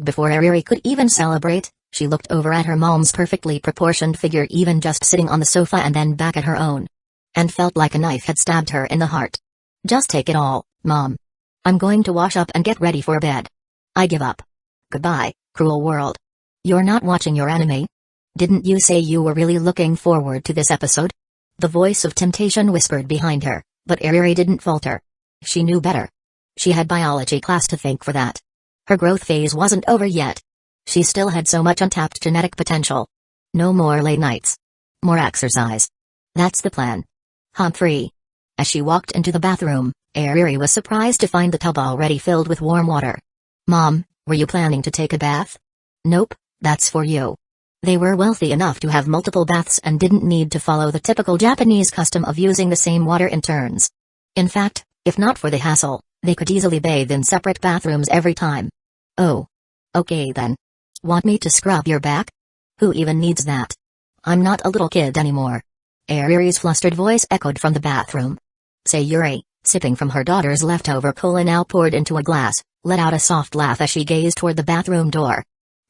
Before Ariri could even celebrate, she looked over at her mom's perfectly proportioned figure even just sitting on the sofa and then back at her own. And felt like a knife had stabbed her in the heart. Just take it all, Mom. I'm going to wash up and get ready for bed. I give up. Goodbye, cruel world. You're not watching your anime? Didn't you say you were really looking forward to this episode? The voice of temptation whispered behind her, but Ariri didn't falter. She knew better. She had biology class to thank for that. Her growth phase wasn't over yet. She still had so much untapped genetic potential. No more late nights. More exercise. That's the plan. Humphrey. As she walked into the bathroom, Ariri was surprised to find the tub already filled with warm water. Mom, were you planning to take a bath? Nope, that's for you. They were wealthy enough to have multiple baths and didn't need to follow the typical Japanese custom of using the same water in turns. In fact, if not for the hassle, they could easily bathe in separate bathrooms every time. Oh. Okay then. Want me to scrub your back? Who even needs that? I'm not a little kid anymore. Ariri's flustered voice echoed from the bathroom. Sayuri, sipping from her daughter's leftover cola now poured into a glass, let out a soft laugh as she gazed toward the bathroom door.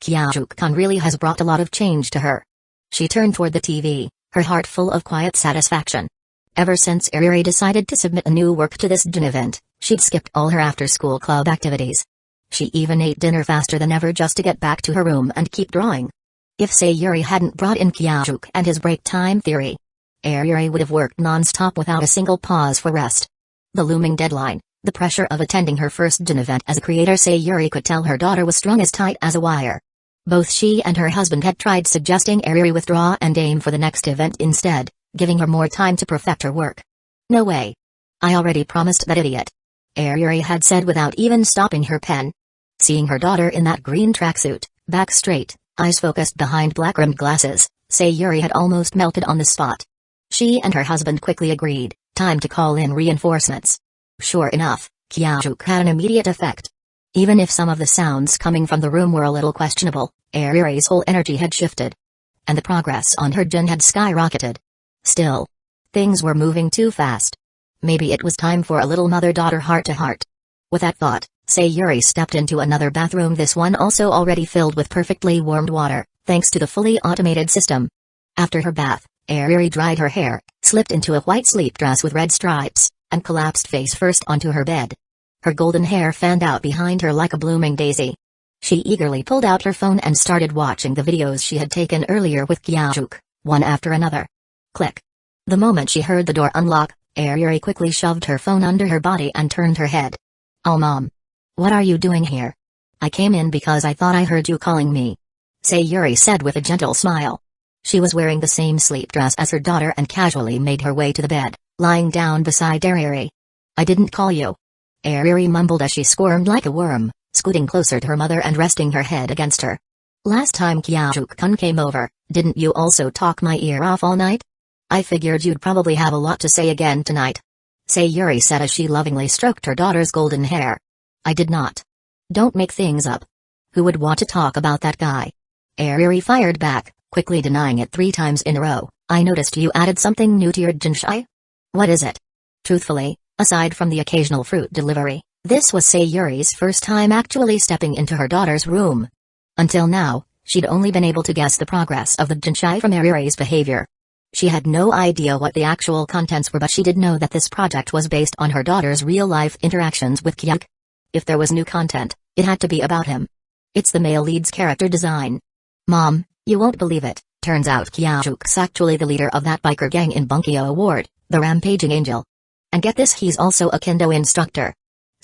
Kyajuk-kun really has brought a lot of change to her. She turned toward the TV, her heart full of quiet satisfaction. Ever since Ariri decided to submit a new work to this gym event, she'd skipped all her after-school club activities. She even ate dinner faster than ever just to get back to her room and keep drawing. If Sayuri hadn't brought in Kyajuk and his break time theory, Ayuri would have worked non-stop without a single pause for rest. The looming deadline, the pressure of attending her first gym event as a creator, Sayuri could tell her daughter was strung as tight as a wire. Both she and her husband had tried suggesting Ayuri withdraw and aim for the next event instead, giving her more time to perfect her work. "No way. I already promised that idiot," Ayuri had said without even stopping her pen. Seeing her daughter in that green tracksuit, back straight, eyes focused behind black-rimmed glasses, Sayuri had almost melted on the spot. She and her husband quickly agreed, time to call in reinforcements. Sure enough, Kyajuk had an immediate effect. Even if some of the sounds coming from the room were a little questionable, Ayuri's whole energy had shifted. And the progress on her gym had skyrocketed. Still, things were moving too fast. Maybe it was time for a little mother-daughter heart-to-heart. With that thought, Sayuri stepped into another bathroom, this one also already filled with perfectly warmed water, thanks to the fully automated system. After her bath, Ayuri dried her hair, slipped into a white sleep dress with red stripes, and collapsed face first onto her bed. Her golden hair fanned out behind her like a blooming daisy. She eagerly pulled out her phone and started watching the videos she had taken earlier with Kyajuk, one after another. Click. The moment she heard the door unlock, Ayuri quickly shoved her phone under her body and turned her head. "Oh Mom. What are you doing here?" "I came in because I thought I heard you calling me," Sayuri said with a gentle smile. She was wearing the same sleep dress as her daughter and casually made her way to the bed, lying down beside Ayuri. "I didn't call you," Ayuri mumbled as she squirmed like a worm, scooting closer to her mother and resting her head against her. "Last time Kyajuk-kun came over, didn't you also talk my ear off all night? I figured you'd probably have a lot to say again tonight," Sayuri said as she lovingly stroked her daughter's golden hair. "I did not. Don't make things up. Who would want to talk about that guy?" Ayuri fired back, quickly denying it 3 times in a row. "I noticed you added something new to your jinshai." "What is it?" Truthfully, aside from the occasional fruit delivery, this was Sayuri's first time actually stepping into her daughter's room. Until now, she'd only been able to guess the progress of the jinshai from Ayuri's behavior. She had no idea what the actual contents were, but she did know that this project was based on her daughter's real-life interactions with Kyajuk. If there was new content, it had to be about him. It's the male lead's character design. "Mom, you won't believe it, turns out Kyaju's actually the leader of that biker gang in Bunkyo Ward, the Rampaging Angel. And get this, he's also a kendo instructor."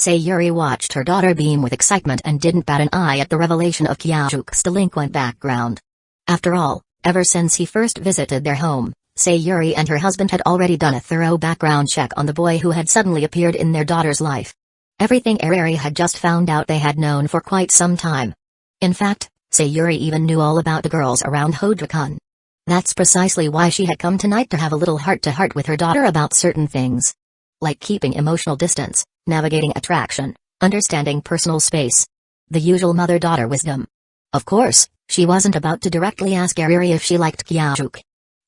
Sayuri watched her daughter beam with excitement and didn't bat an eye at the revelation of Kyaju's delinquent background. After all, ever since he first visited their home, Sayuri and her husband had already done a thorough background check on the boy who had suddenly appeared in their daughter's life. Everything Ayuri had just found out they had known for quite some time. In fact, Sayuri even knew all about the girls around Hodrakan. That's precisely why she had come tonight, to have a little heart-to-heart with her daughter about certain things. Like keeping emotional distance, navigating attraction, understanding personal space. The usual mother-daughter wisdom. Of course, she wasn't about to directly ask Ayuri if she liked Kyajuk.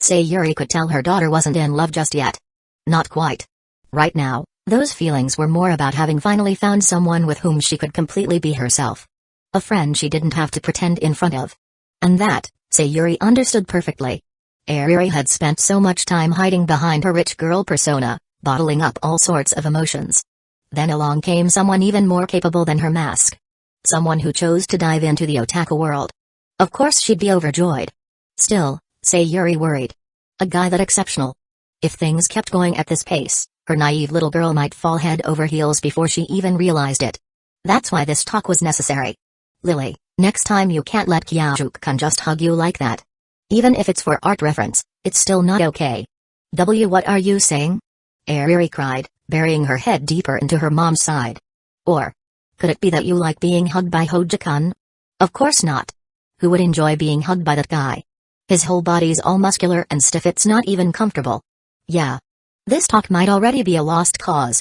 Sayuri could tell her daughter wasn't in love just yet. Not quite. Right now, those feelings were more about having finally found someone with whom she could completely be herself. A friend she didn't have to pretend in front of. And that, Sayuri understood perfectly. Ayuri had spent so much time hiding behind her rich girl persona, bottling up all sorts of emotions. Then along came someone even more capable than her mask. Someone who chose to dive into the otaku world. Of course she'd be overjoyed. Still, Sayuri worried. A guy that exceptional. If things kept going at this pace, her naive little girl might fall head over heels before she even realized it. That's why this talk was necessary. "Lily, next time you can't let Kyajuk-kun just hug you like that. Even if it's for art reference, it's still not okay." What are you saying?" Ayuri cried, burying her head deeper into her mom's side. "Or could it be that you like being hugged by Hoja-kun?" "Of course not. Who would enjoy being hugged by that guy? His whole body's all muscular and stiff, it's not even comfortable." "Yeah. This talk might already be a lost cause.